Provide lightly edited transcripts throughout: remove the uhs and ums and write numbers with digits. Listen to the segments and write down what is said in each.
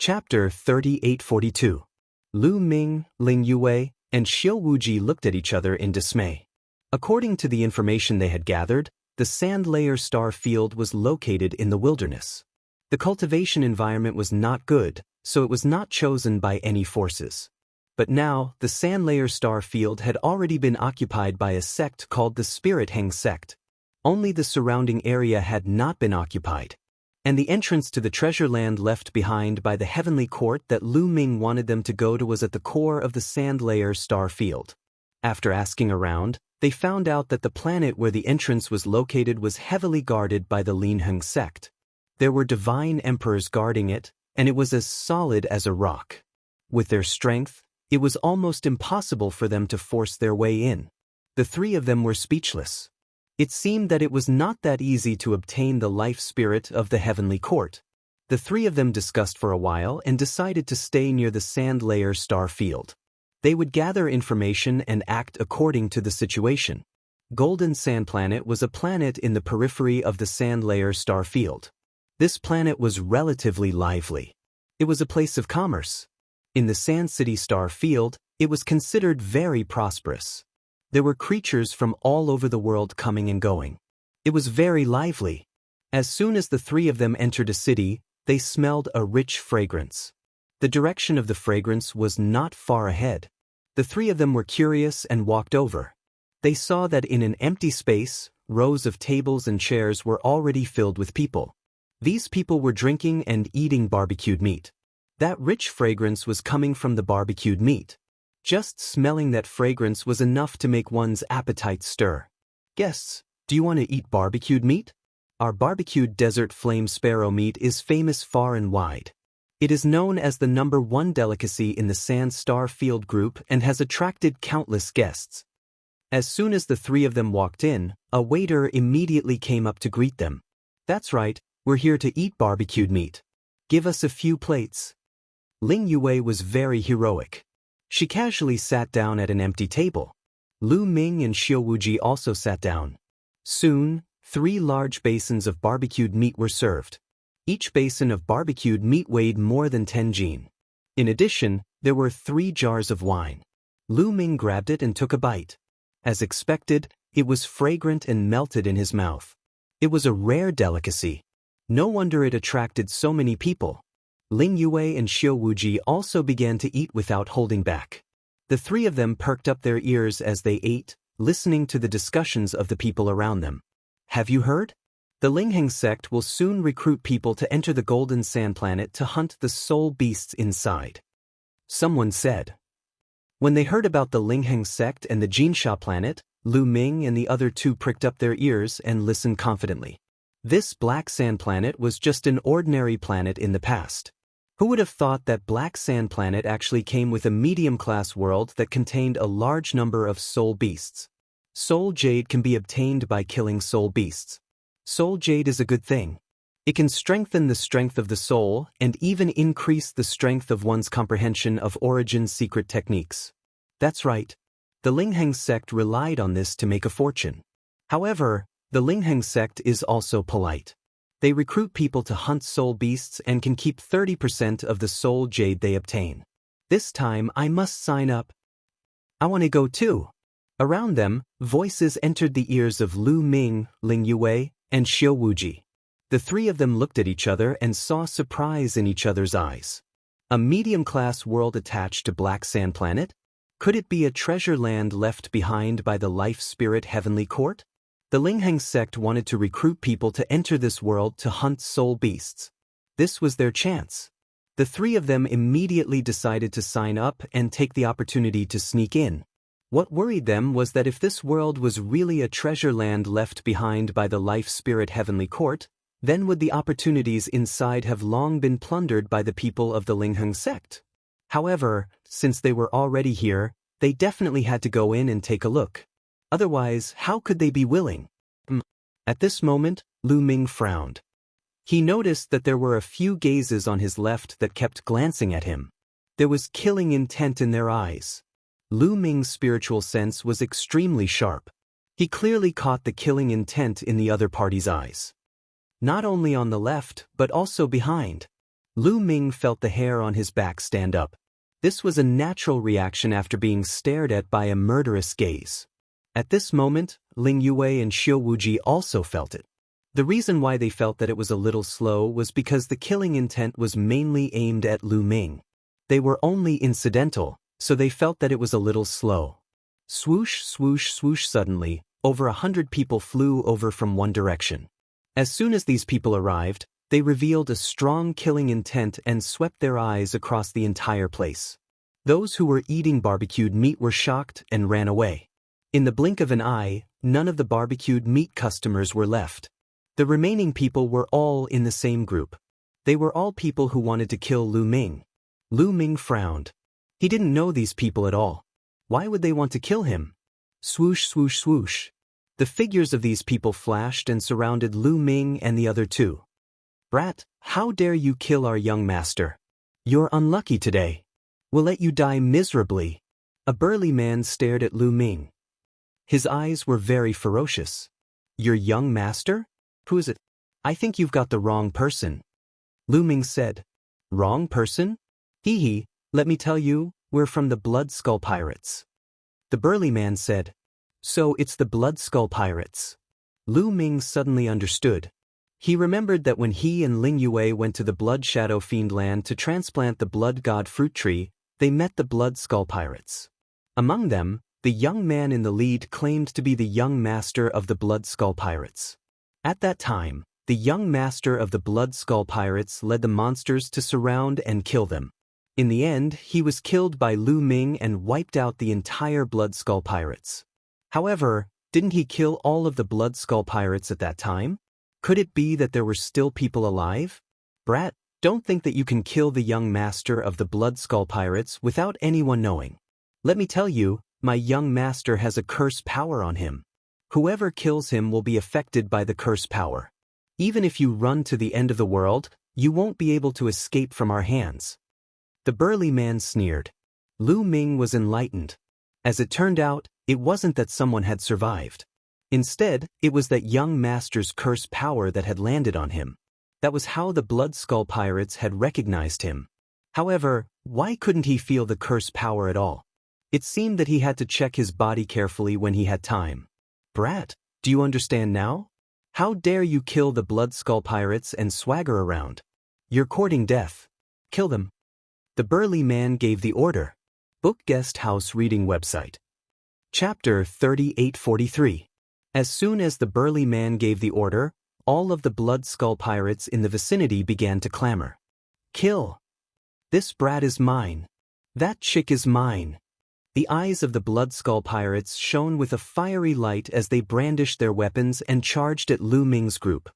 Chapter 3842. Lu Ming, Ling Yue, and Xiao Wuji looked at each other in dismay. According to the information they had gathered, the sand layer star field was located in the wilderness. The cultivation environment was not good, so it was not chosen by any forces. But now, the sand layer star field had already been occupied by a sect called the Spirit Heng sect. Only the surrounding area had not been occupied. And the entrance to the treasure land left behind by the heavenly court that Lu Ming wanted them to go to was at the core of the sand layer star field. After asking around, they found out that the planet where the entrance was located was heavily guarded by the Lin Heng sect. There were divine emperors guarding it, and it was as solid as a rock. With their strength, it was almost impossible for them to force their way in. The three of them were speechless. It seemed that it was not that easy to obtain the life spirit of the heavenly court. The three of them discussed for a while and decided to stay near the sand layer star field. They would gather information and act according to the situation. Golden Sand Planet was a planet in the periphery of the sand layer star field. This planet was relatively lively. It was a place of commerce. In the Sand City star field, it was considered very prosperous. There were creatures from all over the world coming and going. It was very lively. As soon as the three of them entered a city, they smelled a rich fragrance. The direction of the fragrance was not far ahead. The three of them were curious and walked over. They saw that in an empty space, rows of tables and chairs were already filled with people. These people were drinking and eating barbecued meat. That rich fragrance was coming from the barbecued meat. Just smelling that fragrance was enough to make one's appetite stir. Guests, do you want to eat barbecued meat? Our barbecued desert flame sparrow meat is famous far and wide. It is known as the #1 delicacy in the Sand Star Field group and has attracted countless guests. As soon as the three of them walked in, a waiter immediately came up to greet them. That's right, we're here to eat barbecued meat. Give us a few plates. Ling Yue was very heroic. She casually sat down at an empty table. Lu Ming and Xiao Wuji also sat down. Soon, 3 large basins of barbecued meat were served. Each basin of barbecued meat weighed more than 10 jin. In addition, there were 3 jars of wine. Lu Ming grabbed it and took a bite. As expected, it was fragrant and melted in his mouth. It was a rare delicacy. No wonder it attracted so many people. Ling Yue and Xiao Wuji also began to eat without holding back. The three of them perked up their ears as they ate, listening to the discussions of the people around them. Have you heard? The Lingheng sect will soon recruit people to enter the Golden Sand Planet to hunt the soul beasts inside. Someone said. When they heard about the Lingheng sect and the Jinsha planet, Lu Ming and the other 2 pricked up their ears and listened confidently. This Black Sand Planet was just an ordinary planet in the past. Who would have thought that Black Sand Planet actually came with a medium-class world that contained a large number of soul beasts? Soul Jade can be obtained by killing soul beasts. Soul Jade is a good thing. It can strengthen the strength of the soul and even increase the strength of one's comprehension of Origin's secret techniques. That's right. The Lingheng sect relied on this to make a fortune. However, the Lingheng sect is also polite. They recruit people to hunt soul beasts and can keep 30% of the soul jade they obtain. This time I must sign up. I want to go too. Around them, voices entered the ears of Lu Ming, Ling Yue, and Xiao Wuji. The three of them looked at each other and saw surprise in each other's eyes. A medium-class world attached to Black Sand Planet? Could it be a treasure land left behind by the Life Spirit Heavenly Court? The Lingheng sect wanted to recruit people to enter this world to hunt soul beasts. This was their chance. The three of them immediately decided to sign up and take the opportunity to sneak in. What worried them was that if this world was really a treasure land left behind by the Life Spirit Heavenly Court, then would the opportunities inside have long been plundered by the people of the Lingheng sect? However, since they were already here, they definitely had to go in and take a look. Otherwise, how could they be willing? At this moment, Lu Ming frowned. He noticed that there were a few gazes on his left that kept glancing at him. There was killing intent in their eyes. Lu Ming's spiritual sense was extremely sharp. He clearly caught the killing intent in the other party's eyes. Not only on the left, but also behind. Lu Ming felt the hair on his back stand up. This was a natural reaction after being stared at by a murderous gaze. At this moment, Ling Yue and Xiao Wuji also felt it. The reason why they felt that it was a little slow was because the killing intent was mainly aimed at Lu Ming. They were only incidental, so they felt that it was a little slow. Swoosh, swoosh, swoosh. Suddenly, over 100 people flew over from one direction. As soon as these people arrived, they revealed a strong killing intent and swept their eyes across the entire place. Those who were eating barbecued meat were shocked and ran away. In the blink of an eye, none of the barbecued meat customers were left. The remaining people were all in the same group. They were all people who wanted to kill Lu Ming. Lu Ming frowned. He didn't know these people at all. Why would they want to kill him? Swoosh, swoosh, swoosh. The figures of these people flashed and surrounded Lu Ming and the other two. Brat, how dare you kill our young master? You're unlucky today. We'll let you die miserably. A burly man stared at Lu Ming. His eyes were very ferocious. Your young master? Who is it? I think you've got the wrong person. Lu Ming said. Wrong person? Hee hee, let me tell you, we're from the Blood Skull Pirates. The burly man said. So it's the Blood Skull Pirates. Lu Ming suddenly understood. He remembered that when he and Ling Yue went to the Blood Shadow Fiend land to transplant the Blood God fruit tree, they met the Blood Skull Pirates. Among them, the young man in the lead claimed to be the young master of the Blood Skull Pirates. At that time, the young master of the Blood Skull Pirates led the monsters to surround and kill them. In the end, he was killed by Lu Ming and wiped out the entire Blood Skull Pirates. However, didn't he kill all of the Blood Skull Pirates at that time? Could it be that there were still people alive? Brat, don't think that you can kill the young master of the Blood Skull Pirates without anyone knowing. Let me tell you, my young master has a curse power on him. Whoever kills him will be affected by the curse power. Even if you run to the end of the world, you won't be able to escape from our hands. The burly man sneered. Lu Ming was enlightened. As it turned out, it wasn't that someone had survived. Instead, it was that young master's curse power that had landed on him. That was how the Blood Skull Pirates had recognized him. However, why couldn't he feel the curse power at all? It seemed that he had to check his body carefully when he had time. Brat, do you understand now? How dare you kill the Blood Skull Pirates and swagger around? You're courting death. Kill them. The burly man gave the order. Book Guest House Reading Website. Chapter 3843. As soon as the burly man gave the order, all of the Blood Skull Pirates in the vicinity began to clamor. Kill! This brat is mine. That chick is mine. The eyes of the Blood Skull Pirates shone with a fiery light as they brandished their weapons and charged at Lu Ming's group.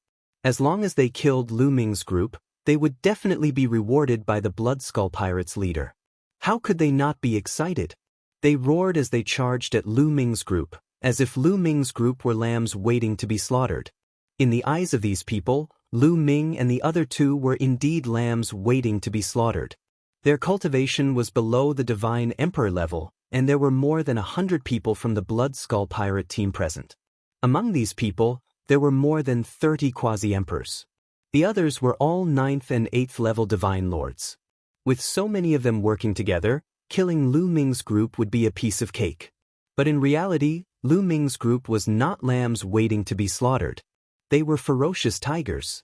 As long as they killed Lu Ming's group, they would definitely be rewarded by the Blood Skull Pirates leader. How could they not be excited? They roared as they charged at Lu Ming's group, as if Lu Ming's group were lambs waiting to be slaughtered. In the eyes of these people, Lu Ming and the other two were indeed lambs waiting to be slaughtered. Their cultivation was below the Divine Emperor level, and there were more than 100 people from the Blood Skull Pirate team present. Among these people, there were more than 30 quasi-emperors. The others were all 9th and 8th level Divine Lords. With so many of them working together, killing Lu Ming's group would be a piece of cake. But in reality, Lu Ming's group was not lambs waiting to be slaughtered. They were ferocious tigers.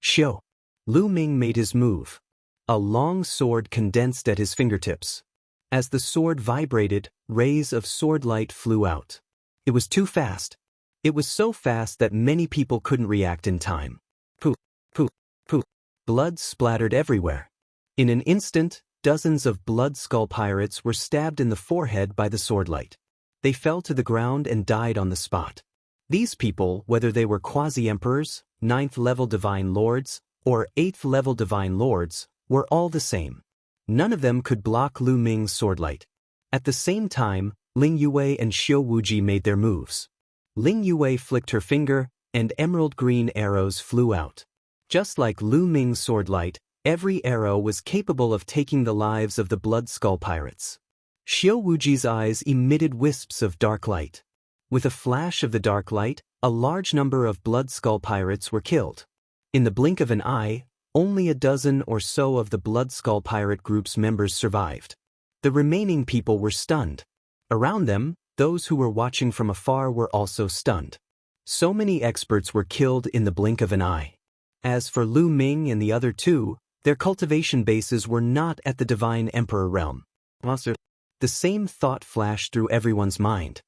Xiao. Lu Ming made his move. A long sword condensed at his fingertips. As the sword vibrated, rays of sword light flew out. It was too fast. It was so fast that many people couldn't react in time. Poof, poof, poof. Blood splattered everywhere. In an instant, dozens of Blood Skull Pirates were stabbed in the forehead by the sword light. They fell to the ground and died on the spot. These people, whether they were quasi-emperors, 9th level Divine Lords, or 8th level Divine Lords, were all the same. None of them could block Lu Ming's swordlight. At the same time, Ling Yue and Xiao Wuji made their moves. Ling Yue flicked her finger, and emerald green arrows flew out. Just like Lu Ming's swordlight, every arrow was capable of taking the lives of the Blood Skull Pirates. Xiao Wuji's eyes emitted wisps of dark light. With a flash of the dark light, a large number of Blood Skull Pirates were killed. In the blink of an eye, Only a dozen or so of the Bloodskull pirate group's members survived. The remaining people were stunned. Around them, those who were watching from afar were also stunned. So many experts were killed in the blink of an eye. As for Lu Ming and the other two, their cultivation bases were not at the Divine Emperor realm. Also, the same thought flashed through everyone's mind.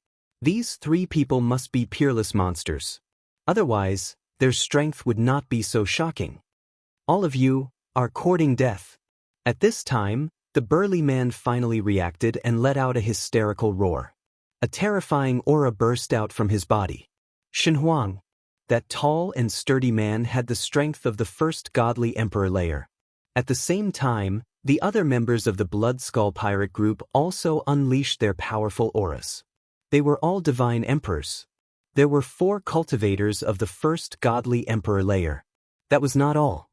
These three people must be peerless monsters. Otherwise, their strength would not be so shocking. All of you are courting death. At this time, the burly man finally reacted and let out a hysterical roar. A terrifying aura burst out from his body. Shenhuang, that tall and sturdy man, had the strength of the first godly emperor layer. At the same time, the other members of the Bloodskull pirate group also unleashed their powerful auras. They were all divine emperors. There were 4 cultivators of the first godly emperor layer. That was not all.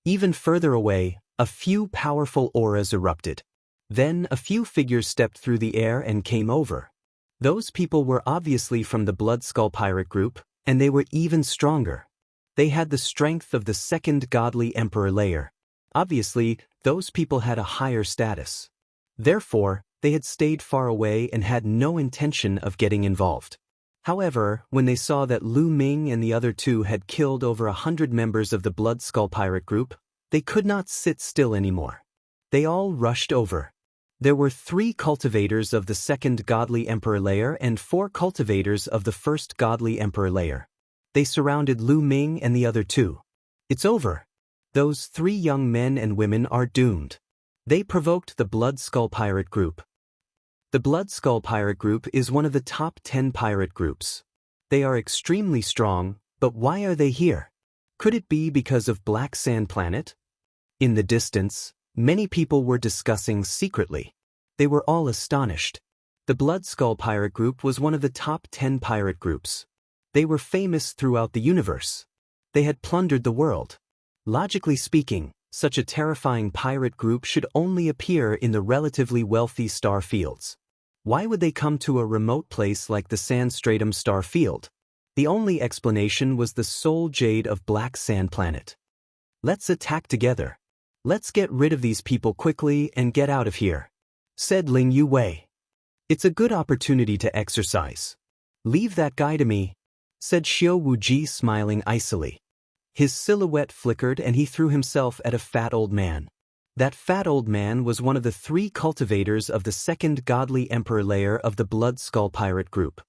Even further away, a few powerful auras erupted. Then a few figures stepped through the air and came over. Those people were obviously from the Bloodskull pirate group, and they were even stronger. They had the strength of the second godly emperor layer. Obviously, those people had a higher status. Therefore, they had stayed far away and had no intention of getting involved. However, when they saw that Lu Ming and the other two had killed over 100 members of the Bloodskull pirate group, they could not sit still anymore. They all rushed over. There were 3 cultivators of the second godly emperor layer and 4 cultivators of the first godly emperor layer. They surrounded Lu Ming and the other two. It's over. Those 3 young men and women are doomed. They provoked the Bloodskull pirate group. The Bloodskull pirate group is one of the top 10 pirate groups. They are extremely strong, but why are they here? Could it be because of Black Sand Planet? In the distance, many people were discussing secretly. They were all astonished. The Bloodskull pirate group was one of the top 10 pirate groups. They were famous throughout the universe. They had plundered the world. Logically speaking, such a terrifying pirate group should only appear in the relatively wealthy star fields. Why would they come to a remote place like the Sandstratum star field? The only explanation was the soul jade of Black Sand Planet. Let's attack together. Let's get rid of these people quickly and get out of here, said Ling Yue. It's a good opportunity to exercise. Leave that guy to me, said Xiao Wuji, smiling icily. His silhouette flickered and he threw himself at a fat old man. That fat old man was one of the 3 cultivators of the second godly emperor layer of the Bloodskull pirate group.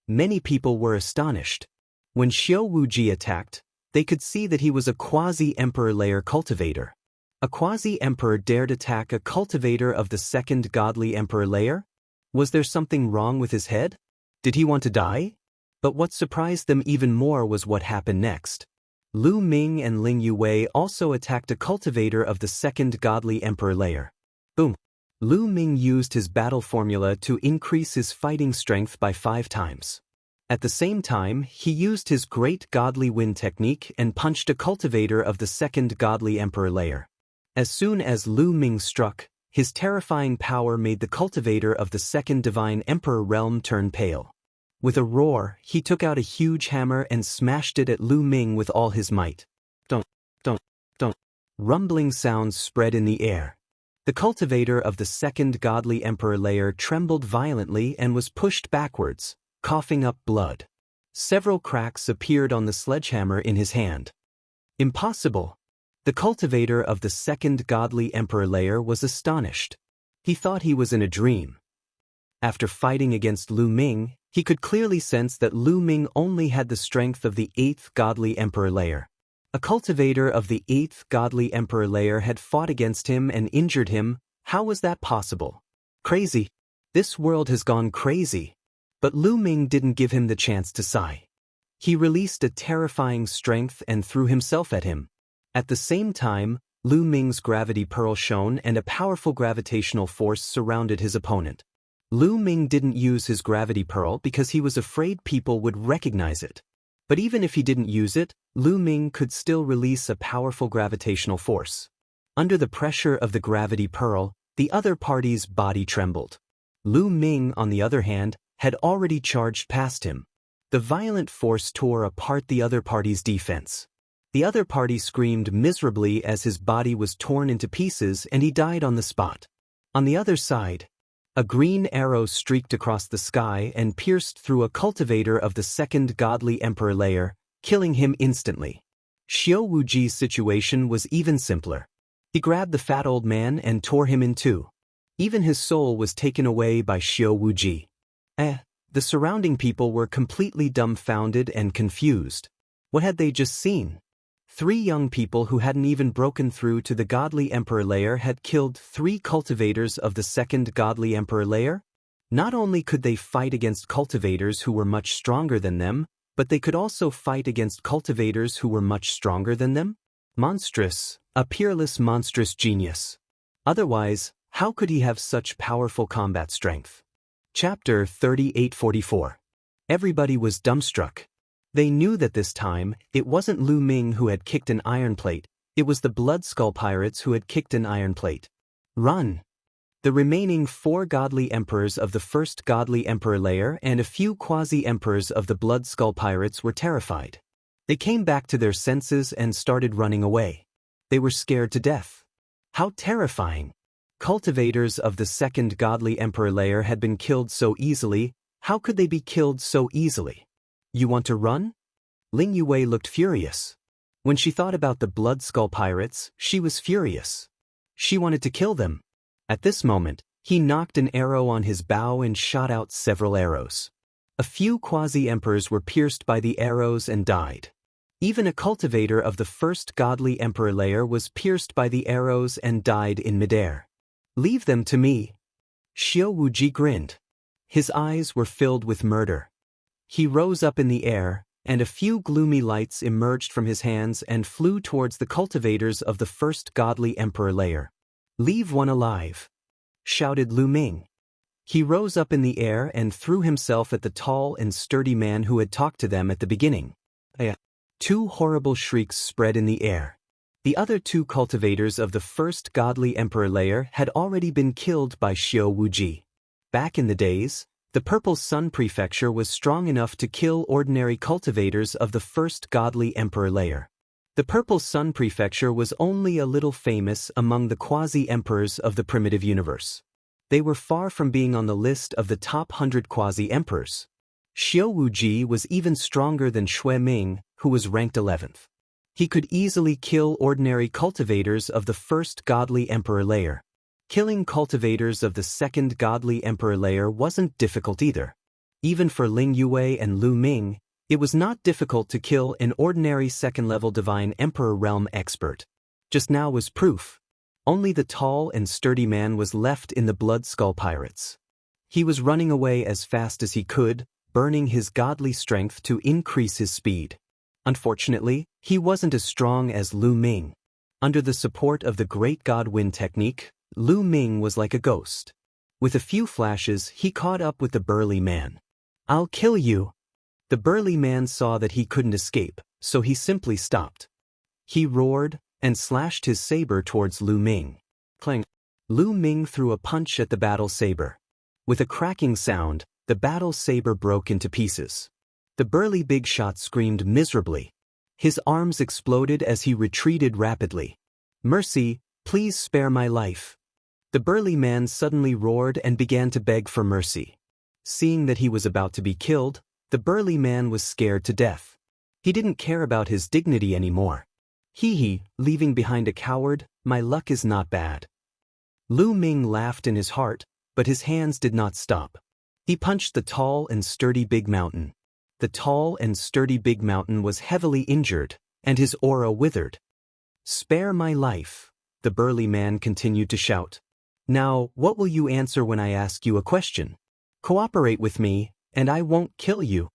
Many people were astonished. When Xiao Wuji attacked, they could see that he was a quasi-emperor layer cultivator. A quasi-emperor dared attack a cultivator of the second godly emperor layer? Was there something wrong with his head? Did he want to die? But what surprised them even more was what happened next. Lu Ming and Ling Yue also attacked a cultivator of the second godly emperor layer. Boom! Lu Ming used his battle formula to increase his fighting strength by 5 times. At the same time, he used his great godly wind technique and punched a cultivator of the second godly emperor layer. As soon as Lu Ming struck, his terrifying power made the cultivator of the second divine emperor realm turn pale. With a roar, he took out a huge hammer and smashed it at Lu Ming with all his might. Dunk, dunk, dunk. Rumbling sounds spread in the air. The cultivator of the second godly emperor layer trembled violently and was pushed backwards, coughing up blood. Several cracks appeared on the sledgehammer in his hand. Impossible! The cultivator of the second godly emperor layer was astonished. He thought he was in a dream. After fighting against Lu Ming, he could clearly sense that Lu Ming only had the strength of the 8th godly emperor layer. A cultivator of the 8th godly emperor layer had fought against him and injured him. How was that possible? Crazy. This world has gone crazy. But Lu Ming didn't give him the chance to sigh. He released a terrifying strength and threw himself at him. At the same time, Lu Ming's gravity pearl shone and a powerful gravitational force surrounded his opponent. Lu Ming didn't use his gravity pearl because he was afraid people would recognize it. But even if he didn't use it, Lu Ming could still release a powerful gravitational force. Under the pressure of the gravity pearl, the other party's body trembled. Lu Ming, on the other hand, had already charged past him. The violent force tore apart the other party's defense. The other party screamed miserably as his body was torn into pieces and he died on the spot. On the other side, a green arrow streaked across the sky and pierced through a cultivator of the second godly emperor layer, killing him instantly. Xiao Wuji's situation was even simpler. He grabbed the fat old man and tore him in two. Even his soul was taken away by Xiao Wuji. The surrounding people were completely dumbfounded and confused. What had they just seen? 3 young people who hadn't even broken through to the godly emperor layer had killed 3 cultivators of the second godly emperor layer? Not only could they fight against cultivators who were much stronger than them, but they could also fight against cultivators who were much stronger than them? Monstrous, a peerless monstrous genius. Otherwise, how could he have such powerful combat strength? Chapter 3844. Everybody was dumbstruck. They knew that this time, it wasn't Lu Ming who had kicked an iron plate, it was the Blood Skull Pirates who had kicked an iron plate. Run! The remaining 4 godly emperors of the first godly emperor layer and a few quasi-emperors of the Blood Skull Pirates were terrified. They came back to their senses and started running away. They were scared to death. How terrifying! Cultivators of the second godly emperor layer had been killed so easily. How could they be killed so easily? You want to run? Ling Yue looked furious. When she thought about the Blood Skull Pirates, she was furious. She wanted to kill them. At this moment, he knocked an arrow on his bow and shot out several arrows. A few quasi-emperors were pierced by the arrows and died. Even a cultivator of the first godly emperor layer was pierced by the arrows and died in midair. Leave them to me. Xiao Wuji grinned. His eyes were filled with murder. He rose up in the air, and a few gloomy lights emerged from his hands and flew towards the cultivators of the first godly emperor layer. Leave one alive, shouted Lu Ming. He rose up in the air and threw himself at the tall and sturdy man who had talked to them at the beginning. 2 horrible shrieks spread in the air. The other 2 cultivators of the first godly emperor layer had already been killed by Xiao Wuji. Back in the days, the Purple Sun Prefecture was strong enough to kill ordinary cultivators of the first godly emperor layer. The Purple Sun Prefecture was only a little famous among the quasi-emperors of the primitive universe. They were far from being on the list of the top 100 quasi-emperors. Xiao Wuji was even stronger than Xue Ming, who was ranked 11th. He could easily kill ordinary cultivators of the first godly emperor layer. Killing cultivators of the second godly emperor layer wasn't difficult either. Even for Ling Yue and Lu Ming, it was not difficult to kill an ordinary second-level divine emperor realm expert. Just now was proof. Only the tall and sturdy man was left in the Blood Skull Pirates. He was running away as fast as he could, burning his godly strength to increase his speed. Unfortunately, he wasn't as strong as Lu Ming. Under the support of the Great God Wind technique, Lu Ming was like a ghost. With a few flashes, he caught up with the burly man. I'll kill you. The burly man saw that he couldn't escape, so he simply stopped. He roared and slashed his saber towards Lu Ming. Clang! Lu Ming threw a punch at the battle saber. With a cracking sound, the battle saber broke into pieces. The burly big shot screamed miserably. His arms exploded as he retreated rapidly. Mercy, please spare my life. The burly man suddenly roared and began to beg for mercy. Seeing that he was about to be killed, the burly man was scared to death. He didn't care about his dignity anymore. Leaving behind a coward, my luck is not bad. Lu Ming laughed in his heart, but his hands did not stop. He punched the tall and sturdy big mountain. The tall and sturdy big mountain was heavily injured, and his aura withered. Spare my life, the burly man continued to shout. Now, what will you answer when I ask you a question? Cooperate with me, and I won't kill you.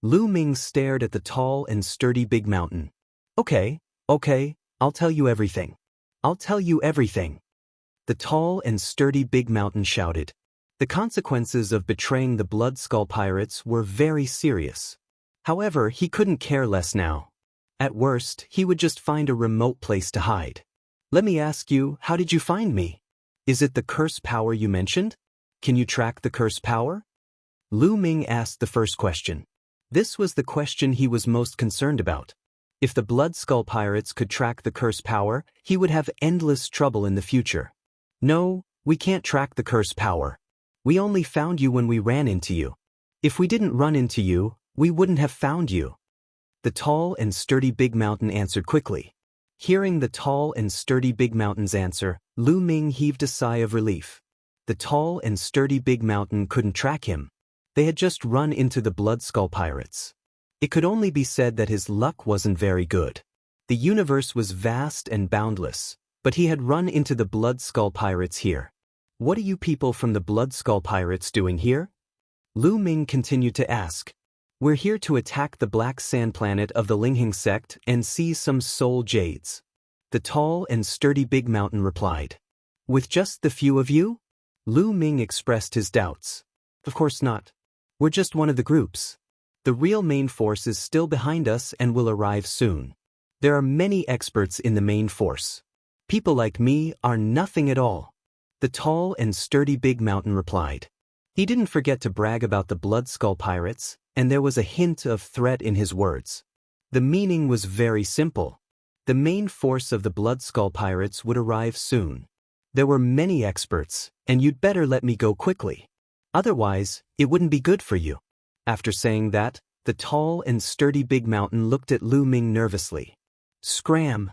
Lu Ming stared at the tall and sturdy big mountain. Okay, I'll tell you everything. I'll tell you everything. The tall and sturdy big mountain shouted. The consequences of betraying the Blood Skull Pirates were very serious. However, he couldn't care less now. At worst, he would just find a remote place to hide. Let me ask you, how did you find me? Is it the curse power you mentioned? Can you track the curse power? Lu Ming asked the first question. This was the question he was most concerned about. If the Blood Skull Pirates could track the curse power, he would have endless trouble in the future. No, we can't track the curse power. We only found you when we ran into you. If we didn't run into you, we wouldn't have found you. The tall and sturdy Big Mountain answered quickly. Hearing the tall and sturdy Big Mountain's answer, Lu Ming heaved a sigh of relief. The tall and sturdy Big Mountain couldn't track him. They had just run into the Blood Skull Pirates. It could only be said that his luck wasn't very good. The universe was vast and boundless, but he had run into the Blood Skull Pirates here. What are you people from the Blood Skull Pirates doing here? Lu Ming continued to ask. We're here to attack the Black Sand Planet of the Lingheng sect and seize some soul jades. The tall and sturdy Big Mountain replied. With just the few of you? Lu Ming expressed his doubts. Of course not. We're just one of the groups. The real main force is still behind us and will arrive soon. There are many experts in the main force. People like me are nothing at all. The tall and sturdy Big Mountain replied. He didn't forget to brag about the Blood Skull Pirates, and there was a hint of threat in his words. The meaning was very simple. The main force of the Blood Skull Pirates would arrive soon. There were many experts, and you'd better let me go quickly. Otherwise, it wouldn't be good for you. After saying that, the tall and sturdy Big Mountain looked at Lu Ming nervously. Scram!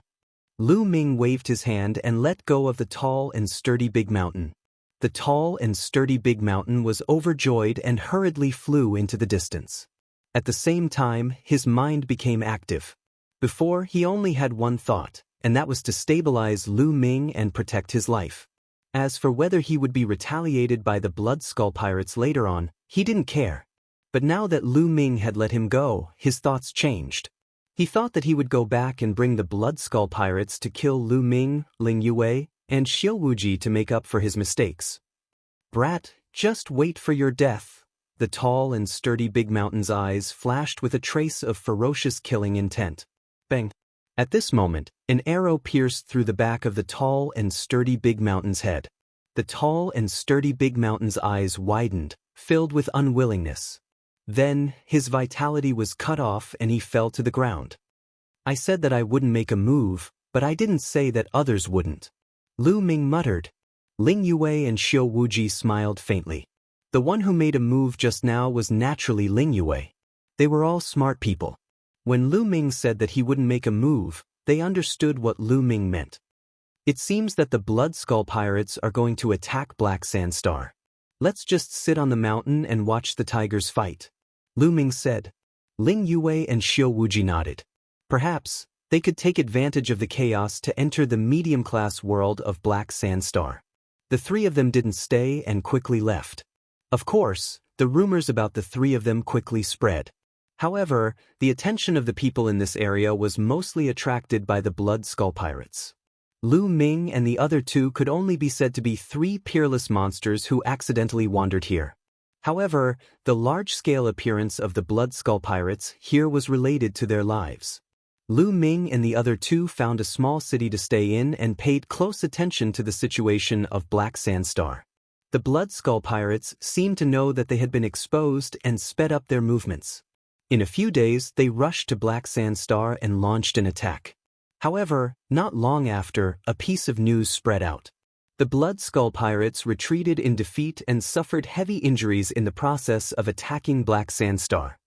Lu Ming waved his hand and let go of the tall and sturdy Big Mountain. The tall and sturdy Big Mountain was overjoyed and hurriedly flew into the distance. At the same time, his mind became active. Before, he only had one thought, and that was to stabilize Lu Ming and protect his life. As for whether he would be retaliated by the Blood Skull Pirates later on, he didn't care. But now that Lu Ming had let him go, his thoughts changed. He thought that he would go back and bring the Blood Skull Pirates to kill Lu Ming, Ling Yue, and Xiaowuji to make up for his mistakes. Brat, just wait for your death. The tall and sturdy Big Mountain's eyes flashed with a trace of ferocious killing intent. Bang! At this moment, an arrow pierced through the back of the tall and sturdy Big Mountain's head. The tall and sturdy Big Mountain's eyes widened, filled with unwillingness. Then, his vitality was cut off and he fell to the ground. I said that I wouldn't make a move, but I didn't say that others wouldn't. Lu Ming muttered. Ling Yue and Xiaowuji smiled faintly. The one who made a move just now was naturally Ling Yue. They were all smart people. When Lu Ming said that he wouldn't make a move, they understood what Lu Ming meant. It seems that the Blood Skull Pirates are going to attack Black Sand Star. Let's just sit on the mountain and watch the tigers fight. Lu Ming said. Ling Yue and Xiaowuji nodded. Perhaps, they could take advantage of the chaos to enter the medium-class world of Black Sand Star. The three of them didn't stay and quickly left. Of course, the rumors about the three of them quickly spread. However, the attention of the people in this area was mostly attracted by the Blood Skull Pirates. Lu Ming and the other two could only be said to be three peerless monsters who accidentally wandered here. However, the large-scale appearance of the Blood Skull Pirates here was related to their lives. Lu Ming and the other two found a small city to stay in and paid close attention to the situation of Black Sand Star. The Blood Skull Pirates seemed to know that they had been exposed and sped up their movements. In a few days, they rushed to Black Sand Star and launched an attack. However, not long after, a piece of news spread out. The Blood Skull Pirates retreated in defeat and suffered heavy injuries in the process of attacking Black Sand Star.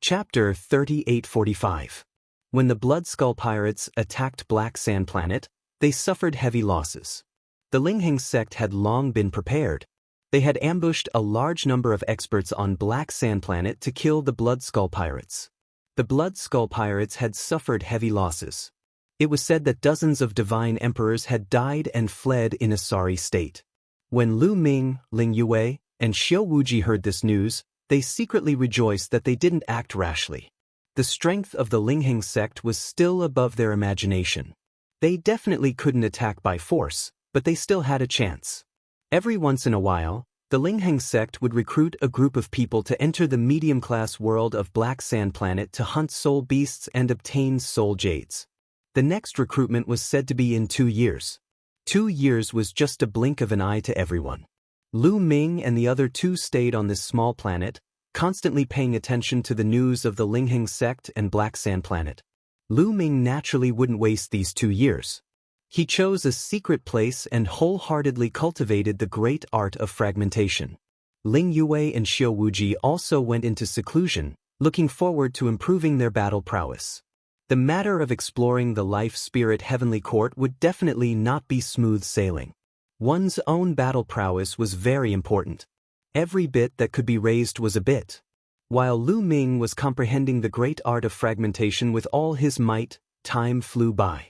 Chapter 3845. When the Blood Skull Pirates attacked Black Sand Planet, they suffered heavy losses. The Lingheng sect had long been prepared. They had ambushed a large number of experts on Black Sand Planet to kill the Blood Skull Pirates. The Blood Skull Pirates had suffered heavy losses. It was said that dozens of divine emperors had died and fled in a sorry state. When Lu Ming, Ling Yue, and Xiaowuji heard this news, they secretly rejoiced that they didn't act rashly. The strength of the Lingheng sect was still above their imagination. They definitely couldn't attack by force, but they still had a chance. Every once in a while, the Lingheng sect would recruit a group of people to enter the medium-class world of Black Sand Planet to hunt soul beasts and obtain soul jades. The next recruitment was said to be in 2 years. 2 years was just a blink of an eye to everyone. Lu Ming and the other two stayed on this small planet, constantly paying attention to the news of the Lingheng sect and Black Sand Planet. Lu Ming naturally wouldn't waste these 2 years. He chose a secret place and wholeheartedly cultivated the great art of fragmentation. Ling Yue and Xiao Wuji also went into seclusion, looking forward to improving their battle prowess. The matter of exploring the life-spirit heavenly court would definitely not be smooth sailing. One's own battle prowess was very important. Every bit that could be raised was a bit. While Lu Ming was comprehending the great art of fragmentation with all his might, time flew by.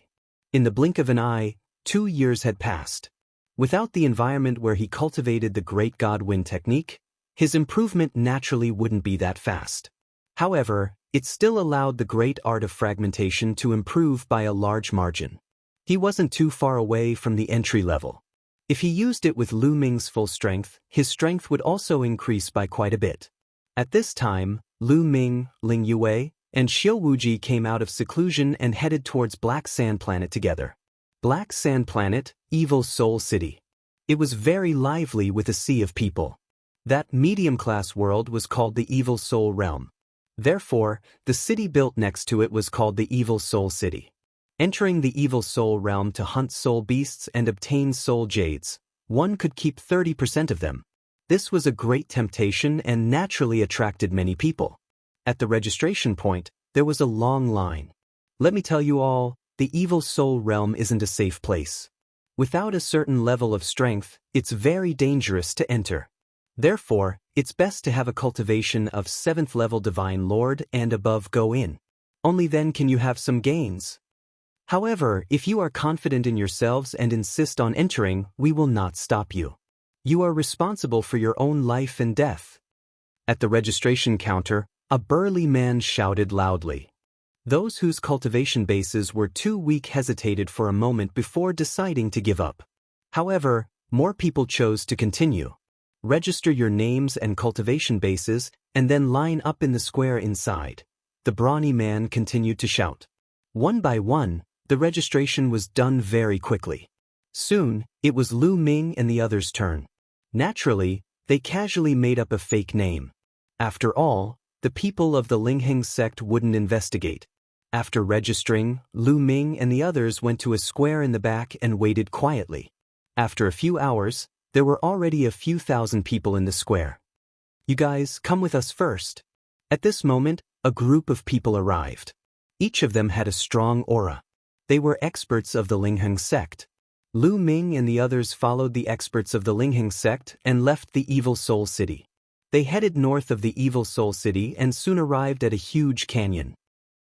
In the blink of an eye, 2 years had passed. Without the environment where he cultivated the great God Wind technique, his improvement naturally wouldn't be that fast. However, it still allowed the great art of fragmentation to improve by a large margin. He wasn't too far away from the entry level. If he used it with Lu Ming's full strength, his strength would also increase by quite a bit. At this time, Lu Ming, Ling Yue, and Xiao Wuji came out of seclusion and headed towards Black Sand Planet together. Black Sand Planet, Evil Soul City. It was very lively with a sea of people. That medium-class world was called the Evil Soul Realm. Therefore, the city built next to it was called the Evil Soul City. Entering the Evil Soul Realm to hunt soul beasts and obtain soul jades, one could keep 30% of them. This was a great temptation and naturally attracted many people. At the registration point, there was a long line. Let me tell you all, the Evil Soul Realm isn't a safe place. Without a certain level of strength, it's very dangerous to enter. Therefore, it's best to have a cultivation of 7th level Divine Lord and above go in. Only then can you have some gains. However, if you are confident in yourselves and insist on entering, we will not stop you. You are responsible for your own life and death. At the registration counter, a burly man shouted loudly. Those whose cultivation bases were too weak hesitated for a moment before deciding to give up. However, more people chose to continue. Register your names and cultivation bases, and then line up in the square inside. The brawny man continued to shout. One by one, the registration was done very quickly. Soon, it was Lu Ming and the others' turn. Naturally, they casually made up a fake name. After all, the people of the Lingheng sect wouldn't investigate. After registering, Lu Ming and the others went to a square in the back and waited quietly. After a few hours, there were already a few thousand people in the square. You guys, come with us first. At this moment, a group of people arrived. Each of them had a strong aura. They were experts of the Lingheng sect. Lu Ming and the others followed the experts of the Lingheng sect and left the Evil Soul City. They headed north of the Evil Soul City and soon arrived at a huge canyon.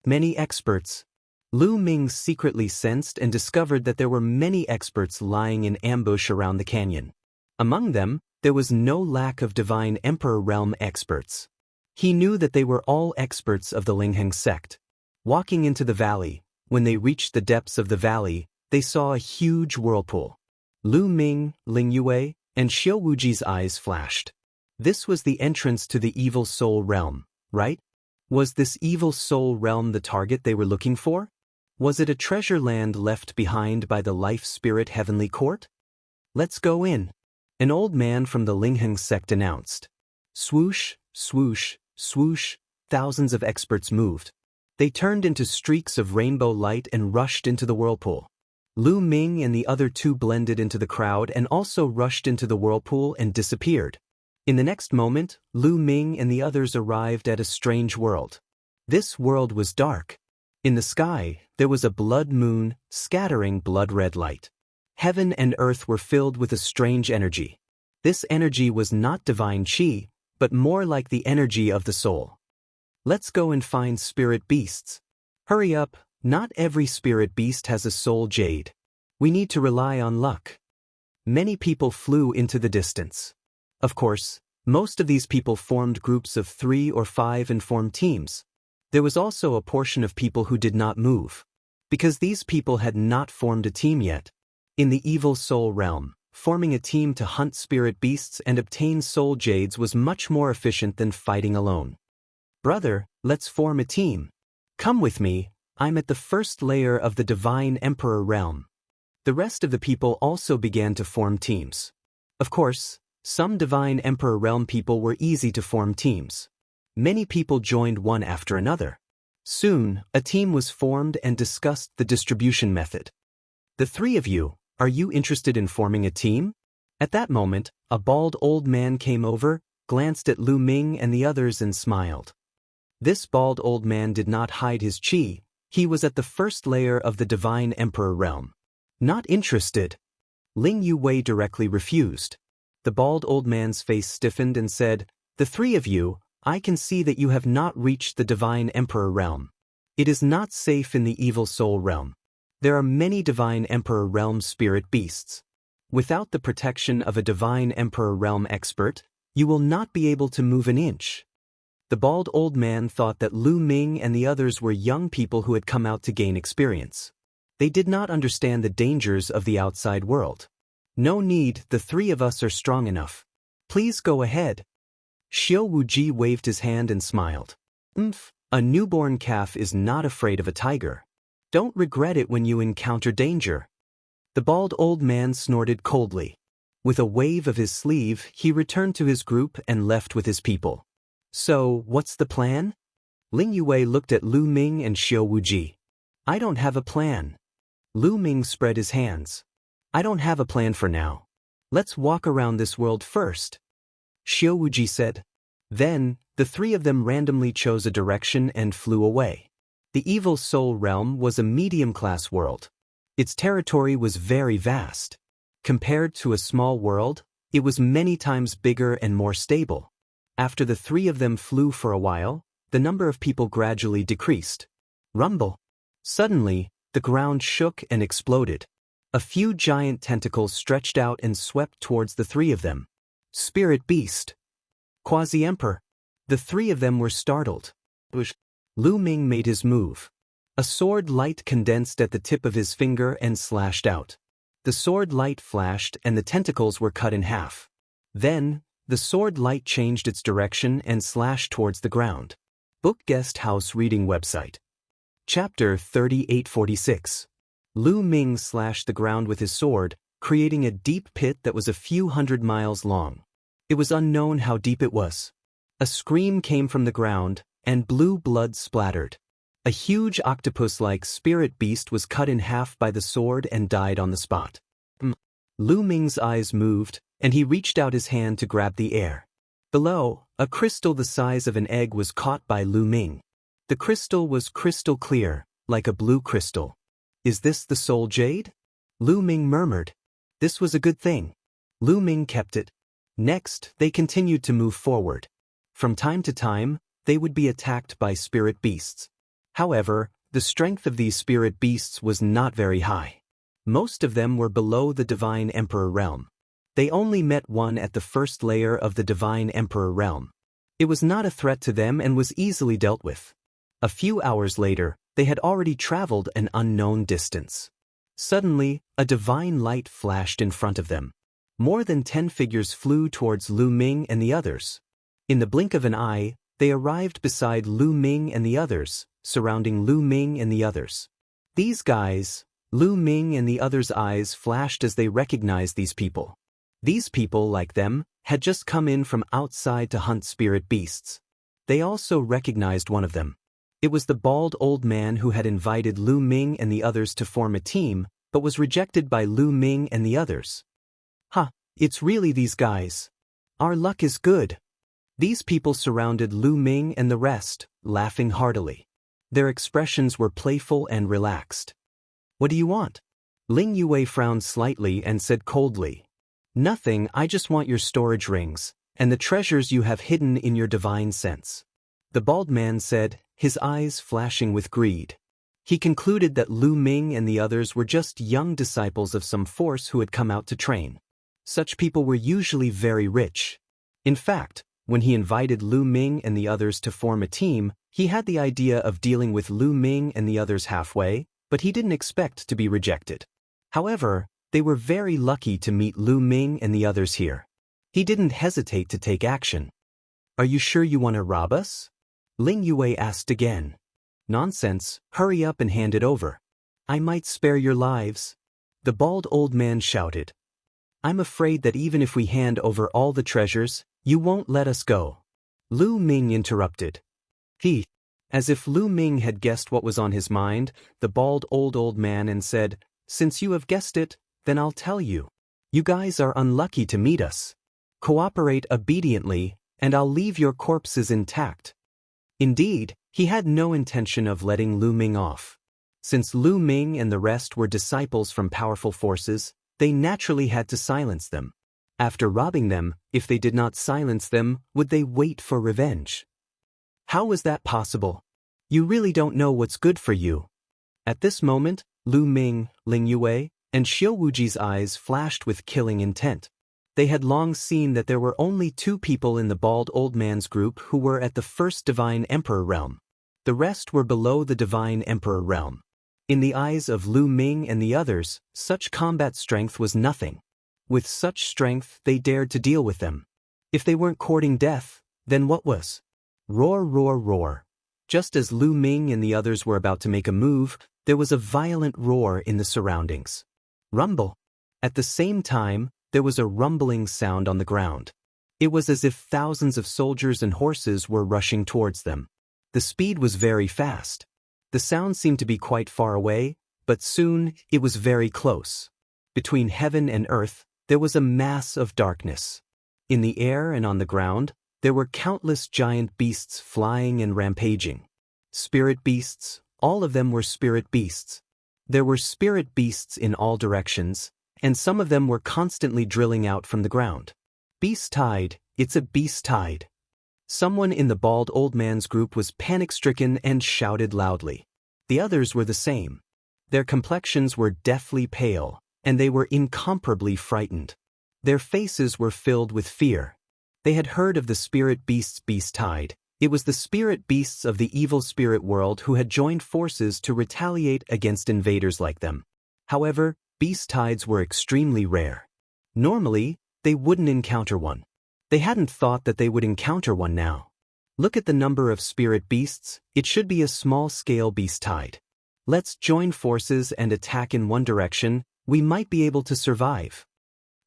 Many experts. Lu Ming secretly sensed and discovered that there were many experts lying in ambush around the canyon. Among them, there was no lack of Divine Emperor Realm experts. He knew that they were all experts of the Lingheng sect. Walking into the valley, when they reached the depths of the valley, they saw a huge whirlpool. Lu Ming, Ling Yue, and Xiao Wuji's eyes flashed. This was the entrance to the Evil Soul Realm, right? Was this Evil Soul Realm the target they were looking for? Was it a treasure land left behind by the Life Spirit Heavenly Court? Let's go in, an old man from the Lingheng sect announced. Swoosh, swoosh, swoosh, thousands of experts moved. They turned into streaks of rainbow light and rushed into the whirlpool. Lu Ming and the other two blended into the crowd and also rushed into the whirlpool and disappeared. In the next moment, Lu Ming and the others arrived at a strange world. This world was dark. In the sky, there was a blood moon, scattering blood-red light. Heaven and earth were filled with a strange energy. This energy was not divine qi, but more like the energy of the soul. Let's go and find spirit beasts. Hurry up, not every spirit beast has a soul jade. We need to rely on luck. Many people flew into the distance. Of course, most of these people formed groups of 3 or 5 and formed teams. There was also a portion of people who did not move, because these people had not formed a team yet. In the Evil Soul Realm, forming a team to hunt spirit beasts and obtain soul jades was much more efficient than fighting alone. Brother, let's form a team. Come with me, I'm at the first layer of the Divine Emperor Realm. The rest of the people also began to form teams. Of course, some Divine Emperor Realm people were easy to form teams. Many people joined one after another. Soon, a team was formed and discussed the distribution method. The three of you, are you interested in forming a team? At that moment, a bald old man came over, glanced at Lu Ming and the others and smiled. This bald old man did not hide his chi, he was at the first layer of the Divine Emperor realm. Not interested. Ling Yue directly refused. The bald old man's face stiffened and said, "The three of you, I can see that you have not reached the Divine Emperor realm. It is not safe in the Evil Soul realm. There are many Divine Emperor realm spirit beasts. Without the protection of a Divine Emperor realm expert, you will not be able to move an inch." The bald old man thought that Lu Ming and the others were young people who had come out to gain experience. They did not understand the dangers of the outside world. "No need, the three of us are strong enough. Please go ahead." Xiao Wuji waved his hand and smiled. A newborn calf is not afraid of a tiger. Don't regret it when you encounter danger." The bald old man snorted coldly. With a wave of his sleeve, he returned to his group and left with his people. "So, what's the plan?" Ling Yue looked at Lu Ming and Xiao Wuji. "I don't have a plan." Lu Ming spread his hands. "I don't have a plan for now. Let's walk around this world first." Xiao Wuji said. Then, the three of them randomly chose a direction and flew away. The Evil Soul realm was a medium-class world. Its territory was very vast. Compared to a small world, it was many times bigger and more stable. After the three of them flew for a while, the number of people gradually decreased. Rumble. Suddenly, the ground shook and exploded. A few giant tentacles stretched out and swept towards the three of them. Spirit Beast. Quasi-Emperor. The three of them were startled. Lu Ming made his move. A sword light condensed at the tip of his finger and slashed out. The sword light flashed and the tentacles were cut in half. Then, the sword light changed its direction and slashed towards the ground. Book Guest House Reading Website. Chapter 3846. Lu Ming slashed the ground with his sword, creating a deep pit that was a few hundred miles long. It was unknown how deep it was. A scream came from the ground, and blue blood splattered. A huge octopus-like spirit beast was cut in half by the sword and died on the spot. Lu Ming's eyes moved, and he reached out his hand to grab the air. Below, a crystal the size of an egg was caught by Lu Ming. The crystal was crystal clear, like a blue crystal. "Is this the soul jade?" Lu Ming murmured. This was a good thing. Lu Ming kept it. Next, they continued to move forward. From time to time, they would be attacked by spirit beasts. However, the strength of these spirit beasts was not very high. Most of them were below the Divine Emperor realm. They only met one at the first layer of the Divine Emperor realm. It was not a threat to them and was easily dealt with. A few hours later, they had already traveled an unknown distance. Suddenly, a divine light flashed in front of them. More than 10 figures flew towards Lu Ming and the others. In the blink of an eye, they arrived beside Lu Ming and the others, surrounding Lu Ming and the others. These guys, Lu Ming and the others' eyes flashed as they recognized these people. These people, like them, had just come in from outside to hunt spirit beasts. They also recognized one of them. It was the bald old man who had invited Lu Ming and the others to form a team, but was rejected by Lu Ming and the others. It's really these guys. Our luck is good. These people surrounded Lu Ming and the rest, laughing heartily. Their expressions were playful and relaxed. "What do you want?" Ling Yue frowned slightly and said coldly. "Nothing, I just want your storage rings, and the treasures you have hidden in your divine sense." The bald man said, his eyes flashing with greed. He concluded that Lu Ming and the others were just young disciples of some force who had come out to train. Such people were usually very rich. In fact, when he invited Lu Ming and the others to form a team, he had the idea of dealing with Lu Ming and the others halfway, but he didn't expect to be rejected. However, they were very lucky to meet Lu Ming and the others here. He didn't hesitate to take action. "Are you sure you want to rob us?" Ling Yue asked again. "Nonsense, hurry up and hand it over. I might spare your lives." The bald old man shouted. "I'm afraid that even if we hand over all the treasures, you won't let us go." Lu Ming interrupted. As if Lu Ming had guessed what was on his mind, the bald old man and said, "Since you have guessed it, then I'll tell you. You guys are unlucky to meet us. Cooperate obediently, and I'll leave your corpses intact." Indeed, he had no intention of letting Lu Ming off. Since Lu Ming and the rest were disciples from powerful forces, they naturally had to silence them. After robbing them, if they did not silence them, would they wait for revenge? How was that possible? You really don't know what's good for you. At this moment, Lu Ming, Ling Yue, and Xiao Wuji's eyes flashed with killing intent. They had long seen that there were only 2 people in the bald old man's group who were at the first Divine Emperor realm. The rest were below the Divine Emperor realm. In the eyes of Lu Ming and the others, such combat strength was nothing. With such strength, they dared to deal with them. If they weren't courting death, then what was? Roar, roar, roar. Just as Lu Ming and the others were about to make a move, there was a violent roar in the surroundings. Rumble. At the same time, there was a rumbling sound on the ground. It was as if thousands of soldiers and horses were rushing towards them. The speed was very fast. The sound seemed to be quite far away, but soon it was very close. Between heaven and earth, there was a mass of darkness. In the air and on the ground, there were countless giant beasts flying and rampaging. Spirit beasts, all of them were spirit beasts. There were spirit beasts in all directions, and some of them were constantly drilling out from the ground. Beast tide, it's a beast tide. Someone in the bald old man's group was panic-stricken and shouted loudly. The others were the same. Their complexions were deathly pale, and they were incomparably frightened. Their faces were filled with fear. They had heard of the spirit beasts' beast tide. It was the spirit beasts of the evil spirit world who had joined forces to retaliate against invaders like them. However, beast tides were extremely rare. Normally, they wouldn't encounter one. They hadn't thought that they would encounter one now. Look at the number of spirit beasts, it should be a small-scale beast tide. Let's join forces and attack in one direction, we might be able to survive,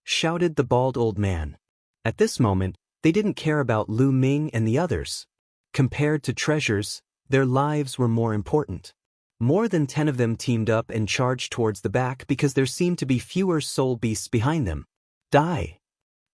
shouted the bald old man. At this moment, they didn't care about Lu Ming and the others. Compared to treasures, their lives were more important. More than 10 of them teamed up and charged towards the back because there seemed to be fewer soul beasts behind them. Die!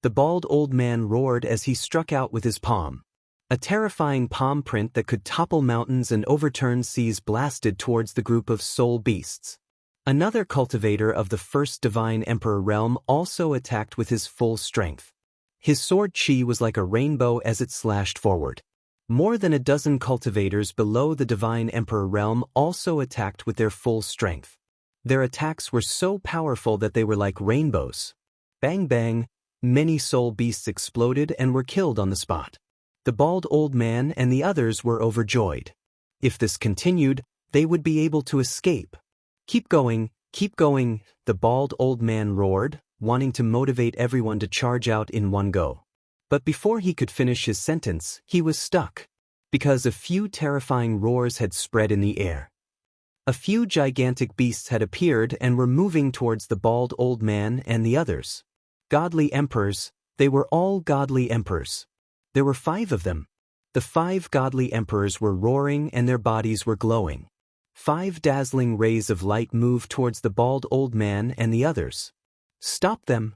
The bald old man roared as he struck out with his palm. A terrifying palm print that could topple mountains and overturn seas blasted towards the group of soul beasts. Another cultivator of the first Divine Emperor realm also attacked with his full strength. His sword chi was like a rainbow as it slashed forward. More than a dozen cultivators below the Divine Emperor realm also attacked with their full strength. Their attacks were so powerful that they were like rainbows. Bang bang, many soul beasts exploded and were killed on the spot. The bald old man and the others were overjoyed. If this continued, they would be able to escape. Keep going, the bald old man roared, wanting to motivate everyone to charge out in one go. But before he could finish his sentence, he was stuck, because a few terrifying roars had spread in the air. A few gigantic beasts had appeared and were moving towards the bald old man and the others. Godly emperors, they were all godly emperors. There were 5 of them. The 5 godly emperors were roaring and their bodies were glowing. 5 dazzling rays of light moved towards the bald old man and the others. Stop them!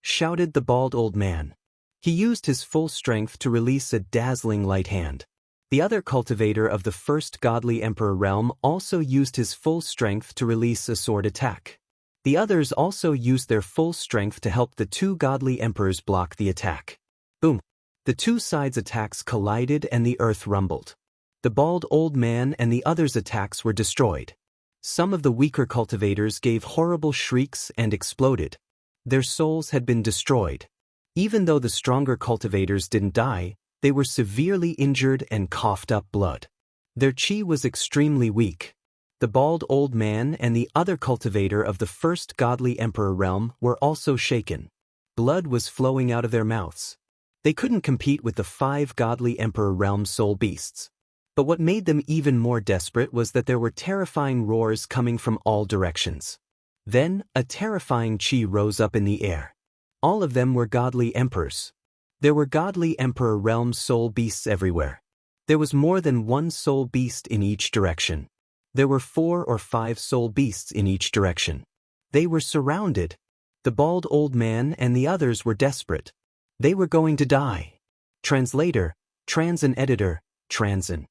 Shouted the bald old man. He used his full strength to release a dazzling light hand. The other cultivator of the first godly emperor realm also used his full strength to release a sword attack. The others also used their full strength to help the 2 godly emperors block the attack. Boom! The 2 sides' attacks collided and the earth rumbled. The bald old man and the others' attacks were destroyed. Some of the weaker cultivators gave horrible shrieks and exploded. Their souls had been destroyed. Even though the stronger cultivators didn't die, they were severely injured and coughed up blood. Their chi was extremely weak. The bald old man and the other cultivator of the first godly emperor realm were also shaken. Blood was flowing out of their mouths. They couldn't compete with the 5 godly emperor realm soul beasts. But what made them even more desperate was that there were terrifying roars coming from all directions. Then, a terrifying chi rose up in the air. All of them were godly emperors. There were godly emperor realm soul beasts everywhere. There was more than one soul beast in each direction. There were 4 or 5 soul beasts in each direction. They were surrounded. The bald old man and the others were desperate. They were going to die. Translator, Transin editor, Transin.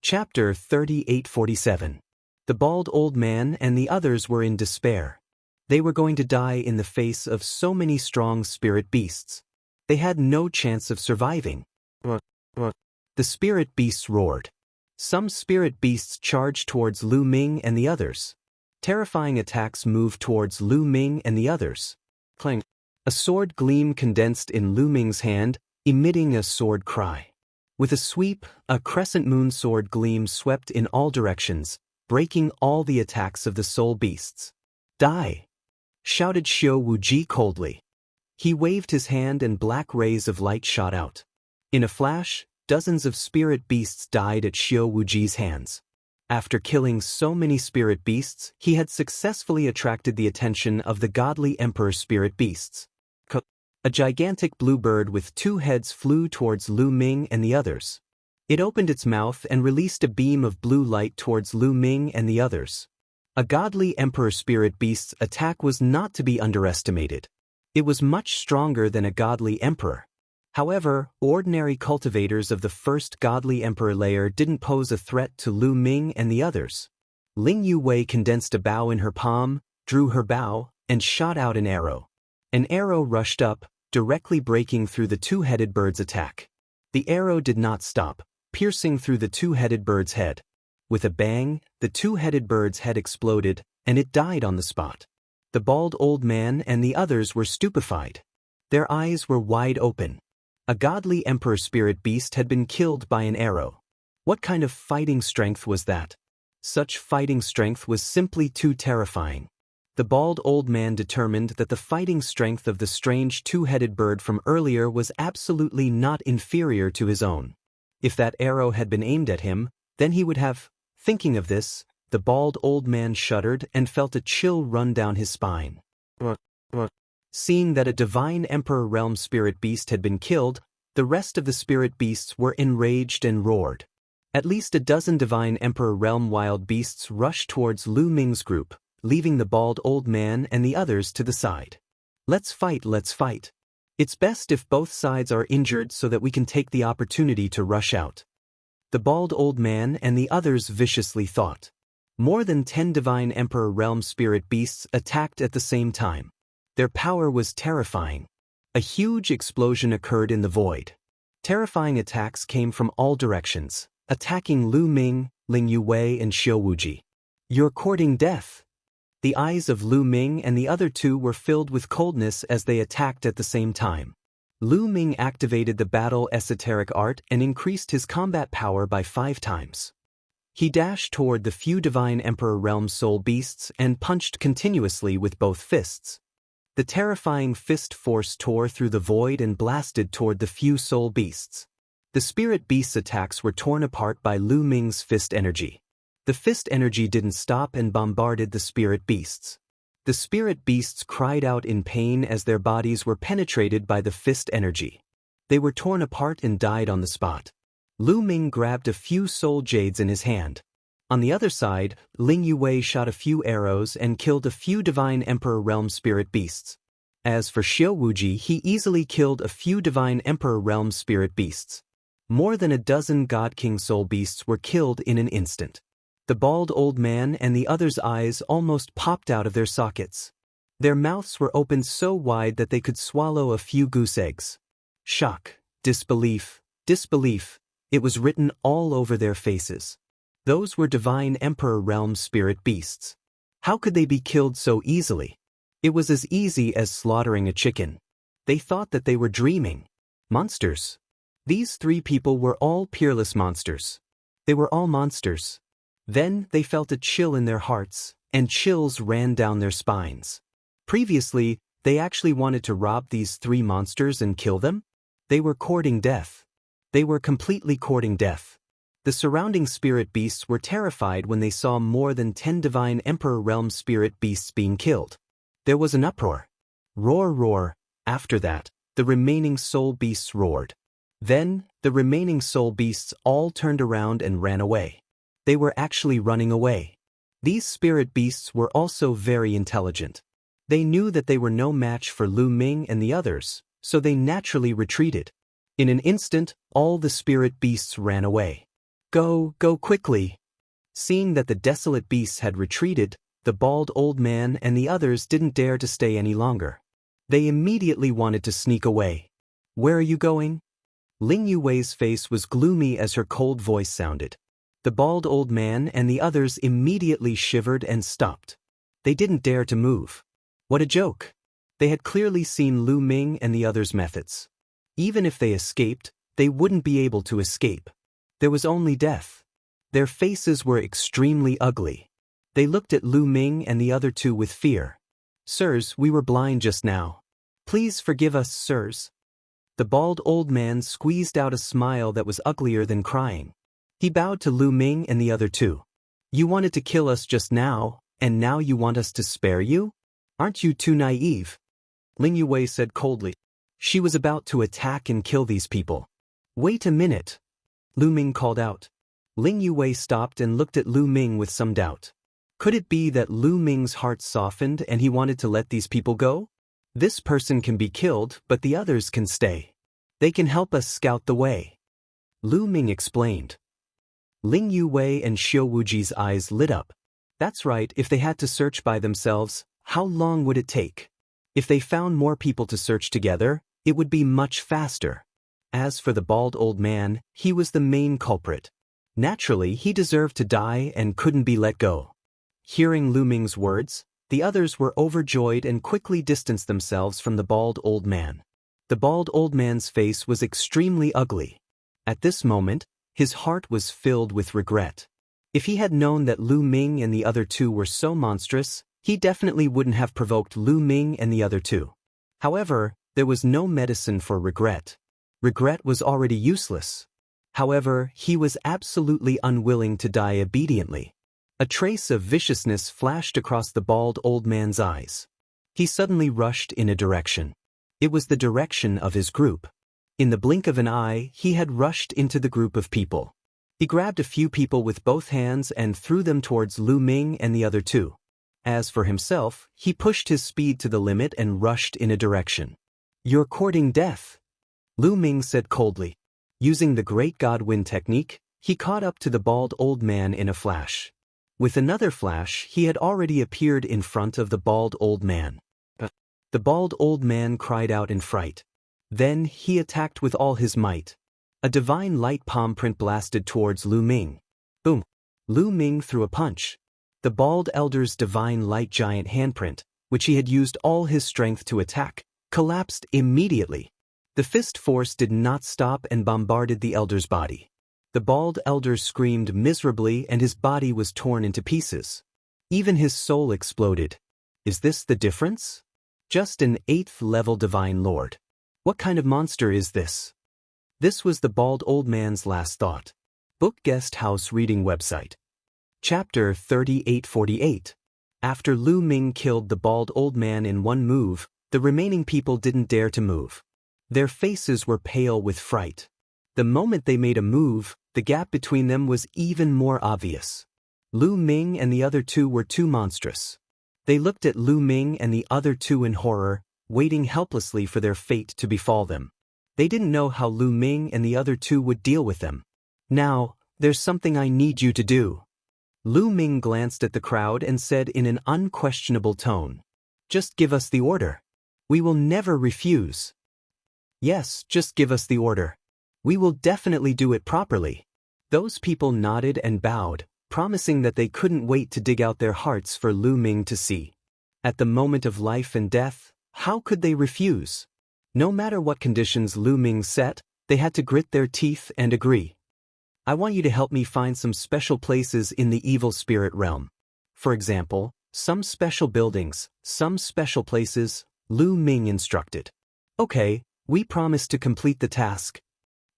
Chapter 3847. The bald old man and the others were in despair. They were going to die in the face of so many strong spirit beasts. They had no chance of surviving. The spirit beasts roared. Some spirit beasts charged towards Lu Ming and the others. Terrifying attacks moved towards Lu Ming and the others. Clang. A sword gleam condensed in Lu Ming's hand, emitting a sword cry. With a sweep, a crescent moon sword gleam swept in all directions, breaking all the attacks of the soul beasts. Die! Shouted Xiao Wuji coldly. He waved his hand and black rays of light shot out. In a flash, dozens of spirit beasts died at Xiao Wuji's hands. After killing so many spirit beasts, he had successfully attracted the attention of the godly emperor spirit beasts. A gigantic blue bird with 2 heads flew towards Lu Ming and the others. It opened its mouth and released a beam of blue light towards Lu Ming and the others. A godly emperor spirit beast's attack was not to be underestimated. It was much stronger than a godly emperor. However, ordinary cultivators of the first godly emperor layer didn't pose a threat to Lu Ming and the others. Ling Yuwei condensed a bow in her palm, drew her bow, and shot out an arrow. An arrow rushed up, directly breaking through the 2-headed bird's attack. The arrow did not stop, piercing through the 2-headed bird's head. With a bang, the 2-headed bird's head exploded, and it died on the spot. The bald old man and the others were stupefied. Their eyes were wide open. A godly emperor spirit beast had been killed by an arrow. What kind of fighting strength was that? Such fighting strength was simply too terrifying. The bald old man determined that the fighting strength of the strange 2-headed bird from earlier was absolutely not inferior to his own. If that arrow had been aimed at him, then he would have. Thinking of this, the bald old man shuddered and felt a chill run down his spine. Seeing that a divine emperor realm spirit beast had been killed, the rest of the spirit beasts were enraged and roared. At least a dozen divine emperor realm wild beasts rushed towards Lu Ming's group, leaving the bald old man and the others to the side. Let's fight, let's fight. It's best if both sides are injured so that we can take the opportunity to rush out. The bald old man and the others viciously thought. More than 10 divine emperor realm spirit beasts attacked at the same time. Their power was terrifying. A huge explosion occurred in the void. Terrifying attacks came from all directions, attacking Lu Ming, Ling Yuwei and Xiao Wuji. You're courting death. The eyes of Lu Ming and the other 2 were filled with coldness as they attacked at the same time. Lu Ming activated the battle esoteric art and increased his combat power by 5 times. He dashed toward the few divine emperor realm soul beasts and punched continuously with both fists. The terrifying fist force tore through the void and blasted toward the few soul beasts. The spirit beasts' attacks were torn apart by Lu Ming's fist energy. The fist energy didn't stop and bombarded the spirit beasts. The spirit beasts cried out in pain as their bodies were penetrated by the fist energy. They were torn apart and died on the spot. Lu Ming grabbed a few soul jades in his hand. On the other side, Ling Yuwei shot a few arrows and killed a few divine emperor realm spirit beasts. As for Xiao Wuji, he easily killed a few divine emperor realm spirit beasts. More than a dozen god king soul beasts were killed in an instant. The bald old man and the others' eyes almost popped out of their sockets. Their mouths were opened so wide that they could swallow a few goose eggs. Shock, disbelief, disbelief, it was written all over their faces. Those were divine emperor realm spirit beasts. How could they be killed so easily? It was as easy as slaughtering a chicken. They thought that they were dreaming. Monsters. These 3 people were all peerless monsters. They were all monsters. Then they felt a chill in their hearts, and chills ran down their spines. Previously, they actually wanted to rob these 3 monsters and kill them. They were courting death. They were completely courting death. The surrounding spirit beasts were terrified when they saw more than 10 divine emperor realm spirit beasts being killed. There was an uproar. Roar, roar. After that, the remaining soul beasts roared. Then, The remaining soul beasts all turned around and ran away. They were actually running away. These spirit beasts were also very intelligent. They knew that they were no match for Lu Ming and the others, so they naturally retreated. In an instant, all the spirit beasts ran away. Go quickly! Seeing that the desolate beasts had retreated, the bald old man and the others didn't dare to stay any longer. They immediately wanted to sneak away. Where are you going? Ling Yuwei's face was gloomy as her cold voice sounded. The bald old man and the others immediately shivered and stopped. They didn't dare to move. What a joke! They had clearly seen Lu Ming and the others' methods. Even if they escaped, they wouldn't be able to escape. There was only death. Their faces were extremely ugly. They looked at Lu Ming and the other two with fear. Sirs, we were blind just now. Please forgive us, sirs. The bald old man squeezed out a smile that was uglier than crying. He bowed to Lu Ming and the other two. You wanted to kill us just now, and now you want us to spare you? Aren't you too naive? Ling Yuwei said coldly. She was about to attack and kill these people. Wait a minute. Lu Ming called out. Ling Yuwei stopped and looked at Lu Ming with some doubt. Could it be that Lu Ming's heart softened and he wanted to let these people go? This person can be killed, but the others can stay. They can help us scout the way. Lu Ming explained. Ling Yuwei and Xiao Wuji's eyes lit up. That's right, if they had to search by themselves, how long would it take? If they found more people to search together, it would be much faster. As for the bald old man, he was the main culprit. Naturally, he deserved to die and couldn't be let go. Hearing Lu Ming's words, the others were overjoyed and quickly distanced themselves from the bald old man. The bald old man's face was extremely ugly. At this moment, his heart was filled with regret. If he had known that Lu Ming and the other two were so monstrous, he definitely wouldn't have provoked Lu Ming and the other two. However, there was no medicine for regret. Regret was already useless. However, he was absolutely unwilling to die obediently. A trace of viciousness flashed across the bald old man's eyes. He suddenly rushed in a direction. It was the direction of his group. In the blink of an eye, he had rushed into the group of people. He grabbed a few people with both hands and threw them towards Lu Ming and the other two. As for himself, he pushed his speed to the limit and rushed in a direction. You're courting death, Lu Ming said coldly. Using the Great God Wind technique, he caught up to the bald old man in a flash. With another flash, he had already appeared in front of the bald old man. The bald old man cried out in fright. Then he attacked with all his might. A divine light palm print blasted towards Lu Ming. Boom! Lu Ming threw a punch. The bald elder's divine light giant handprint, which he had used all his strength to attack, collapsed immediately. The fist force did not stop and bombarded the elder's body. The bald elder screamed miserably and his body was torn into pieces. Even his soul exploded. Is this the difference? Just an 8th level divine lord. What kind of monster is this? This was the bald old man's last thought. Book Guest House Reading Website. Chapter 3848. After Lu Ming killed the bald old man in one move, the remaining people didn't dare to move. Their faces were pale with fright. The moment they made a move, the gap between them was even more obvious. Lu Ming and the other two were too monstrous. They looked at Lu Ming and the other two in horror, waiting helplessly for their fate to befall them. They didn't know how Lu Ming and the other two would deal with them. Now, there's something I need you to do. Lu Ming glanced at the crowd and said in an unquestionable tone. Just give us the order. We will never refuse. Yes, just give us the order. We will definitely do it properly. Those people nodded and bowed, promising that they couldn't wait to dig out their hearts for Lu Ming to see. At the moment of life and death, how could they refuse? No matter what conditions Lu Ming set, they had to grit their teeth and agree. I want you to help me find some special places in the evil spirit realm. For example, some special buildings, some special places, Lu Ming instructed. Okay, we promise to complete the task.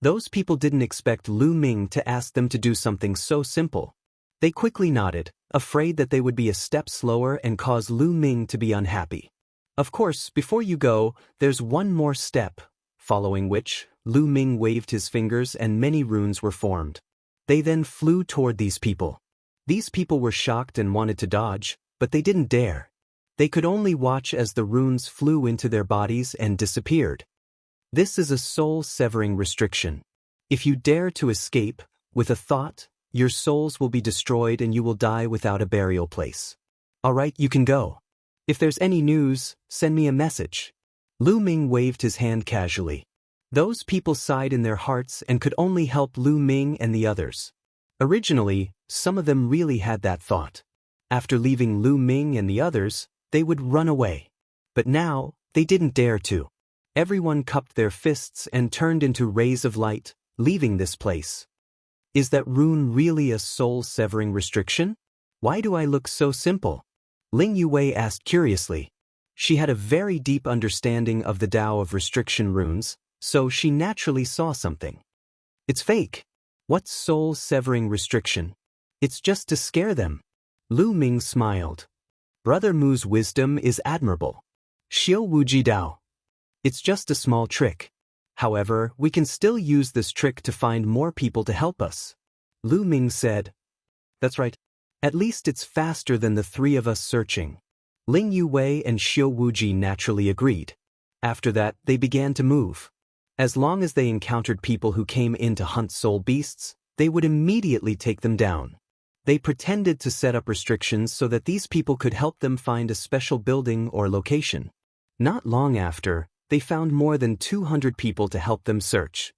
Those people didn't expect Lu Ming to ask them to do something so simple. They quickly nodded, afraid that they would be a step slower and cause Lu Ming to be unhappy. Of course, before you go, there's one more step, following which, Lu Ming waved his fingers and many runes were formed. They then flew toward these people. These people were shocked and wanted to dodge, but they didn't dare. They could only watch as the runes flew into their bodies and disappeared. This is a soul-severing restriction. If you dare to escape, with a thought, your souls will be destroyed and you will die without a burial place. Alright, you can go. If there's any news, send me a message. Lu Ming waved his hand casually. Those people sighed in their hearts and could only help Lu Ming and the others. Originally, some of them really had that thought. After leaving Lu Ming and the others, they would run away. But now, they didn't dare to. Everyone cupped their fists and turned into rays of light, leaving this place. Is that rune really a soul-severing restriction? Why do I look so simple? Ling Yue asked curiously. She had a very deep understanding of the Tao of restriction runes, so she naturally saw something. It's fake. What's soul-severing restriction? It's just to scare them. Lu Ming smiled. Brother Mu's wisdom is admirable. Xiao Wuji Dao. It's just a small trick. However, we can still use this trick to find more people to help us. Lu Ming said. That's right. At least it's faster than the three of us searching. Ling Yue and Xiao Wuji naturally agreed. After that, they began to move. As long as they encountered people who came in to hunt soul beasts, they would immediately take them down. They pretended to set up restrictions so that these people could help them find a special building or location. Not long after, they found more than 200 people to help them search.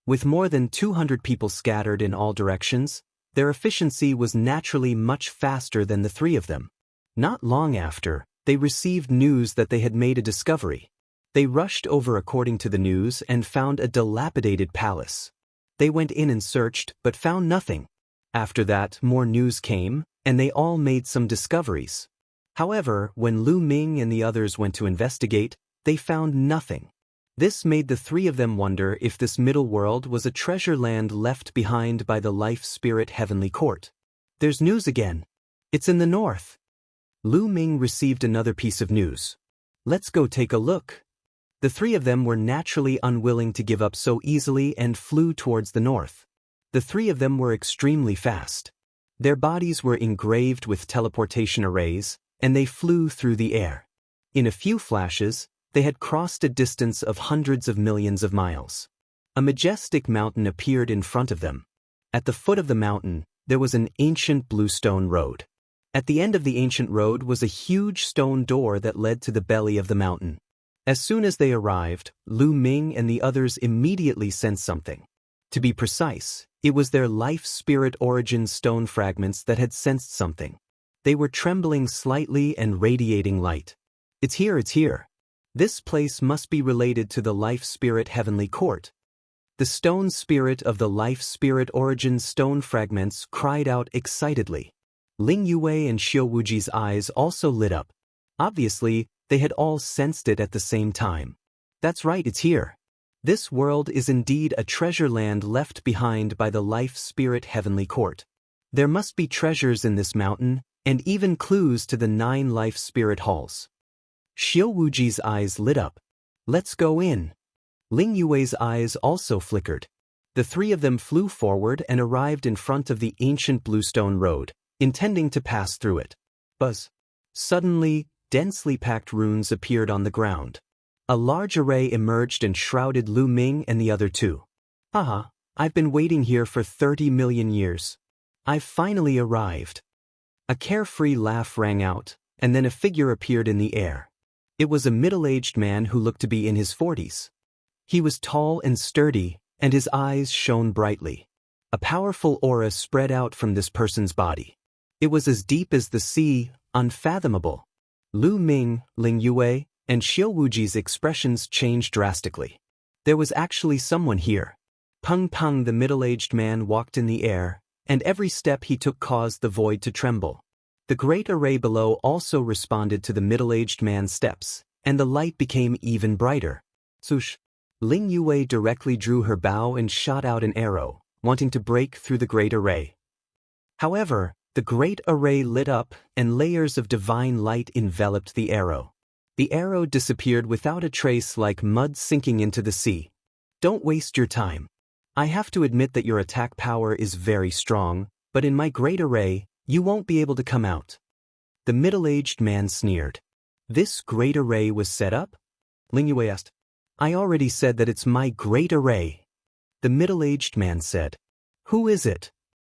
With more than 200 people scattered in all directions, their efficiency was naturally much faster than the three of them. Not long after, they received news that they had made a discovery. They rushed over according to the news and found a dilapidated palace. They went in and searched, but found nothing. After that, more news came, and they all made some discoveries. However, when Lu Ming and the others went to investigate, they found nothing. This made the three of them wonder if this middle world was a treasure land left behind by the life spirit heavenly court. There's news again. It's in the north. Lu Ming received another piece of news. Let's go take a look. The three of them were naturally unwilling to give up so easily and flew towards the north. The three of them were extremely fast. Their bodies were engraved with teleportation arrays, and they flew through the air. In a few flashes, they had crossed a distance of hundreds of millions of miles. A majestic mountain appeared in front of them. At the foot of the mountain, there was an ancient bluestone road. At the end of the ancient road was a huge stone door that led to the belly of the mountain. As soon as they arrived, Lu Ming and the others immediately sensed something. To be precise, it was their life spirit origin stone fragments that had sensed something. They were trembling slightly and radiating light. It's here, it's here. This place must be related to the life spirit heavenly court. The stone spirit of the life spirit origin stone fragments cried out excitedly. Ling Yue and Xiao Wuji's eyes also lit up. Obviously, they had all sensed it at the same time. That's right, it's here. This world is indeed a treasure land left behind by the life spirit heavenly court. There must be treasures in this mountain, and even clues to the 9 life spirit halls. Xiao Wuji's eyes lit up. Let's go in. Ling Yue's eyes also flickered. The three of them flew forward and arrived in front of the ancient bluestone road, intending to pass through it. Buzz. Suddenly, densely packed runes appeared on the ground. A large array emerged and shrouded Lu Ming and the other two. Haha, I've been waiting here for 30 million years. I've finally arrived. A carefree laugh rang out, and then a figure appeared in the air. It was a middle-aged man who looked to be in his 40s. He was tall and sturdy, and his eyes shone brightly. A powerful aura spread out from this person's body. It was as deep as the sea, unfathomable. Lu Ming, Ling Yue, and Xiao Wuji's expressions changed drastically. There was actually someone here. Peng Peng, the middle-aged man, walked in the air, and every step he took caused the void to tremble. The great array below also responded to the middle-aged man's steps, and the light became even brighter. Swoosh! Ling Yue directly drew her bow and shot out an arrow, wanting to break through the great array. However, the great array lit up, and layers of divine light enveloped the arrow. The arrow disappeared without a trace, like mud sinking into the sea. Don't waste your time. I have to admit that your attack power is very strong, but in my great array, you won't be able to come out. The middle-aged man sneered. This great array was set up? Ling Yue asked. I already said that it's my great array. The middle-aged man said. Who is it?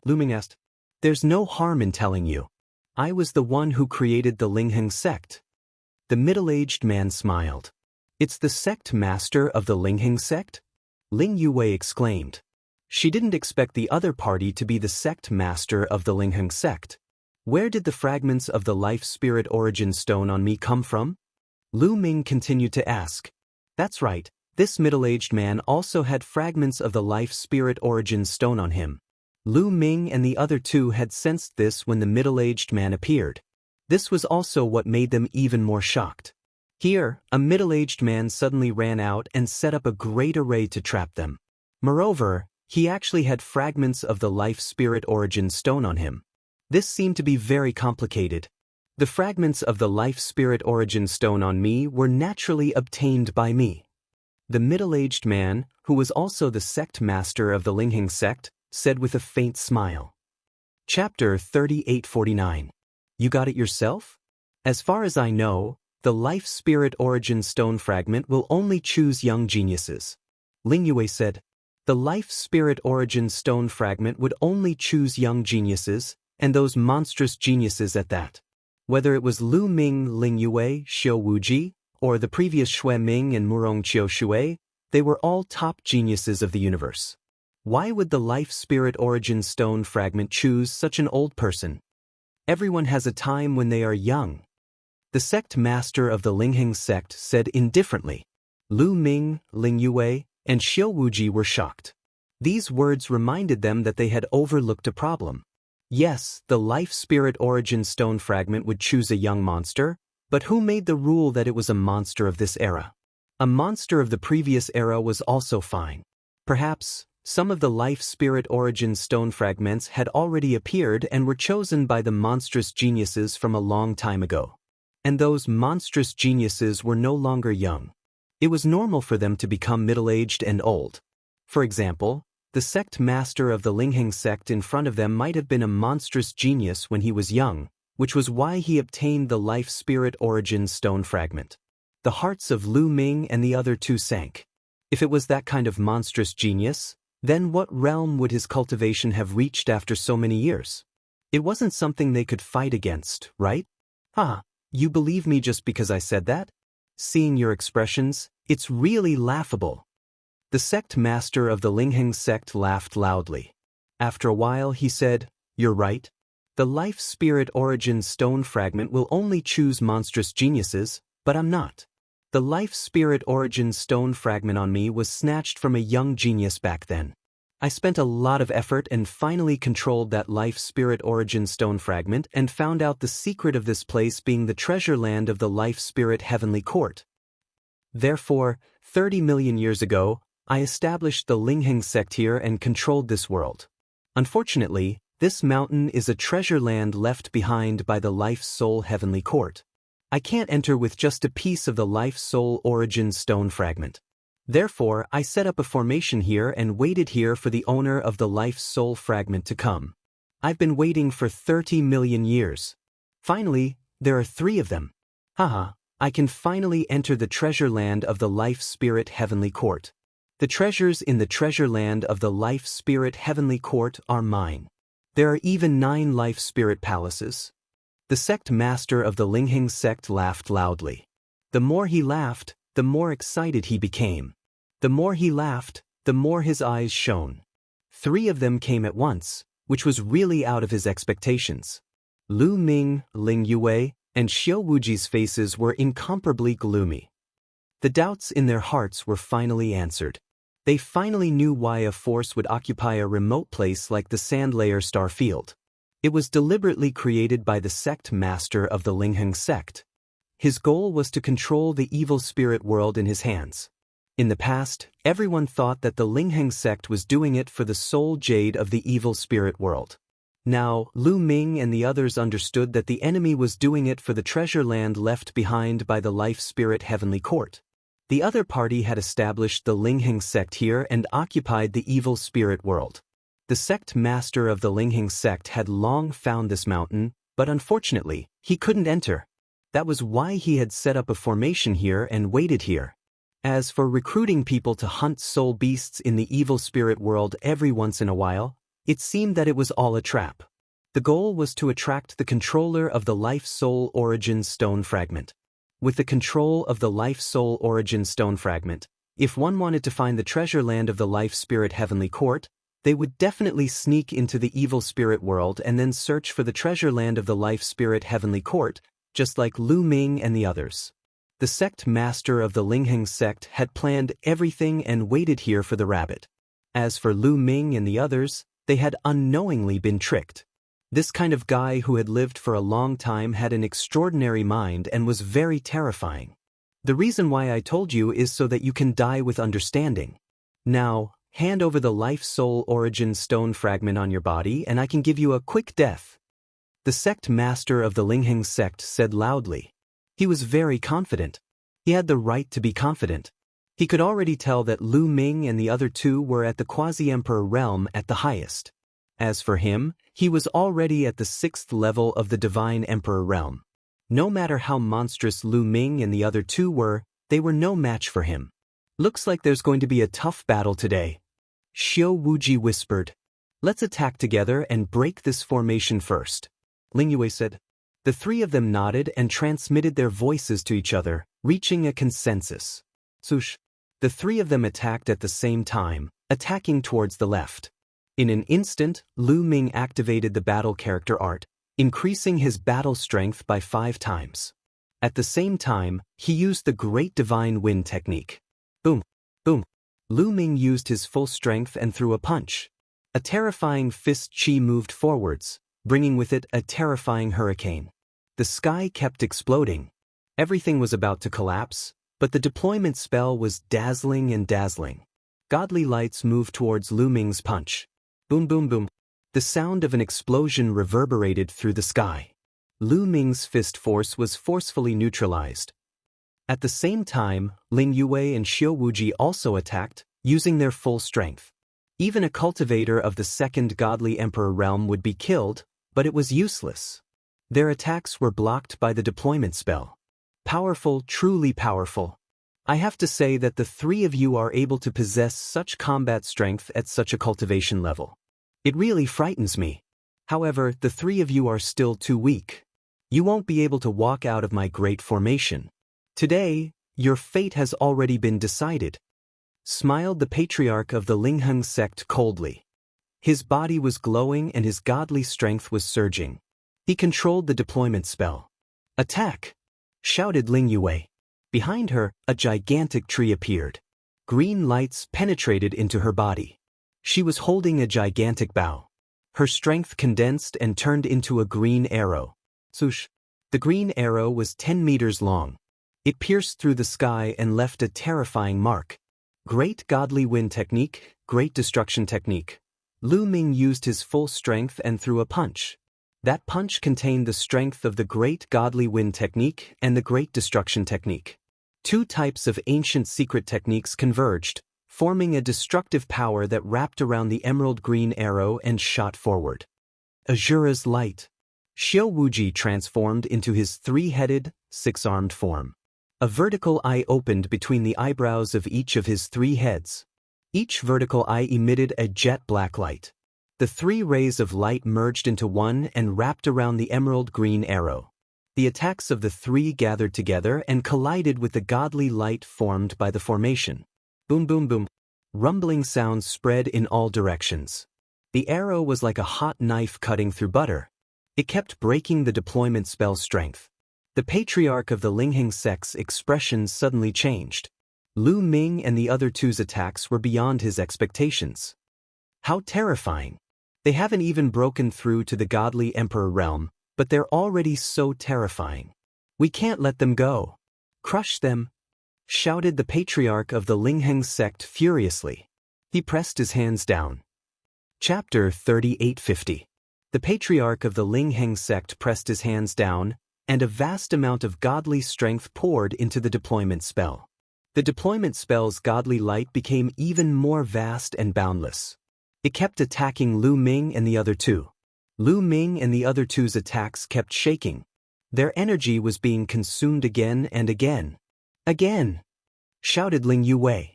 Lu Ming asked. There's no harm in telling you. I was the one who created the Lingheng sect. The middle-aged man smiled. It's the sect master of the Lingheng sect? Ling Yue exclaimed. She didn't expect the other party to be the sect master of the Lingheng sect. Where did the fragments of the life spirit origin stone on me come from? Lu Ming continued to ask. That's right, this middle-aged man also had fragments of the life spirit origin stone on him. Lu Ming and the other two had sensed this when the middle-aged man appeared. This was also what made them even more shocked. Here, a middle-aged man suddenly ran out and set up a great array to trap them. Moreover, he actually had fragments of the life spirit origin stone on him. This seemed to be very complicated. The fragments of the life spirit origin stone on me were naturally obtained by me. The middle-aged man, who was also the sect master of the Lingheng sect, said with a faint smile. Chapter 3849. You got it yourself? As far as I know, the life spirit origin stone fragment will only choose young geniuses. Ling Yue said. The life spirit origin stone fragment would only choose young geniuses, and those monstrous geniuses at that. Whether it was Lu Ming, Ling Yue, Xiu Wuji, or the previous Xue Ming and Murong Qiu Shui, they were all top geniuses of the universe. Why would the life spirit origin stone fragment choose such an old person? Everyone has a time when they are young. The sect master of the Lingheng sect said indifferently. Lu Ming, Ling Yue, and Xiu Wuji were shocked. These words reminded them that they had overlooked a problem. Yes, the life spirit origin stone fragment would choose a young monster, but who made the rule that it was a monster of this era? A monster of the previous era was also fine. Perhaps some of the life spirit origin stone fragments had already appeared and were chosen by the monstrous geniuses from a long time ago. And those monstrous geniuses were no longer young. It was normal for them to become middle-aged and old. For example, the sect master of the Lingheng sect in front of them might have been a monstrous genius when he was young, which was why he obtained the life spirit origin stone fragment. The hearts of Lu Ming and the other two sank. If it was that kind of monstrous genius, then what realm would his cultivation have reached after so many years? It wasn't something they could fight against, right? You believe me just because I said that? Seeing your expressions, it's really laughable. The sect master of the Lingheng sect laughed loudly. After a while he said, You're right. The life spirit origin stone fragment will only choose monstrous geniuses, but I'm not. The life spirit origin stone fragment on me was snatched from a young genius back then. I spent a lot of effort and finally controlled that life spirit origin stone fragment and found out the secret of this place being the treasure land of the life spirit heavenly court. Therefore, 30 million years ago, I established the Lingheng sect here and controlled this world. Unfortunately, this mountain is a treasure land left behind by the life soul heavenly court. I can't enter with just a piece of the life soul origin stone fragment. Therefore, I set up a formation here and waited here for the owner of the life soul fragment to come. I've been waiting for 30 million years. Finally, there are 3 of them. I can finally enter the treasure land of the life spirit heavenly court. The treasures in the treasure land of the life spirit heavenly court are mine. There are even 9 life spirit palaces. The sect master of the Lingheng sect laughed loudly. The more he laughed, the more excited he became. The more he laughed, the more his eyes shone. 3 of them came at once, which was really out of his expectations. Lu Ming, Ling Yue, and Xiu Wuji's faces were incomparably gloomy. The doubts in their hearts were finally answered. They finally knew why a force would occupy a remote place like the Sand Layer Star Field. It was deliberately created by the sect master of the Lingheng sect. His goal was to control the evil spirit world in his hands. In the past, everyone thought that the Lingheng sect was doing it for the soul jade of the evil spirit world. Now, Lu Ming and the others understood that the enemy was doing it for the treasure land left behind by the life spirit heavenly court. The other party had established the Lingheng sect here and occupied the evil spirit world. The sect master of the Lingheng sect had long found this mountain, but unfortunately, he couldn't enter. That was why he had set up a formation here and waited here. As for recruiting people to hunt soul beasts in the evil spirit world every once in a while, it seemed that it was all a trap. The goal was to attract the controller of the Life Soul Origin Stone Fragment. With the control of the Life Soul Origin Stone Fragment, if one wanted to find the treasure land of the Life Spirit Heavenly Court, they would definitely sneak into the evil spirit world and then search for the treasure land of the Life Spirit Heavenly Court, just like Lu Ming and the others. The sect master of the Lingheng sect had planned everything and waited here for the rabbit. As for Lu Ming and the others, they had unknowingly been tricked. This kind of guy who had lived for a long time had an extraordinary mind and was very terrifying. The reason why I told you is so that you can die with understanding. Now, hand over the Life Soul Origin Stone Fragment on your body and I can give you a quick death. The sect master of the Lingheng sect said loudly. He was very confident. He had the right to be confident. He could already tell that Lu Ming and the other two were at the Quasi-Emperor realm at the highest. As for him, he was already at the 6th level of the Divine Emperor realm. No matter how monstrous Lu Ming and the other two were, they were no match for him. Looks like there's going to be a tough battle today. Xiao Wuji whispered. Let's attack together and break this formation first. Ling Yue said. The three of them nodded and transmitted their voices to each other, reaching a consensus. Swoosh. The three of them attacked at the same time, attacking towards the left. In an instant, Lu Ming activated the battle character art, increasing his battle strength by 5 times. At the same time, he used the Great Divine Wind technique. Boom, boom. Lu Ming used his full strength and threw a punch. A terrifying fist chi moved forwards, bringing with it a terrifying hurricane. The sky kept exploding. Everything was about to collapse, but the deployment spell was dazzling and dazzling. Godly lights moved towards Lu Ming's punch. Boom, boom, boom. The sound of an explosion reverberated through the sky. Lu Ming's fist force was forcefully neutralized. At the same time, Ling Yue and Xiao Wuji also attacked, using their full strength. Even a cultivator of the 2nd Godly Emperor realm would be killed, but it was useless. Their attacks were blocked by the deployment spell. Powerful, truly powerful. I have to say that the three of you are able to possess such combat strength at such a cultivation level. It really frightens me. However, the three of you are still too weak. You won't be able to walk out of my great formation. Today, your fate has already been decided. Smiled the patriarch of the Lingheng sect coldly. His body was glowing and his godly strength was surging. He controlled the deployment spell. Attack! Shouted Ling Yue. Behind her, a gigantic tree appeared. Green lights penetrated into her body. She was holding a gigantic bow. Her strength condensed and turned into a green arrow. Swoosh! The green arrow was 10 meters long. It pierced through the sky and left a terrifying mark. Great Godly Wind technique, Great Destruction technique. Lu Ming used his full strength and threw a punch. That punch contained the strength of the Great Godly Wind technique and the Great Destruction technique. 2 types of ancient secret techniques converged, forming a destructive power that wrapped around the emerald green arrow and shot forward. Azura's light. Xiao Wuji transformed into his 3-headed, 6-armed form. A vertical eye opened between the eyebrows of each of his 3 heads. Each vertical eye emitted a jet black light. The 3 rays of light merged into one and wrapped around the emerald green arrow. The attacks of the 3 gathered together and collided with the godly light formed by the formation. Boom, boom, boom. Rumbling sounds spread in all directions. The arrow was like a hot knife cutting through butter. It kept breaking the deployment spell's strength. The patriarch of the Lingheng sect's expression suddenly changed. Lu Ming and the other two's attacks were beyond his expectations. How terrifying. They haven't even broken through to the Godly Emperor realm, but they're already so terrifying. We can't let them go. Crush them, shouted the patriarch of the Lingheng sect furiously. He pressed his hands down. Chapter 3850. The patriarch of the Lingheng sect pressed his hands down, and a vast amount of godly strength poured into the deployment spell. The deployment spell's godly light became even more vast and boundless. It kept attacking Lu Ming and the other two. Lu Ming and the other two's attacks kept shaking. Their energy was being consumed again and again. Again! Shouted Ling Yue.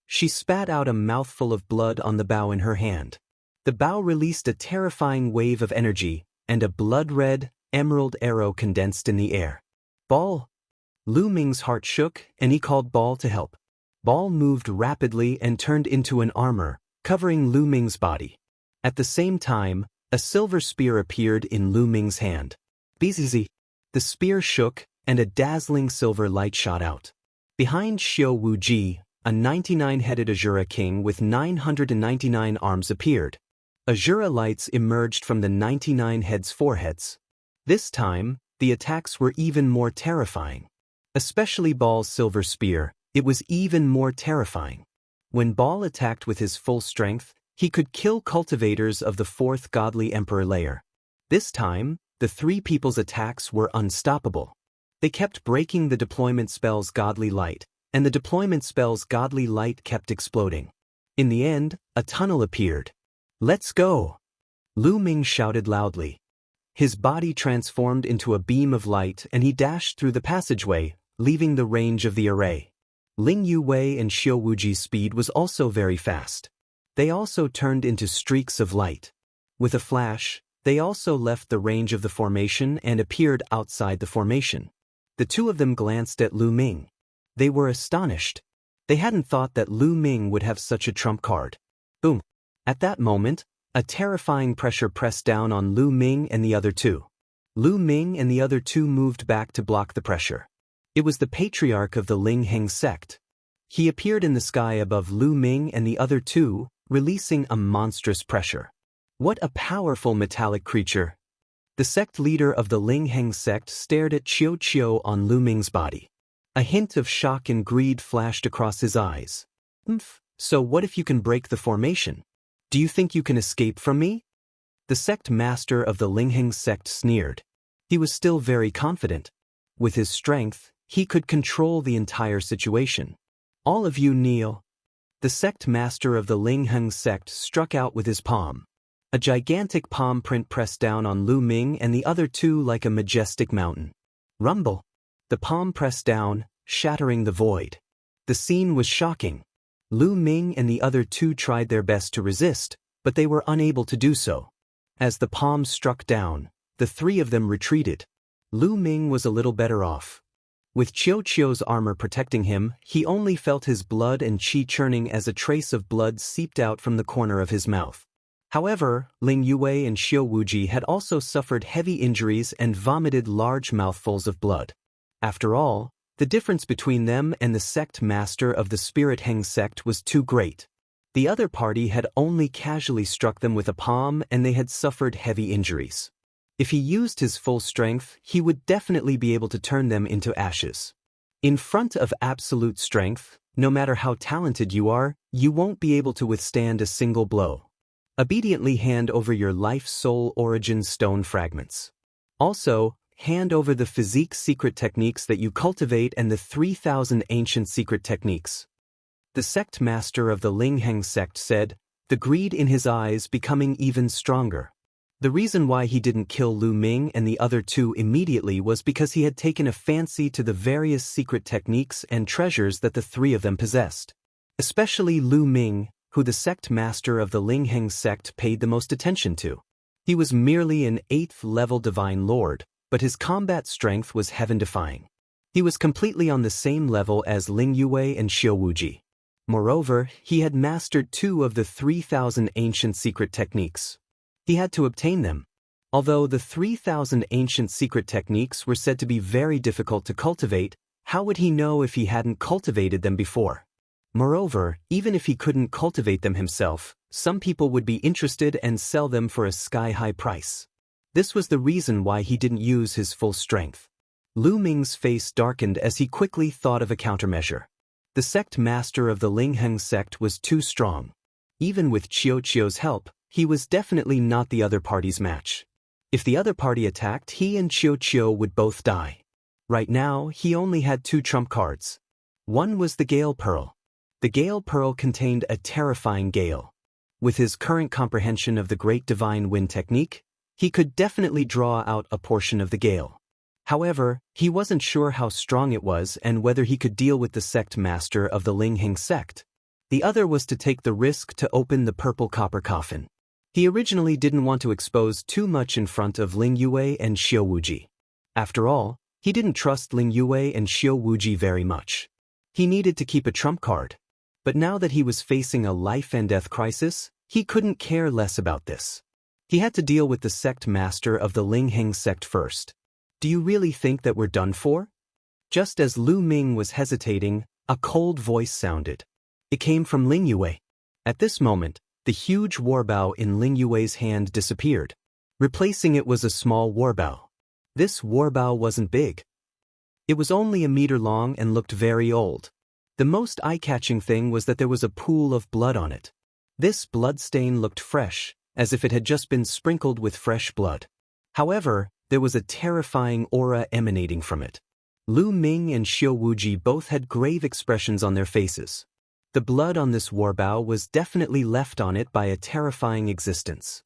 She spat out a mouthful of blood on the bow in her hand. The bow released a terrifying wave of energy, and a blood-red, emerald arrow condensed in the air. Ball! Lu Ming's heart shook, and he called Ball to help. Ball moved rapidly and turned into an armor, covering Lu Ming's body. At the same time, a silver spear appeared in Lu Ming's hand. Bzzz! The spear shook, and a dazzling silver light shot out. Behind Xiao Wuji, a 99-headed Azura king with 999 arms appeared. Azura lights emerged from the 99 heads' foreheads. This time, the attacks were even more terrifying. Especially Ball's silver spear, it was even more terrifying. When Ball attacked with his full strength, he could kill cultivators of the fourth godly emperor layer. This time, the three people's attacks were unstoppable. They kept breaking the deployment spell's godly light, and the deployment spell's godly light kept exploding. In the end, a tunnel appeared. "Let's go!" Lu Ming shouted loudly. His body transformed into a beam of light and he dashed through the passageway, leaving the range of the array. Ling Yue and Xiao Wuji's speed was also very fast. They also turned into streaks of light. With a flash, they also left the range of the formation and appeared outside the formation. The two of them glanced at Lu Ming. They were astonished. They hadn't thought that Lu Ming would have such a trump card. Boom! At that moment, a terrifying pressure pressed down on Lu Ming and the other two. Lu Ming and the other two moved back to block the pressure. It was the patriarch of the Ling Heng sect. He appeared in the sky above Lu Ming and the other two, releasing a monstrous pressure. What a powerful metallic creature! The sect leader of the Ling Heng sect stared at Qiu on Lu Ming's body. A hint of shock and greed flashed across his eyes. So what if you can break the formation? Do you think you can escape from me? The sect master of the Ling Heng sect sneered. He was still very confident. With his strength, he could control the entire situation. All of you kneel. The sect master of the Ling Heng sect struck out with his palm. A gigantic palm print pressed down on Lu Ming and the other two like a majestic mountain. Rumble. The palm pressed down, shattering the void. The scene was shocking. Lu Ming and the other two tried their best to resist, but they were unable to do so. As the palm struck down, the three of them retreated. Lu Ming was a little better off. With Qiu's armor protecting him, he only felt his blood and qi churning as a trace of blood seeped out from the corner of his mouth. However, Ling Yue and Xiao Wuji had also suffered heavy injuries and vomited large mouthfuls of blood. After all, the difference between them and the sect master of the Spirit Heng sect was too great. The other party had only casually struck them with a palm and they had suffered heavy injuries. If he used his full strength, he would definitely be able to turn them into ashes. In front of absolute strength, no matter how talented you are, you won't be able to withstand a single blow. Obediently hand over your life soul origin stone fragments. Also, hand over the physique secret techniques that you cultivate and the 3,000 ancient secret techniques. The sect master of the Ling Heng sect said, the greed in his eyes becoming even stronger. The reason why he didn't kill Lu Ming and the other two immediately was because he had taken a fancy to the various secret techniques and treasures that the three of them possessed. Especially Lu Ming, who the sect master of the Ling Heng sect paid the most attention to. He was merely an 8th-level divine lord, but his combat strength was heaven-defying. He was completely on the same level as Ling Yue and Xiao Wuji. Moreover, he had mastered 2 of the 3,000 ancient secret techniques. He had to obtain them. Although the 3,000 ancient secret techniques were said to be very difficult to cultivate, how would he know if he hadn't cultivated them before? Moreover, even if he couldn't cultivate them himself, some people would be interested and sell them for a sky-high price. This was the reason why he didn't use his full strength. Lu Ming's face darkened as he quickly thought of a countermeasure. The sect master of the Ling Heng sect was too strong. Even with Qiu's help, he was definitely not the other party's match. If the other party attacked, he and Qiu would both die. Right now, he only had 2 trump cards. One was the Gale Pearl. The Gale Pearl contained a terrifying gale. With his current comprehension of the Great Divine Wind technique, he could definitely draw out a portion of the gale. However, he wasn't sure how strong it was and whether he could deal with the sect master of the Lingheng sect. The other was to take the risk to open the purple copper coffin. He originally didn't want to expose too much in front of Ling Yue and Xiao Wuji. After all, he didn't trust Ling Yue and Xiao Wuji very much. He needed to keep a trump card. But now that he was facing a life-and-death crisis, he couldn't care less about this. He had to deal with the sect master of the Lingheng sect first. Do you really think that we're done for? Just as Lu Ming was hesitating, a cold voice sounded. It came from Ling Yue. At this moment, the huge warbow in Ling Yue's hand disappeared. Replacing it was a small warbow. This warbow wasn't big. It was only a meter long and looked very old. The most eye-catching thing was that there was a pool of blood on it. This blood stain looked fresh, as if it had just been sprinkled with fresh blood. However, there was a terrifying aura emanating from it. Lu Ming and Xiao Wuji both had grave expressions on their faces. The blood on this warbow was definitely left on it by a terrifying existence.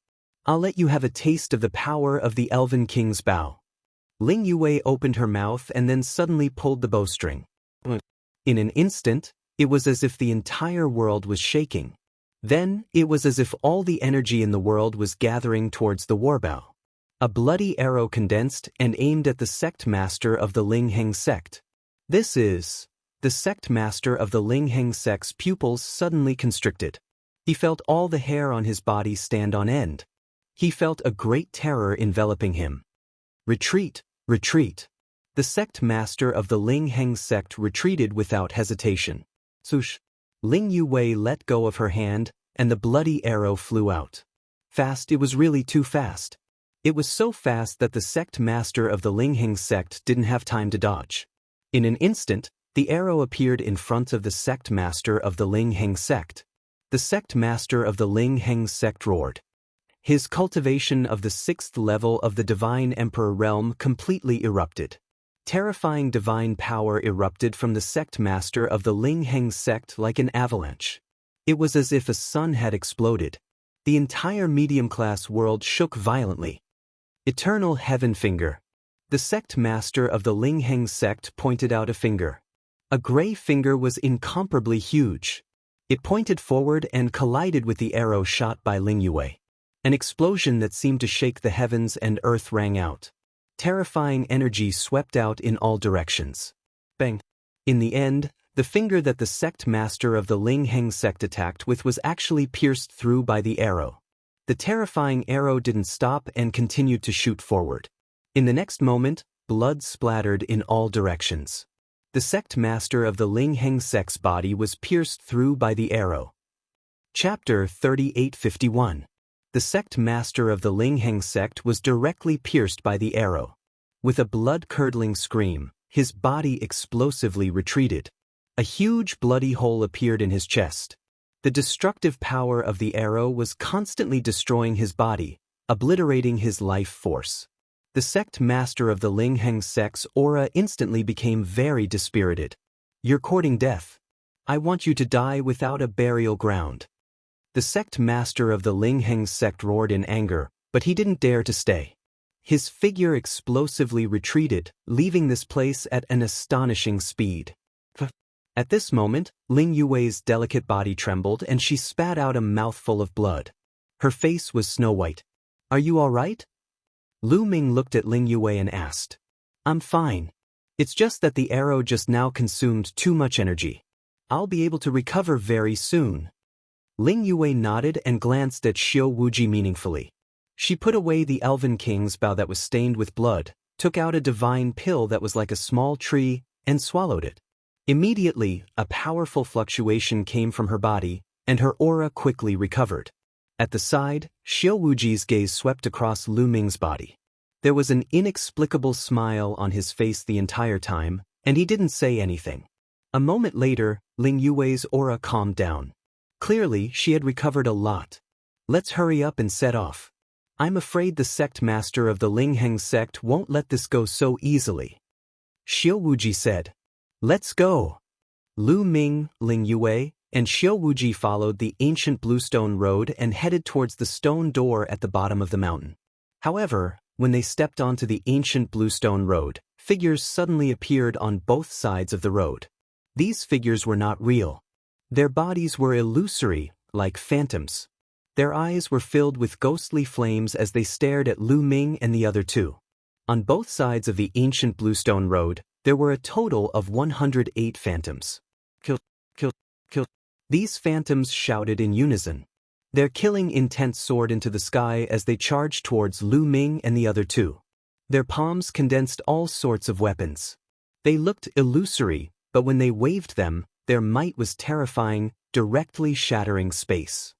I'll let you have a taste of the power of the Elven King's bow. Ling Yue opened her mouth and then suddenly pulled the bowstring. In an instant, it was as if the entire world was shaking. Then, it was as if all the energy in the world was gathering towards the warbow. A bloody arrow condensed and aimed at the sect master of the Lingheng sect. This is... The sect master of the Lingheng sect's pupils suddenly constricted. He felt all the hair on his body stand on end. He felt a great terror enveloping him. Retreat, retreat. The sect master of the Lingheng sect retreated without hesitation. Swoosh. Ling Yue let go of her hand, and the bloody arrow flew out. Fast, it was really too fast. It was so fast that the sect master of the Lingheng sect didn't have time to dodge. In an instant, the arrow appeared in front of the sect master of the Lingheng sect. The sect master of the Lingheng sect roared. His cultivation of the 6th level of the Divine Emperor realm completely erupted. Terrifying divine power erupted from the sect master of the Lingheng sect like an avalanche. It was as if a sun had exploded. The entire medium-class world shook violently. Eternal Heaven Finger. The sect master of the Lingheng sect pointed out a finger. A gray finger was incomparably huge. It pointed forward and collided with the arrow shot by Ling Yue. An explosion that seemed to shake the heavens and earth rang out. Terrifying energy swept out in all directions. Bang! In the end, the finger that the sect master of the Lingheng sect attacked with was actually pierced through by the arrow. The terrifying arrow didn't stop and continued to shoot forward. In the next moment, blood splattered in all directions. The sect master of the Lingheng sect's body was pierced through by the arrow. Chapter 3851. The sect master of the Lingheng sect was directly pierced by the arrow. With a blood-curdling scream, his body explosively retreated. A huge bloody hole appeared in his chest. The destructive power of the arrow was constantly destroying his body, obliterating his life force. The sect master of the Lingheng sect's aura instantly became very dispirited. You're courting death. I want you to die without a burial ground. The sect master of the Lingheng sect roared in anger, but he didn't dare to stay. His figure explosively retreated, leaving this place at an astonishing speed. At this moment, Ling Yue's delicate body trembled and she spat out a mouthful of blood. Her face was snow-white. Are you all right? Lu Ming looked at Ling Yue and asked. I'm fine. It's just that the arrow just now consumed too much energy. I'll be able to recover very soon. Ling Yue nodded and glanced at Xiao Wuji meaningfully. She put away the Elven King's bow that was stained with blood, took out a divine pill that was like a small tree, and swallowed it. Immediately, a powerful fluctuation came from her body, and her aura quickly recovered. At the side, Xiao Wuji's gaze swept across Lu Ming's body. There was an inexplicable smile on his face the entire time, and he didn't say anything. A moment later, Ling Yue's aura calmed down. Clearly, she had recovered a lot. Let's hurry up and set off. I'm afraid the sect master of the Lingheng sect won't let this go so easily. Xiao Wuji said. Let's go. Lu Ming, Ling Yue, and Xiu Wuji followed the ancient bluestone road and headed towards the stone door at the bottom of the mountain. However, when they stepped onto the ancient bluestone road, figures suddenly appeared on both sides of the road. These figures were not real. Their bodies were illusory, like phantoms. Their eyes were filled with ghostly flames as they stared at Lu Ming and the other two. On both sides of the ancient bluestone road, there were a total of 108 phantoms. Kill, kill, kill. These phantoms shouted in unison. Their killing intent soared into the sky as they charged towards Lu Ming and the other two. Their palms condensed all sorts of weapons. They looked illusory, but when they waved them, their might was terrifying, directly shattering space.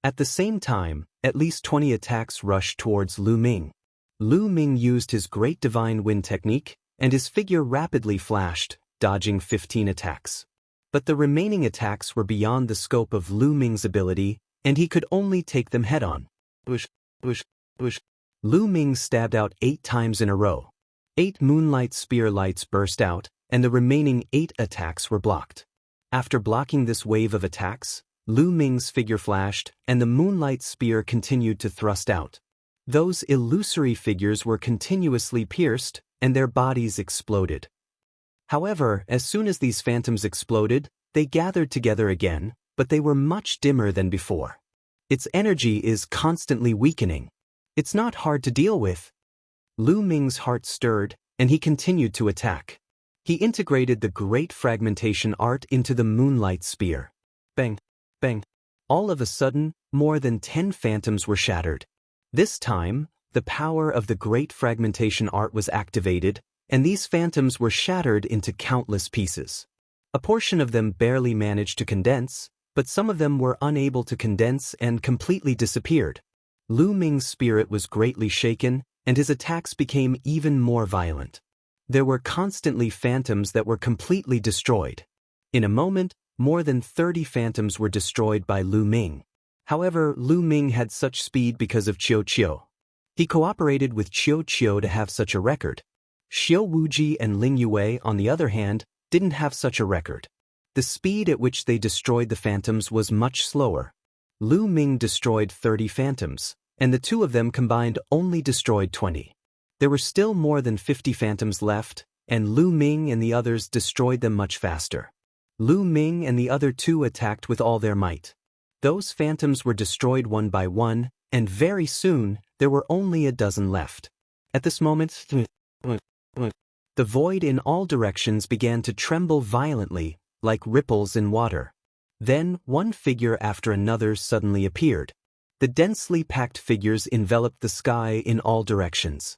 At the same time, at least 20 attacks rushed towards Lu Ming. Lu Ming used his great divine wind technique, and his figure rapidly flashed, dodging 15 attacks. But the remaining attacks were beyond the scope of Lu Ming's ability, and he could only take them head-on. Bush, bush, bush. Lu Ming stabbed out 8 times in a row. 8 moonlight spear lights burst out, and the remaining 8 attacks were blocked. After blocking this wave of attacks, Lu Ming's figure flashed, and the moonlight spear continued to thrust out. Those illusory figures were continuously pierced, and their bodies exploded. However, as soon as these phantoms exploded, they gathered together again, but they were much dimmer than before. Its energy is constantly weakening. It's not hard to deal with. Lu Ming's heart stirred, and he continued to attack. He integrated the great fragmentation art into the moonlight spear. Bang, bang. All of a sudden, more than 10 phantoms were shattered. This time, the power of the great fragmentation art was activated, and these phantoms were shattered into countless pieces. A portion of them barely managed to condense, but some of them were unable to condense and completely disappeared. Lu Ming's spirit was greatly shaken, and his attacks became even more violent. There were constantly phantoms that were completely destroyed. In a moment, more than 30 phantoms were destroyed by Lu Ming. However, Lu Ming had such speed because of Qiu Qiu. He cooperated with Qiu Qiu to have such a record. Xiu Wuji and Ling Yue, on the other hand, didn't have such a record. The speed at which they destroyed the phantoms was much slower. Lu Ming destroyed 30 phantoms, and the two of them combined only destroyed 20. There were still more than 50 phantoms left, and Lu Ming and the others destroyed them much faster. Lu Ming and the other two attacked with all their might. Those phantoms were destroyed one by one, and very soon, there were only a dozen left. At this moment, the void in all directions began to tremble violently, like ripples in water. Then, one figure after another suddenly appeared. The densely packed figures enveloped the sky in all directions.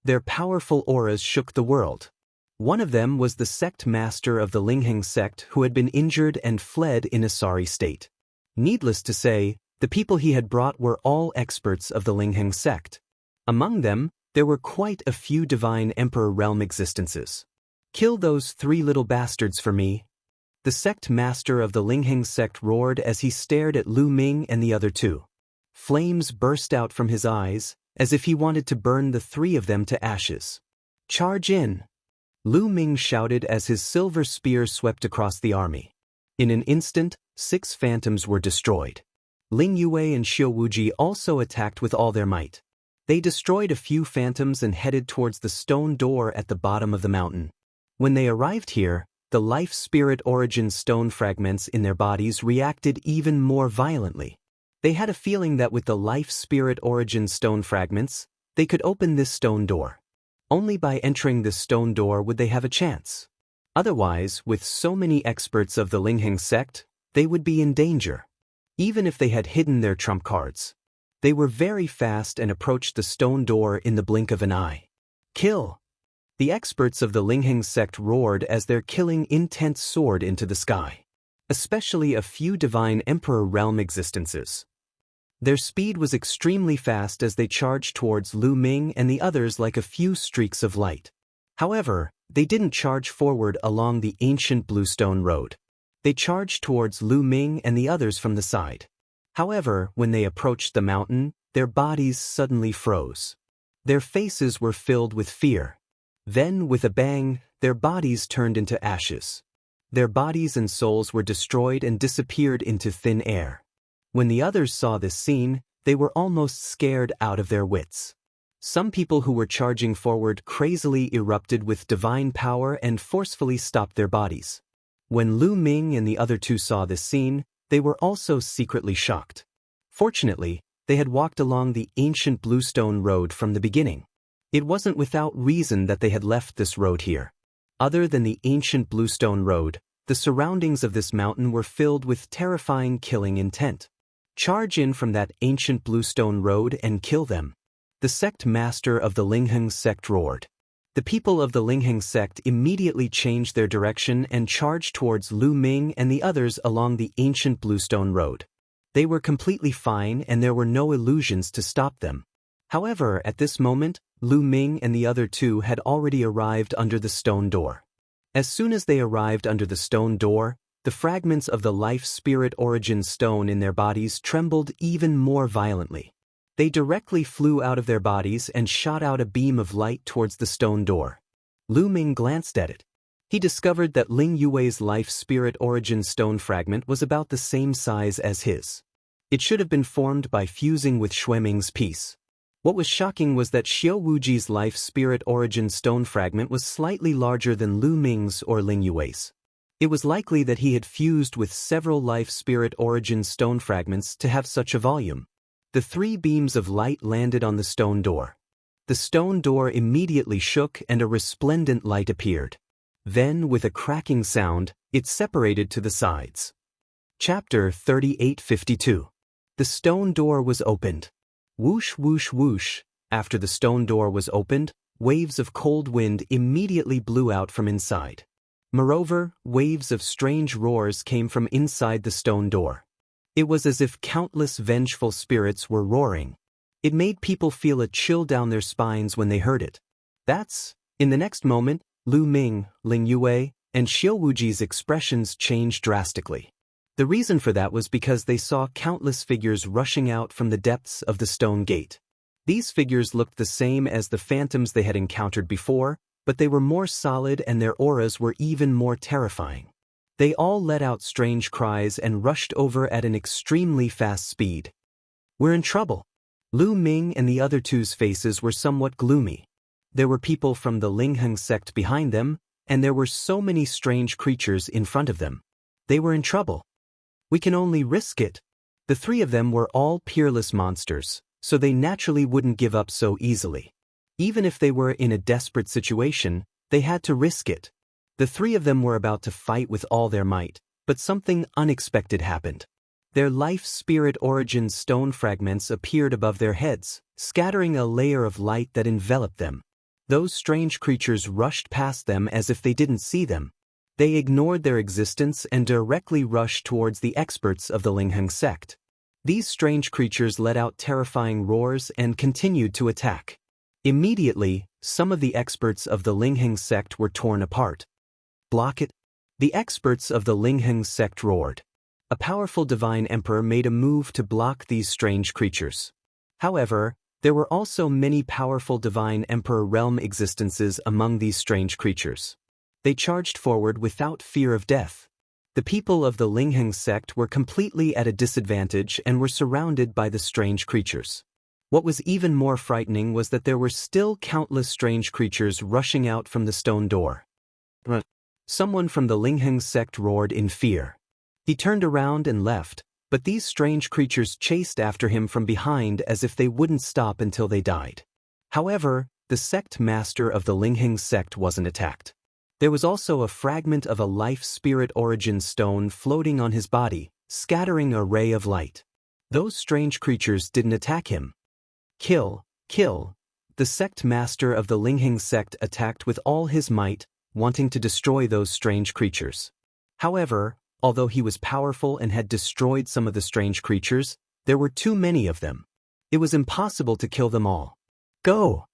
Their powerful auras shook the world. One of them was the sect master of the Lingheng sect who had been injured and fled in a sorry state. Needless to say, the people he had brought were all experts of the Lingheng sect. Among them, there were quite a few divine emperor realm existences. Kill those 3 little bastards for me. The sect master of the Lingheng sect roared as he stared at Lu Ming and the other two. Flames burst out from his eyes, as if he wanted to burn the 3 of them to ashes. Charge in! Lu Ming shouted as his silver spear swept across the army. In an instant, 6 phantoms were destroyed. Ling Yue and Xiu Wuji also attacked with all their might. They destroyed a few phantoms and headed towards the stone door at the bottom of the mountain. When they arrived here, the life spirit origin stone fragments in their bodies reacted even more violently. They had a feeling that with the life spirit origin stone fragments, they could open this stone door. Only by entering this stone door would they have a chance. Otherwise, with so many experts of the Lingheng sect, they would be in danger. Even if they had hidden their trump cards. They were very fast and approached the stone door in the blink of an eye. Kill! The experts of the Lingheng sect roared as their killing intent soared into the sky. Especially a few divine emperor realm existences. Their speed was extremely fast as they charged towards Lu Ming and the others like a few streaks of light. However, they didn't charge forward along the ancient bluestone road. They charged towards Lu Ming and the others from the side. However, when they approached the mountain, their bodies suddenly froze. Their faces were filled with fear. Then, with a bang, their bodies turned into ashes. Their bodies and souls were destroyed and disappeared into thin air. When the others saw this scene, they were almost scared out of their wits. Some people who were charging forward crazily erupted with divine power and forcefully stopped their bodies. When Lu Ming and the other two saw this scene, they were also secretly shocked. Fortunately, they had walked along the ancient bluestone road from the beginning. It wasn't without reason that they had left this road here. Other than the ancient bluestone road, the surroundings of this mountain were filled with terrifying killing intent. Charge in from that ancient bluestone road and kill them. The sect master of the Lingheng sect roared. The people of the Lingheng sect immediately changed their direction and charged towards Lu Ming and the others along the ancient bluestone road. They were completely fine and there were no illusions to stop them. However, at this moment, Lu Ming and the other two had already arrived under the stone door. As soon as they arrived under the stone door, the fragments of the life spirit origin stone in their bodies trembled even more violently. They directly flew out of their bodies and shot out a beam of light towards the stone door. Lu Ming glanced at it. He discovered that Ling Yue's life spirit origin stone fragment was about the same size as his. It should have been formed by fusing with Xueming's piece. What was shocking was that Xiao Wuji's life spirit origin stone fragment was slightly larger than Lu Ming's or Ling Yue's. It was likely that he had fused with several life spirit origin stone fragments to have such a volume. The three beams of light landed on the stone door. The stone door immediately shook and a resplendent light appeared. Then, with a cracking sound, it separated to the sides. Chapter 3852. The stone door was opened. Whoosh whoosh whoosh. After the stone door was opened, waves of cold wind immediately blew out from inside. Moreover, waves of strange roars came from inside the stone door. It was as if countless vengeful spirits were roaring. It made people feel a chill down their spines when they heard it. In the next moment, Lu Ming, Ling Yue, and Xiao Wuji's expressions changed drastically. The reason for that was because they saw countless figures rushing out from the depths of the stone gate. These figures looked the same as the phantoms they had encountered before, but they were more solid and their auras were even more terrifying. They all let out strange cries and rushed over at an extremely fast speed. "We're in trouble." Lu Ming and the other two's faces were somewhat gloomy. There were people from the Lingheng sect behind them, and there were so many strange creatures in front of them. They were in trouble. "We can only risk it." The three of them were all peerless monsters, so they naturally wouldn't give up so easily. Even if they were in a desperate situation, they had to risk it. The three of them were about to fight with all their might, but something unexpected happened. Their life spirit origin stone fragments appeared above their heads, scattering a layer of light that enveloped them. Those strange creatures rushed past them as if they didn't see them. They ignored their existence and directly rushed towards the experts of the Lingheng sect. These strange creatures let out terrifying roars and continued to attack. Immediately, some of the experts of the Lingheng sect were torn apart. "Block it!" The experts of the Lingheng sect roared. A powerful divine emperor made a move to block these strange creatures. However, there were also many powerful divine emperor realm existences among these strange creatures. They charged forward without fear of death. The people of the Lingheng sect were completely at a disadvantage and were surrounded by the strange creatures. What was even more frightening was that there were still countless strange creatures rushing out from the stone door. Someone from the Lingheng sect roared in fear. He turned around and left, but these strange creatures chased after him from behind as if they wouldn't stop until they died. However, the sect master of the Lingheng sect wasn't attacked. There was also a fragment of a life spirit origin stone floating on his body, scattering a ray of light. Those strange creatures didn't attack him. "Kill, kill." The sect master of the Lingheng sect attacked with all his might, wanting to destroy those strange creatures. However, although he was powerful and had destroyed some of the strange creatures, there were too many of them. It was impossible to kill them all. "Go!"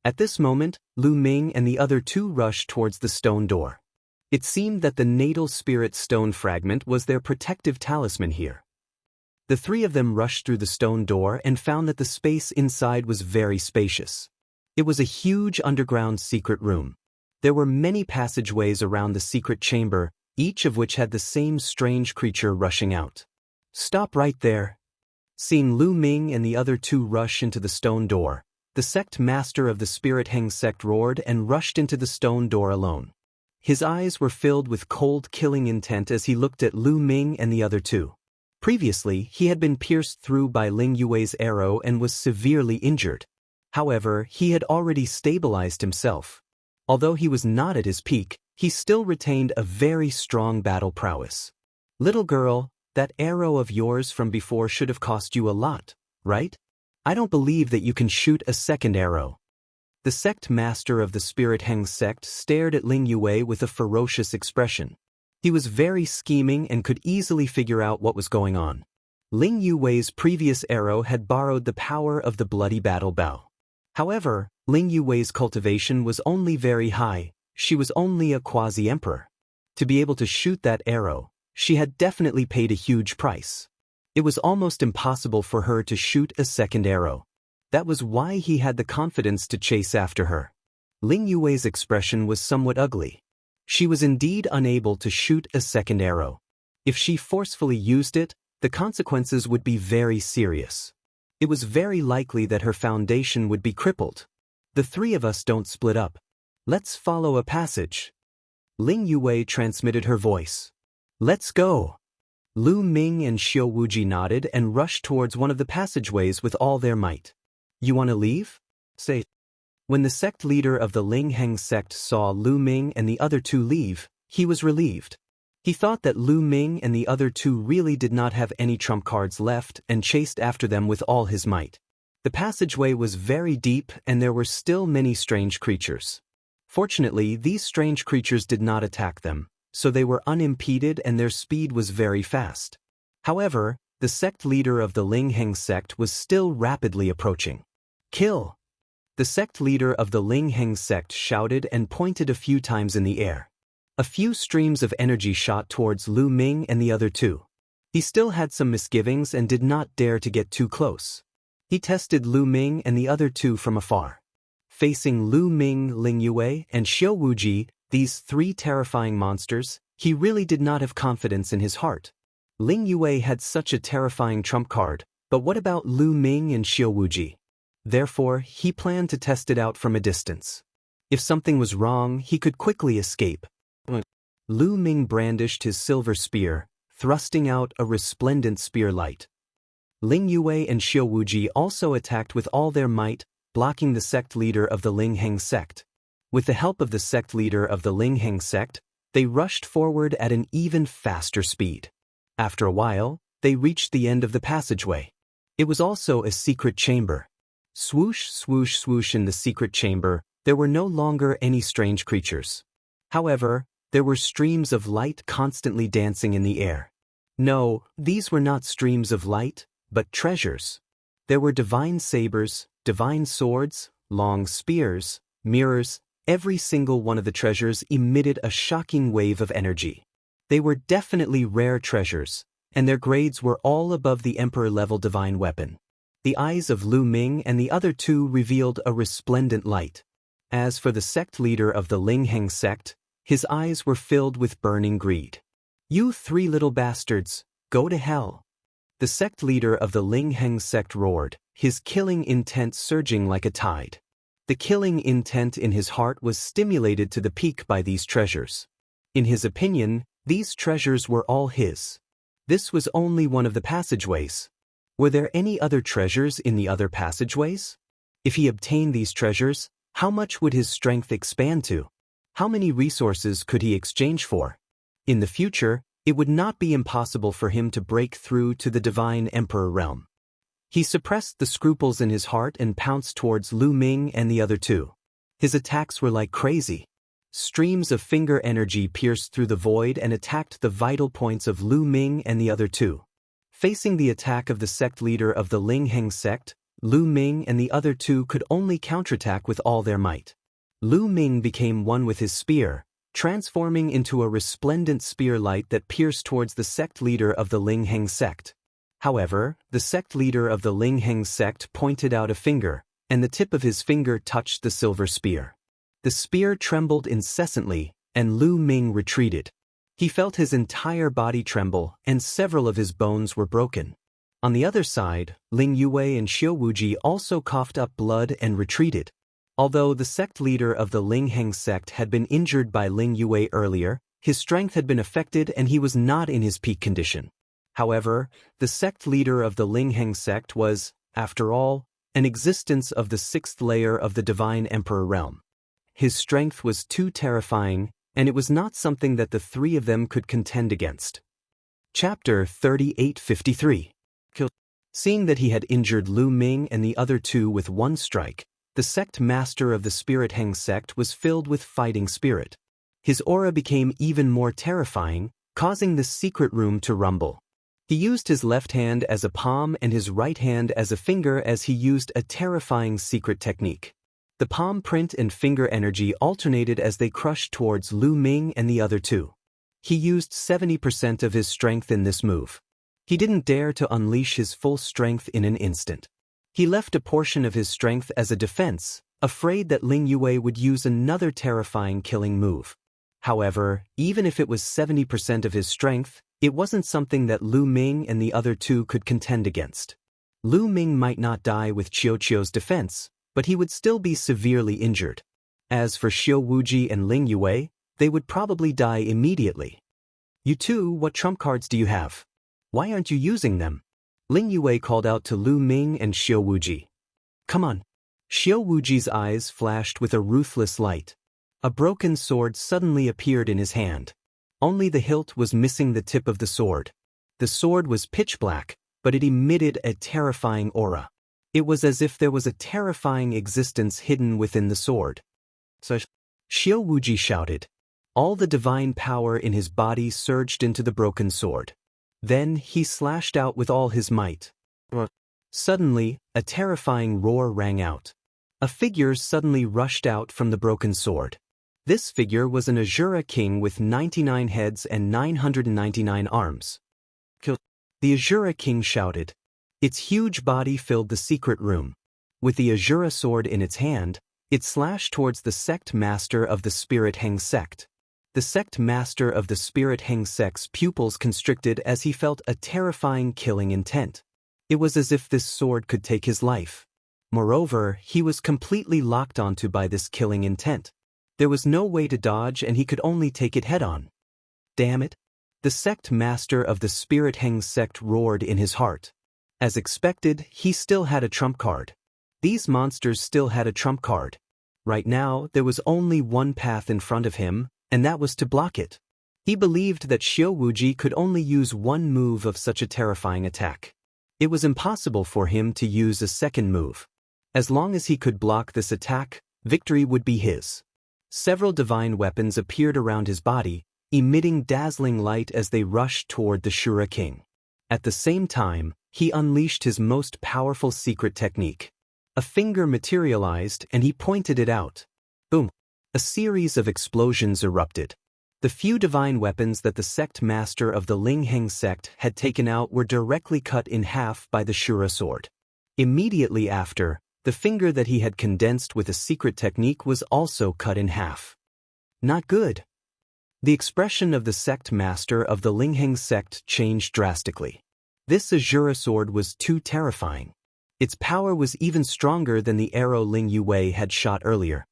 At this moment, Lu Ming and the other two rushed towards the stone door. It seemed that the natal spirit stone fragment was their protective talisman here. The three of them rushed through the stone door and found that the space inside was very spacious. It was a huge underground secret room. There were many passageways around the secret chamber, each of which had the same strange creature rushing out. "Stop right there." Seeing Lu Ming and the other two rush into the stone door, the sect master of the Spirit Heng sect roared and rushed into the stone door alone. His eyes were filled with cold, killing intent as he looked at Lu Ming and the other two. Previously, he had been pierced through by Ling Yue's arrow and was severely injured. However, he had already stabilized himself. Although he was not at his peak, he still retained a very strong battle prowess. "Little girl, that arrow of yours from before should have cost you a lot, right? I don't believe that you can shoot a second arrow." The sect master of the Spirit Heng sect stared at Ling Yue with a ferocious expression. He was very scheming and could easily figure out what was going on. Ling Yue's previous arrow had borrowed the power of the bloody battle bow. However, Ling Yue's cultivation was only very high. She was only a quasi-emperor. To be able to shoot that arrow, she had definitely paid a huge price. It was almost impossible for her to shoot a second arrow. That was why he had the confidence to chase after her. Ling Yue's expression was somewhat ugly. She was indeed unable to shoot a second arrow. If she forcefully used it, the consequences would be very serious. It was very likely that her foundation would be crippled. "The three of us don't split up. Let's follow a passage." Ling Yue transmitted her voice. "Let's go." Lu Ming and Xiao Wuji nodded and rushed towards one of the passageways with all their might. "You want to leave?" Say. When the sect leader of the Ling Heng sect saw Lu Ming and the other two leave, he was relieved. He thought that Lu Ming and the other two really did not have any trump cards left and chased after them with all his might. The passageway was very deep and there were still many strange creatures. Fortunately, these strange creatures did not attack them, so they were unimpeded and their speed was very fast. However, the sect leader of the Ling Heng sect was still rapidly approaching. "Kill!" The sect leader of the Ling Heng sect shouted and pointed a few times in the air. A few streams of energy shot towards Lu Ming and the other two. He still had some misgivings and did not dare to get too close. He tested Lu Ming and the other two from afar. Facing Lu Ming, Ling Yue, and Xiao Wuji, these three terrifying monsters, he really did not have confidence in his heart. Ling Yue had such a terrifying trump card, but what about Lu Ming and Xiao Wuji? Therefore, he planned to test it out from a distance. If something was wrong, he could quickly escape. Lu Ming brandished his silver spear, thrusting out a resplendent spear light. Ling Yue and Xiao Wuji also attacked with all their might, blocking the sect leader of the Ling Heng sect. With the help of the sect leader of the Ling Heng sect, they rushed forward at an even faster speed. After a while, they reached the end of the passageway. It was also a secret chamber. Swoosh, swoosh, swoosh in the secret chamber, there were no longer any strange creatures. However, there were streams of light constantly dancing in the air. No, these were not streams of light, but treasures. There were divine sabers, divine swords, long spears, mirrors. Every single one of the treasures emitted a shocking wave of energy. They were definitely rare treasures, and their grades were all above the Emperor-level divine weapon. The eyes of Lu Ming and the other two revealed a resplendent light. As for the sect leader of the Ling Heng sect, his eyes were filled with burning greed. "You three little bastards, go to hell." The sect leader of the Ling Heng sect roared, his killing intent surging like a tide. The killing intent in his heart was stimulated to the peak by these treasures. In his opinion, these treasures were all his. This was only one of the passageways. Were there any other treasures in the other passageways? If he obtained these treasures, how much would his strength expand to? How many resources could he exchange for? In the future, it would not be impossible for him to break through to the divine emperor realm. He suppressed the scruples in his heart and pounced towards Lu Ming and the other two. His attacks were like crazy. Streams of finger energy pierced through the void and attacked the vital points of Lu Ming and the other two. Facing the attack of the sect leader of the Ling Heng sect, Lu Ming and the other two could only counterattack with all their might. Lu Ming became one with his spear, transforming into a resplendent spear light that pierced towards the sect leader of the Ling Heng sect. However, the sect leader of the Ling Heng sect pointed out a finger, and the tip of his finger touched the silver spear. The spear trembled incessantly, and Lu Ming retreated. He felt his entire body tremble and several of his bones were broken. On the other side, Ling Yue and Xiao Wuji also coughed up blood and retreated. Although the sect leader of the Ling Heng sect had been injured by Ling Yue earlier, his strength had been affected and he was not in his peak condition. However, the sect leader of the Ling Heng sect was, after all, an existence of the sixth layer of the Divine Emperor realm. His strength was too terrifying, and it was not something that the three of them could contend against. Chapter 3853. Seeing that he had injured Lu Ming and the other two with one strike, the sect master of the Spirit Heng sect was filled with fighting spirit. His aura became even more terrifying, causing the secret room to rumble. He used his left hand as a palm and his right hand as a finger as he used a terrifying secret technique. The palm print and finger energy alternated as they crushed towards Lu Ming and the other two. He used 70% of his strength in this move. He didn't dare to unleash his full strength in an instant. He left a portion of his strength as a defense, afraid that Ling Yue would use another terrifying killing move. However, even if it was 70% of his strength, it wasn't something that Lu Ming and the other two could contend against. Lu Ming might not die with Qiuqiu's defense, but he would still be severely injured. As for Xiao Wuji and Ling Yue, they would probably die immediately. You two, what trump cards do you have? Why aren't you using them? Ling Yue called out to Lu Ming and Xiao Wuji. Come on. Xiao Wuji's eyes flashed with a ruthless light. A broken sword suddenly appeared in his hand. Only the hilt was missing the tip of the sword. The sword was pitch black, but it emitted a terrifying aura. It was as if there was a terrifying existence hidden within the sword. So Xiao Wuji shouted. All the divine power in his body surged into the broken sword. Then he slashed out with all his might. Suddenly, a terrifying roar rang out. A figure suddenly rushed out from the broken sword. This figure was an Azura king with 99 heads and 999 arms. The Azura king shouted. Its huge body filled the secret room. With the Azura sword in its hand, it slashed towards the sect master of the Spirit Heng sect. The sect master of the Spirit Heng sect's pupils constricted as he felt a terrifying killing intent. It was as if this sword could take his life. Moreover, he was completely locked onto by this killing intent. There was no way to dodge and he could only take it head-on. Damn it! The sect master of the Spirit Heng sect roared in his heart. As expected, he still had a trump card. These monsters still had a trump card. Right now, there was only one path in front of him, and that was to block it. He believed that Xiao Wuji could only use one move of such a terrifying attack. It was impossible for him to use a second move. As long as he could block this attack, victory would be his. Several divine weapons appeared around his body, emitting dazzling light as they rushed toward the Shura king. At the same time, he unleashed his most powerful secret technique. A finger materialized and he pointed it out. Boom! A series of explosions erupted. The few divine weapons that the sect master of the Ling Heng sect had taken out were directly cut in half by the Shura sword. Immediately after, the finger that he had condensed with a secret technique was also cut in half. Not good. The expression of the sect master of the Ling Heng sect changed drastically. This Azura sword was too terrifying. Its power was even stronger than the arrow Ling Yue had shot earlier.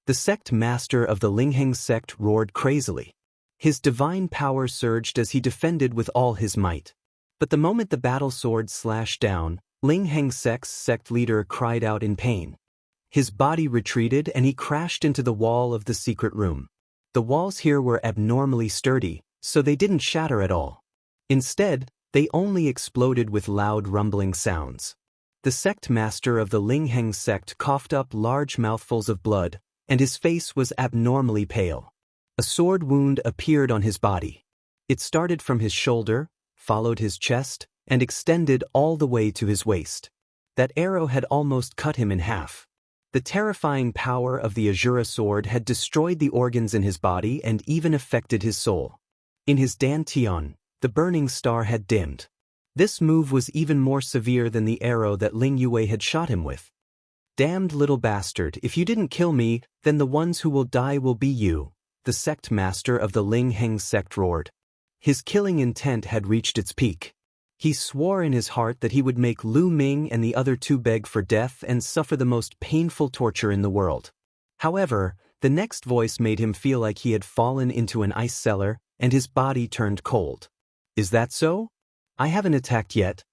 The sect master of the Ling Heng sect roared crazily. His divine power surged as he defended with all his might. But the moment the battle sword slashed down, Ling Heng sect's sect leader cried out in pain. His body retreated and he crashed into the wall of the secret room. The walls here were abnormally sturdy, so they didn't shatter at all. Instead, they only exploded with loud rumbling sounds. The sect master of the Ling Heng sect coughed up large mouthfuls of blood, and his face was abnormally pale. A sword wound appeared on his body. It started from his shoulder, followed his chest, and extended all the way to his waist. That arrow had almost cut him in half. The terrifying power of the Azura sword had destroyed the organs in his body and even affected his soul. In his dantian, the burning star had dimmed. This move was even more severe than the arrow that Ling Yue had shot him with. Damned little bastard, if you didn't kill me, then the ones who will die will be you, the sect master of the Ling Heng sect roared. His killing intent had reached its peak. He swore in his heart that he would make Lu Ming and the other two beg for death and suffer the most painful torture in the world. However, the next voice made him feel like he had fallen into an ice cellar, and his body turned cold. Is that so? I haven't attacked yet.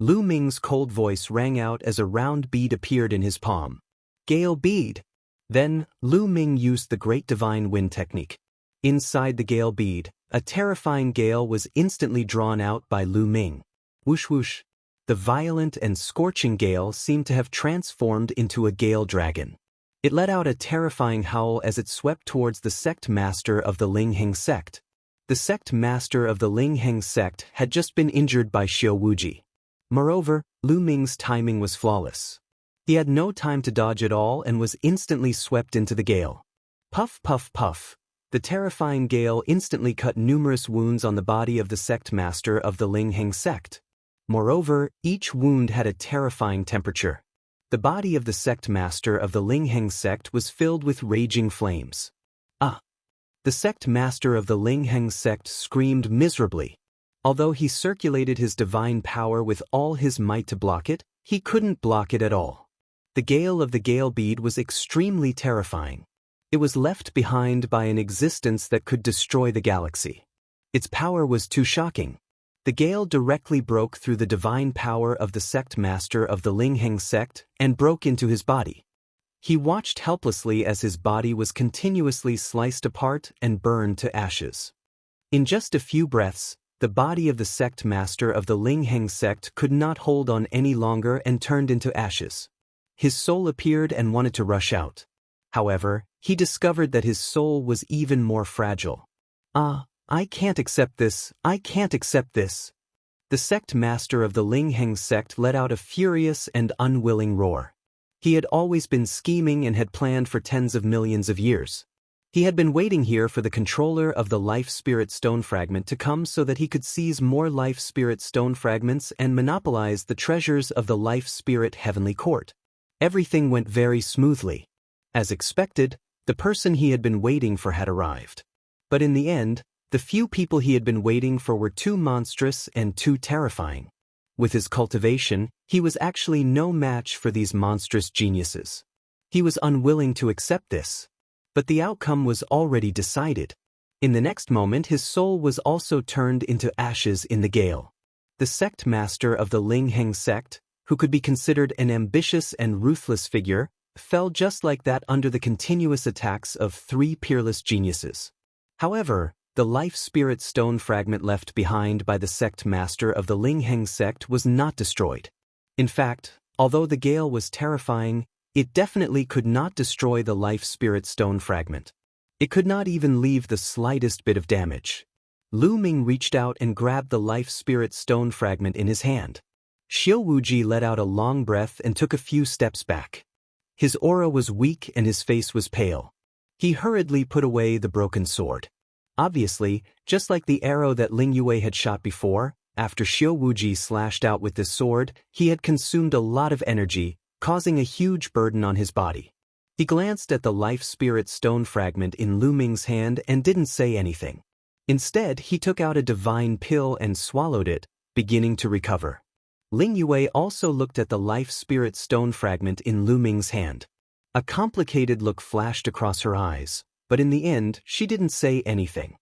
Lu Ming's cold voice rang out as a round bead appeared in his palm. Gale bead. Then, Lu Ming used the Great Divine Wind technique. Inside the gale bead, a terrifying gale was instantly drawn out by Lu Ming. Whoosh whoosh. The violent and scorching gale seemed to have transformed into a gale dragon. It let out a terrifying howl as it swept towards the sect master of the Ling Heng sect. The sect master of the Ling Heng sect had just been injured by Xiao Wuji. Moreover, Lu Ming's timing was flawless. He had no time to dodge at all and was instantly swept into the gale. Puff puff puff. The terrifying gale instantly cut numerous wounds on the body of the sect master of the Ling Heng sect. Moreover, each wound had a terrifying temperature. The body of the sect master of the Ling Heng sect was filled with raging flames. Ah! The sect master of the Ling Heng sect screamed miserably. Although he circulated his divine power with all his might to block it, he couldn't block it at all. The gale of the gale bead was extremely terrifying. It was left behind by an existence that could destroy the galaxy. Its power was too shocking. The gale directly broke through the divine power of the sect master of the Ling Heng sect and broke into his body. He watched helplessly as his body was continuously sliced apart and burned to ashes. In just a few breaths, the body of the sect master of the Ling Heng sect could not hold on any longer and turned into ashes. His soul appeared and wanted to rush out. However, he discovered that his soul was even more fragile. I can't accept this, I can't accept this. The sect master of the Ling Heng sect let out a furious and unwilling roar. He had always been scheming and had planned for tens of millions of years. He had been waiting here for the controller of the Life Spirit Stone Fragment to come so that he could seize more Life Spirit Stone Fragments and monopolize the treasures of the Life Spirit Heavenly Court. Everything went very smoothly. As expected, the person he had been waiting for had arrived. But in the end, the few people he had been waiting for were too monstrous and too terrifying. With his cultivation, he was actually no match for these monstrous geniuses. He was unwilling to accept this. But the outcome was already decided. In the next moment his soul was also turned into ashes in the gale. The sect master of the Ling Heng sect, who could be considered an ambitious and ruthless figure, fell just like that under the continuous attacks of three peerless geniuses. However, the life spirit stone fragment left behind by the sect master of the Ling Heng sect was not destroyed. In fact, although the gale was terrifying, it definitely could not destroy the life spirit stone fragment. It could not even leave the slightest bit of damage. Lu Ming reached out and grabbed the life spirit stone fragment in his hand. Xiao Wuji let out a long breath and took a few steps back. His aura was weak and his face was pale. He hurriedly put away the broken sword. Obviously, just like the arrow that Ling Yue had shot before, after Xiao Wuji slashed out with this sword, he had consumed a lot of energy, causing a huge burden on his body. He glanced at the life spirit stone fragment in Lu Ming's hand and didn't say anything. Instead, he took out a divine pill and swallowed it, beginning to recover. Ling Yue also looked at the life spirit stone fragment in Lu Ming's hand. A complicated look flashed across her eyes, but in the end, she didn't say anything.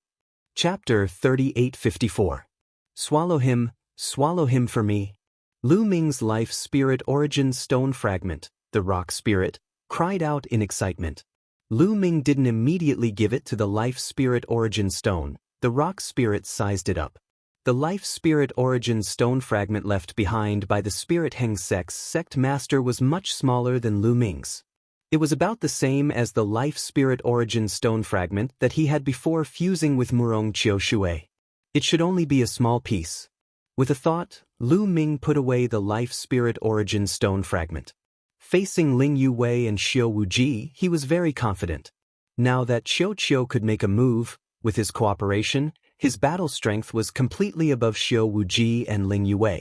Chapter 3854. Swallow him for me. Lu Ming's life spirit origin stone fragment, the rock spirit, cried out in excitement. Lu Ming didn't immediately give it to the life spirit origin stone. The rock spirit sized it up. The life spirit origin stone fragment left behind by the Spirit Heng sect's sect master was much smaller than Lu Ming's. It was about the same as the life spirit origin stone fragment that he had before fusing with Murong Qiu Shui. It should only be a small piece. With a thought, Lu Ming put away the life spirit origin stone fragment. Facing Ling Yue and Xiao Wuji, he was very confident. Now that Qiu could make a move, with his cooperation, his battle strength was completely above Xiao Wuji and Ling Yue.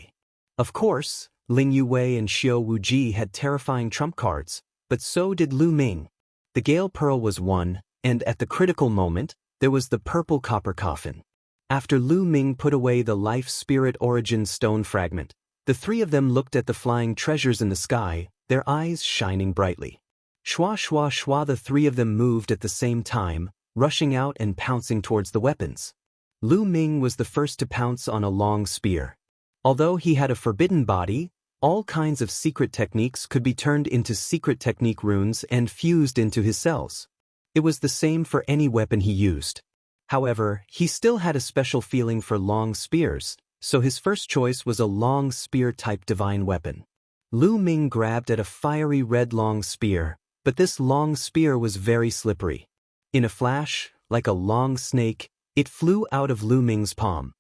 Of course, Ling Yue and Xiao Wuji had terrifying trump cards, but so did Lu Ming. The Gale Pearl was won, and at the critical moment, there was the purple copper coffin. After Lu Ming put away the life spirit origin stone fragment, the three of them looked at the flying treasures in the sky, their eyes shining brightly. Shwa shwa shwa, the three of them moved at the same time, rushing out and pouncing towards the weapons. Lu Ming was the first to pounce on a long spear. Although he had a forbidden body, all kinds of secret techniques could be turned into secret technique runes and fused into his cells. It was the same for any weapon he used. However, he still had a special feeling for long spears, so his first choice was a long spear-type divine weapon. Lu Ming grabbed at a fiery red long spear, but this long spear was very slippery. In a flash, like a long snake, it flew out of Lu Ming's palm.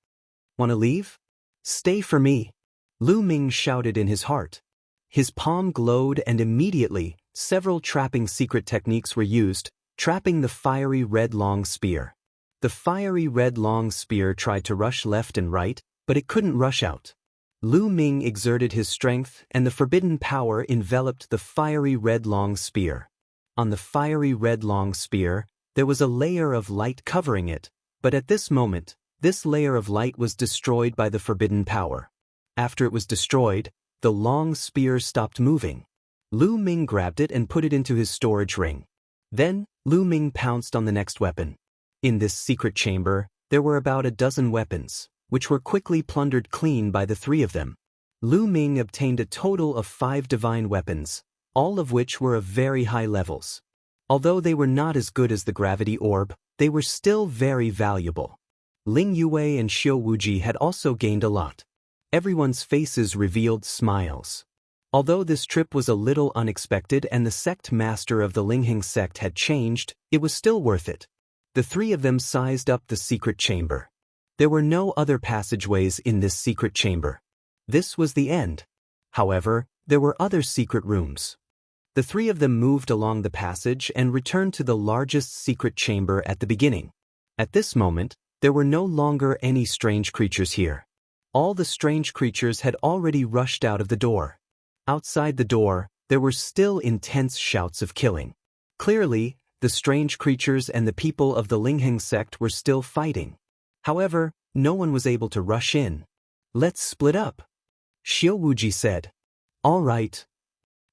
"Wanna leave? Stay for me," Lu Ming shouted in his heart. His palm glowed and immediately, several trapping secret techniques were used, trapping the fiery red long spear. The fiery red long spear tried to rush left and right, but it couldn't rush out. Lu Ming exerted his strength and the forbidden power enveloped the fiery red long spear. On the fiery red long spear, there was a layer of light covering it, but at this moment, this layer of light was destroyed by the forbidden power. After it was destroyed, the long spear stopped moving. Lu Ming grabbed it and put it into his storage ring. Then, Lu Ming pounced on the next weapon. In this secret chamber, there were about a dozen weapons, which were quickly plundered clean by the three of them. Lu Ming obtained a total of 5 divine weapons, all of which were of very high levels. Although they were not as good as the gravity orb, they were still very valuable. Ling Yue and Xiao Wuji had also gained a lot. Everyone's faces revealed smiles. Although this trip was a little unexpected and the sect master of the Lingheng sect had changed, it was still worth it. The three of them sized up the secret chamber. There were no other passageways in this secret chamber. This was the end. However, there were other secret rooms. The three of them moved along the passage and returned to the largest secret chamber at the beginning. At this moment, there were no longer any strange creatures here. All the strange creatures had already rushed out of the door. Outside the door, there were still intense shouts of killing. Clearly, the strange creatures and the people of the Lingheng sect were still fighting. However, no one was able to rush in. "Let's split up," Xiao Wuji said. "All right.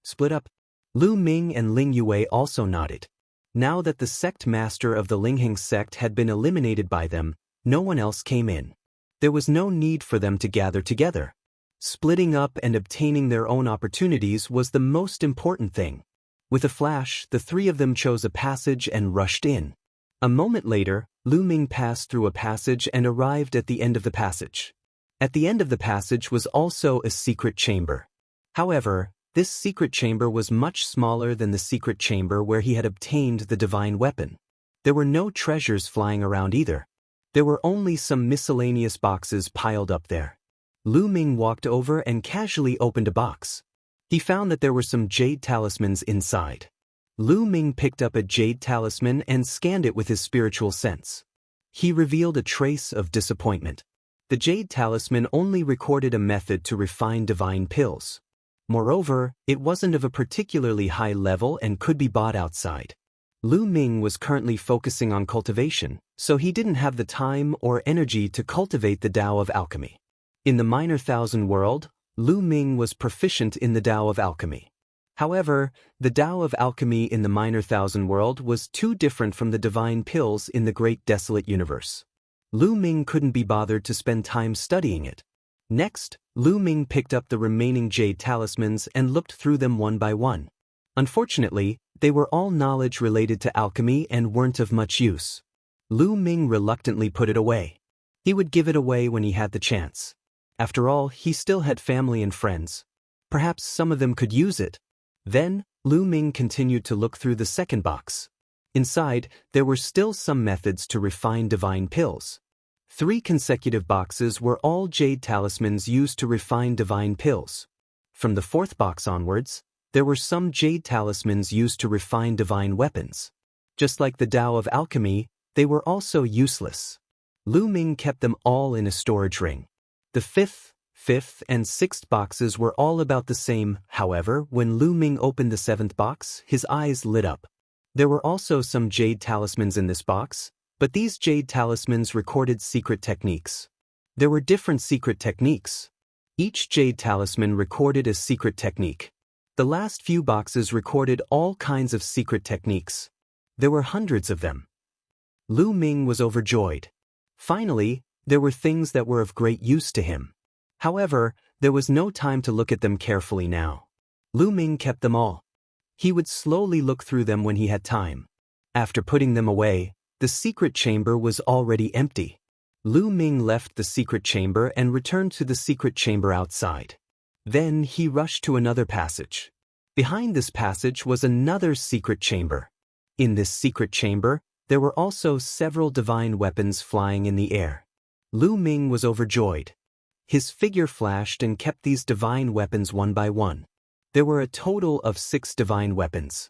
Split up." Lu Ming and Ling Yue also nodded. Now that the sect master of the Lingheng sect had been eliminated by them, no one else came in. There was no need for them to gather together. Splitting up and obtaining their own opportunities was the most important thing. With a flash, the three of them chose a passage and rushed in. A moment later, Lu Ming passed through a passage and arrived at the end of the passage. At the end of the passage was also a secret chamber. However, this secret chamber was much smaller than the secret chamber where he had obtained the divine weapon. There were no treasures flying around either. There were only some miscellaneous boxes piled up there. Lu Ming walked over and casually opened a box. He found that there were some jade talismans inside. Lu Ming picked up a jade talisman and scanned it with his spiritual sense. He revealed a trace of disappointment. The jade talisman only recorded a method to refine divine pills. Moreover, it wasn't of a particularly high level and could be bought outside. Lu Ming was currently focusing on cultivation, so he didn't have the time or energy to cultivate the Tao of alchemy. In the Minor Thousand world, Lu Ming was proficient in the Tao of alchemy. However, the Tao of alchemy in the Minor Thousand world was too different from the divine pills in the Great Desolate Universe. Lu Ming couldn't be bothered to spend time studying it. Next, Lu Ming picked up the remaining jade talismans and looked through them one by one. Unfortunately, they were all knowledge related to alchemy and weren't of much use. Lu Ming reluctantly put it away. He would give it away when he had the chance. After all, he still had family and friends. Perhaps some of them could use it. Then, Lu Ming continued to look through the second box. Inside, there were still some methods to refine divine pills. 3 consecutive boxes were all jade talismans used to refine divine pills. From the 4th box onwards, there were some jade talismans used to refine divine weapons. Just like the Tao of alchemy, they were also useless. Lu Ming kept them all in a storage ring. The 5th, and 6th boxes were all about the same. However, when Lu Ming opened the 7th box, his eyes lit up. There were also some jade talismans in this box, but these jade talismans recorded secret techniques. There were different secret techniques. Each jade talisman recorded a secret technique. The last few boxes recorded all kinds of secret techniques. There were hundreds of them. Lu Ming was overjoyed. Finally, there were things that were of great use to him. However, there was no time to look at them carefully now. Lu Ming kept them all. He would slowly look through them when he had time. After putting them away, the secret chamber was already empty. Lu Ming left the secret chamber and returned to the secret chamber outside. Then he rushed to another passage. Behind this passage was another secret chamber. In this secret chamber, there were also several divine weapons flying in the air. Lu Ming was overjoyed. His figure flashed and kept these divine weapons one by one. There were a total of 6 divine weapons.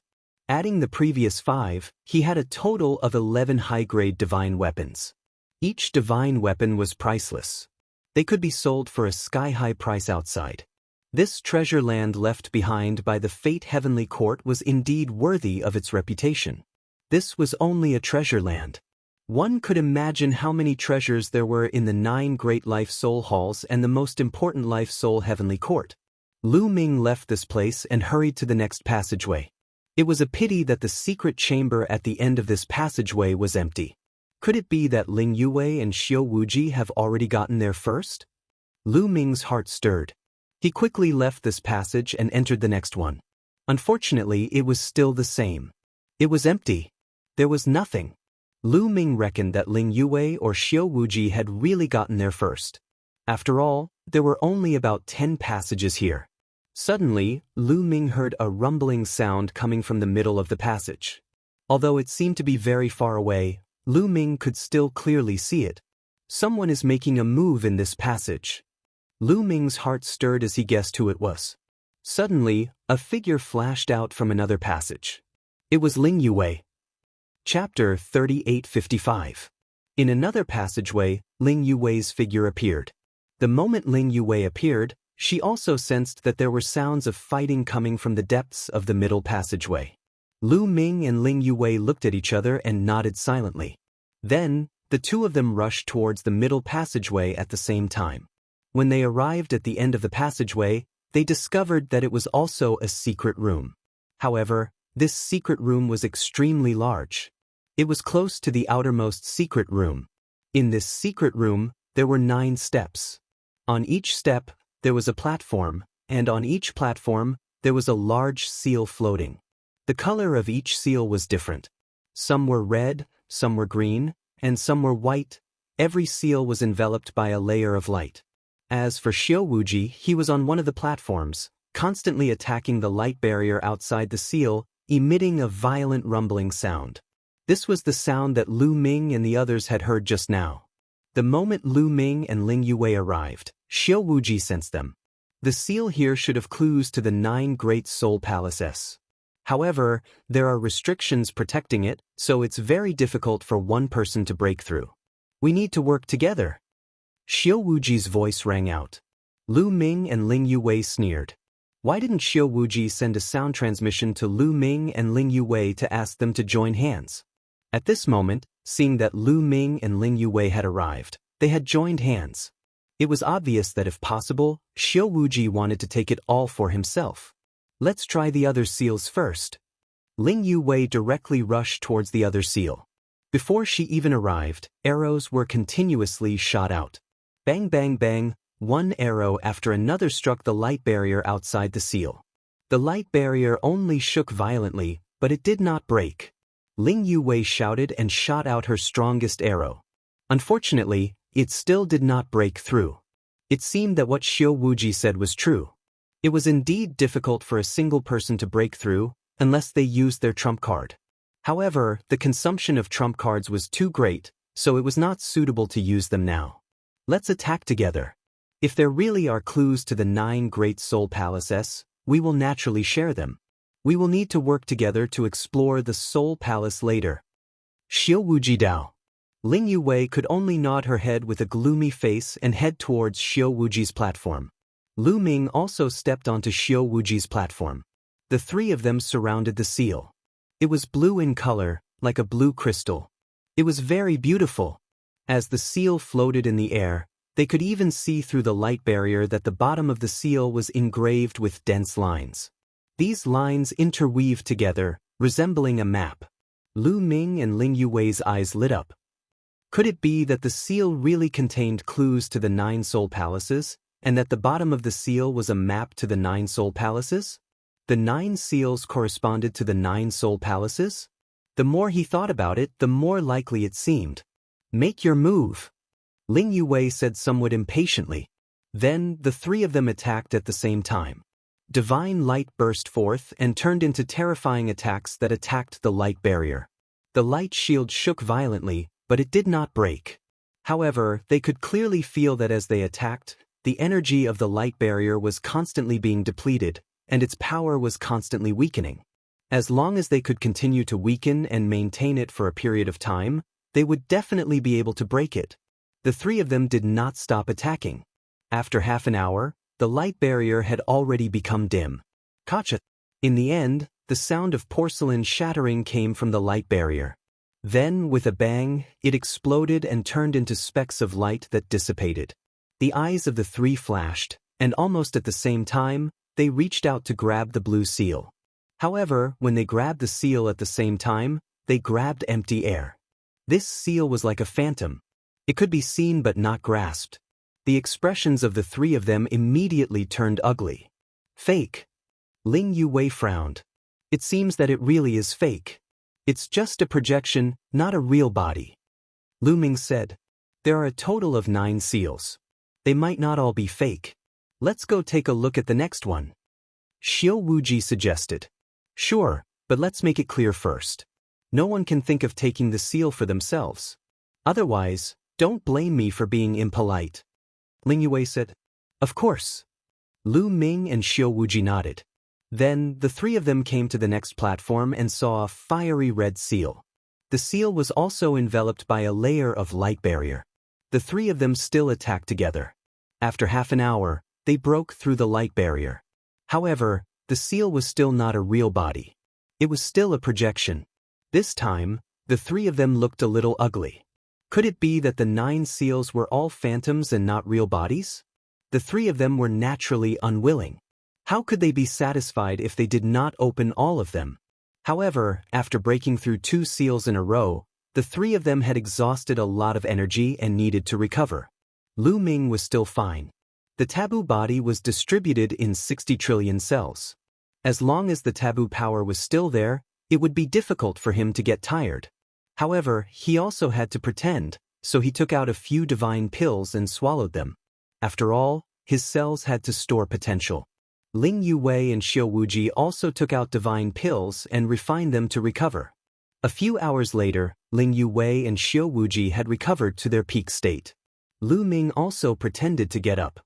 Adding the previous 5, he had a total of 11 high-grade divine weapons. Each divine weapon was priceless. They could be sold for a sky-high price outside. This treasure land left behind by the Fate Heavenly Court was indeed worthy of its reputation. This was only a treasure land. One could imagine how many treasures there were in the 9 great life soul halls and the most important life soul heavenly court. Lu Ming left this place and hurried to the next passageway. It was a pity that the secret chamber at the end of this passageway was empty. Could it be that Ling Yue and Xiao Wuji have already gotten there first? Lu Ming's heart stirred. He quickly left this passage and entered the next one. Unfortunately, it was still the same. It was empty. There was nothing. Lu Ming reckoned that Ling Yue or Xiao Wuji had really gotten there first. After all, there were only about 10 passages here. Suddenly, Lu Ming heard a rumbling sound coming from the middle of the passage. Although it seemed to be very far away, Lu Ming could still clearly see it. Someone is making a move in this passage. Lu Ming's heart stirred as he guessed who it was. Suddenly, a figure flashed out from another passage. It was Ling Yue. Chapter 3855. In another passageway, Ling Yue's figure appeared. The moment Ling Yue appeared, she also sensed that there were sounds of fighting coming from the depths of the middle passageway. Lu Ming and Ling Yue looked at each other and nodded silently. Then, the two of them rushed towards the middle passageway at the same time. When they arrived at the end of the passageway, they discovered that it was also a secret room. However, this secret room was extremely large. It was close to the outermost secret room. In this secret room, there were 9 steps. On each step, there was a platform, and on each platform, there was a large seal floating. The color of each seal was different. Some were red, some were green, and some were white. Every seal was enveloped by a layer of light. As for Xiao Wuji, he was on one of the platforms, constantly attacking the light barrier outside the seal, emitting a violent rumbling sound. This was the sound that Lu Ming and the others had heard just now. The moment Lu Ming and Ling Yue arrived, Xiao Wuji sensed them. The seal here should have clues to the 9 great soul palaces. However, there are restrictions protecting it, so it's very difficult for one person to break through. We need to work together. Xiao Wuji's voice rang out. Lu Ming and Ling Yue sneered. Why didn't Xiao Wuji send a sound transmission to Lu Ming and Ling Yue to ask them to join hands? At this moment, seeing that Lu Ming and Ling Yue had arrived, they had joined hands. It was obvious that if possible, Xiao Wuji wanted to take it all for himself. Let's try the other seals first. Ling Yue directly rushed towards the other seal. Before she even arrived, arrows were continuously shot out. Bang bang bang, one arrow after another struck the light barrier outside the seal. The light barrier only shook violently, but it did not break. Ling Yue shouted and shot out her strongest arrow. Unfortunately, it still did not break through. It seemed that what Xiao Wuji said was true. It was indeed difficult for a single person to break through, unless they used their trump card. However, the consumption of trump cards was too great, so it was not suitable to use them now. Let's attack together. If there really are clues to the 9 great soul palaces, we will naturally share them. We will need to work together to explore the soul palace later. Xiao Wuji Dao. Ling Yue could only nod her head with a gloomy face and head towards Xiao Wuji's platform. Lu Ming also stepped onto Xiao Wuji's platform. The 3 of them surrounded the seal. It was blue in color, like a blue crystal. It was very beautiful. As the seal floated in the air, they could even see through the light barrier that the bottom of the seal was engraved with dense lines. These lines interweaved together, resembling a map. Lu Ming and Ling Yuwei's eyes lit up. Could it be that the seal really contained clues to the 9 soul palaces, and that the bottom of the seal was a map to the 9 soul palaces? The 9 seals corresponded to the 9 soul palaces? The more he thought about it, the more likely it seemed. Make your move, Ling Yuwei said somewhat impatiently. Then, the 3 of them attacked at the same time. Divine light burst forth and turned into terrifying attacks that attacked the light barrier. The light shield shook violently, but it did not break. However, they could clearly feel that as they attacked, the energy of the light barrier was constantly being depleted, and its power was constantly weakening. As long as they could continue to weaken and maintain it for a period of time, they would definitely be able to break it. The 3 of them did not stop attacking. After half an hour, the light barrier had already become dim. Gotcha! In the end, the sound of porcelain shattering came from the light barrier. Then, with a bang, it exploded and turned into specks of light that dissipated. The eyes of the 3 flashed, and almost at the same time, they reached out to grab the blue seal. However, when they grabbed the seal at the same time, they grabbed empty air. This seal was like a phantom. It could be seen but not grasped. The expressions of the 3 of them immediately turned ugly. Fake. Ling Yuwei frowned. It seems that it really is fake. It's just a projection, not a real body. Lu Ming said, there are a total of 9 seals. They might not all be fake. Let's go take a look at the next one. Xiao Wuji suggested. Sure, but let's make it clear first. No one can think of taking the seal for themselves. Otherwise, don't blame me for being impolite. Ling Yuwei said, of course. Lu Ming and Xiao Wuji nodded. Then, the 3 of them came to the next platform and saw a fiery red seal. The seal was also enveloped by a layer of light barrier. The 3 of them still attacked together. After half an hour, they broke through the light barrier. However, the seal was still not a real body. It was still a projection. This time, the 3 of them looked a little ugly. Could it be that the 9 seals were all phantoms and not real bodies? The 3 of them were naturally unwilling. How could they be satisfied if they did not open all of them? However, after breaking through 2 seals in a row, the 3 of them had exhausted a lot of energy and needed to recover. Lu Ming was still fine. The taboo body was distributed in 60 trillion cells. As long as the taboo power was still there, it would be difficult for him to get tired. However, he also had to pretend, so he took out a few divine pills and swallowed them. After all, his cells had to store potential. Ling Yuwei and Xiao Wuji also took out divine pills and refined them to recover. A few hours later, Ling Yuwei and Xiao Wuji had recovered to their peak state. Lu Ming also pretended to get up.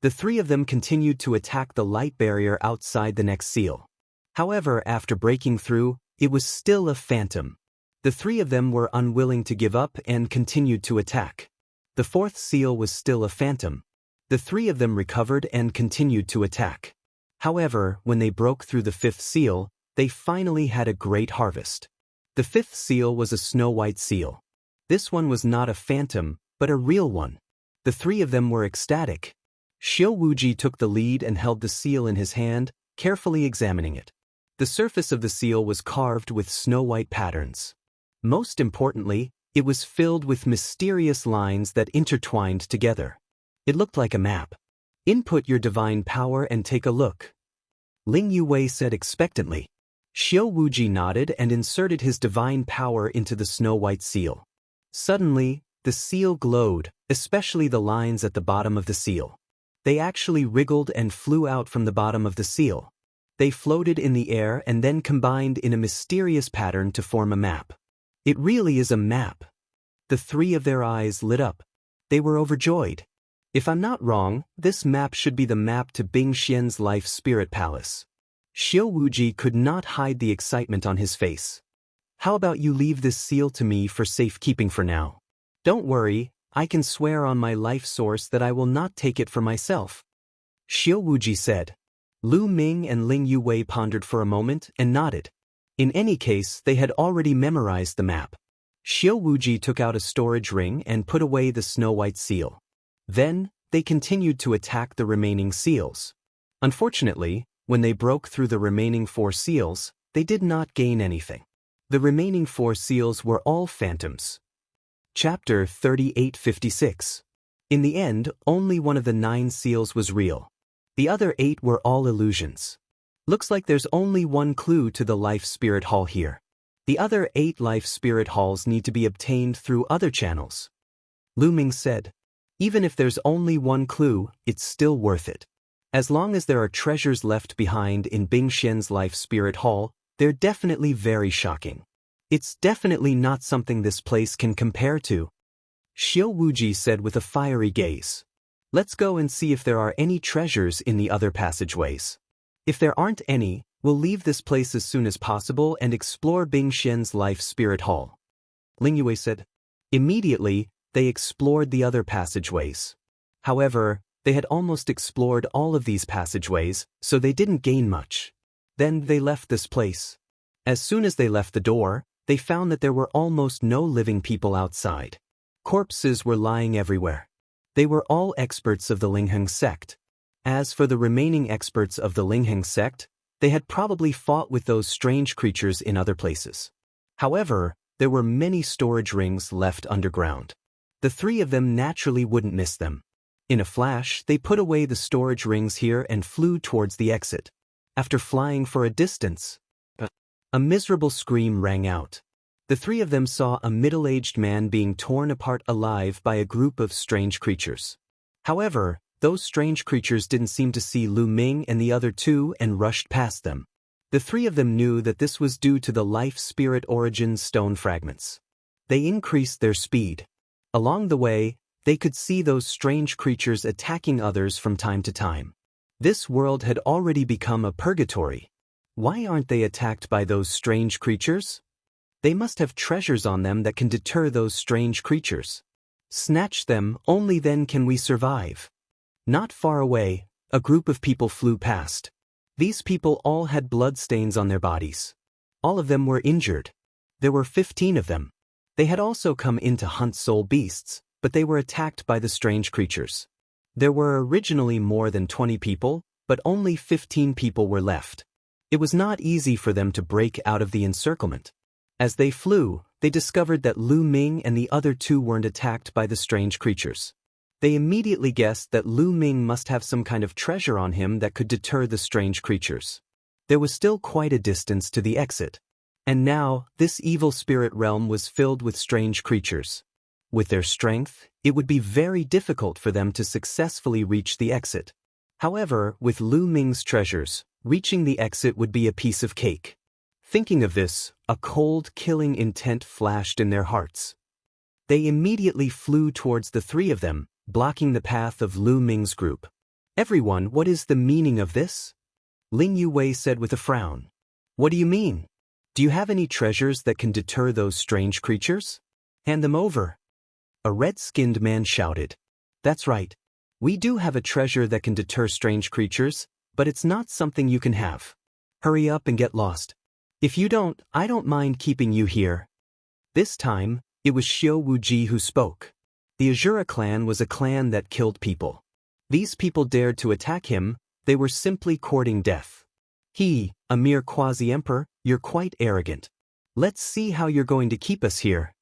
The 3 of them continued to attack the light barrier outside the next seal. However, after breaking through, it was still a phantom. The 3 of them were unwilling to give up and continued to attack. The 4th seal was still a phantom. The 3 of them recovered and continued to attack. However, when they broke through the 5th seal, they finally had a great harvest. The 5th seal was a snow-white seal. This one was not a phantom, but a real one. The 3 of them were ecstatic. Xiao Wuji took the lead and held the seal in his hand, carefully examining it. The surface of the seal was carved with snow-white patterns. Most importantly, it was filled with mysterious lines that intertwined together. It looked like a map. Input your divine power and take a look. Ling Yuwei said expectantly. Xiao Wuji nodded and inserted his divine power into the snow-white seal. Suddenly, the seal glowed, especially the lines at the bottom of the seal. They actually wriggled and flew out from the bottom of the seal. They floated in the air and then combined in a mysterious pattern to form a map. It really is a map. The 3 of their eyes lit up. They were overjoyed. If I'm not wrong, this map should be the map to Bing Xian's life spirit palace. Xiao Wuji could not hide the excitement on his face. How about you leave this seal to me for safekeeping for now? Don't worry, I can swear on my life source that I will not take it for myself. Xiao Wuji said. Lu Ming and Ling Yuwei pondered for a moment and nodded. In any case, they had already memorized the map. Xiao Wuji took out a storage ring and put away the snow-white seal. Then, they continued to attack the remaining seals. Unfortunately, when they broke through the remaining 4 seals, they did not gain anything. The remaining 4 seals were all phantoms. Chapter 3856. In the end, only one of the 9 seals was real. The other 8 were all illusions. Looks like there's only one clue to the Life Spirit Hall here. The other 8 Life Spirit Halls need to be obtained through other channels. Lu Ming said. Even if there's only one clue, it's still worth it. As long as there are treasures left behind in Bingxian's Life Spirit Hall, they're definitely very shocking. It's definitely not something this place can compare to. Xiao Wuji said with a fiery gaze. Let's go and see if there are any treasures in the other passageways. If there aren't any, we'll leave this place as soon as possible and explore Bingxian's Life Spirit Hall. Ling Yue said. Immediately, they explored the other passageways. However, they had almost explored all of these passageways, so they didn't gain much. Then they left this place. As soon as they left the door, they found that there were almost no living people outside. Corpses were lying everywhere. They were all experts of the Lingheng sect. As for the remaining experts of the Lingheng sect, they had probably fought with those strange creatures in other places. However, there were many storage rings left underground. The 3 of them naturally wouldn't miss them. In a flash, they put away the storage rings here and flew towards the exit. After flying for a distance, a miserable scream rang out. The 3 of them saw a middle-aged man being torn apart alive by a group of strange creatures. However, those strange creatures didn't seem to see Lu Ming and the other 2 and rushed past them. The 3 of them knew that this was due to the Life Spirit Origin stone fragments. They increased their speed. Along the way, they could see those strange creatures attacking others from time to time. This world had already become a purgatory. Why aren't they attacked by those strange creatures? They must have treasures on them that can deter those strange creatures. Snatch them, only then can we survive. Not far away, a group of people flew past. These people all had bloodstains on their bodies. All of them were injured. There were 15 of them. They had also come in to hunt soul beasts, but they were attacked by the strange creatures. There were originally more than 20 people, but only 15 people were left. It was not easy for them to break out of the encirclement. As they flew, they discovered that Lu Ming and the other 2 weren't attacked by the strange creatures. They immediately guessed that Lu Ming must have some kind of treasure on him that could deter the strange creatures. There was still quite a distance to the exit. And now, this evil spirit realm was filled with strange creatures. With their strength, it would be very difficult for them to successfully reach the exit. However, with Lu Ming's treasures, reaching the exit would be a piece of cake. Thinking of this, a cold, killing intent flashed in their hearts. They immediately flew towards the 3 of them, blocking the path of Lu Ming's group. Everyone, what is the meaning of this? Ling Yue said with a frown. What do you mean? Do you have any treasures that can deter those strange creatures? Hand them over. A red-skinned man shouted. That's right. We do have a treasure that can deter strange creatures, but it's not something you can have. Hurry up and get lost. If you don't, I don't mind keeping you here. This time, it was Xiao Wuji who spoke. The Azura clan was a clan that killed people. These people dared to attack him, they were simply courting death. He, a mere quasi-emperor, you're quite arrogant. Let's see how you're going to keep us here,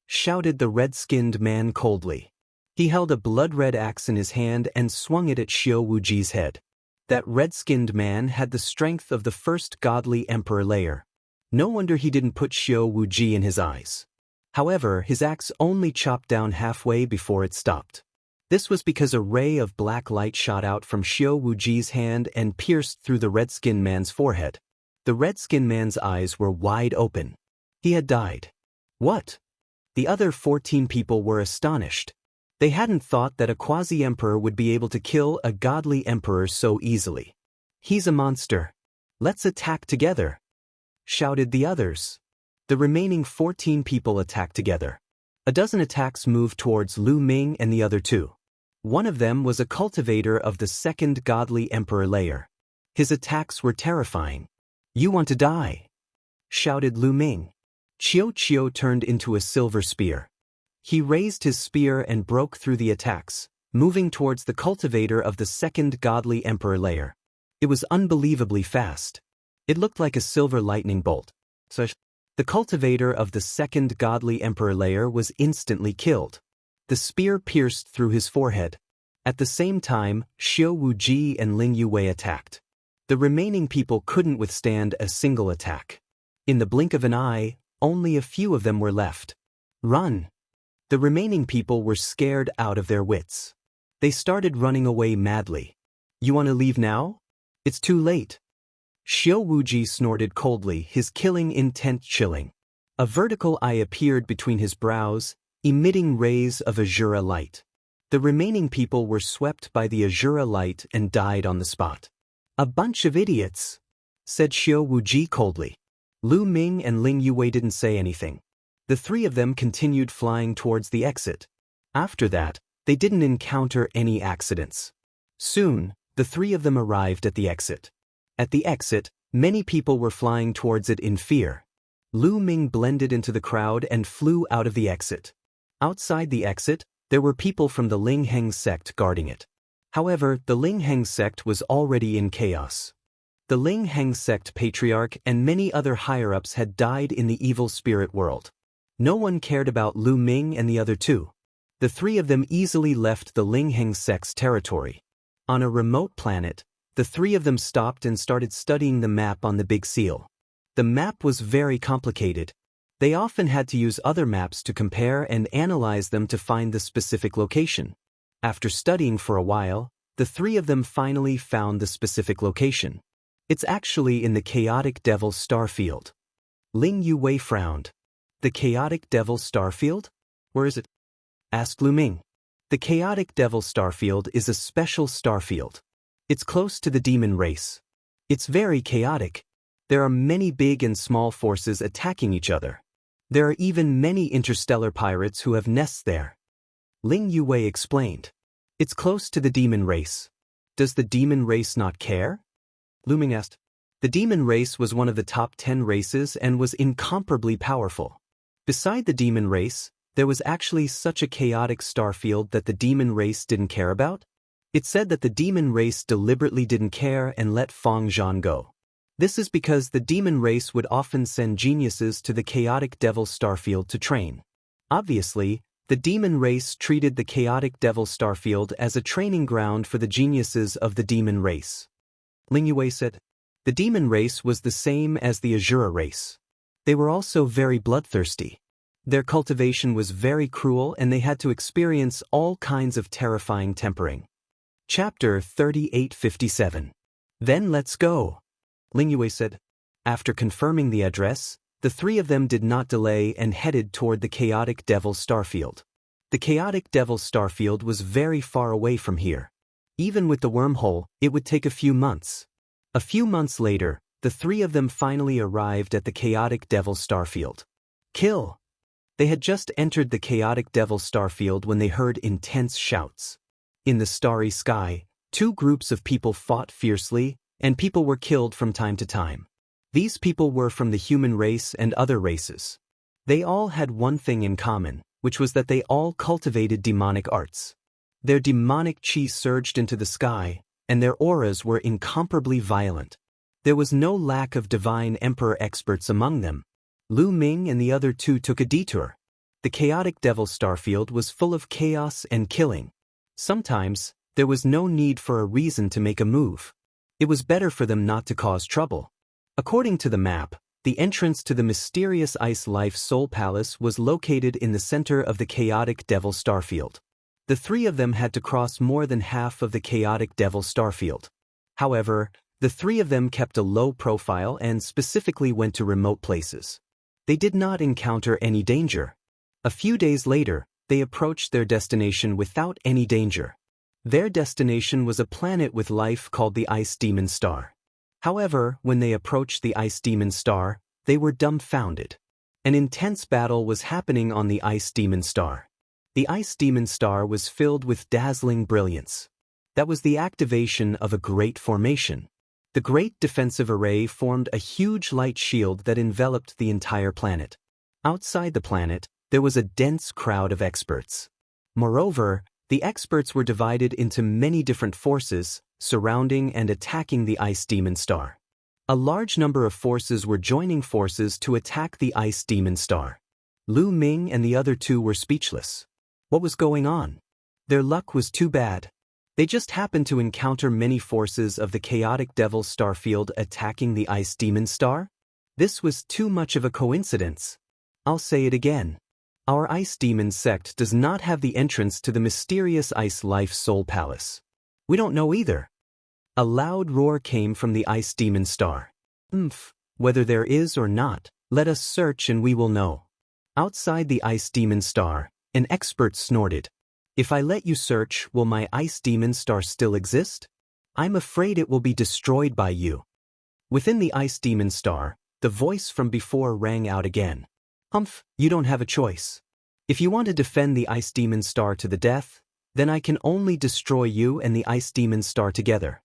shouted the red-skinned man coldly. He held a blood-red axe in his hand and swung it at Xiao Wuji's head. That red-skinned man had the strength of the first godly emperor layer. No wonder he didn't put Xiao Wuji in his eyes. However, his axe only chopped down halfway before it stopped. This was because a ray of black light shot out from Xiao Wuji's hand and pierced through the red-skinned man's forehead. The red-skinned man's eyes were wide open. He had died. What? The other 14 people were astonished. They hadn't thought that a quasi-emperor would be able to kill a godly emperor so easily. He's a monster. Let's attack together, shouted the others. The remaining 14 people attacked together. A dozen attacks moved towards Lu Ming and the other 2. One of them was a cultivator of the second godly emperor layer. His attacks were terrifying. You want to die? shouted Lu Ming. Qiu turned into a silver spear. He raised his spear and broke through the attacks, moving towards the cultivator of the second godly emperor layer. It was unbelievably fast. It looked like a silver lightning bolt. The cultivator of the second godly emperor layer was instantly killed. The spear pierced through his forehead. At the same time, Xiao Wuji and Ling Yue attacked. The remaining people couldn't withstand a single attack. In the blink of an eye, only a few of them were left. Run! The remaining people were scared out of their wits. They started running away madly. You want to leave now? It's too late. Xiao Wuji snorted coldly, his killing intent chilling. A vertical eye appeared between his brows, emitting rays of azure light. The remaining people were swept by the azure light and died on the spot. A bunch of idiots, said Xiao Wuji coldly. Lu Ming and Ling Yue didn't say anything. The three of them continued flying towards the exit. After that, they didn't encounter any accidents. Soon, the three of them arrived at the exit. At the exit, many people were flying towards it in fear. Lu Ming blended into the crowd and flew out of the exit. Outside the exit, there were people from the Ling Heng sect guarding it. However, the Ling Heng sect was already in chaos. The Ling Heng sect patriarch and many other higher-ups had died in the evil spirit world. No one cared about Lu Ming and the other two. The three of them easily left the Ling Heng sect's territory. On a remote planet, the three of them stopped and started studying the map on the Big Seal. The map was very complicated. They often had to use other maps to compare and analyze them to find the specific location. After studying for a while, the three of them finally found the specific location. It's actually in the Chaotic Devil Starfield. Ling Yue frowned. The Chaotic Devil Starfield? Where is it? Asked Lu Ming. The Chaotic Devil Starfield is a special starfield. It's close to the demon race. It's very chaotic. There are many big and small forces attacking each other. There are even many interstellar pirates who have nests there. Ling Yue explained. It's close to the demon race. Does the demon race not care? Lu Ming asked. The demon race was one of the top 10 races and was incomparably powerful. Beside the demon race, there was actually such a chaotic starfield that the demon race didn't care about? It said that the demon race deliberately didn't care and let Feng Zhan go. This is because the demon race would often send geniuses to the Chaotic Devil Starfield to train. Obviously, the demon race treated the Chaotic Devil Starfield as a training ground for the geniuses of the demon race. Ling Yue said, the demon race was the same as the Azura race. They were also very bloodthirsty. Their cultivation was very cruel and they had to experience all kinds of terrifying tempering. Chapter 3857. Then let's go, Ling Yue said. After confirming the address, the three of them did not delay and headed toward the Chaotic Devil Starfield. The Chaotic Devil Starfield was very far away from here. Even with the wormhole, it would take a few months. A few months later, the three of them finally arrived at the Chaotic Devil Starfield. Kill! They had just entered the Chaotic Devil Starfield when they heard intense shouts. In the starry sky, two groups of people fought fiercely, and people were killed from time to time. These people were from the human race and other races. They all had one thing in common, which was that they all cultivated demonic arts. Their demonic chi surged into the sky, and their auras were incomparably violent. There was no lack of divine emperor experts among them. Lu Ming and the other two took a detour. The Chaotic Devil Starfield was full of chaos and killing. Sometimes, there was no need for a reason to make a move. It was better for them not to cause trouble. According to the map, the entrance to the mysterious Ice Life Soul Palace was located in the center of the Chaotic Devil Starfield. The three of them had to cross more than half of the Chaotic Devil Starfield. However, the three of them kept a low profile and specifically went to remote places. They did not encounter any danger. A few days later, they approached their destination without any danger. Their destination was a planet with life called the Ice Demon Star. However, when they approached the Ice Demon Star, they were dumbfounded. An intense battle was happening on the Ice Demon Star. The Ice Demon Star was filled with dazzling brilliance. That was the activation of a great formation. The great defensive array formed a huge light shield that enveloped the entire planet. Outside the planet, there was a dense crowd of experts. Moreover, the experts were divided into many different forces, surrounding and attacking the Ice Demon Star. A large number of forces were joining forces to attack the Ice Demon Star. Lu Ming and the other two were speechless. What was going on? Their luck was too bad. They just happened to encounter many forces of the chaotic devil star field attacking the Ice Demon Star? This was too much of a coincidence. I'll say it again. Our Ice Demon sect does not have the entrance to the mysterious Ice Life Soul Palace. We don't know either. A loud roar came from the Ice Demon Star. Whether there is or not, let us search and we will know. Outside the Ice Demon Star, an expert snorted. If I let you search, will my Ice Demon Star still exist? I'm afraid it will be destroyed by you. Within the Ice Demon Star, the voice from before rang out again. You don't have a choice. If you want to defend the Ice Demon Star to the death, then I can only destroy you and the Ice Demon Star together.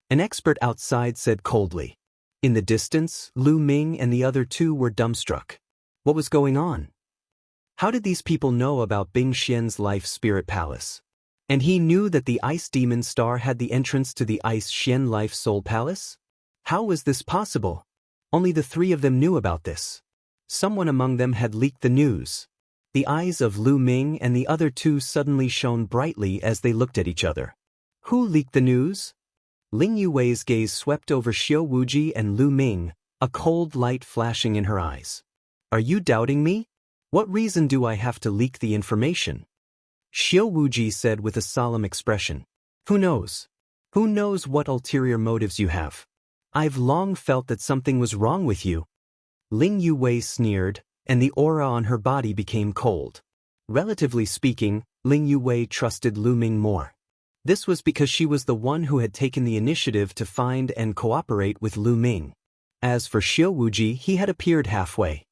An expert outside said coldly. In the distance, Lu Ming and the other two were dumbstruck. What was going on? How did these people know about Bing Xian's Life Spirit Palace? And he knew that the Ice Demon Star had the entrance to the Ice Xian Life Soul Palace? How was this possible? Only the three of them knew about this. Someone among them had leaked the news. The eyes of Lu Ming and the other two suddenly shone brightly as they looked at each other. Who leaked the news? Ling Yuwei's gaze swept over Xiao Wuji and Lu Ming, a cold light flashing in her eyes. Are you doubting me? What reason do I have to leak the information? Xiao Wuji said with a solemn expression. Who knows? Who knows what ulterior motives you have? I've long felt that something was wrong with you. Ling Yuwei sneered, and the aura on her body became cold. Relatively speaking, Ling Yuwei trusted Lu Ming more. This was because she was the one who had taken the initiative to find and cooperate with Lu Ming. As for Xiao Wuji, he had appeared halfway.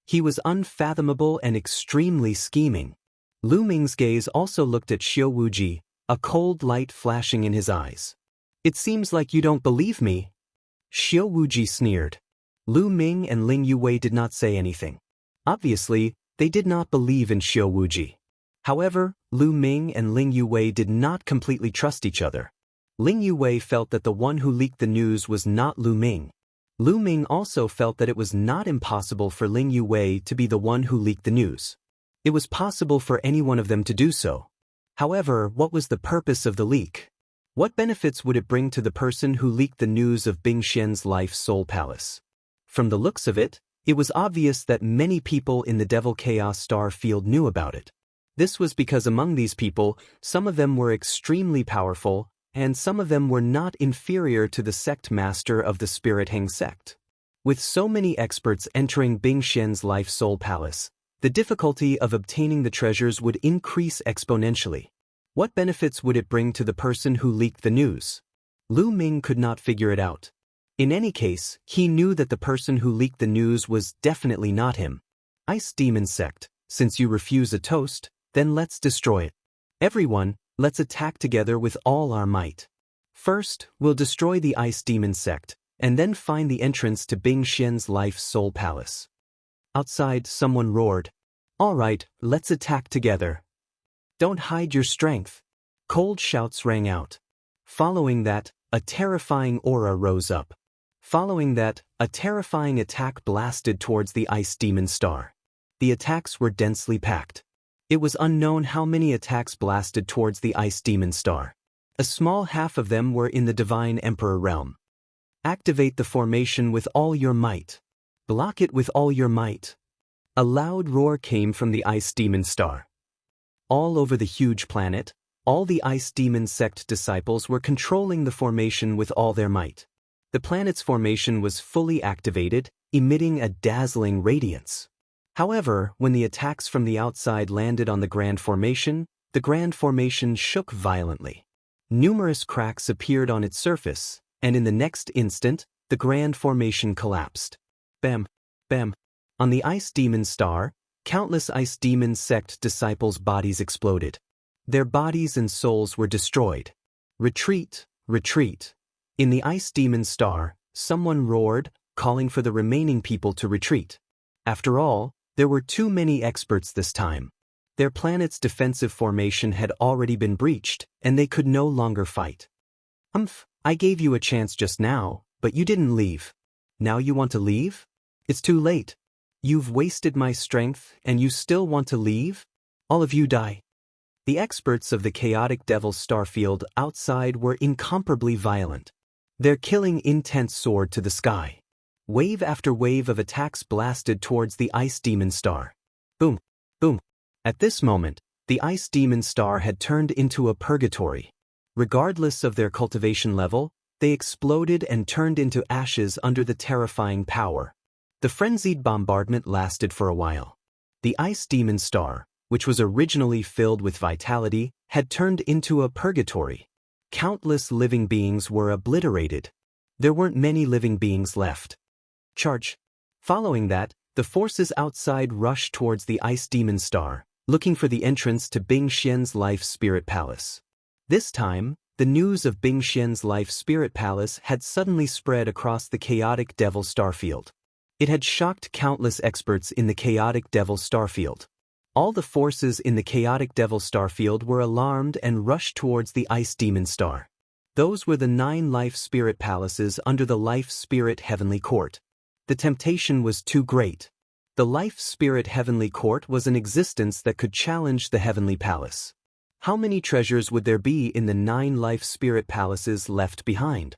He was unfathomable and extremely scheming. Lu Ming's gaze also looked at Xiao Wuji, a cold light flashing in his eyes. It seems like you don't believe me. Xiao Wuji sneered. Lu Ming and Ling Yuwei did not say anything. Obviously, they did not believe in Xiao Wuji. However, Lu Ming and Ling Yuwei did not completely trust each other. Ling Yuwei felt that the one who leaked the news was not Lu Ming. Lu Ming also felt that it was not impossible for Ling Yuwei to be the one who leaked the news. It was possible for any one of them to do so. However, what was the purpose of the leak? What benefits would it bring to the person who leaked the news of Bing Xian's Life Soul Palace? From the looks of it, it was obvious that many people in the Devil Chaos Star field knew about it. This was because among these people, some of them were extremely powerful, and some of them were not inferior to the sect master of the Spirit Heng sect. With so many experts entering Bing Xian's Life Soul Palace, the difficulty of obtaining the treasures would increase exponentially. What benefits would it bring to the person who leaked the news? Lu Ming could not figure it out. In any case, he knew that the person who leaked the news was definitely not him. Ice Demon Sect, since you refuse a toast, then let's destroy it. Everyone, let's attack together with all our might. First, we'll destroy the Ice Demon Sect, and then find the entrance to Bing Xian's Life Soul Palace. Outside, someone roared. All right, let's attack together. Don't hide your strength. Cold shouts rang out. Following that, a terrifying aura rose up. Following that, a terrifying attack blasted towards the Ice Demon Star. The attacks were densely packed. It was unknown how many attacks blasted towards the Ice Demon Star. A small half of them were in the Divine Emperor realm. Activate the formation with all your might. Block it with all your might. A loud roar came from the Ice Demon Star. All over the huge planet, all the Ice Demon Sect disciples were controlling the formation with all their might. The planet's formation was fully activated, emitting a dazzling radiance. However, when the attacks from the outside landed on the Grand Formation, the Grand Formation shook violently. Numerous cracks appeared on its surface, and in the next instant, the Grand Formation collapsed. Bam! Bam! On the Ice Demon Star, countless Ice Demon Sect disciples' bodies exploded. Their bodies and souls were destroyed. Retreat! Retreat! In the Ice Demon Star, someone roared, calling for the remaining people to retreat. After all, there were too many experts this time. Their planet's defensive formation had already been breached, and they could no longer fight. I gave you a chance just now, but you didn't leave. Now you want to leave? It's too late. You've wasted my strength, and you still want to leave? All of you die. The experts of the chaotic devil's starfield outside were incomparably violent. Their killing intent soared to the sky. Wave after wave of attacks blasted towards the Ice Demon Star. Boom, boom. At this moment, the Ice Demon Star had turned into a purgatory. Regardless of their cultivation level, they exploded and turned into ashes under the terrifying power. The frenzied bombardment lasted for a while. The Ice Demon Star, which was originally filled with vitality, had turned into a purgatory. Countless living beings were obliterated. There weren't many living beings left. Charge. Following that, the forces outside rushed towards the Ice Demon Star, looking for the entrance to Bing Xian's Life Spirit Palace. This time, the news of Bing Xian's Life Spirit Palace had suddenly spread across the chaotic Devil Starfield. It had shocked countless experts in the chaotic Devil Starfield. All the forces in the chaotic Devil Starfield were alarmed and rushed towards the Ice Demon Star. Those were the 9 Life Spirit Palaces under the Life Spirit Heavenly Court. The temptation was too great. The Life Spirit Heavenly Court was an existence that could challenge the Heavenly Palace. How many treasures would there be in the 9 Life Spirit Palaces left behind?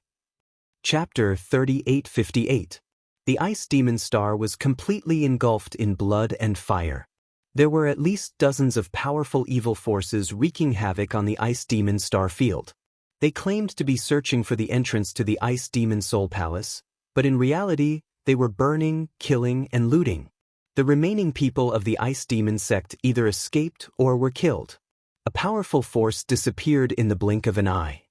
Chapter 3858. The Ice Demon Star was completely engulfed in blood and fire. There were at least dozens of powerful evil forces wreaking havoc on the Ice Demon Star field. They claimed to be searching for the entrance to the Ice Demon Soul Palace, but in reality, they were burning, killing, and looting. The remaining people of the Ice Demon sect either escaped or were killed. A powerful force disappeared in the blink of an eye.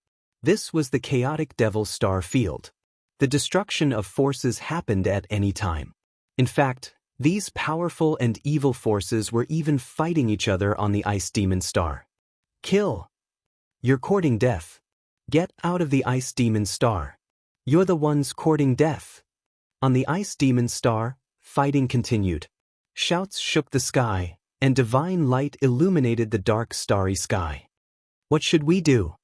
This was the chaotic Devil Star field. The destruction of forces happened at any time. In fact, these powerful and evil forces were even fighting each other on the Ice Demon Star. Kill. You're courting death. Get out of the Ice Demon Star. You're the ones courting death. On the Ice Demon Star, fighting continued. Shouts shook the sky, and divine light illuminated the dark starry sky. What should we do?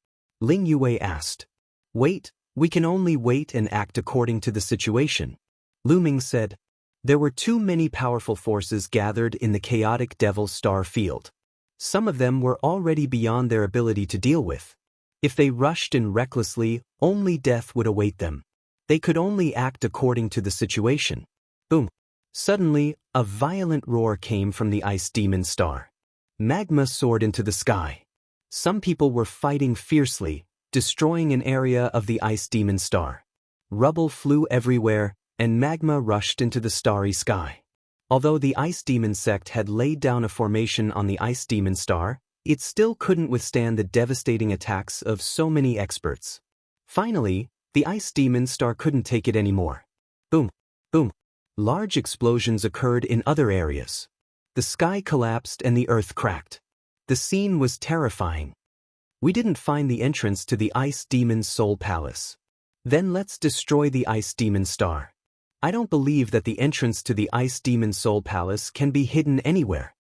Ling Yue asked. Wait, we can only wait and act according to the situation. Lu Ming said. There were too many powerful forces gathered in the chaotic Devil Star field. Some of them were already beyond their ability to deal with. If they rushed in recklessly, only death would await them. They could only act according to the situation. Boom. Suddenly, a violent roar came from the Ice Demon Star. Magma soared into the sky. Some people were fighting fiercely, destroying an area of the Ice Demon Star. Rubble flew everywhere, and magma rushed into the starry sky. Although the Ice Demon sect had laid down a formation on the Ice Demon Star, it still couldn't withstand the devastating attacks of so many experts. Finally, the Ice Demon Star couldn't take it anymore. Boom, boom. Large explosions occurred in other areas. The sky collapsed and the earth cracked. The scene was terrifying. We didn't find the entrance to the Ice Demon Soul Palace. Then let's destroy the Ice Demon Star. I don't believe that the entrance to the Ice Demon Soul Palace can be hidden anywhere.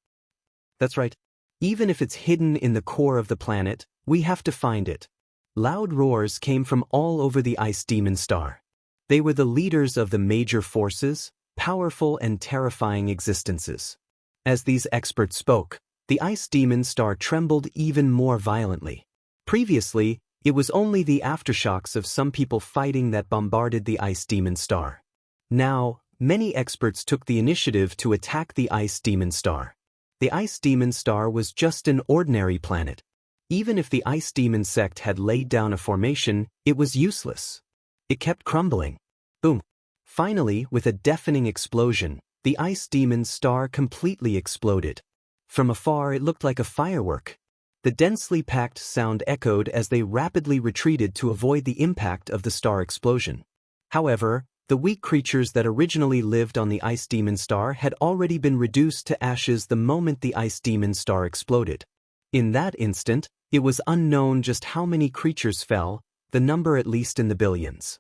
That's right. Even if it's hidden in the core of the planet, we have to find it. Loud roars came from all over the Ice Demon Star. They were the leaders of the major forces, powerful and terrifying existences. As these experts spoke, the Ice Demon Star trembled even more violently. Previously, it was only the aftershocks of some people fighting that bombarded the Ice Demon Star. Now, many experts took the initiative to attack the Ice Demon Star. The Ice Demon Star was just an ordinary planet. Even if the Ice Demon sect had laid down a formation, it was useless. It kept crumbling. Boom. Finally, with a deafening explosion, the Ice Demon Star completely exploded. From afar it looked like a firework. The densely packed sound echoed as they rapidly retreated to avoid the impact of the star explosion. However, the weak creatures that originally lived on the Ice Demon Star had already been reduced to ashes the moment the Ice Demon Star exploded. In that instant, it was unknown just how many creatures fell, the number at least in the billions.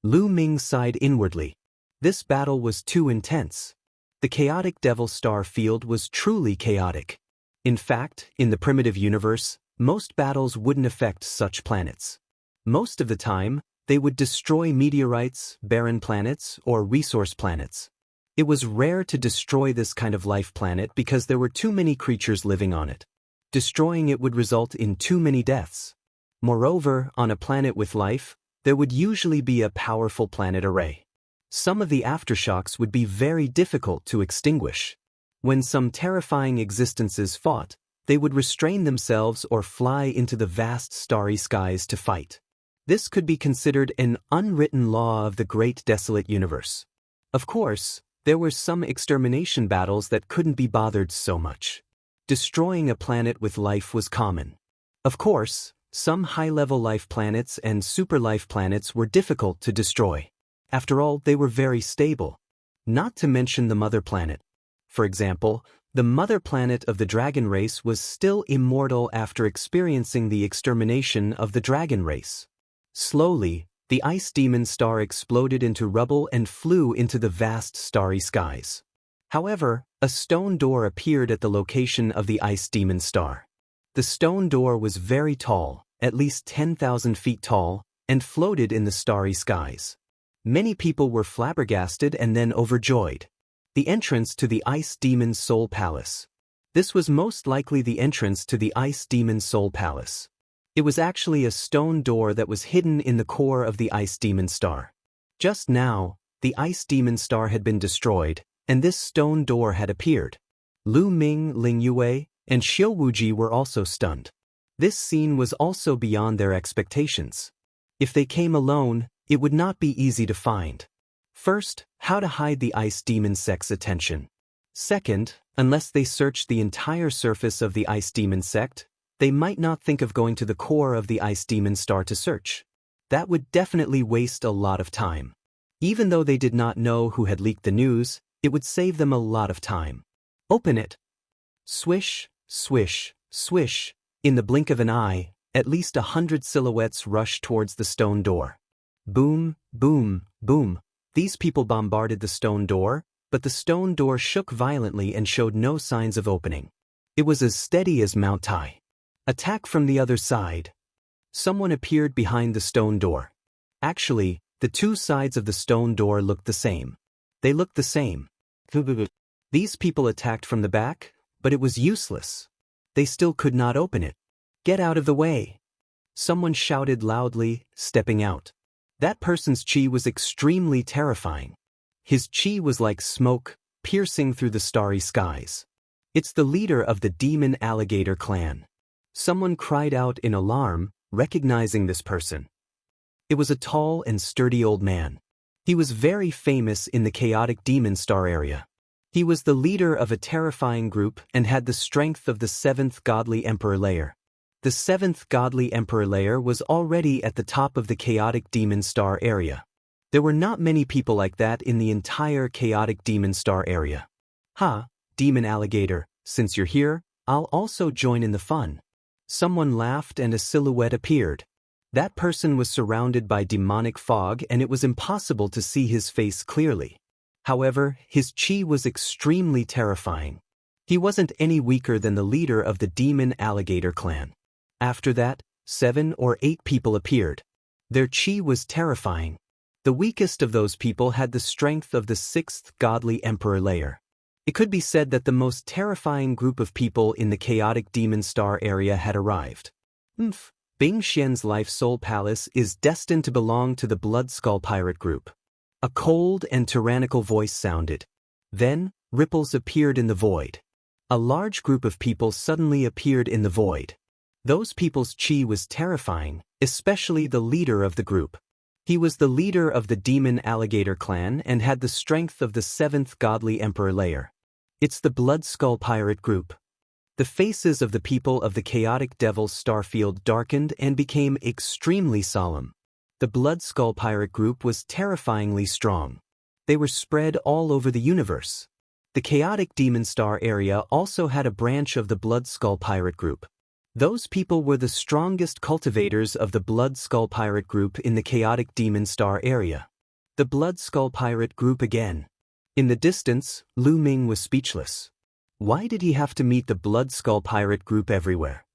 Lu Ming sighed inwardly. This battle was too intense. The chaotic devil star field was truly chaotic. In fact, in the primitive universe, most battles wouldn't affect such planets. Most of the time, they would destroy meteorites, barren planets, or resource planets. It was rare to destroy this kind of life planet because there were too many creatures living on it. Destroying it would result in too many deaths. Moreover, on a planet with life, there would usually be a powerful planet array. Some of the aftershocks would be very difficult to extinguish. When some terrifying existences fought, they would restrain themselves or fly into the vast starry skies to fight. This could be considered an unwritten law of the great desolate universe. Of course, there were some extermination battles that couldn't be bothered so much. Destroying a planet with life was common. Of course, some high-level life planets and super-life planets were difficult to destroy. After all, they were very stable. Not to mention the mother planet. For example, the mother planet of the dragon race was still immortal after experiencing the extermination of the dragon race. Slowly, the ice demon star exploded into rubble and flew into the vast starry skies. However, a stone door appeared at the location of the ice demon star. The stone door was very tall, at least 10,000 feet tall, and floated in the starry skies. Many people were flabbergasted and then overjoyed. The entrance to the Ice Demon's Soul Palace. This was most likely the entrance to the Ice Demon's Soul Palace. It was actually a stone door that was hidden in the core of the Ice Demon Star. Just now, the Ice Demon Star had been destroyed, and this stone door had appeared. Lu Ming, Ling Yue, and Xiu Wuji were also stunned. This scene was also beyond their expectations. If they came alone, it would not be easy to find. First, how to hide the ice demon sect's attention. Second, unless they searched the entire surface of the ice demon sect, they might not think of going to the core of the ice demon star to search. That would definitely waste a lot of time. Even though they did not know who had leaked the news, it would save them a lot of time. Open it. Swish, swish, swish. In the blink of an eye, at least 100 silhouettes rushed towards the stone door. Boom, boom, boom. These people bombarded the stone door, but the stone door shook violently and showed no signs of opening. It was as steady as Mount Tai. Attack from the other side. Someone appeared behind the stone door. Actually, the two sides of the stone door looked the same. They looked the same. These people attacked from the back, but it was useless. They still could not open it. Get out of the way. Someone shouted loudly, stepping out. That person's chi was extremely terrifying. His chi was like smoke, piercing through the starry skies. It's the leader of the demon alligator clan. Someone cried out in alarm, recognizing this person. It was a tall and sturdy old man. He was very famous in the chaotic demon star area. He was the leader of a terrifying group and had the strength of the 7th godly emperor layer. The 7th godly emperor layer was already at the top of the chaotic demon star area. There were not many people like that in the entire chaotic demon star area. Ha, demon alligator, since you're here, I'll also join in the fun. Someone laughed and a silhouette appeared. That person was surrounded by demonic fog and it was impossible to see his face clearly. However, his chi was extremely terrifying. He wasn't any weaker than the leader of the demon alligator clan. After that, 7 or 8 people appeared. Their chi was terrifying. The weakest of those people had the strength of the 6th godly emperor layer. It could be said that the most terrifying group of people in the chaotic demon star area had arrived. Bing Xian's life soul palace is destined to belong to the Blood Skull pirate group. A cold and tyrannical voice sounded. Then, ripples appeared in the void. A large group of people suddenly appeared in the void. Those people's chi was terrifying, especially the leader of the group. He was the leader of the demon alligator clan and had the strength of the 7th godly emperor layer. It's the Blood Skull pirate group. The faces of the people of the chaotic devil's starfield darkened and became extremely solemn. The Blood Skull pirate group was terrifyingly strong. They were spread all over the universe. The chaotic demon star area also had a branch of the Blood Skull pirate group. Those people were the strongest cultivators of the Blood Skull Pirate group in the chaotic Demon Star area. The Blood Skull Pirate group again. In the distance, Lu Ming was speechless. Why did he have to meet the Blood Skull Pirate group everywhere?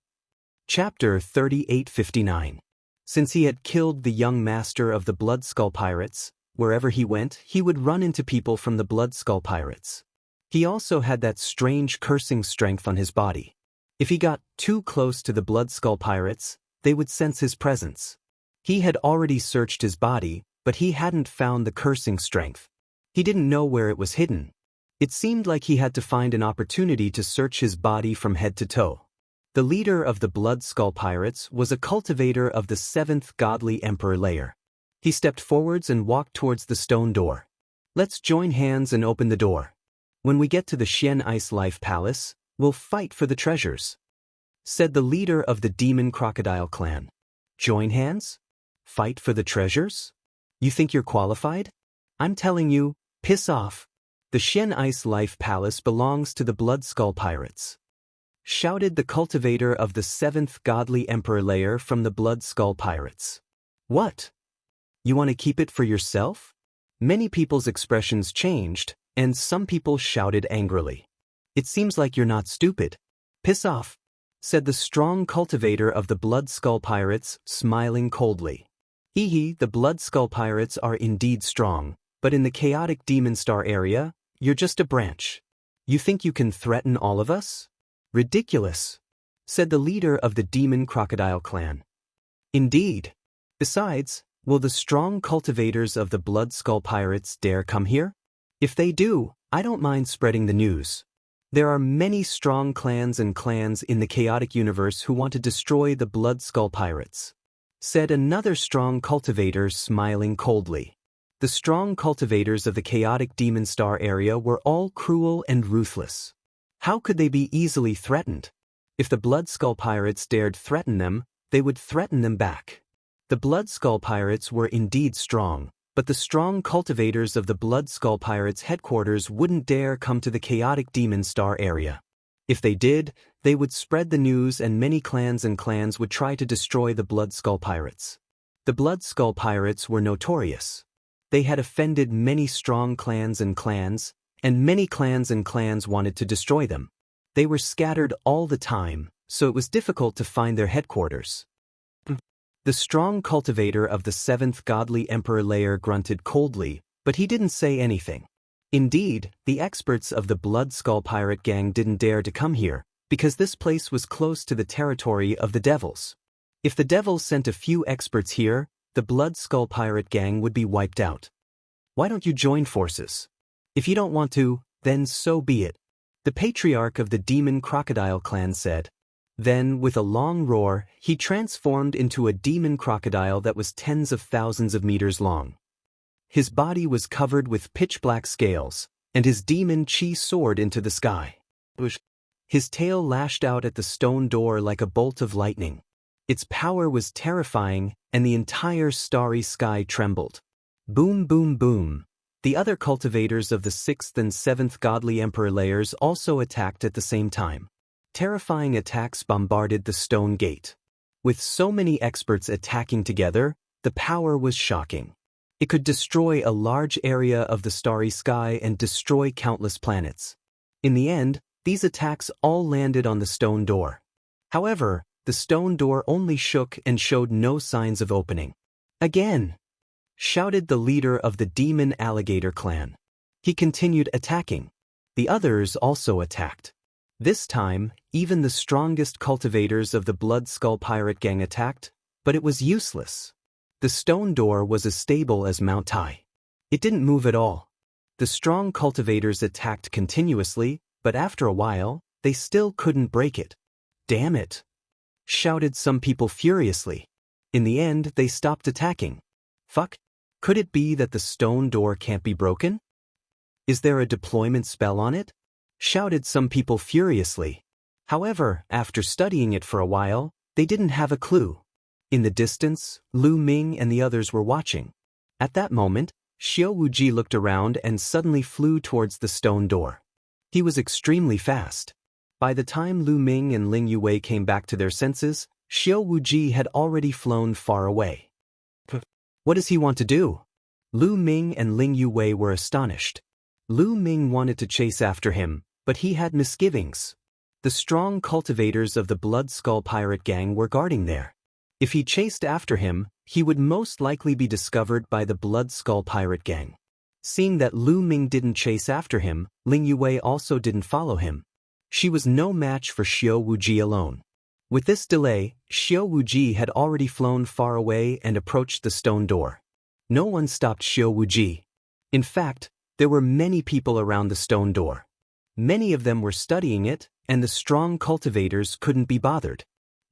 Chapter 3859. Since he had killed the young master of the Blood Skull Pirates, wherever he went, he would run into people from the Blood Skull Pirates. He also had that strange cursing strength on his body. If he got too close to the Blood Skull Pirates, they would sense his presence. He had already searched his body, but he hadn't found the cursing strength. He didn't know where it was hidden. It seemed like he had to find an opportunity to search his body from head to toe. The leader of the Blood Skull Pirates was a cultivator of the 7th Godly Emperor layer. He stepped forwards and walked towards the stone door. Let's join hands and open the door. When we get to the Xian Ice Life Palace, we'll fight for the treasures, said the leader of the Demon Crocodile clan. Join hands? Fight for the treasures? You think you're qualified? I'm telling you, piss off. The Xian Ice Life Palace belongs to the Blood Skull Pirates, shouted the cultivator of the 7th Godly Emperor layer from the Blood Skull Pirates. What? You want to keep it for yourself? Many people's expressions changed, and some people shouted angrily. It seems like you're not stupid. Piss off, said the strong cultivator of the Blood Skull Pirates, smiling coldly. Hee, the Blood Skull Pirates are indeed strong, but in the chaotic Demon Star area, you're just a branch. You think you can threaten all of us? Ridiculous, said the leader of the Demon Crocodile clan. Indeed. Besides, will the strong cultivators of the Blood Skull Pirates dare come here? If they do, I don't mind spreading the news. There are many strong clans in the chaotic universe who want to destroy the Blood Skull Pirates, said another strong cultivator, smiling coldly. The strong cultivators of the chaotic Demon Star area were all cruel and ruthless. How could they be easily threatened? If the Blood Skull Pirates dared threaten them, they would threaten them back. The Blood Skull Pirates were indeed strong, but the strong cultivators of the Blood Skull Pirates headquarters wouldn't dare come to the chaotic Demon Star area. If they did, they would spread the news and many clans would try to destroy the Blood Skull Pirates. The Blood Skull Pirates were notorious. They had offended many strong clans, and many clans wanted to destroy them. They were scattered all the time, so it was difficult to find their headquarters. The strong cultivator of the 7th Godly Emperor layer grunted coldly, but he didn't say anything. Indeed, the experts of the Blood Skull Pirate gang didn't dare to come here, because this place was close to the territory of the devils. If the devils sent a few experts here, the Blood Skull Pirate gang would be wiped out. Why don't you join forces? If you don't want to, then so be it, the patriarch of the Demon Crocodile clan said. Then, with a long roar, he transformed into a demon crocodile that was tens of thousands of meters long. His body was covered with pitch-black scales, and his demon chi soared into the sky. His tail lashed out at the stone door like a bolt of lightning. Its power was terrifying, and the entire starry sky trembled. Boom, boom, boom. The other cultivators of the 6th and 7th Godly Emperor layers also attacked at the same time. Terrifying attacks bombarded the stone gate. With so many experts attacking together, the power was shocking. It could destroy a large area of the starry sky and destroy countless planets. In the end, these attacks all landed on the stone door. However, the stone door only shook and showed no signs of opening. Again! Shouted the leader of the Demon Alligator clan. He continued attacking. The others also attacked. This time, even the strongest cultivators of the Blood Skull Pirate gang attacked, but it was useless. The stone door was as stable as Mount Tai. It didn't move at all. The strong cultivators attacked continuously, but after a while, they still couldn't break it. Damn it! Shouted some people furiously. In the end, they stopped attacking. Fuck! Could it be that the stone door can't be broken? Is there a deployment spell on it? Shouted some people furiously. However, after studying it for a while, they didn't have a clue. In the distance, Lu Ming and the others were watching. At that moment, Xiao Wuji looked around and suddenly flew towards the stone door. He was extremely fast. By the time Lu Ming and Ling Yue came back to their senses, Xiao Wuji had already flown far away. What does he want to do? Lu Ming and Ling Yue were astonished. Lu Ming wanted to chase after him, but he had misgivings. The strong cultivators of the Blood Skull Pirate Gang were guarding there. If he chased after him, he would most likely be discovered by the Blood Skull Pirate Gang. Seeing that Lu Ming didn't chase after him, Ling Yue also didn't follow him. She was no match for Xiao Wuji alone. With this delay, Xiao Wuji had already flown far away and approached the stone door. No one stopped Xiao Wuji. In fact, there were many people around the stone door. Many of them were studying it, and the strong cultivators couldn't be bothered.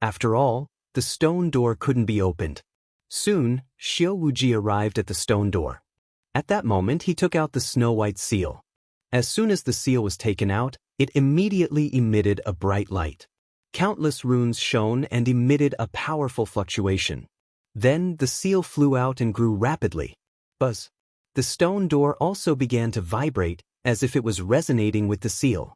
After all, the stone door couldn't be opened. Soon, Xiao Wuji arrived at the stone door. At that moment, he took out the snow-white seal. As soon as the seal was taken out, it immediately emitted a bright light. Countless runes shone and emitted a powerful fluctuation. Then the seal flew out and grew rapidly. Buzz. The stone door also began to vibrate, as if it was resonating with the seal.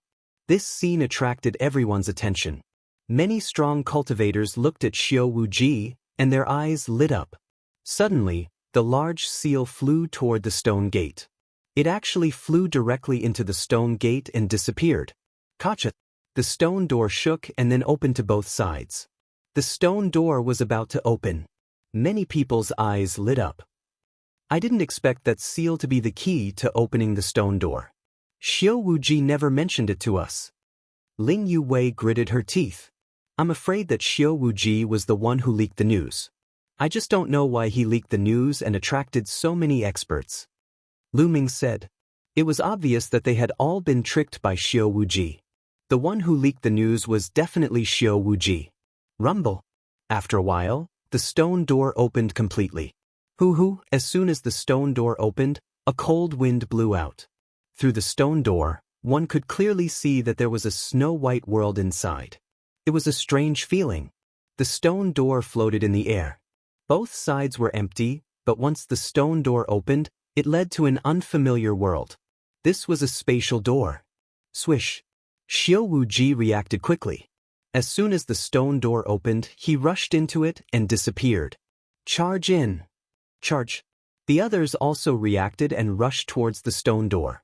This scene attracted everyone's attention. Many strong cultivators looked at Xiao Wuji, and their eyes lit up. Suddenly, the large seal flew toward the stone gate. It actually flew directly into the stone gate and disappeared. Gotcha! The stone door shook and then opened to both sides. The stone door was about to open. Many people's eyes lit up. I didn't expect that seal to be the key to opening the stone door. Xiao Wuji never mentioned it to us. Ling Yue gritted her teeth. I'm afraid that Xiao Wuji was the one who leaked the news. I just don't know why he leaked the news and attracted so many experts. Lu Ming said. It was obvious that they had all been tricked by Xiao Wuji. The one who leaked the news was definitely Xiao Wuji. Rumble. After a while, the stone door opened completely. Hoo-hoo, as soon as the stone door opened, a cold wind blew out. Through the stone door, one could clearly see that there was a snow-white world inside. It was a strange feeling. The stone door floated in the air. Both sides were empty, but once the stone door opened, it led to an unfamiliar world. This was a spatial door. Swish. Xiao Wuji reacted quickly. As soon as the stone door opened, he rushed into it and disappeared. Charge in. Charge. The others also reacted and rushed towards the stone door.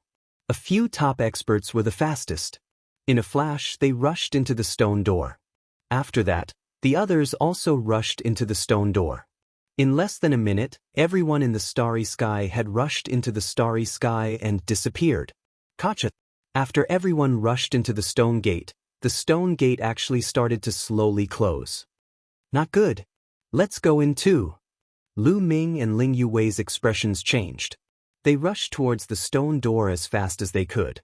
A few top experts were the fastest. In a flash, they rushed into the stone door. After that, the others also rushed into the stone door. In less than a minute, everyone in the starry sky had rushed into the starry sky and disappeared. Gotcha. After everyone rushed into the stone gate actually started to slowly close. Not good. Let's go in too. Lu Ming and Ling Yue's expressions changed. They rushed towards the stone door as fast as they could.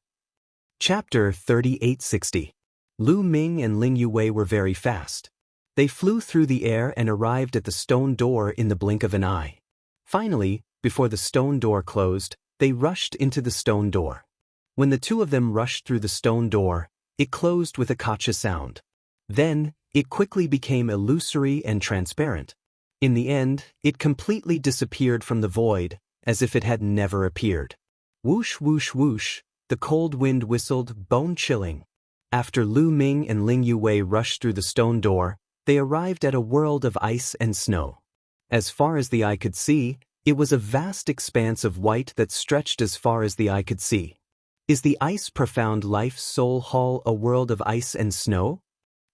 Chapter 3860. Lu Ming and Ling Yue were very fast. They flew through the air and arrived at the stone door in the blink of an eye. Finally, before the stone door closed, they rushed into the stone door. When the two of them rushed through the stone door, it closed with a gotcha sound. Then, it quickly became illusory and transparent. In the end, it completely disappeared from the void, as if it had never appeared. Whoosh whoosh whoosh, the cold wind whistled, bone-chilling. After Lu Ming and Ling Yue rushed through the stone door, they arrived at a world of ice and snow. As far as the eye could see, it was a vast expanse of white that stretched as far as the eye could see. Is the ice profound life soul hall a world of ice and snow?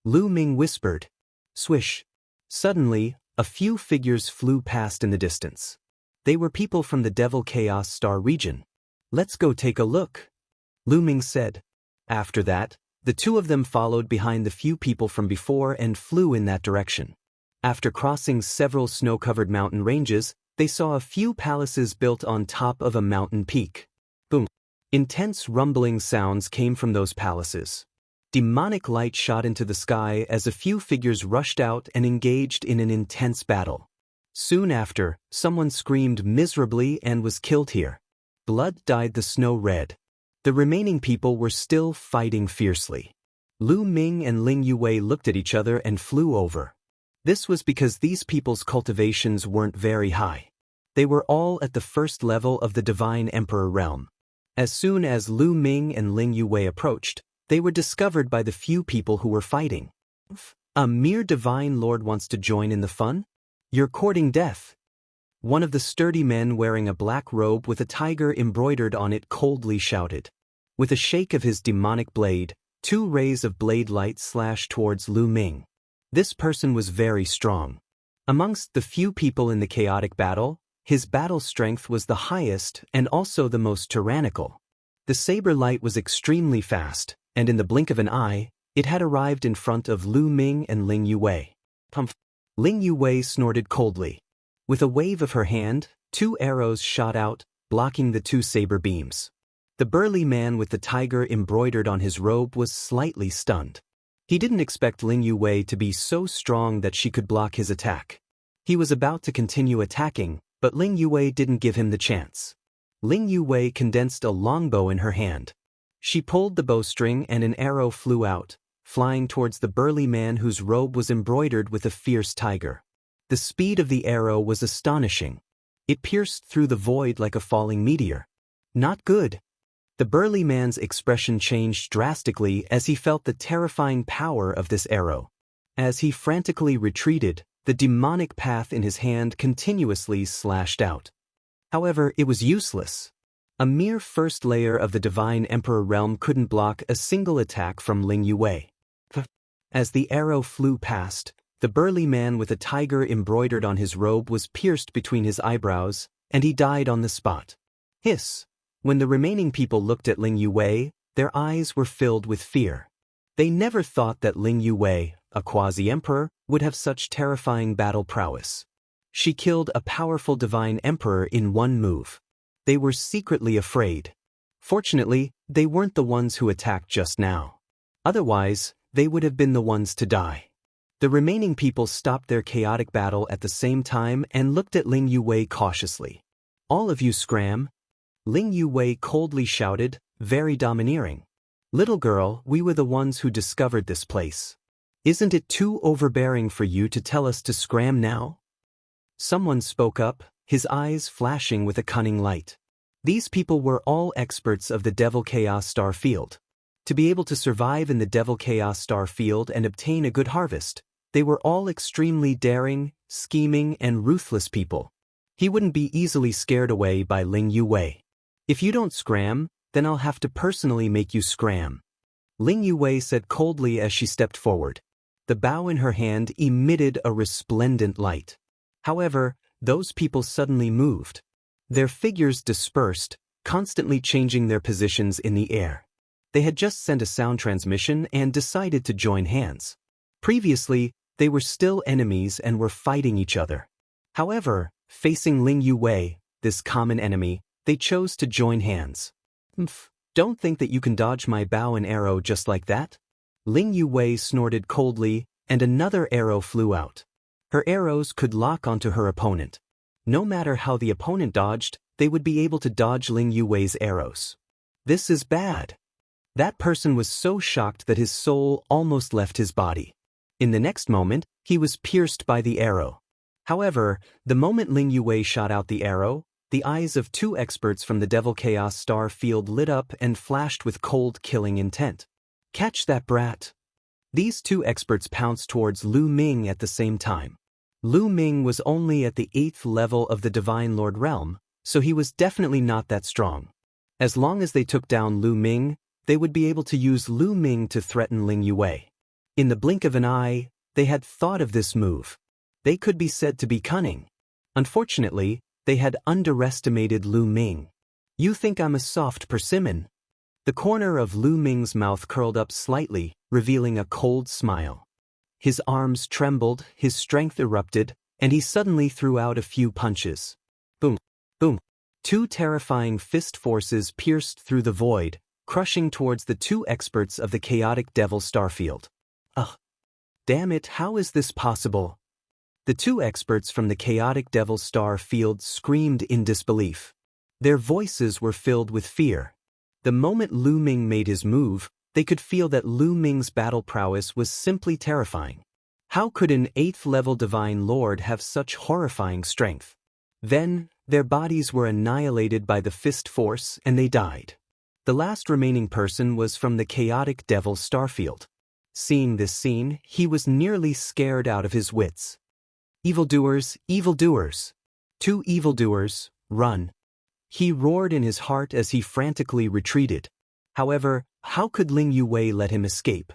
Lu Ming whispered. Swish. Suddenly, a few figures flew past in the distance. They were people from the Devil Chaos Star region. Let's go take a look, Lu Ming said. After that, the two of them followed behind the few people from before and flew in that direction. After crossing several snow-covered mountain ranges, they saw a few palaces built on top of a mountain peak. Boom. Intense rumbling sounds came from those palaces. Demonic light shot into the sky as a few figures rushed out and engaged in an intense battle. Soon after, someone screamed miserably and was killed here. Blood dyed the snow red. The remaining people were still fighting fiercely. Lu Ming and Ling Yue looked at each other and flew over. This was because these people's cultivations weren't very high. They were all at the first level of the Divine Emperor realm. As soon as Lu Ming and Ling Yue approached, They were discovered by the few people who were fighting. A mere divine lord wants to join in the fun? You're courting death. One of the sturdy men wearing a black robe with a tiger embroidered on it coldly shouted. With a shake of his demonic blade, 2 rays of blade light slashed towards Lu Ming. This person was very strong. Amongst the few people in the chaotic battle, his battle strength was the highest and also the most tyrannical. The saber light was extremely fast, and in the blink of an eye, it had arrived in front of Lu Ming and Ling Yue. Pumph! Ling Yue snorted coldly. With a wave of her hand, 2 arrows shot out, blocking the 2 saber beams. The burly man with the tiger embroidered on his robe was slightly stunned. He didn't expect Ling Yue to be so strong that she could block his attack. He was about to continue attacking, but Ling Yue didn't give him the chance. Ling Yue condensed a longbow in her hand. She pulled the bowstring and an arrow flew out, flying towards the burly man whose robe was embroidered with a fierce tiger. The speed of the arrow was astonishing. It pierced through the void like a falling meteor. Not good. The burly man's expression changed drastically as he felt the terrifying power of this arrow. As he frantically retreated, the demonic path in his hand continuously slashed out. However, it was useless. A mere first layer of the Divine Emperor realm couldn't block a single attack from Ling Yue. As the arrow flew past, the burly man with a tiger embroidered on his robe was pierced between his eyebrows, and he died on the spot. Hiss! When the remaining people looked at Ling Yue, their eyes were filled with fear. They never thought that Ling Yue, a quasi-emperor, would have such terrifying battle prowess. She killed a powerful divine emperor in one move. They were secretly afraid. Fortunately, they weren't the ones who attacked just now. Otherwise, they would have been the ones to die. The remaining people stopped their chaotic battle at the same time and looked at Ling Yue cautiously. All of you scram? Ling Yue coldly shouted, very domineering. Little girl, we were the ones who discovered this place. Isn't it too overbearing for you to tell us to scram now? Someone spoke up, his eyes flashing with a cunning light. These people were all experts of the Devil Chaos Star Field. To be able to survive in the Devil Chaos Star Field and obtain a good harvest, they were all extremely daring, scheming, and ruthless people. He wouldn't be easily scared away by Ling Yue. If you don't scram, then I'll have to personally make you scram. Ling Yue said coldly as she stepped forward. The bow in her hand emitted a resplendent light. However, those people suddenly moved. Their figures dispersed, constantly changing their positions in the air. They had just sent a sound transmission and decided to join hands. Previously, they were still enemies and were fighting each other. However, facing Ling Yue, this common enemy, they chose to join hands. Don't think that you can dodge my bow and arrow just like that? Ling Yue snorted coldly, and another arrow flew out. Her arrows could lock onto her opponent. No matter how the opponent dodged, they would be able to dodge Ling Yue's arrows. This is bad. That person was so shocked that his soul almost left his body. In the next moment, he was pierced by the arrow. However, the moment Ling Yue shot out the arrow, the eyes of 2 experts from the Devil Chaos Star Field lit up and flashed with cold killing intent. Catch that brat! These 2 experts pounced towards Lu Ming at the same time. Lu Ming was only at the 8th level of the Divine Lord realm, so he was definitely not that strong. As long as they took down Lu Ming, they would be able to use Lu Ming to threaten Ling Yue. In the blink of an eye, they had thought of this move. They could be said to be cunning. Unfortunately, they had underestimated Lu Ming. You think I'm a soft persimmon? The corner of Lu Ming's mouth curled up slightly, revealing a cold smile. His arms trembled, his strength erupted, and he suddenly threw out a few punches. Boom, boom. 2 terrifying fist forces pierced through the void, crushing towards the 2 experts of the chaotic Devil Starfield. Ugh. Damn it, how is this possible? The 2 experts from the chaotic Devil Star Field screamed in disbelief. Their voices were filled with fear. The moment Lu Ming made his move, they could feel that Lu Ming's battle prowess was simply terrifying. How could an 8th-level Divine Lord have such horrifying strength? Then, their bodies were annihilated by the fist force and they died. The last remaining person was from the chaotic devil Starfield. Seeing this scene, he was nearly scared out of his wits. Evildoers, evildoers! 2 evildoers, run! He roared in his heart as he frantically retreated. However, how could Ling Yue let him escape?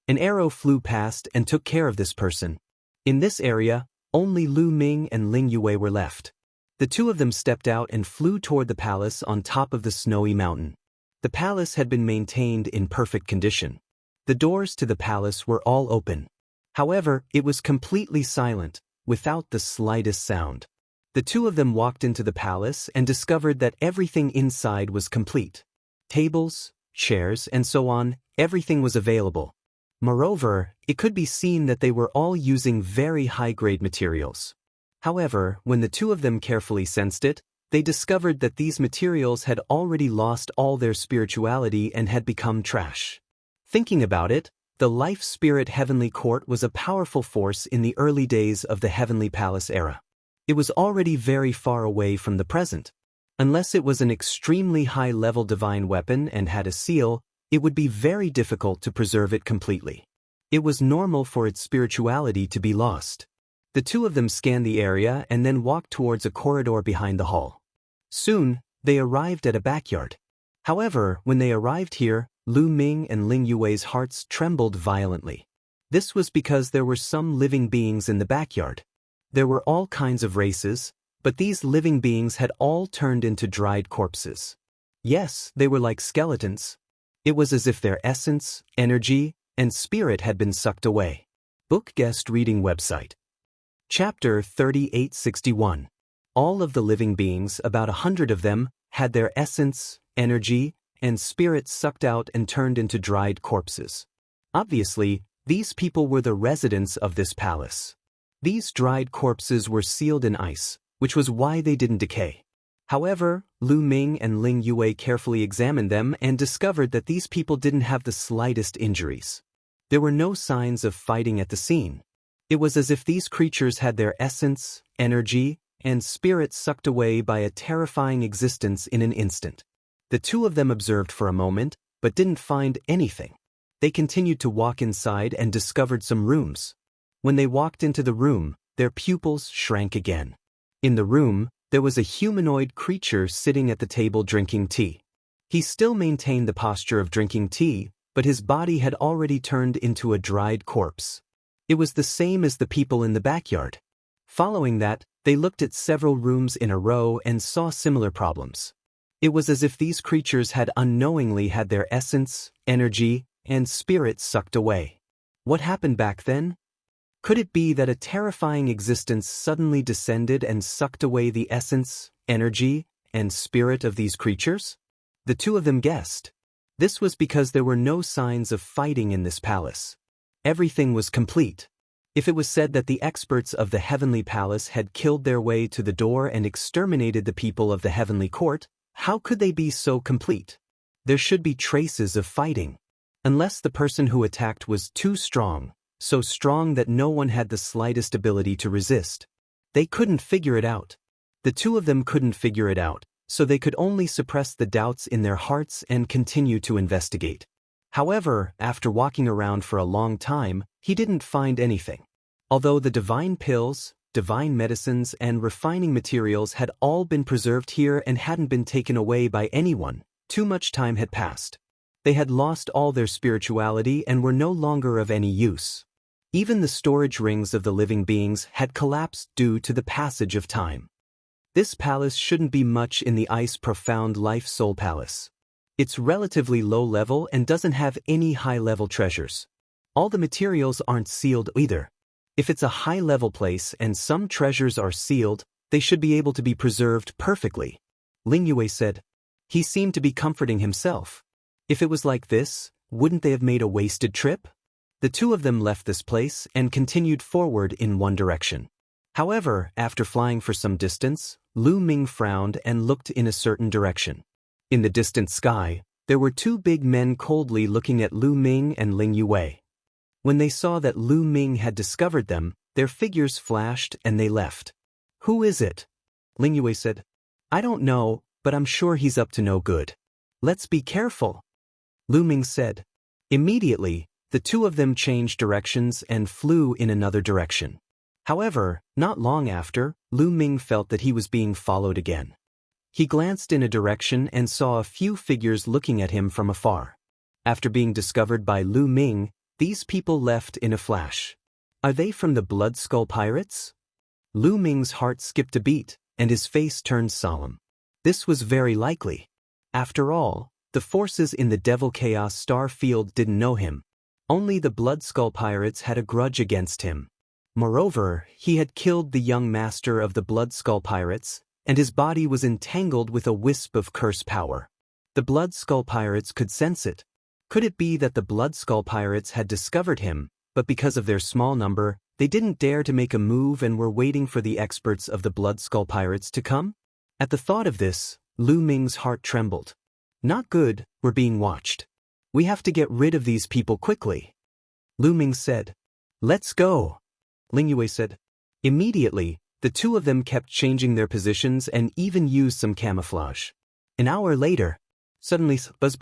An arrow flew past and took care of this person. In this area, only Lu Ming and Ling Yue were left. The 2 of them stepped out and flew toward the palace on top of the snowy mountain. The palace had been maintained in perfect condition. The doors to the palace were all open. However, it was completely silent, without the slightest sound. The 2 of them walked into the palace and discovered that everything inside was complete. Tables, chairs, and so on, everything was available. Moreover, it could be seen that they were all using very high-grade materials. However, when the 2 of them carefully sensed it, they discovered that these materials had already lost all their spirituality and had become trash. Thinking about it, the Life Spirit Heavenly Court was a powerful force in the early days of the Heavenly Palace era. It was already very far away from the present. Unless it was an extremely high-level divine weapon and had a seal, it would be very difficult to preserve it completely. It was normal for its spirituality to be lost. The 2 of them scanned the area and then walked towards a corridor behind the hall. Soon, they arrived at a backyard. However, when they arrived here, Lu Ming and Ling Yue's hearts trembled violently. This was because there were some living beings in the backyard. There were all kinds of races, but these living beings had all turned into dried corpses. Yes, they were like skeletons. It was as if their essence, energy, and spirit had been sucked away. Book Guest Reading Website. Chapter 3861. All of the living beings, about 100 of them, had their essence, energy, and spirit sucked out and turned into dried corpses. Obviously, these people were the residents of this palace. These dried corpses were sealed in ice, which was why they didn't decay. However, Lu Ming and Ling Yue carefully examined them and discovered that these people didn't have the slightest injuries. There were no signs of fighting at the scene. It was as if these creatures had their essence, energy, and spirit sucked away by a terrifying existence in an instant. The 2 of them observed for a moment, but didn't find anything. They continued to walk inside and discovered some rooms. When they walked into the room, their pupils shrank again. In the room, there was a humanoid creature sitting at the table drinking tea. He still maintained the posture of drinking tea, but his body had already turned into a dried corpse. It was the same as the people in the backyard. Following that, they looked at several rooms in a row and saw similar problems. It was as if these creatures had unknowingly had their essence, energy, and spirit sucked away. What happened back then? Could it be that a terrifying existence suddenly descended and sucked away the essence, energy, and spirit of these creatures? The 2 of them guessed. This was because there were no signs of fighting in this palace. Everything was complete. If it was said that the experts of the Heavenly Palace had killed their way to the door and exterminated the people of the Heavenly Court, how could they be so complete? There should be traces of fighting. Unless the person who attacked was too strong, so strong that no one had the slightest ability to resist. They couldn't figure it out. The 2 of them couldn't figure it out, so they could only suppress the doubts in their hearts and continue to investigate. However, after walking around for a long time, he didn't find anything. Although the divine pills, divine medicines, and refining materials had all been preserved here and hadn't been taken away by anyone, too much time had passed. They had lost all their spirituality and were no longer of any use. Even the storage rings of the living beings had collapsed due to the passage of time. This palace shouldn't be much in the ice profound life soul palace. It's relatively low level and doesn't have any high-level treasures. All the materials aren't sealed either. If it's a high-level place and some treasures are sealed, they should be able to be preserved perfectly. Ling Yue said. He seemed to be comforting himself. If it was like this, wouldn't they have made a wasted trip? The 2 of them left this place and continued forward in one direction. However, after flying for some distance, Lu Ming frowned and looked in a certain direction. In the distant sky, there were 2 big men coldly looking at Lu Ming and Ling Yue. When they saw that Lu Ming had discovered them, their figures flashed and they left. Who is it? Ling Yue said. I don't know, but I'm sure he's up to no good. Let's be careful, Lu Ming said. Immediately, the two of them changed directions and flew in another direction. However, not long after, Lu Ming felt that he was being followed again. He glanced in a direction and saw a few figures looking at him from afar. After being discovered by Lu Ming, these people left in a flash. Are they from the Blood Skull Pirates? Lu Ming's heart skipped a beat, and his face turned solemn. This was very likely. After all, the forces in the Devil Chaos Star Field didn't know him. Only the Blood Skull Pirates had a grudge against him. Moreover, he had killed the young master of the Blood Skull Pirates, and his body was entangled with a wisp of curse power. The Blood Skull Pirates could sense it. Could it be that the Blood Skull Pirates had discovered him, but because of their small number, they didn't dare to make a move and were waiting for the experts of the Blood Skull Pirates to come? At the thought of this, Lu Ming's heart trembled. Not good, we're being watched. We have to get rid of these people quickly. Lu Ming said. Let's go, Ling Yue said. Immediately, the two of them kept changing their positions and even used some camouflage. An hour later, suddenly, buzz,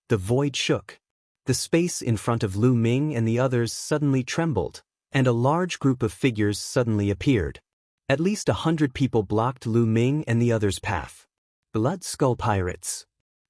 the void shook. The space in front of Lu Ming and the others suddenly trembled, and a large group of figures suddenly appeared. At least 100 people blocked Lu Ming and the others' path. Blood Skull Pirates.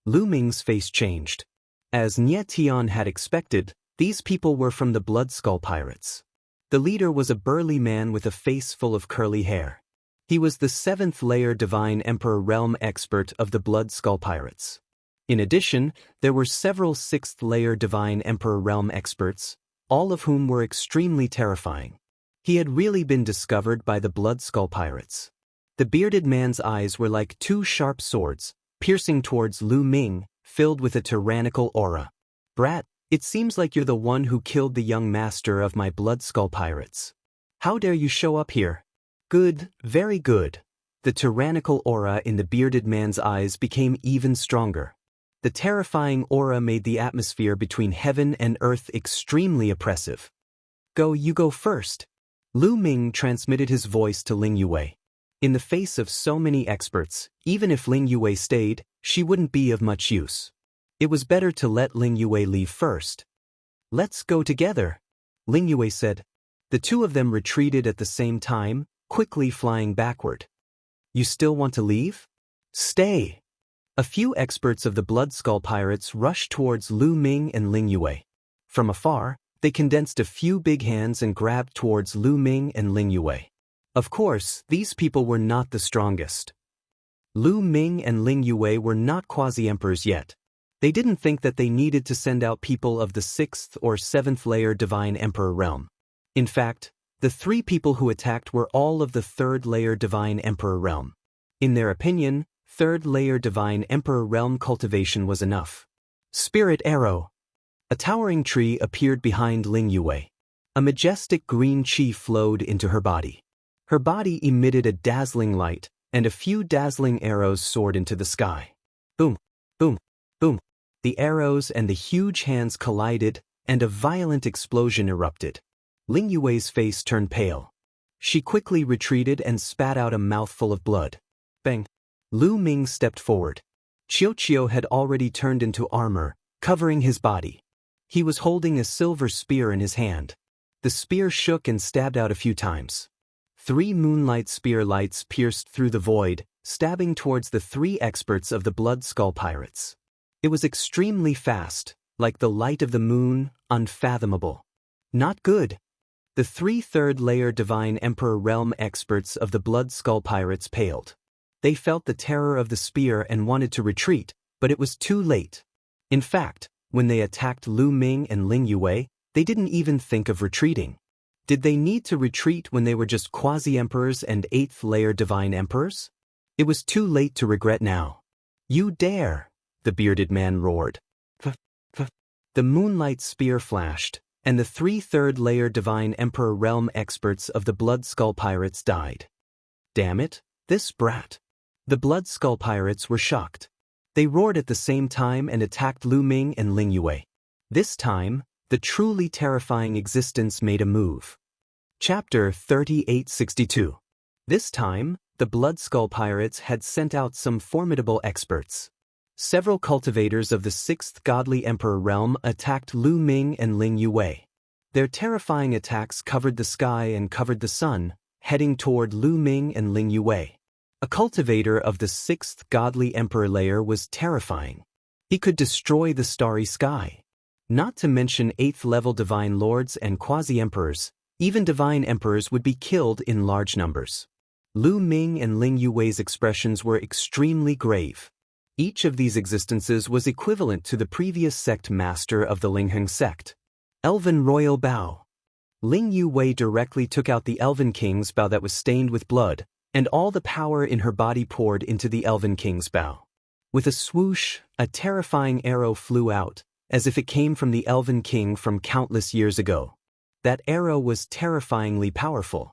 Lu Ming's face changed. As Nie Tian had expected, these people were from the Blood Skull Pirates. The leader was a burly man with a face full of curly hair. He was the 7th layer Divine Emperor Realm expert of the Blood Skull Pirates. In addition, there were several 6th layer Divine Emperor Realm experts, all of whom were extremely terrifying. He had really been discovered by the Blood Skull Pirates. The bearded man's eyes were like two sharp swords, piercing towards Lu Ming, filled with a tyrannical aura. Brat, it seems like you're the one who killed the young master of my Blood Skull Pirates. How dare you show up here? Good, very good. The tyrannical aura in the bearded man's eyes became even stronger. The terrifying aura made the atmosphere between heaven and earth extremely oppressive. You go first. Lu Ming transmitted his voice to Ling Yue. In the face of so many experts, even if Ling Yue stayed, she wouldn't be of much use. It was better to let Ling Yue leave first. Let's go together, Ling Yue said. The two of them retreated at the same time, quickly flying backward. You still want to leave? Stay. A few experts of the Blood Skull Pirates rushed towards Lu Ming and Ling Yue. From afar, they condensed a few big hands and grabbed towards Lu Ming and Ling Yue. Of course, these people were not the strongest. Lu Ming and Ling Yue were not quasi-emperors yet. They didn't think that they needed to send out people of the 6th or 7th layer Divine Emperor realm. In fact, the 3 people who attacked were all of the 3rd layer Divine Emperor realm. In their opinion, 3rd layer Divine Emperor realm cultivation was enough. Spirit Arrow. A towering tree appeared behind Ling Yue. A majestic green chi flowed into her body. Her body emitted a dazzling light, and a few dazzling arrows soared into the sky. Boom, boom, boom. The arrows and the huge hands collided, and a violent explosion erupted. Ling Yue's face turned pale. She quickly retreated and spat out a mouthful of blood. Bang! Lu Ming stepped forward. Qiu had already turned into armor, covering his body. He was holding a silver spear in his hand. The spear shook and stabbed out a few times. 3 moonlight spear lights pierced through the void, stabbing towards the 3 experts of the Blood Skull Pirates. It was extremely fast, like the light of the moon, unfathomable. Not good. The 3 3rd layer Divine Emperor realm experts of the Blood Skull Pirates paled. They felt the terror of the spear and wanted to retreat, but it was too late. In fact, when they attacked Lu Ming and Ling Yue, they didn't even think of retreating. Did they need to retreat when they were just quasi-emperors and 8th layer Divine Emperors? It was too late to regret now. You dare, the bearded man roared. The moonlight spear flashed, and the 3 3rd layer Divine Emperor realm experts of the Blood Skull Pirates died. Damn it, this brat. The Blood Skull Pirates were shocked. They roared at the same time and attacked Lu Ming and Ling Yue. This time, the truly terrifying existence made a move. Chapter 3862. This time, the Blood Skull Pirates had sent out some formidable experts. Several cultivators of the 6th Godly Emperor realm attacked Lu Ming and Ling Yue. Their terrifying attacks covered the sky and covered the sun, heading toward Lu Ming and Ling Yue. A cultivator of the 6th Godly Emperor layer was terrifying. He could destroy the starry sky. Not to mention 8th-level divine lords and quasi-emperors, even divine emperors would be killed in large numbers. Lu Ming and Ling Yue's expressions were extremely grave. Each of these existences was equivalent to the previous sect master of the Lingheng sect. Elven Royal Bow. Ling Yue directly took out the Elven King's bow that was stained with blood, and all the power in her body poured into the Elven King's bow. With a swoosh, a terrifying arrow flew out, as if it came from the Elven King from countless years ago. That arrow was terrifyingly powerful.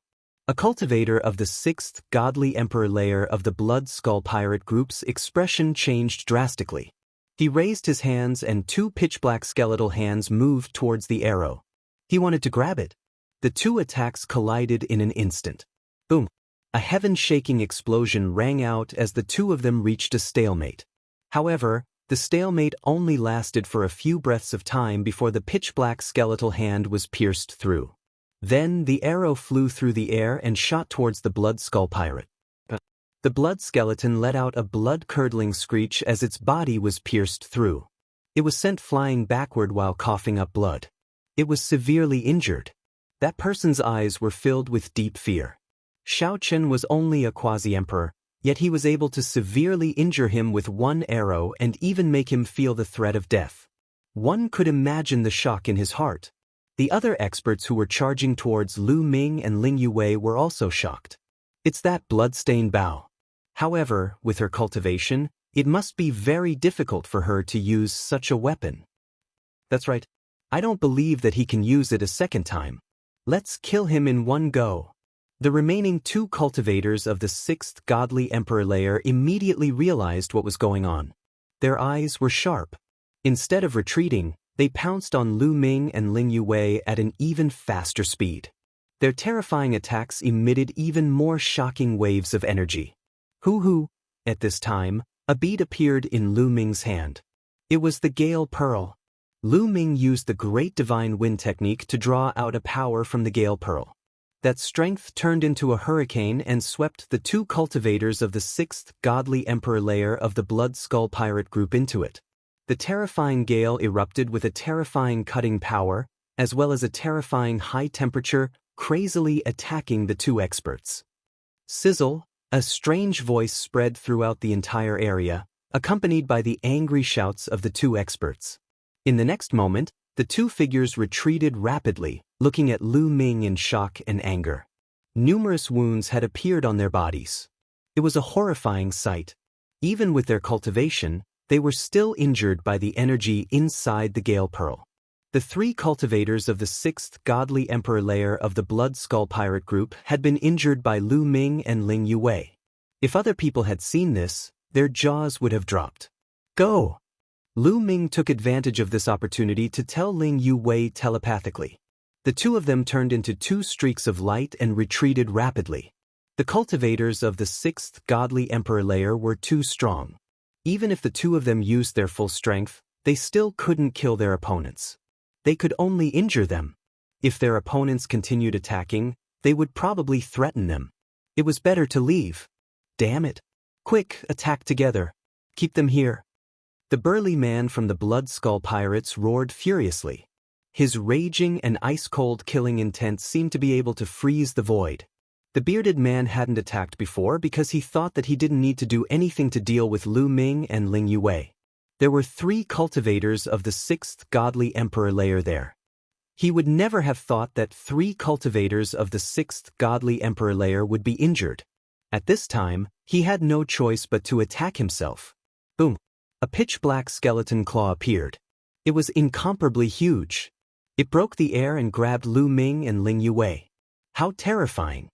A cultivator of the 6th Godly Emperor layer of the Blood Skull Pirate group's expression changed drastically. He raised his hands and 2 pitch-black skeletal hands moved towards the arrow. He wanted to grab it. The 2 attacks collided in an instant. Boom! A heaven-shaking explosion rang out as the 2 of them reached a stalemate. However, the stalemate only lasted for a few breaths of time before the pitch-black skeletal hand was pierced through. Then the arrow flew through the air and shot towards the Blood Skull Pirate. The blood skeleton let out a blood-curdling screech as its body was pierced through. It was sent flying backward while coughing up blood. It was severely injured. That person's eyes were filled with deep fear. Xiao Chen was only a quasi-emperor, yet he was able to severely injure him with 1 arrow and even make him feel the threat of death. One could imagine the shock in his heart. The other experts who were charging towards Lu Ming and Ling Yue were also shocked. It's that blood-stained bow. However, with her cultivation, it must be very difficult for her to use such a weapon. That's right. I don't believe that he can use it a second time. Let's kill him in one go. The remaining 2 cultivators of the 6th Godly Emperor layer immediately realized what was going on. Their eyes were sharp. Instead of retreating, they pounced on Lu Ming and Ling Yue at an even faster speed. Their terrifying attacks emitted even more shocking waves of energy. Hoo-hoo! At this time, a bead appeared in Lu Ming's hand. It was the Gale Pearl. Lu Ming used the Great Divine Wind technique to draw out a power from the Gale Pearl. That strength turned into a hurricane and swept the 2 cultivators of the 6th Godly Emperor layer of the Blood Skull Pirate group into it. The terrifying gale erupted with a terrifying cutting power, as well as a terrifying high temperature, crazily attacking the 2 experts. Sizzle, a strange voice spread throughout the entire area, accompanied by the angry shouts of the 2 experts. In the next moment, the 2 figures retreated rapidly, looking at Lu Ming in shock and anger. Numerous wounds had appeared on their bodies. It was a horrifying sight. Even with their cultivation, they were still injured by the energy inside the Gale Pearl. The 3 cultivators of the 6th Godly Emperor layer of the Blood Skull Pirate group had been injured by Lu Ming and Ling Yue. If other people had seen this, their jaws would have dropped. Go! Lu Ming took advantage of this opportunity to tell Ling Yue telepathically. The 2 of them turned into 2 streaks of light and retreated rapidly. The cultivators of the 6th Godly Emperor layer were too strong. Even if the 2 of them used their full strength, they still couldn't kill their opponents. They could only injure them. If their opponents continued attacking, they would probably threaten them. It was better to leave. Damn it. Quick, attack together. Keep them here. The burly man from the Blood Skull Pirates roared furiously. His raging and ice-cold killing intent seemed to be able to freeze the void. The bearded man hadn't attacked before because he thought that he didn't need to do anything to deal with Lu Ming and Ling Yue. There were 3 cultivators of the 6th Godly Emperor layer there. He would never have thought that 3 cultivators of the 6th Godly Emperor layer would be injured. At this time, he had no choice but to attack himself. Boom! A pitch-black skeleton claw appeared. It was incomparably huge. It broke the air and grabbed Lu Ming and Ling Yue. How terrifying!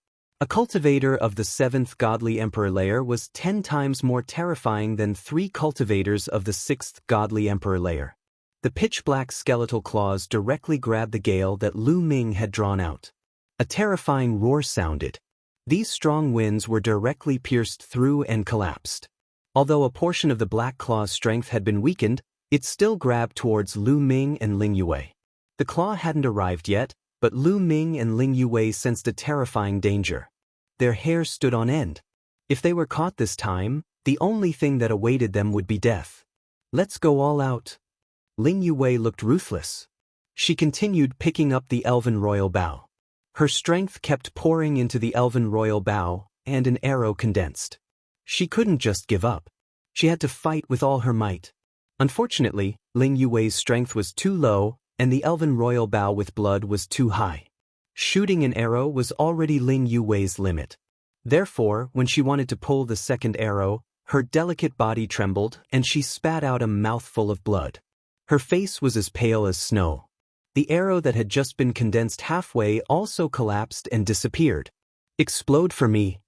A cultivator of the 7th Godly Emperor layer was 10 times more terrifying than 3 cultivators of the 6th Godly Emperor layer. The pitch-black skeletal claws directly grabbed the gale that Lu Ming had drawn out. A terrifying roar sounded. These strong winds were directly pierced through and collapsed. Although a portion of the Black Claw's strength had been weakened, it still grabbed towards Lu Ming and Ling Yue. The claw hadn't arrived yet, but Lu Ming and Ling Yue sensed a terrifying danger. Their hair stood on end. If they were caught this time, the only thing that awaited them would be death. Let's go all out. Ling Yue looked ruthless. She continued picking up the elven royal bow. Her strength kept pouring into the elven royal bow, and an arrow condensed. She couldn't just give up. She had to fight with all her might. Unfortunately, Ling Yue's strength was too low, and the elven royal bow with blood was too high. Shooting an arrow was already Ling Yue's limit. Therefore, when she wanted to pull the second arrow, her delicate body trembled and she spat out a mouthful of blood. Her face was as pale as snow. The arrow that had just been condensed halfway also collapsed and disappeared. "Explode for me!"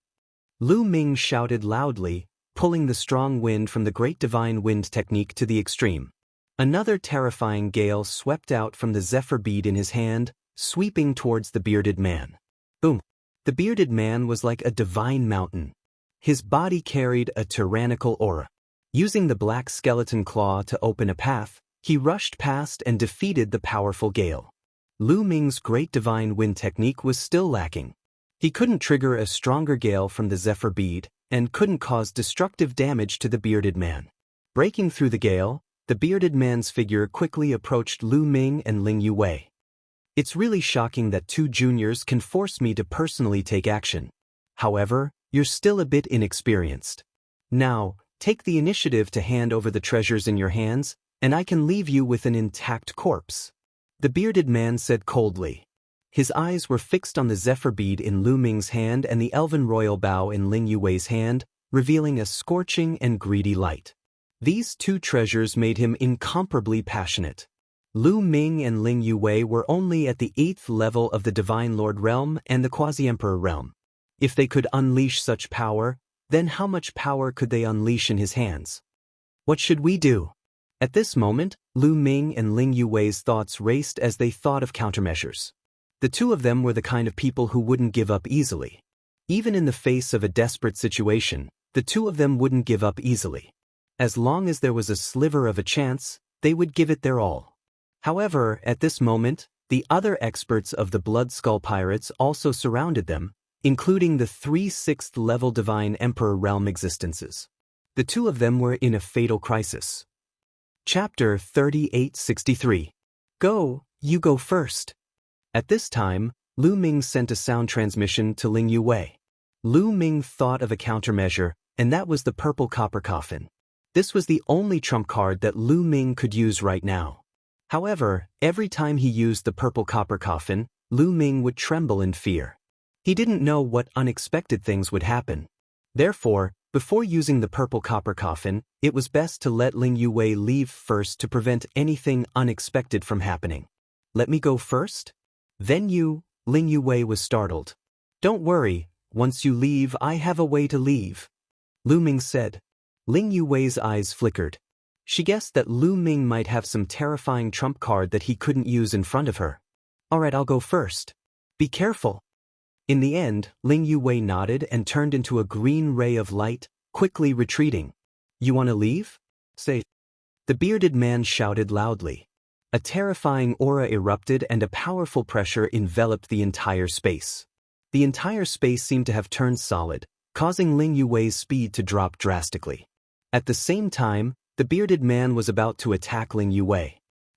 Lu Ming shouted loudly, pulling the strong wind from the Great Divine Wind technique to the extreme. Another terrifying gale swept out from the zephyr bead in his hand, sweeping towards the bearded man. Boom! The bearded man was like a divine mountain. His body carried a tyrannical aura. Using the black skeleton claw to open a path, he rushed past and defeated the powerful gale. Lu Ming's Great Divine Wind technique was still lacking. He couldn't trigger a stronger gale from the zephyr bead, and couldn't cause destructive damage to the bearded man. Breaking through the gale, the bearded man's figure quickly approached Lu Ming and Ling Yue. "It's really shocking that two juniors can force me to personally take action. However, you're still a bit inexperienced. Now, take the initiative to hand over the treasures in your hands, and I can leave you with an intact corpse," the bearded man said coldly. His eyes were fixed on the zephyr bead in Lu Ming's hand and the elven royal bow in Ling Yue's hand, revealing a scorching and greedy light. These two treasures made him incomparably passionate. Lu Ming and Ling Yue were only at the 8th level of the Divine Lord realm and the Quasi-Emperor realm. If they could unleash such power, then how much power could they unleash in his hands? What should we do? At this moment, Lu Ming and Ling Yue's thoughts raced as they thought of countermeasures. The two of them were the kind of people who wouldn't give up easily. Even in the face of a desperate situation, the two of them wouldn't give up easily. As long as there was a sliver of a chance, they would give it their all. However, at this moment, the other experts of the Blood Skull Pirates also surrounded them, including the 3 6th-level Divine Emperor realm existences. The two of them were in a fatal crisis. Chapter 3863. Go, you go first. At this time, Lu Ming sent a sound transmission to Ling Yue. Lu Ming thought of a countermeasure, and that was the purple copper coffin. This was the only trump card that Lu Ming could use right now. However, every time he used the purple copper coffin, Lu Ming would tremble in fear. He didn't know what unexpected things would happen. Therefore, before using the purple copper coffin, it was best to let Ling Yue leave first to prevent anything unexpected from happening. "Let me go first?" "Then you," Ling Yue was startled. "Don't worry, once you leave I have a way to leave," Lu Ming said. Ling Yue's eyes flickered. She guessed that Lu Ming might have some terrifying trump card that he couldn't use in front of her. "Alright, I'll go first. Be careful." In the end, Ling Yue nodded and turned into a green ray of light, quickly retreating. "You want to leave?" "Say." The bearded man shouted loudly. A terrifying aura erupted and a powerful pressure enveloped the entire space. The entire space seemed to have turned solid, causing Ling Yue's speed to drop drastically. At the same time, the bearded man was about to attack Ling Yue.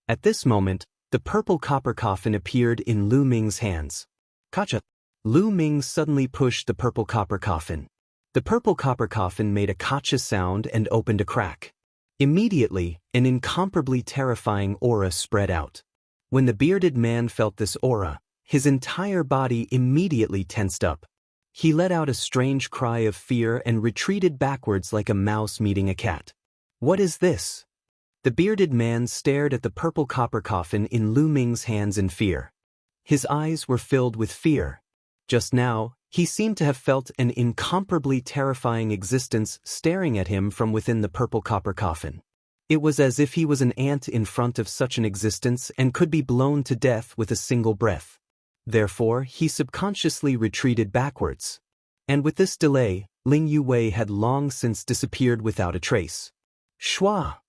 At this moment, the purple copper coffin appeared in Lu Ming's hands. "Kacha!" Lu Ming suddenly pushed the purple copper coffin. The purple copper coffin made a kacha sound and opened a crack. Immediately, an incomparably terrifying aura spread out. When the bearded man felt this aura, his entire body immediately tensed up. He let out a strange cry of fear and retreated backwards like a mouse meeting a cat. "What is this?" The bearded man stared at the purple copper coffin in Lu Ming's hands in fear. His eyes were filled with fear. Just now, he seemed to have felt an incomparably terrifying existence staring at him from within the purple copper coffin. It was as if he was an ant in front of such an existence and could be blown to death with a single breath. Therefore, he subconsciously retreated backwards. And with this delay, Ling Yue had long since disappeared without a trace. Shua!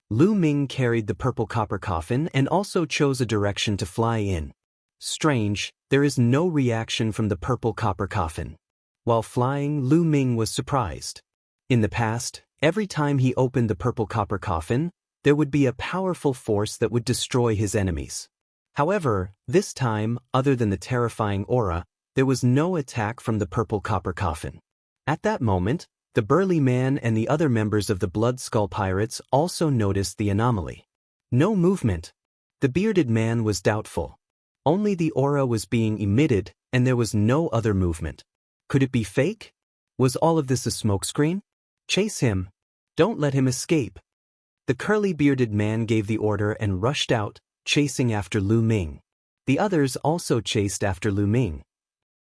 Lu Ming carried the purple copper coffin and also chose a direction to fly in. Strange, there is no reaction from the purple copper coffin. While flying, Lu Ming was surprised. In the past, every time he opened the purple copper coffin, there would be a powerful force that would destroy his enemies. However, this time, other than the terrifying aura, there was no attack from the purple copper coffin. At that moment, the burly man and the other members of the Blood Skull Pirates also noticed the anomaly. No movement. The bearded man was doubtful. Only the aura was being emitted, and there was no other movement. Could it be fake? Was all of this a smokescreen? Chase him. Don't let him escape. The curly bearded man gave the order and rushed out, chasing after Lu Ming. The others also chased after Lu Ming.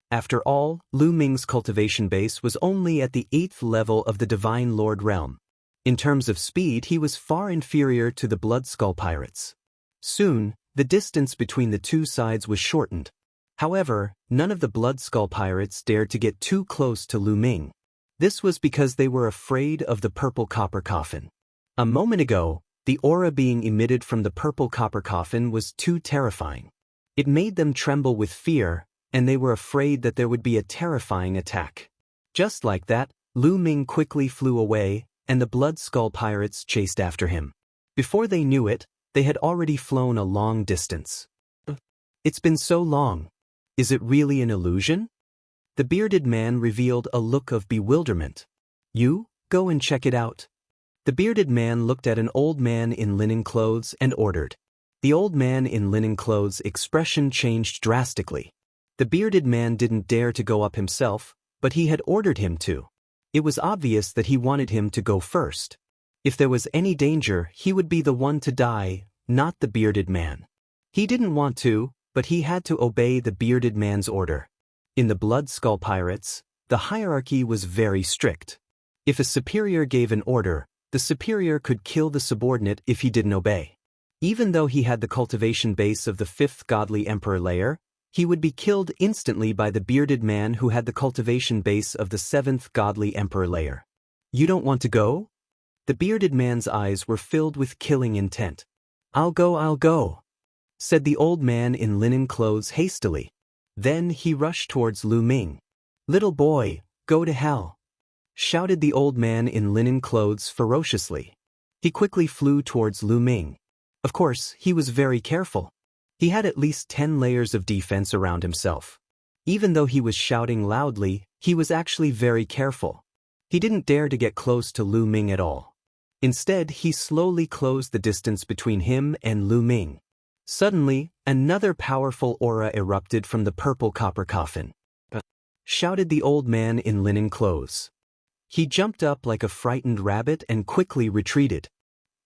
After all, Lu Ming's cultivation base was only at the 8th level of the Divine Lord realm. In terms of speed, he was far inferior to the Blood Skull Pirates. Soon, the distance between the two sides was shortened. However, none of the Blood Skull Pirates dared to get too close to Lu Ming. This was because they were afraid of the purple copper coffin. A moment ago, the aura being emitted from the purple copper coffin was too terrifying. It made them tremble with fear, and they were afraid that there would be a terrifying attack. Just like that, Lu Ming quickly flew away, and the Blood Skull Pirates chased after him. Before they knew it, they had already flown a long distance. It's been so long. Is it really an illusion? The bearded man revealed a look of bewilderment. You, go and check it out. The bearded man looked at an old man in linen clothes and ordered. The old man in linen clothes' expression changed drastically. The bearded man didn't dare to go up himself, but he had ordered him to. It was obvious that he wanted him to go first. If there was any danger, he would be the one to die, not the bearded man. He didn't want to, but he had to obey the bearded man's order. In the Blood Skull Pirates, the hierarchy was very strict. If a superior gave an order, the superior could kill the subordinate if he didn't obey. Even though he had the cultivation base of the 5th godly emperor layer, he would be killed instantly by the bearded man who had the cultivation base of the 7th godly emperor layer. You don't want to go? The bearded man's eyes were filled with killing intent. I'll go, said the old man in linen clothes hastily. Then he rushed towards Lu Ming. Little boy, go to hell, shouted the old man in linen clothes ferociously. He quickly flew towards Lu Ming. Of course, he was very careful. He had at least 10 layers of defense around himself. Even though he was shouting loudly, he was actually very careful. He didn't dare to get close to Lu Ming at all. Instead, he slowly closed the distance between him and Lu Ming. Suddenly, another powerful aura erupted from the purple copper coffin. Shouted the old man in linen clothes. He jumped up like a frightened rabbit and quickly retreated.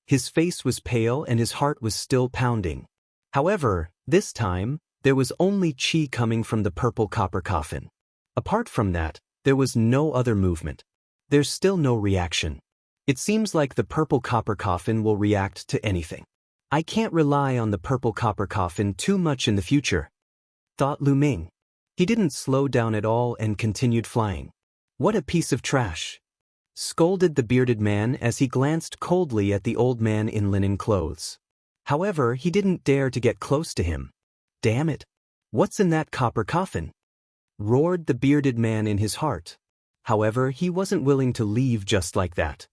His face was pale and his heart was still pounding. However, this time, there was only chi coming from the purple copper coffin. Apart from that, there was no other movement. There's still no reaction. It seems like the purple copper coffin will react to anything. I can't rely on the purple copper coffin too much in the future, thought Lu Ming. He didn't slow down at all and continued flying. What a piece of trash, scolded the bearded man as he glanced coldly at the old man in linen clothes. However, he didn't dare to get close to him. Damn it! What's in that copper coffin? Roared the bearded man in his heart. However, he wasn't willing to leave just like that.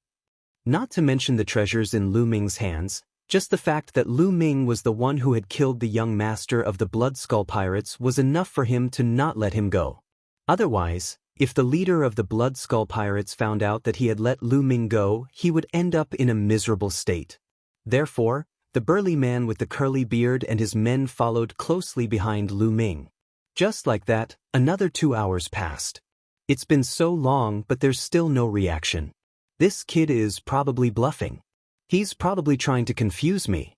Not to mention the treasures in Lu Ming's hands, just the fact that Lu Ming was the one who had killed the young master of the Blood Skull Pirates was enough for him to not let him go. Otherwise, if the leader of the Blood Skull Pirates found out that he had let Lu Ming go, he would end up in a miserable state. Therefore, the burly man with the curly beard and his men followed closely behind Lu Ming. Just like that, another 2 hours passed. It's been so long, but there's still no reaction. This kid is probably bluffing. He's probably trying to confuse me,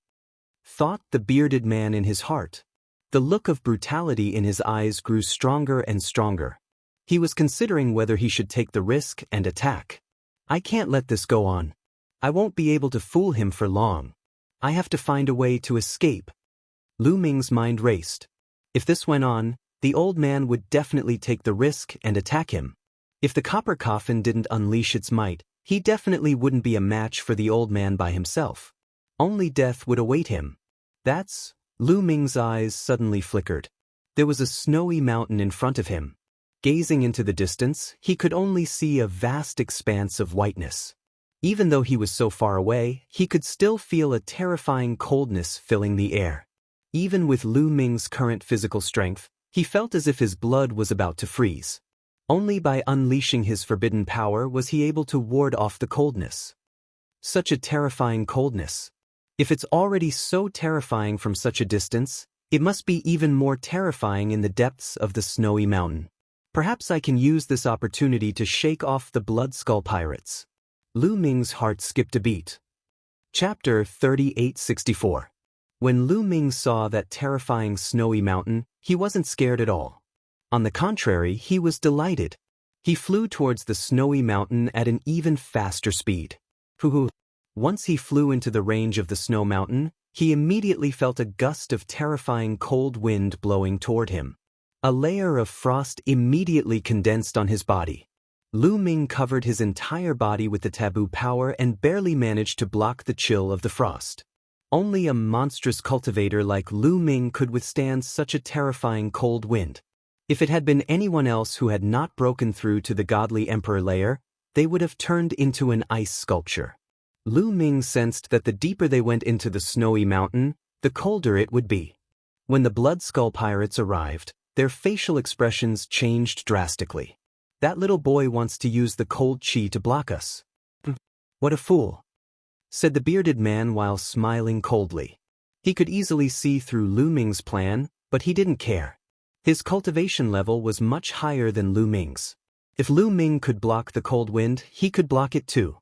thought the bearded man in his heart. The look of brutality in his eyes grew stronger and stronger. He was considering whether he should take the risk and attack. I can't let this go on. I won't be able to fool him for long. I have to find a way to escape. Lu Ming's mind raced. If this went on, the old man would definitely take the risk and attack him. If the copper coffin didn't unleash its might, he definitely wouldn't be a match for the old man by himself. Only death would await him. That's... Lu Ming's eyes suddenly flickered. There was a snowy mountain in front of him. Gazing into the distance, he could only see a vast expanse of whiteness. Even though he was so far away, he could still feel a terrifying coldness filling the air. Even with Lu Ming's current physical strength, he felt as if his blood was about to freeze. Only by unleashing his forbidden power was he able to ward off the coldness. Such a terrifying coldness. If it's already so terrifying from such a distance, it must be even more terrifying in the depths of the snowy mountain. Perhaps I can use this opportunity to shake off the Blood Skull pirates. Lu Ming's heart skipped a beat. Chapter 3864. When Lu Ming saw that terrifying snowy mountain, he wasn't scared at all. On the contrary, he was delighted. He flew towards the snowy mountain at an even faster speed. Once he flew into the range of the snow mountain, he immediately felt a gust of terrifying cold wind blowing toward him. A layer of frost immediately condensed on his body. Lu Ming covered his entire body with the taboo power and barely managed to block the chill of the frost. Only a monstrous cultivator like Lu Ming could withstand such a terrifying cold wind. If it had been anyone else who had not broken through to the godly emperor layer, they would have turned into an ice sculpture. Lu Ming sensed that the deeper they went into the snowy mountain, the colder it would be. When the Blood Skull pirates arrived, their facial expressions changed drastically. That little boy wants to use the cold chi to block us. What a fool, said the bearded man while smiling coldly. He could easily see through Lu Ming's plan, but he didn't care. His cultivation level was much higher than Lu Ming's. If Lu Ming could block the cold wind, he could block it too.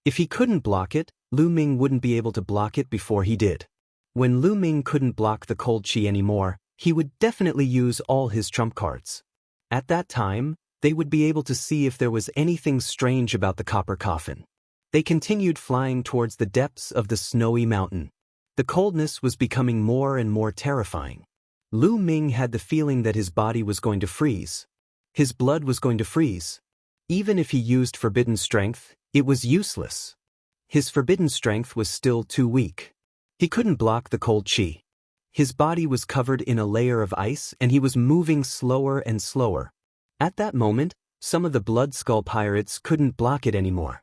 If he couldn't block it, Lu Ming wouldn't be able to block it before he did. When Lu Ming couldn't block the cold chi anymore, he would definitely use all his trump cards. At that time, they would be able to see if there was anything strange about the copper coffin. They continued flying towards the depths of the snowy mountain. The coldness was becoming more and more terrifying. Lu Ming had the feeling that his body was going to freeze. His blood was going to freeze. Even if he used forbidden strength, it was useless. His forbidden strength was still too weak. He couldn't block the cold chi. His body was covered in a layer of ice and he was moving slower and slower. At that moment, some of the Blood Skull pirates couldn't block it anymore.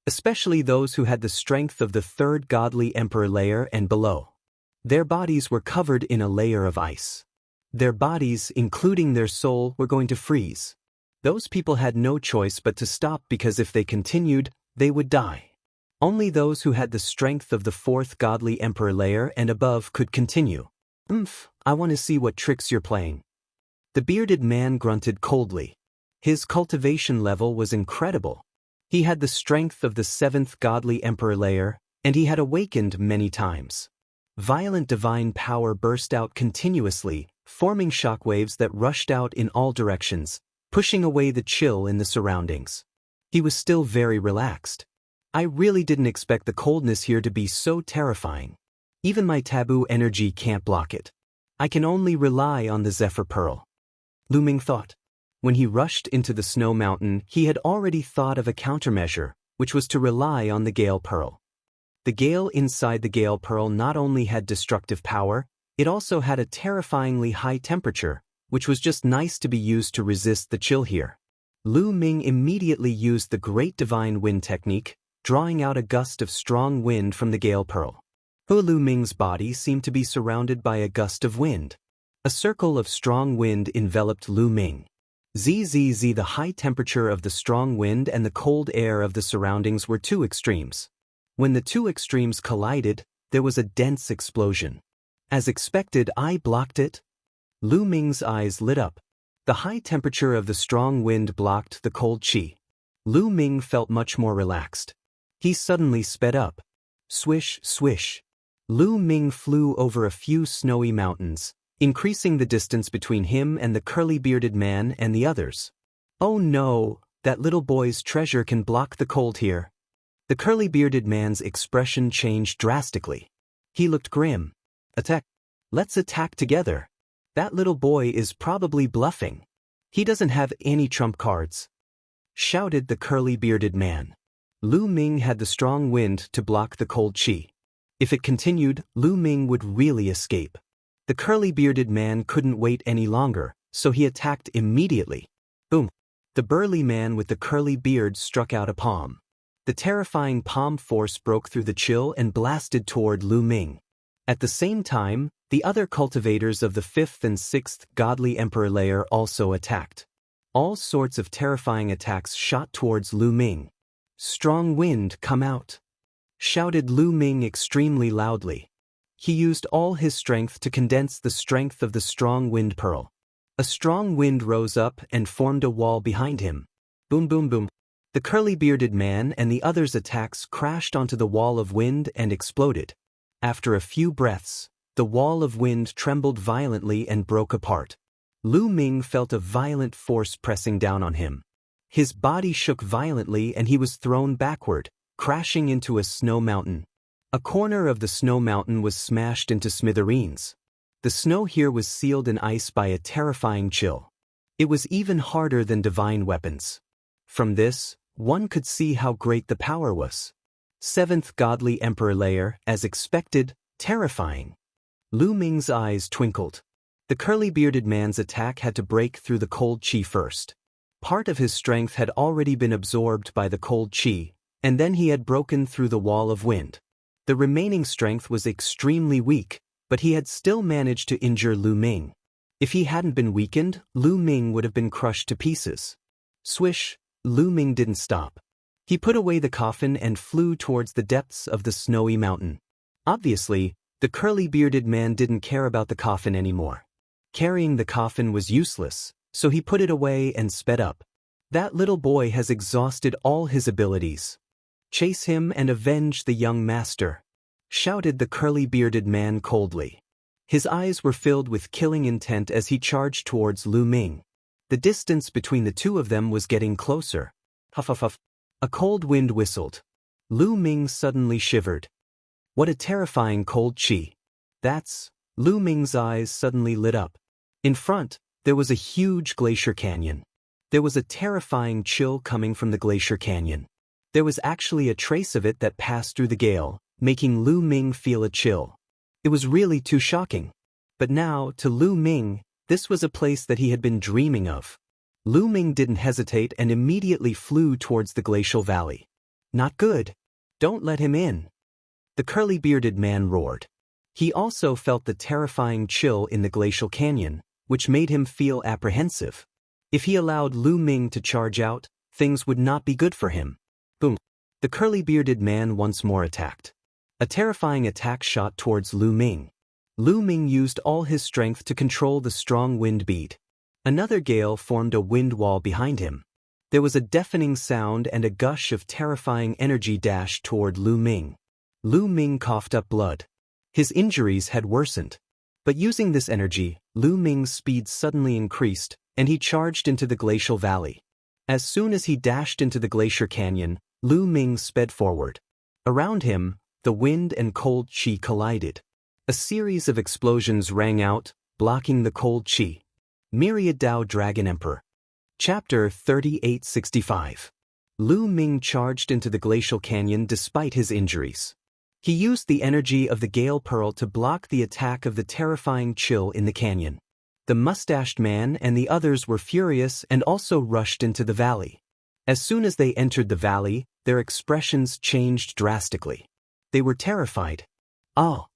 Especially those who had the strength of the third godly emperor layer and below. Their bodies were covered in a layer of ice. Their bodies, including their soul, were going to freeze. Those people had no choice but to stop because if they continued, they would die. Only those who had the strength of the fourth godly emperor layer and above could continue. I want to see what tricks you're playing. The bearded man grunted coldly. His cultivation level was incredible. He had the strength of the seventh godly emperor layer, and he had awakened many times. Violent divine power burst out continuously, forming shockwaves that rushed out in all directions, pushing away the chill in the surroundings. He was still very relaxed. I really didn't expect the coldness here to be so terrifying. Even my taboo energy can't block it. I can only rely on the Zephyr Pearl. Lu Ming thought. When he rushed into the snow mountain, he had already thought of a countermeasure, which was to rely on the Gale Pearl. The gale inside the Gale Pearl not only had destructive power, it also had a terrifyingly high temperature, which was just nice to be used to resist the chill here. Lu Ming immediately used the Great Divine Wind technique, drawing out a gust of strong wind from the Gale Pearl. Lu Ming's body seemed to be surrounded by a gust of wind. A circle of strong wind enveloped Lu Ming. The high temperature of the strong wind and the cold air of the surroundings were two extremes. When the two extremes collided, there was a dense explosion. As expected, I blocked it. Lu Ming's eyes lit up. The high temperature of the strong wind blocked the cold chi. Lu Ming felt much more relaxed. He suddenly sped up. Swish, swish. Lu Ming flew over a few snowy mountains, increasing the distance between him and the curly-bearded man and the others. Oh no, that little boy's treasure can block the cold here. The curly-bearded man's expression changed drastically. He looked grim. Attack. Let's attack together. That little boy is probably bluffing. He doesn't have any trump cards. shouted the curly-bearded man. Lu Ming had the strong wind to block the cold qi. If it continued, Lu Ming would really escape. The curly-bearded man couldn't wait any longer, so he attacked immediately. Boom! The burly man with the curly beard struck out a palm. The terrifying palm force broke through the chill and blasted toward Lu Ming. At the same time, the other cultivators of the 5th and 6th Godly Emperor layer also attacked. All sorts of terrifying attacks shot towards Lu Ming. "Strong wind, come out!" shouted Lu Ming extremely loudly. He used all his strength to condense the strength of the strong wind pearl. A strong wind rose up and formed a wall behind him. Boom boom boom. The curly-bearded man and the others' attacks crashed onto the wall of wind and exploded. After a few breaths, the wall of wind trembled violently and broke apart. Lu Ming felt a violent force pressing down on him. His body shook violently and he was thrown backward, crashing into a snow mountain. A corner of the snow mountain was smashed into smithereens. The snow here was sealed in ice by a terrifying chill. It was even harder than divine weapons. From this, one could see how great the power was. 7th Godly Emperor layer, as expected, terrifying. Lu Ming's eyes twinkled. The curly-bearded man's attack had to break through the cold qi first. Part of his strength had already been absorbed by the cold qi, and then he had broken through the wall of wind. The remaining strength was extremely weak, but he had still managed to injure Lu Ming. If he hadn't been weakened, Lu Ming would have been crushed to pieces. Swish! Lu Ming didn't stop. He put away the coffin and flew towards the depths of the snowy mountain. Obviously, the curly-bearded man didn't care about the coffin anymore. Carrying the coffin was useless, so he put it away and sped up. That little boy has exhausted all his abilities. Chase him and avenge the young master, shouted the curly-bearded man coldly. His eyes were filled with killing intent as he charged towards Lu Ming. The distance between the two of them was getting closer. Huff huff huff. A cold wind whistled. Lu Ming suddenly shivered. What a terrifying cold qi. That's... Lu Ming's eyes suddenly lit up. In front, there was a huge glacier canyon. There was a terrifying chill coming from the glacier canyon. There was actually a trace of it that passed through the gale, making Lu Ming feel a chill. It was really too shocking. But now, to Lu Ming, this was a place that he had been dreaming of. Lu Ming didn't hesitate and immediately flew towards the glacial valley. Not good. Don't let him in. The curly-bearded man roared. He also felt the terrifying chill in the glacial canyon, which made him feel apprehensive. If he allowed Lu Ming to charge out, things would not be good for him. Boom. The curly-bearded man once more attacked. A terrifying attack shot towards Lu Ming. Lu Ming used all his strength to control the strong wind beat. Another gale formed a wind wall behind him. There was a deafening sound and a gush of terrifying energy dashed toward Lu Ming. Lu Ming coughed up blood. His injuries had worsened. But using this energy, Lu Ming's speed suddenly increased, and he charged into the glacial valley. As soon as he dashed into the glacier canyon, Lu Ming sped forward. Around him, the wind and cold qi collided. A series of explosions rang out, blocking the cold qi. Myriad Dao Dragon Emperor. Chapter 3865. Lu Ming charged into the glacial canyon despite his injuries. He used the energy of the Gale Pearl to block the attack of the terrifying chill in the canyon. The mustached man and the others were furious and also rushed into the valley. As soon as they entered the valley, their expressions changed drastically. They were terrified. Oh!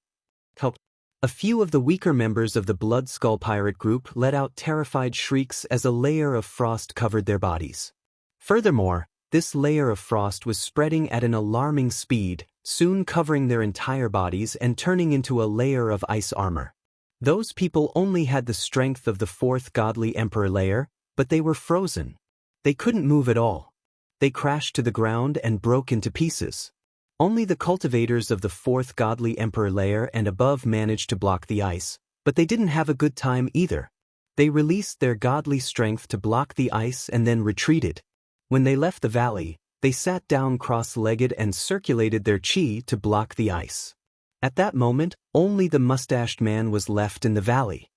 Help! A few of the weaker members of the Blood Skull Pirate group let out terrified shrieks as a layer of frost covered their bodies. Furthermore, this layer of frost was spreading at an alarming speed, soon covering their entire bodies and turning into a layer of ice armor. Those people only had the strength of the 4th Godly Emperor layer, but they were frozen. They couldn't move at all. They crashed to the ground and broke into pieces. Only the cultivators of the 4th Godly Emperor layer and above managed to block the ice, but they didn't have a good time either. They released their godly strength to block the ice and then retreated. When they left the valley, they sat down cross-legged and circulated their qi to block the ice. At that moment, only the mustached man was left in the valley.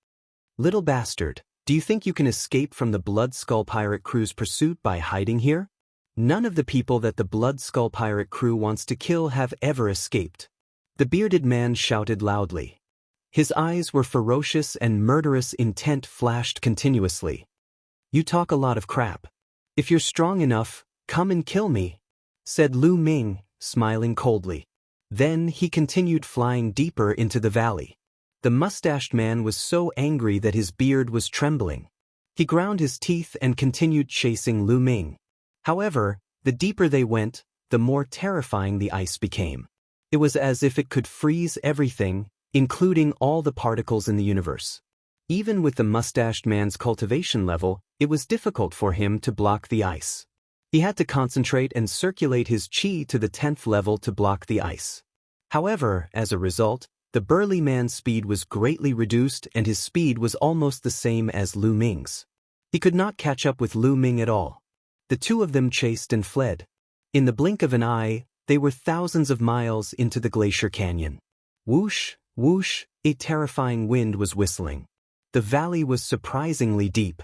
Little bastard, do you think you can escape from the Blood Skull Pirate crew's pursuit by hiding here? None of the people that the Blood Skull pirate crew wants to kill have ever escaped. The bearded man shouted loudly. His eyes were ferocious and murderous intent flashed continuously. You talk a lot of crap. If you're strong enough, come and kill me, said Lu Ming, smiling coldly. Then he continued flying deeper into the valley. The mustached man was so angry that his beard was trembling. He ground his teeth and continued chasing Lu Ming. However, the deeper they went, the more terrifying the ice became. It was as if it could freeze everything, including all the particles in the universe. Even with the mustached man's cultivation level, it was difficult for him to block the ice. He had to concentrate and circulate his chi to the 10th level to block the ice. However, as a result, the burly man's speed was greatly reduced and his speed was almost the same as Lu Ming's. He could not catch up with Lu Ming at all. The two of them chased and fled. In the blink of an eye, they were thousands of miles into the glacier canyon. Whoosh, whoosh, a terrifying wind was whistling. The valley was surprisingly deep.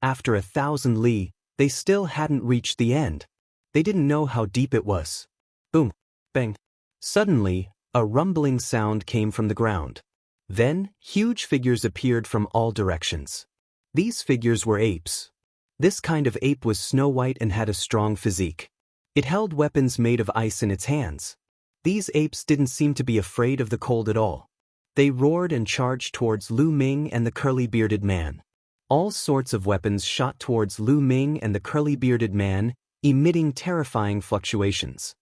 After 1,000 li, they still hadn't reached the end. They didn't know how deep it was. Boom, bang. Suddenly, a rumbling sound came from the ground. Then, huge figures appeared from all directions. These figures were apes. This kind of ape was snow-white and had a strong physique. It held weapons made of ice in its hands. These apes didn't seem to be afraid of the cold at all. They roared and charged towards Lu Ming and the curly-bearded man. All sorts of weapons shot towards Lu Ming and the curly-bearded man, emitting terrifying fluctuations.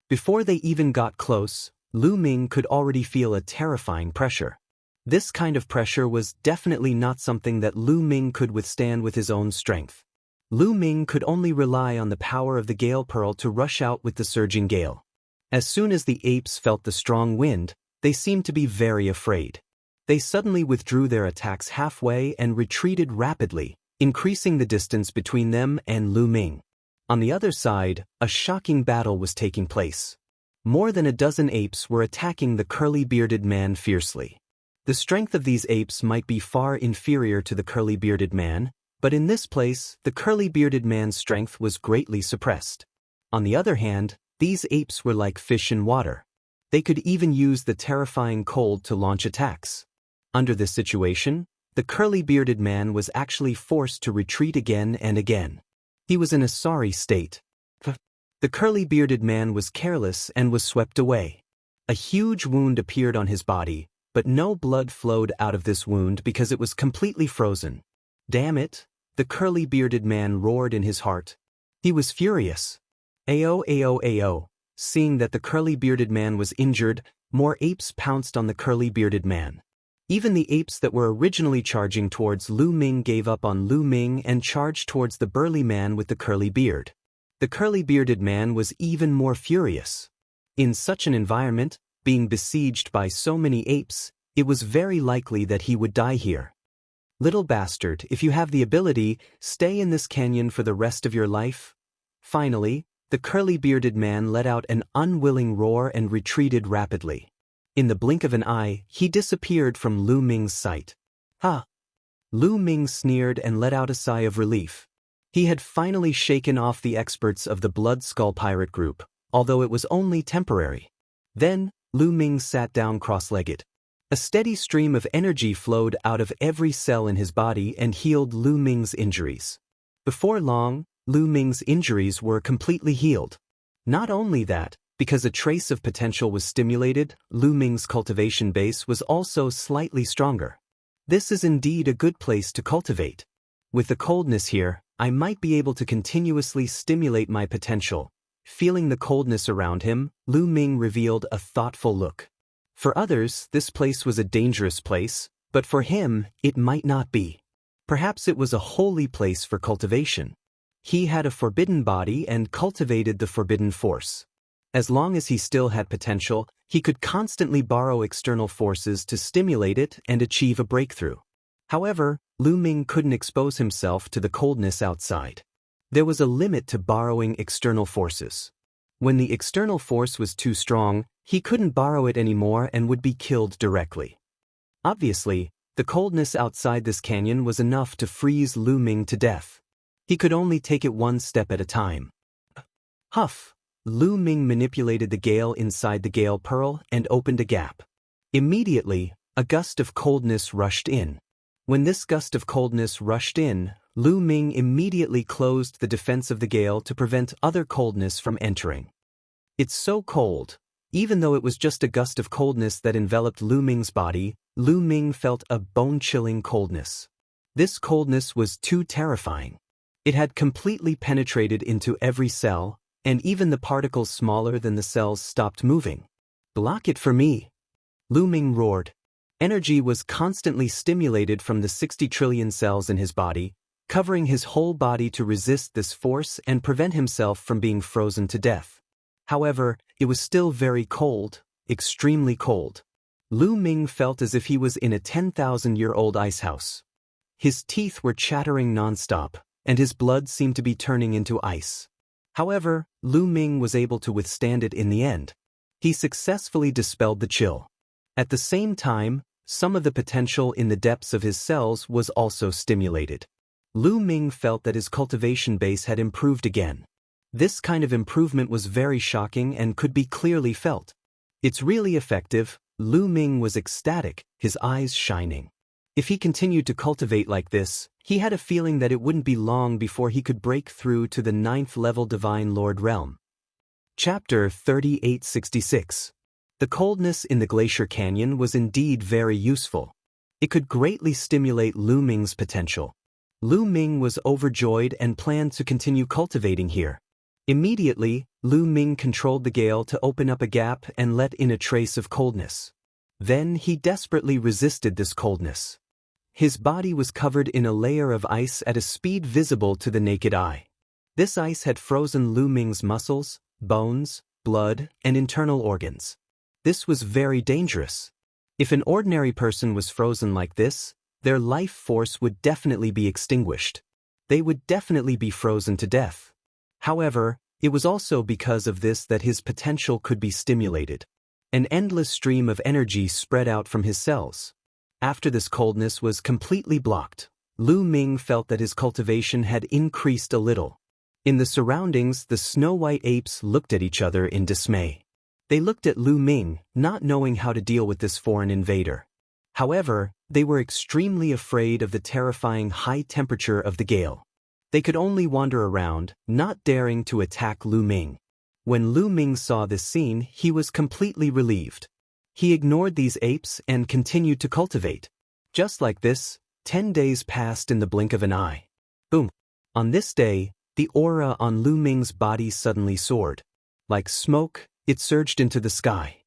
Before they even got close, Lu Ming could already feel a terrifying pressure. This kind of pressure was definitely not something that Lu Ming could withstand with his own strength. Lu Ming could only rely on the power of the gale pearl to rush out with the surging gale. As soon as the apes felt the strong wind, they seemed to be very afraid. They suddenly withdrew their attacks halfway and retreated rapidly, increasing the distance between them and Lu Ming. On the other side, a shocking battle was taking place. More than a dozen apes were attacking the curly-bearded man fiercely. The strength of these apes might be far inferior to the curly-bearded man, but in this place, the curly-bearded man's strength was greatly suppressed. On the other hand, these apes were like fish in water. They could even use the terrifying cold to launch attacks. Under this situation, the curly-bearded man was actually forced to retreat again and again. He was in a sorry state. The curly-bearded man was careless and was swept away. A huge wound appeared on his body, but no blood flowed out of this wound because it was completely frozen. Damn it, the curly-bearded man roared in his heart. He was furious. Ayo, ayo, ayo. Seeing that the curly-bearded man was injured, more apes pounced on the curly-bearded man. Even the apes that were originally charging towards Lu Ming gave up on Lu Ming and charged towards the burly man with the curly beard. The curly-bearded man was even more furious. In such an environment, being besieged by so many apes, it was very likely that he would die here. Little bastard, if you have the ability, stay in this canyon for the rest of your life. Finally, the curly-bearded man let out an unwilling roar and retreated rapidly. In the blink of an eye, he disappeared from Lu Ming's sight. Ha! Lu Ming sneered and let out a sigh of relief. He had finally shaken off the experts of the Blood Skull pirate group, although it was only temporary. Then, Lu Ming sat down cross-legged. A steady stream of energy flowed out of every cell in his body and healed Lu Ming's injuries. Before long, Lu Ming's injuries were completely healed. Not only that, because a trace of potential was stimulated, Lu Ming's cultivation base was also slightly stronger. This is indeed a good place to cultivate. With the coldness here, I might be able to continuously stimulate my potential. Feeling the coldness around him, Lu Ming revealed a thoughtful look. For others, this place was a dangerous place, but for him, it might not be. Perhaps it was a holy place for cultivation. He had a forbidden body and cultivated the forbidden force. As long as he still had potential, he could constantly borrow external forces to stimulate it and achieve a breakthrough. However, Lu Ming couldn't expose himself to the coldness outside. There was a limit to borrowing external forces. When the external force was too strong, he couldn't borrow it anymore and would be killed directly. Obviously, the coldness outside this canyon was enough to freeze Lu Ming to death. He could only take it one step at a time. Huff! Lu Ming manipulated the gale inside the gale pearl and opened a gap. Immediately, a gust of coldness rushed in. When this gust of coldness rushed in, Lu Ming immediately closed the defense of the gale to prevent other coldness from entering. It's so cold. Even though it was just a gust of coldness that enveloped Lu Ming's body, Lu Ming felt a bone-chilling coldness. This coldness was too terrifying. It had completely penetrated into every cell, and even the particles smaller than the cells stopped moving. "Block it for me!" Lu Ming roared. Energy was constantly stimulated from the 60 trillion cells in his body, covering his whole body to resist this force and prevent himself from being frozen to death. However, it was still very cold, extremely cold. Lu Ming felt as if he was in a 10,000-year-old icehouse. His teeth were chattering nonstop, and his blood seemed to be turning into ice. However, Lu Ming was able to withstand it in the end. He successfully dispelled the chill. At the same time, some of the potential in the depths of his cells was also stimulated. Lu Ming felt that his cultivation base had improved again. This kind of improvement was very shocking and could be clearly felt. "It's really effective." Lu Ming was ecstatic, his eyes shining. If he continued to cultivate like this, he had a feeling that it wouldn't be long before he could break through to the 9th level Divine Lord realm. Chapter 3866. The coldness in the Glacier Canyon was indeed very useful. It could greatly stimulate Lu Ming's potential. Lu Ming was overjoyed and planned to continue cultivating here. Immediately, Lu Ming controlled the gale to open up a gap and let in a trace of coldness. Then he desperately resisted this coldness. His body was covered in a layer of ice at a speed visible to the naked eye. This ice had frozen Lu Ming's muscles, bones, blood, and internal organs. This was very dangerous. If an ordinary person was frozen like this, their life force would definitely be extinguished. They would definitely be frozen to death. However, it was also because of this that his potential could be stimulated. An endless stream of energy spread out from his cells. After this coldness was completely blocked, Lu Ming felt that his cultivation had increased a little. In the surroundings, the snow-white apes looked at each other in dismay. They looked at Lu Ming, not knowing how to deal with this foreign invader. However, they were extremely afraid of the terrifying high temperature of the gale. They could only wander around, not daring to attack Lu Ming. When Lu Ming saw this scene, he was completely relieved. He ignored these apes and continued to cultivate. Just like this, 10 days passed in the blink of an eye. Boom! On this day, the aura on Lu Ming's body suddenly soared. Like smoke, it surged into the sky.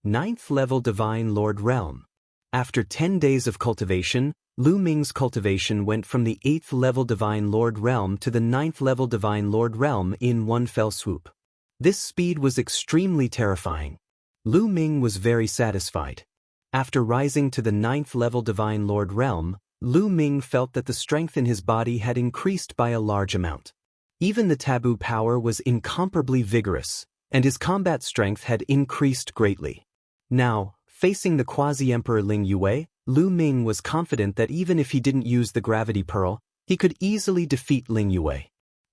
9th level Divine Lord realm. After 10 days of cultivation, Lu Ming's cultivation went from the 8th level Divine Lord realm to the 9th level Divine Lord realm in one fell swoop. This speed was extremely terrifying. Lu Ming was very satisfied. After rising to the 9th level Divine Lord realm, Lu Ming felt that the strength in his body had increased by a large amount. Even the taboo power was incomparably vigorous, and his combat strength had increased greatly. Now, facing the quasi-emperor Ling Yue, Lu Ming was confident that even if he didn't use the gravity pearl, he could easily defeat Ling Yue.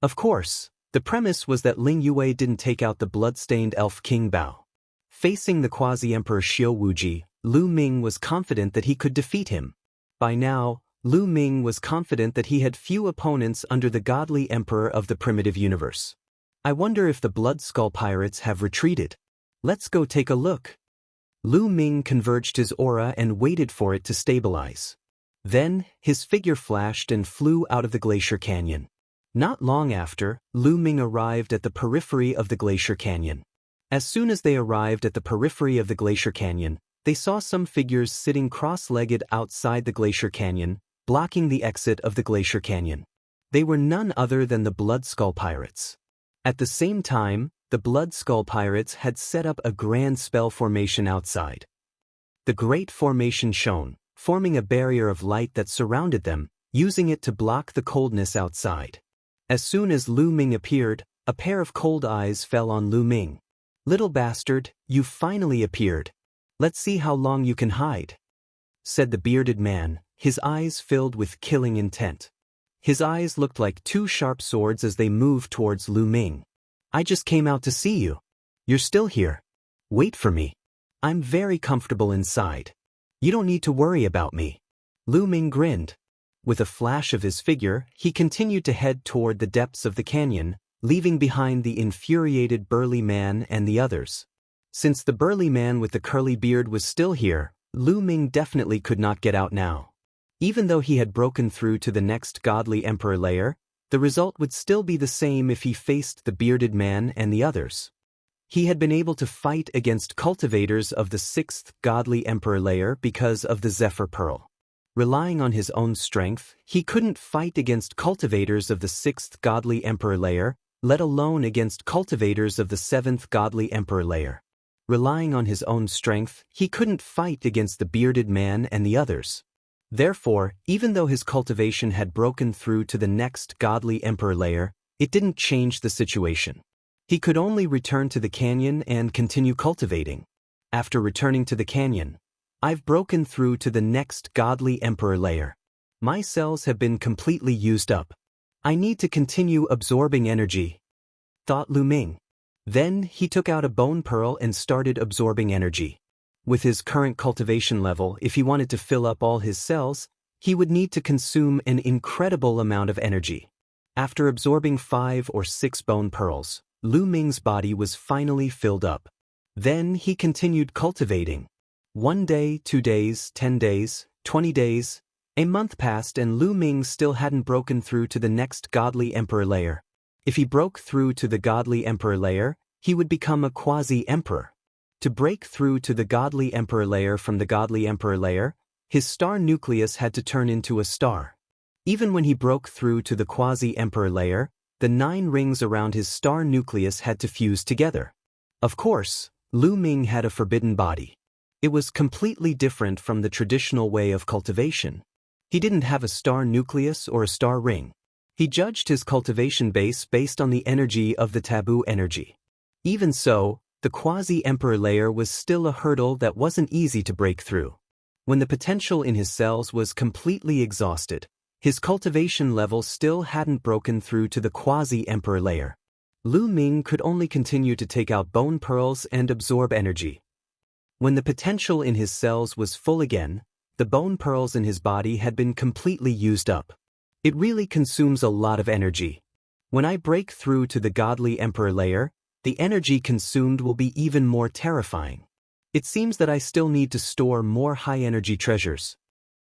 Of course, the premise was that Ling Yue didn't take out the blood-stained elf King Bao. Facing the quasi-emperor Xiao Wuji, Lu Ming was confident that he could defeat him. By now, Lu Ming was confident that he had few opponents under the godly emperor of the primitive universe. I wonder if the Blood Skull pirates have retreated. Let's go take a look. Lu Ming converged his aura and waited for it to stabilize. Then, his figure flashed and flew out of the Glacier Canyon. Not long after, Lu Ming arrived at the periphery of the Glacier Canyon. As soon as they arrived at the periphery of the Glacier Canyon, they saw some figures sitting cross-legged outside the Glacier Canyon, blocking the exit of the Glacier Canyon. They were none other than the Blood Skull pirates. At the same time, the Blood Skull pirates had set up a grand spell formation outside. The Great Formation shone, forming a barrier of light that surrounded them, using it to block the coldness outside. As soon as Lu Ming appeared, a pair of cold eyes fell on Lu Ming. "Little bastard, you finally appeared. Let's see how long you can hide," said the bearded man, his eyes filled with killing intent. His eyes looked like two sharp swords as they moved towards Lu Ming. I just came out to see you. You're still here. Wait for me. I'm very comfortable inside. You don't need to worry about me. Lu Ming grinned. With a flash of his figure, he continued to head toward the depths of the canyon, leaving behind the infuriated burly man and the others. Since the burly man with the curly beard was still here, Lu Ming definitely could not get out now. Even though he had broken through to the next godly emperor layer, the result would still be the same if he faced the bearded man and the others. He had been able to fight against cultivators of the 6th godly emperor layer because of the Zephyr Pearl. Relying on his own strength, he couldn't fight against cultivators of the 6th godly emperor layer, let alone against cultivators of the 7th godly emperor layer. Relying on his own strength, he couldn't fight against the bearded man and the others. Therefore, even though his cultivation had broken through to the next godly emperor layer, it didn't change the situation. He could only return to the canyon and continue cultivating. After returning to the canyon, I've broken through to the next godly emperor layer. My cells have been completely used up. I need to continue absorbing energy, thought Lu Ming. Then he took out a bone pearl and started absorbing energy. With his current cultivation level, if he wanted to fill up all his cells, he would need to consume an incredible amount of energy. After absorbing 5 or 6 bone pearls, Lu Ming's body was finally filled up. Then he continued cultivating. 1 day, 2 days, 10 days, 20 days, a month passed and Lu Ming still hadn't broken through to the next godly emperor layer. If he broke through to the godly emperor layer, he would become a quasi-emperor. To break through to the godly emperor layer from the godly emperor layer, his star nucleus had to turn into a star. Even when he broke through to the quasi-emperor layer, the 9 rings around his star nucleus had to fuse together. Of course, Lu Ming had a forbidden body. It was completely different from the traditional way of cultivation. He didn't have a star nucleus or a star ring. He judged his cultivation base based on the energy of the taboo energy. Even so, the quasi-emperor layer was still a hurdle that wasn't easy to break through. When the potential in his cells was completely exhausted, his cultivation level still hadn't broken through to the quasi-emperor layer. Lu Ming could only continue to take out bone pearls and absorb energy. When the potential in his cells was full again, the bone pearls in his body had been completely used up. It really consumes a lot of energy. When I break through to the godly emperor layer, the energy consumed will be even more terrifying. It seems that I still need to store more high-energy treasures.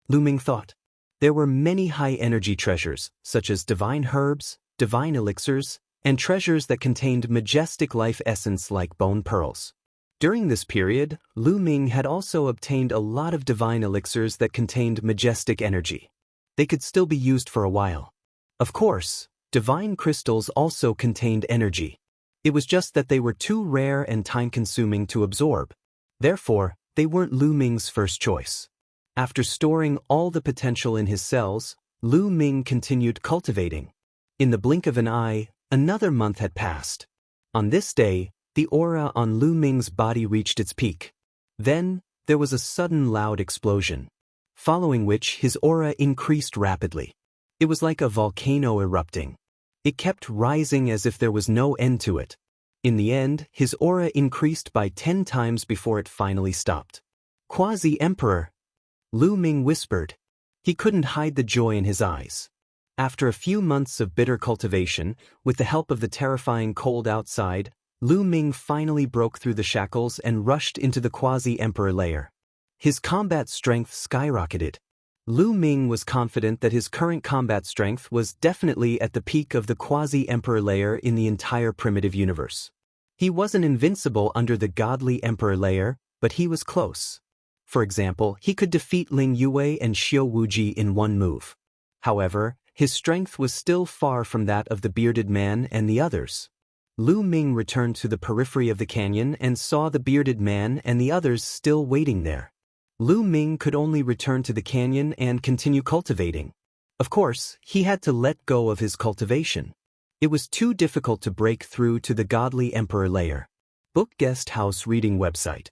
Lu Ming thought. There were many high-energy treasures, such as divine herbs, divine elixirs, and treasures that contained majestic life essence like bone pearls. During this period, Lu Ming had also obtained a lot of divine elixirs that contained majestic energy. They could still be used for a while. Of course, divine crystals also contained energy. It was just that they were too rare and time-consuming to absorb. Therefore, they weren't Lu Ming's first choice. After storing all the potential in his cells, Lu Ming continued cultivating. In the blink of an eye, another month had passed. On this day, the aura on Lu Ming's body reached its peak. Then, there was a sudden loud explosion, following which his aura increased rapidly. It was like a volcano erupting. It kept rising as if there was no end to it. In the end, his aura increased by 10 times before it finally stopped. Quasi-Emperor, Lu Ming whispered. He couldn't hide the joy in his eyes. After a few months of bitter cultivation, with the help of the terrifying cold outside, Lu Ming finally broke through the shackles and rushed into the quasi-emperor layer. His combat strength skyrocketed. Lu Ming was confident that his current combat strength was definitely at the peak of the quasi-emperor layer in the entire primitive universe. He wasn't invincible under the godly emperor layer, but he was close. For example, he could defeat Ling Yue and Xiao Wuji in one move. However, his strength was still far from that of the bearded man and the others. Lu Ming returned to the periphery of the canyon and saw the bearded man and the others still waiting there. Lu Ming could only return to the canyon and continue cultivating. Of course, he had to let go of his cultivation. It was too difficult to break through to the godly emperor layer. Book Guest House Reading Website.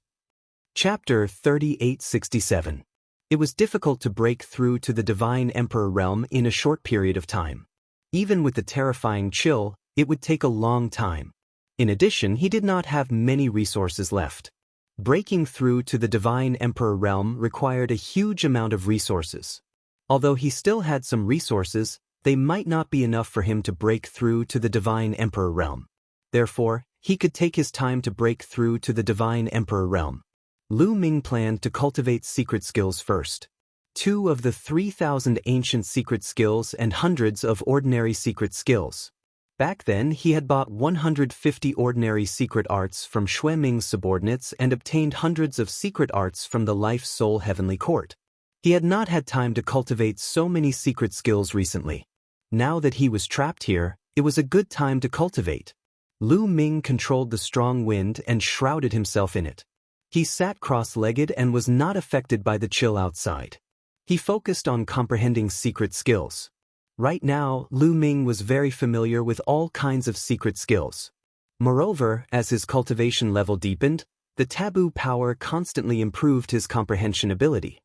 Chapter 3867. It was difficult to break through to the divine emperor realm in a short period of time. Even with the terrifying chill, it would take a long time. In addition, he did not have many resources left. Breaking through to the Divine Emperor realm required a huge amount of resources. Although he still had some resources, they might not be enough for him to break through to the Divine Emperor realm. Therefore, he could take his time to break through to the Divine Emperor realm. Lu Ming planned to cultivate secret skills first. 2 of the 3,000 ancient secret skills and hundreds of ordinary secret skills. Back then, he had bought 150 ordinary secret arts from Xue Ming's subordinates and obtained hundreds of secret arts from the Life Soul Heavenly Court. He had not had time to cultivate so many secret skills recently. Now that he was trapped here, it was a good time to cultivate. Lu Ming controlled the strong wind and shrouded himself in it. He sat cross-legged and was not affected by the chill outside. He focused on comprehending secret skills. Right now, Lu Ming was very familiar with all kinds of secret skills. Moreover, as his cultivation level deepened, the taboo power constantly improved his comprehension ability.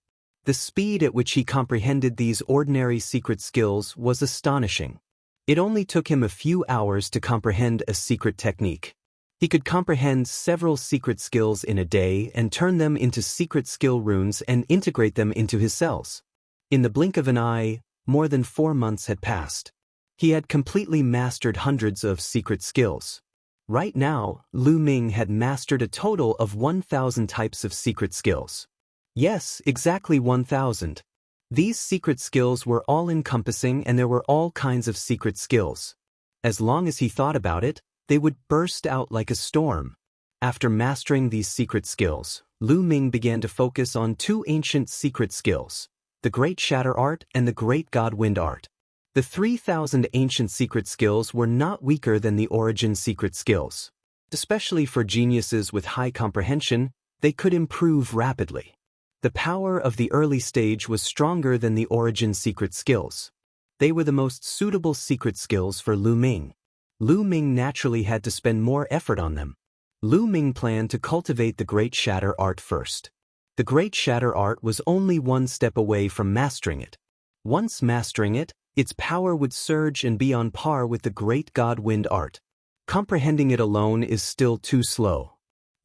The speed at which he comprehended these ordinary secret skills was astonishing. It only took him a few hours to comprehend a secret technique. He could comprehend several secret skills in a day and turn them into secret skill runes and integrate them into his cells. In the blink of an eye, more than 4 months had passed. He had completely mastered hundreds of secret skills. Right now, Lu Ming had mastered a total of 1,000 types of secret skills. Yes, exactly 1,000. These secret skills were all-encompassing and there were all kinds of secret skills. As long as he thought about it, they would burst out like a storm. After mastering these secret skills, Lu Ming began to focus on 2 ancient secret skills, the Great Shatter Art and the Great God Wind Art. The 3,000 ancient secret skills were not weaker than the origin secret skills. Especially for geniuses with high comprehension, they could improve rapidly. The power of the early stage was stronger than the origin secret skills. They were the most suitable secret skills for Lu Ming. Lu Ming naturally had to spend more effort on them. Lu Ming planned to cultivate the Great Shatter Art first. The Great Shatter Art was only 1 step away from mastering it. Once mastering it, its power would surge and be on par with the Great God Wind Art. Comprehending it alone is still too slow.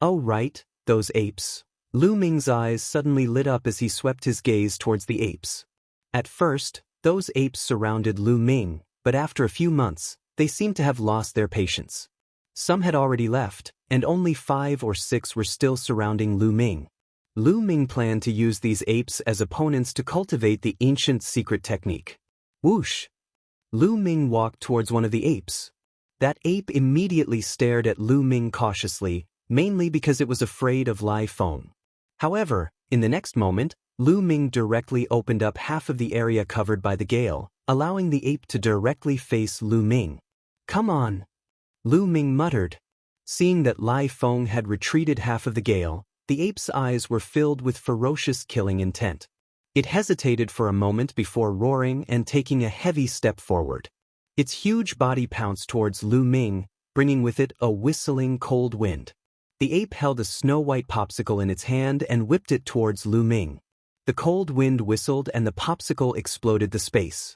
Oh right, those apes. Lu Ming's eyes suddenly lit up as he swept his gaze towards the apes. At first, those apes surrounded Lu Ming, but after a few months, they seemed to have lost their patience. Some had already left, and only 5 or 6 were still surrounding Lu Ming. Lu Ming planned to use these apes as opponents to cultivate the ancient secret technique. Whoosh! Lu Ming walked towards one of the apes. That ape immediately stared at Lu Ming cautiously, mainly because it was afraid of Lai Feng. However, in the next moment, Lu Ming directly opened up half of the area covered by the gale, allowing the ape to directly face Lu Ming. Come on! Lu Ming muttered. Seeing that Lai Feng had retreated half of the gale, the ape's eyes were filled with ferocious killing intent. It hesitated for a moment before roaring and taking a heavy step forward. Its huge body pounced towards Lu Ming, bringing with it a whistling cold wind. The ape held a snow-white popsicle in its hand and whipped it towards Lu Ming. The cold wind whistled and the popsicle exploded the space.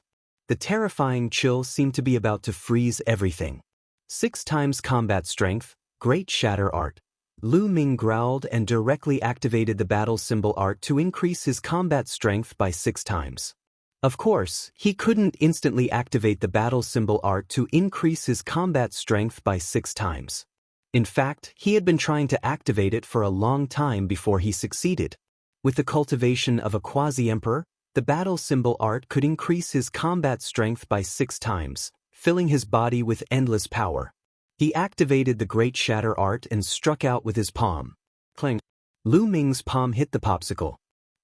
The terrifying chill seemed to be about to freeze everything. 6 times combat strength, Great Shatter Art. Lu Ming growled and directly activated the battle symbol art to increase his combat strength by 6 times. Of course, he couldn't instantly activate the battle symbol art to increase his combat strength by 6 times. In fact, he had been trying to activate it for a long time before he succeeded. With the cultivation of a quasi-emperor, the battle symbol art could increase his combat strength by 6 times, filling his body with endless power. He activated the Great Shatter Art and struck out with his palm. Clang! Lu Ming's palm hit the popsicle.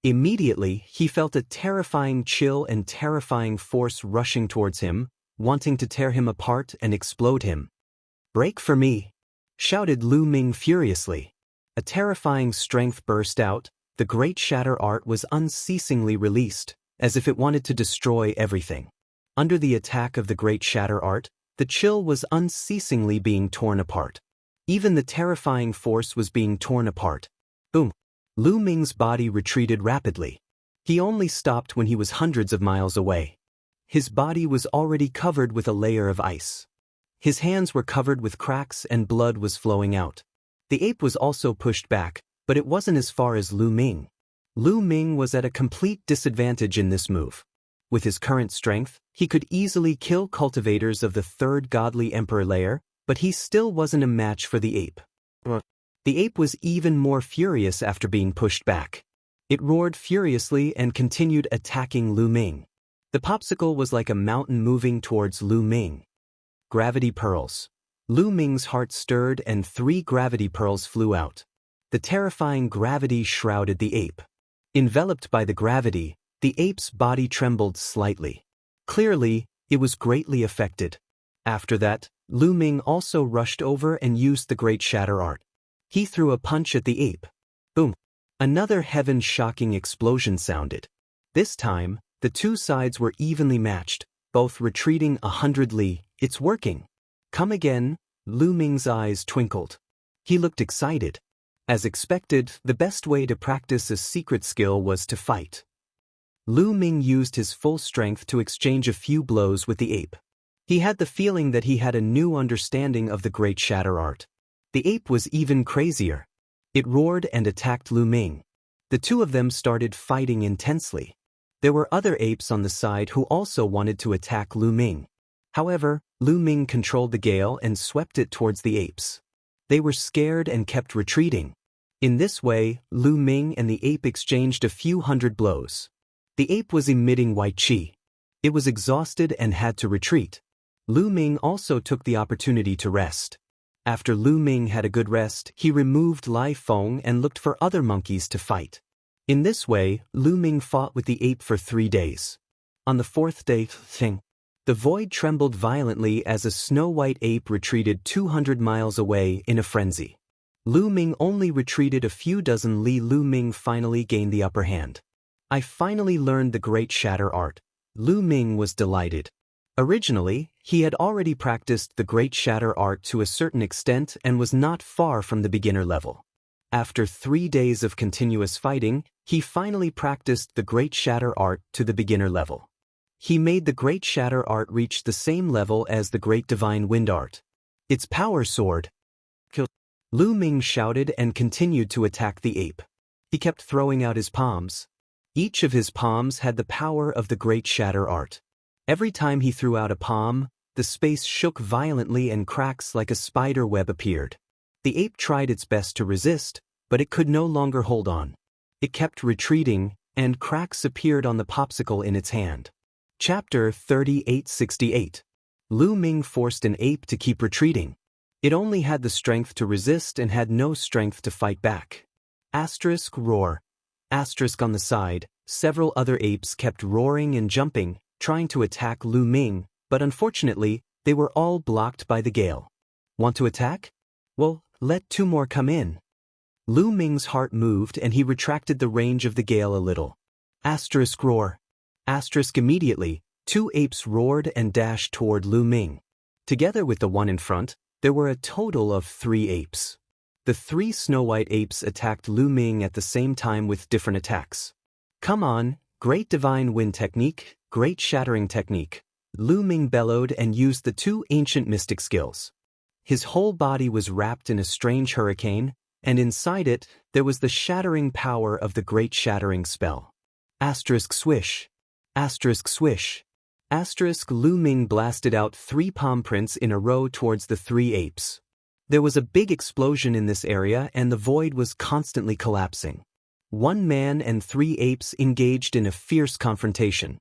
Immediately, he felt a terrifying chill and terrifying force rushing towards him, wanting to tear him apart and explode him. "Break for me!" shouted Lu Ming furiously. A terrifying strength burst out. The Great Shatter Art was unceasingly released, as if it wanted to destroy everything. Under the attack of the Great Shatter Art, the chill was unceasingly being torn apart. Even the terrifying force was being torn apart. Boom! Lu Ming's body retreated rapidly. He only stopped when he was hundreds of miles away. His body was already covered with a layer of ice. His hands were covered with cracks and blood was flowing out. The ape was also pushed back, but it wasn't as far as Lu Ming. Lu Ming was at a complete disadvantage in this move. With his current strength, he could easily kill cultivators of the third godly emperor layer, but he still wasn't a match for the ape. The ape was even more furious after being pushed back. It roared furiously and continued attacking Lu Ming. The popsicle was like a mountain moving towards Lu Ming. Gravity pearls. Lu Ming's heart stirred and 3 gravity pearls flew out. The terrifying gravity shrouded the ape. Enveloped by the gravity, the ape's body trembled slightly. Clearly, it was greatly affected. After that, Lu Ming also rushed over and used the Great Shatter Art. He threw a punch at the ape. Boom! Another heaven-shocking explosion sounded. This time, the two sides were evenly matched, both retreating 100 li. It's working. Come again, Lu Ming's eyes twinkled. He looked excited. As expected, the best way to practice a secret skill was to fight. Lu Ming used his full strength to exchange a few blows with the ape. He had the feeling that he had a new understanding of the Great Shatter Art. The ape was even crazier. It roared and attacked Lu Ming. The two of them started fighting intensely. There were other apes on the side who also wanted to attack Lu Ming. However, Lu Ming controlled the gale and swept it towards the apes. They were scared and kept retreating. In this way, Lu Ming and the ape exchanged a few hundred blows. The ape was emitting white qi. It was exhausted and had to retreat. Lu Ming also took the opportunity to rest. After Lu Ming had a good rest, he removed Lai Feng and looked for other monkeys to fight. In this way, Lu Ming fought with the ape for 3 days. On the 4th day, the void trembled violently as a snow-white ape retreated 200 miles away in a frenzy. Lu Ming only retreated a few dozen li. Lu Ming finally gained the upper hand. I finally learned the Great Shatter Art. Lu Ming was delighted. Originally, he had already practiced the Great Shatter Art to a certain extent and was not far from the beginner level. After 3 days of continuous fighting, he finally practiced the Great Shatter Art to the beginner level. He made the Great Shatter Art reach the same level as the Great Divine Wind Art. Its power soared. Lu Ming shouted and continued to attack the ape. He kept throwing out his palms. Each of his palms had the power of the Great Shatter Art. Every time he threw out a palm, the space shook violently and cracks like a spider web appeared. The ape tried its best to resist, but it could no longer hold on. It kept retreating, and cracks appeared on the popsicle in its hand. Chapter 3868. Lu Ming forced an ape to keep retreating. It only had the strength to resist and had no strength to fight back. Asterisk roar. Asterisk on the side, several other apes kept roaring and jumping, trying to attack Lu Ming, but unfortunately, they were all blocked by the gale. Want to attack? Well, let 2 more come in. Lu Ming's heart moved and he retracted the range of the gale a little. Asterisk roar. Asterisk immediately, 2 apes roared and dashed toward Lu Ming. Together with the one in front, there were a total of 3 apes. The 3 snow-white apes attacked Lu Ming at the same time with different attacks. Come on, Great Divine Wind Technique, Great Shattering Technique. Lu Ming bellowed and used the 2 ancient mystic skills. His whole body was wrapped in a strange hurricane, and inside it, there was the shattering power of the Great Shattering Spell. Asterisk swish. Asterisk swish. Asterisk Lu Ming blasted out 3 palm prints in a row towards the 3 apes. There was a big explosion in this area and the void was constantly collapsing. 1 man and 3 apes engaged in a fierce confrontation.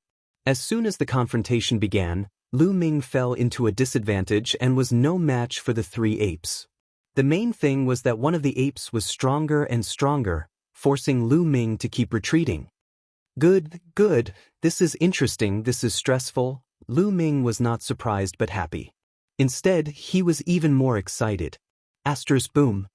As soon as the confrontation began, Lu Ming fell into a disadvantage and was no match for the 3 apes. The main thing was that one of the apes was stronger and stronger, forcing Lu Ming to keep retreating. Good, this is interesting, this is stressful. Lu Ming was not surprised but happy. Instead, he was even more excited. Asterisk boom.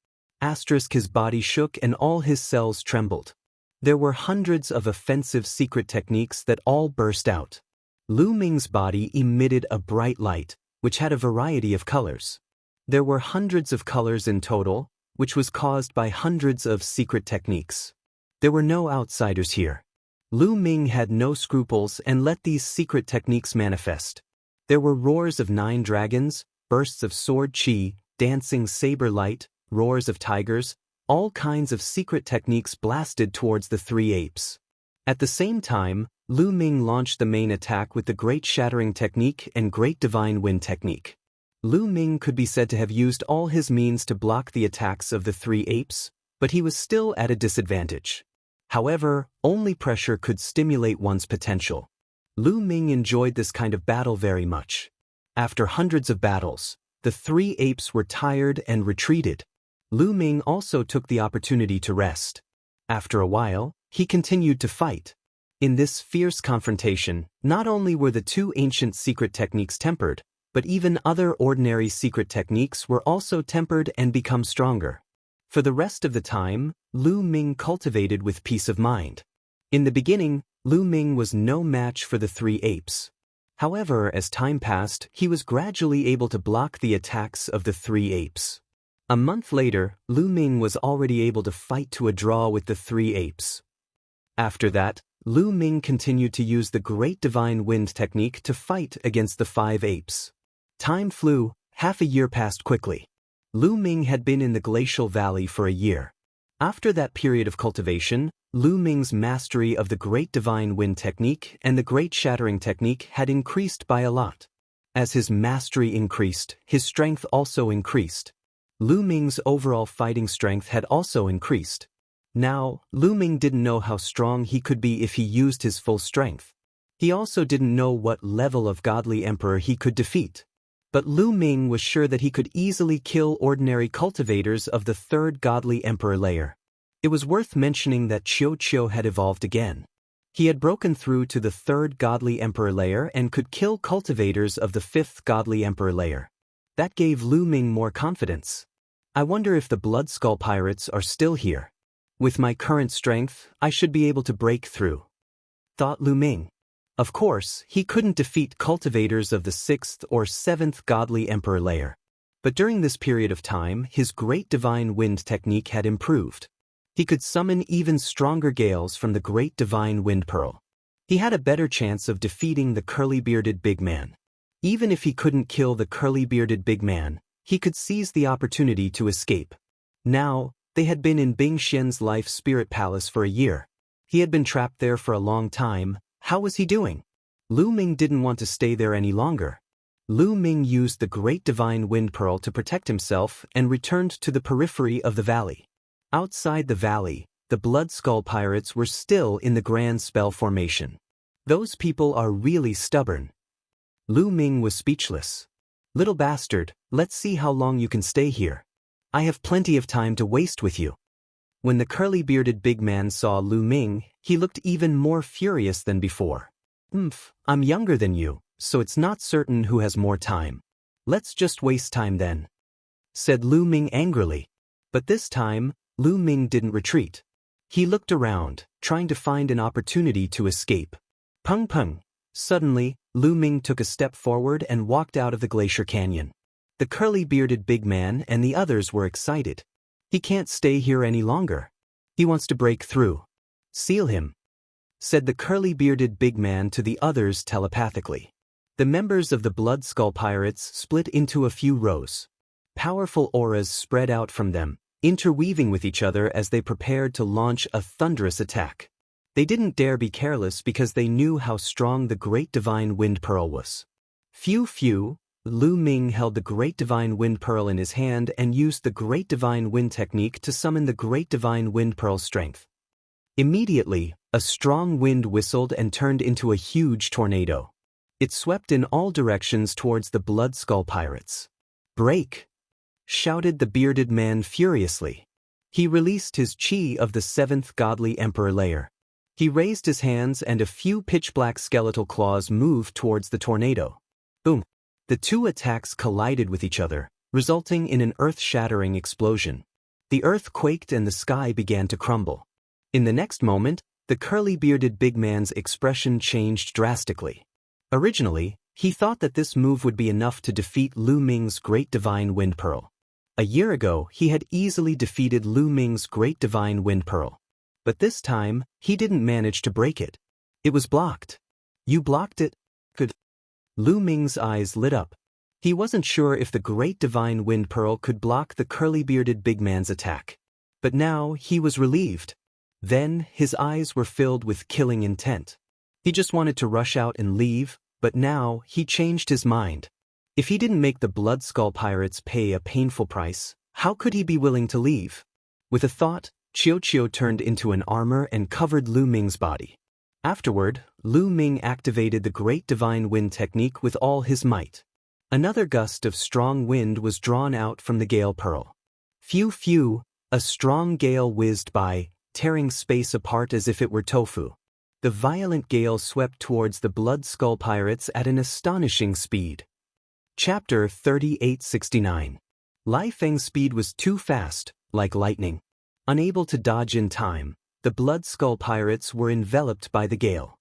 Asterisk his body shook and all his cells trembled. There were hundreds of offensive secret techniques that all burst out. Lu Ming's body emitted a bright light, which had a variety of colors. There were hundreds of colors in total, which was caused by hundreds of secret techniques. There were no outsiders here. Lu Ming had no scruples and let these secret techniques manifest. There were roars of 9 dragons, bursts of sword qi, dancing saber light, roars of tigers, all kinds of secret techniques blasted towards the three apes. At the same time, Lu Ming launched the main attack with the Great Shattering Technique and Great Divine Wind Technique. Lu Ming could be said to have used all his means to block the attacks of the three apes, but he was still at a disadvantage. However, only pressure could stimulate one's potential. Lu Ming enjoyed this kind of battle very much. After hundreds of battles, the three apes were tired and retreated. Lu Ming also took the opportunity to rest. After a while, he continued to fight. In this fierce confrontation, not only were the two ancient secret techniques tempered, but even other ordinary secret techniques were also tempered and become stronger. For the rest of the time, Lu Ming cultivated with peace of mind. In the beginning, Lu Ming was no match for the three apes. However, as time passed, he was gradually able to block the attacks of the three apes. A month later, Lu Ming was already able to fight to a draw with the three apes. After that, Lu Ming continued to use the Great Divine Wind Technique to fight against the five apes. Time flew, half a year passed quickly. Lu Ming had been in the glacial valley for a year. After that period of cultivation, Lu Ming's mastery of the Great Divine Wind Technique and the Great Shattering Technique had increased by a lot. As his mastery increased, his strength also increased. Lu Ming's overall fighting strength had also increased. Now, Lu Ming didn't know how strong he could be if he used his full strength. He also didn't know what level of godly emperor he could defeat. But Lu Ming was sure that he could easily kill ordinary cultivators of the third godly emperor layer. It was worth mentioning that Qiu Qiu had evolved again. He had broken through to the third godly emperor layer and could kill cultivators of the fifth godly emperor layer. That gave Lu Ming more confidence. I wonder if the Blood Skull Pirates are still here. With my current strength, I should be able to break through, thought Lu Ming. Of course, he couldn't defeat cultivators of the 6th or 7th godly emperor layer. But during this period of time, his Great Divine Wind Technique had improved. He could summon even stronger gales from the Great Divine Wind Pearl. He had a better chance of defeating the curly-bearded big man. Even if he couldn't kill the curly-bearded big man, he could seize the opportunity to escape. Now, they had been in Bing Xian's life spirit palace for a year. He had been trapped there for a long time. How was he doing? Lu Ming didn't want to stay there any longer. Lu Ming used the Great Divine Wind Pearl to protect himself and returned to the periphery of the valley. Outside the valley, the Blood Skull Pirates were still in the Grand Spell Formation. Those people are really stubborn. Lu Ming was speechless. Little bastard, let's see how long you can stay here. I have plenty of time to waste with you. When the curly-bearded big man saw Lu Ming, he looked even more furious than before. I'm younger than you, so it's not certain who has more time. Let's just waste time then, said Lu Ming angrily. But this time, Lu Ming didn't retreat. He looked around, trying to find an opportunity to escape. Peng peng. Suddenly, Lu Ming took a step forward and walked out of the glacier canyon. The curly-bearded big man and the others were excited. He can't stay here any longer. He wants to break through. Seal him, said the curly-bearded big man to the others telepathically. The members of the Blood Skull Pirates split into a few rows. Powerful auras spread out from them, interweaving with each other as they prepared to launch a thunderous attack. They didn't dare be careless because they knew how strong the Great Divine Wind Pearl was. Phew. Lu Ming held the Great Divine Wind Pearl in his hand and used the Great Divine Wind Technique to summon the Great Divine Wind Pearl's strength. Immediately, a strong wind whistled and turned into a huge tornado. It swept in all directions towards the Blood Skull Pirates. Break! Shouted the bearded man furiously. He released his chi of the 7th godly emperor layer. He raised his hands and a few pitch-black skeletal claws moved towards the tornado. Boom! The two attacks collided with each other, resulting in an earth-shattering explosion. The earth quaked and the sky began to crumble. In the next moment, the curly-bearded big man's expression changed drastically. Originally, he thought that this move would be enough to defeat Lu Ming's Great Divine Wind Pearl. A year ago, he had easily defeated Lu Ming's Great Divine Wind Pearl. But this time, he didn't manage to break it. It was blocked. You blocked it? Good. Lu Ming's eyes lit up. He wasn't sure if the Great Divine Wind Pearl could block the curly-bearded big man's attack. But now he was relieved. Then his eyes were filled with killing intent. He just wanted to rush out and leave, but now he changed his mind. If he didn't make the Blood Skull Pirates pay a painful price, how could he be willing to leave? With a thought, Qiu turned into an armor and covered Lu Ming's body. Afterward, Lu Ming activated the Great Divine Wind technique with all his might. Another gust of strong wind was drawn out from the Gale Pearl. Phew phew, a strong gale whizzed by, tearing space apart as if it were tofu. The violent gale swept towards the Blood Skull Pirates at an astonishing speed. Chapter 3869. Lai Feng's speed was too fast, like lightning. Unable to dodge in time, the Blood Skull Pirates were enveloped by the gale.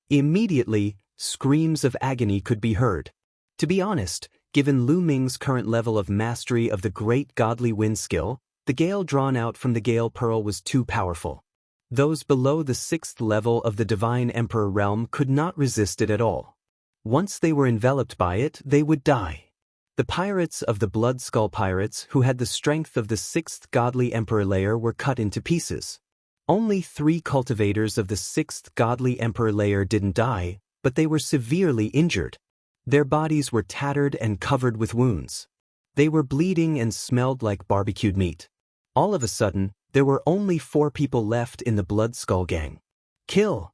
Immediately, screams of agony could be heard. To be honest, given Lu Ming's current level of mastery of the Great Godly Wind skill, the gale drawn out from the Gale Pearl was too powerful. Those below the 6th level of the Divine Emperor realm could not resist it at all. Once they were enveloped by it, they would die. The pirates of the Blood Skull Pirates who had the strength of the 6th Godly Emperor layer were cut into pieces. Only 3 cultivators of the 6th Godly Emperor layer didn't die, but they were severely injured. Their bodies were tattered and covered with wounds. They were bleeding and smelled like barbecued meat. All of a sudden, there were only 4 people left in the Blood Skull gang. Kill!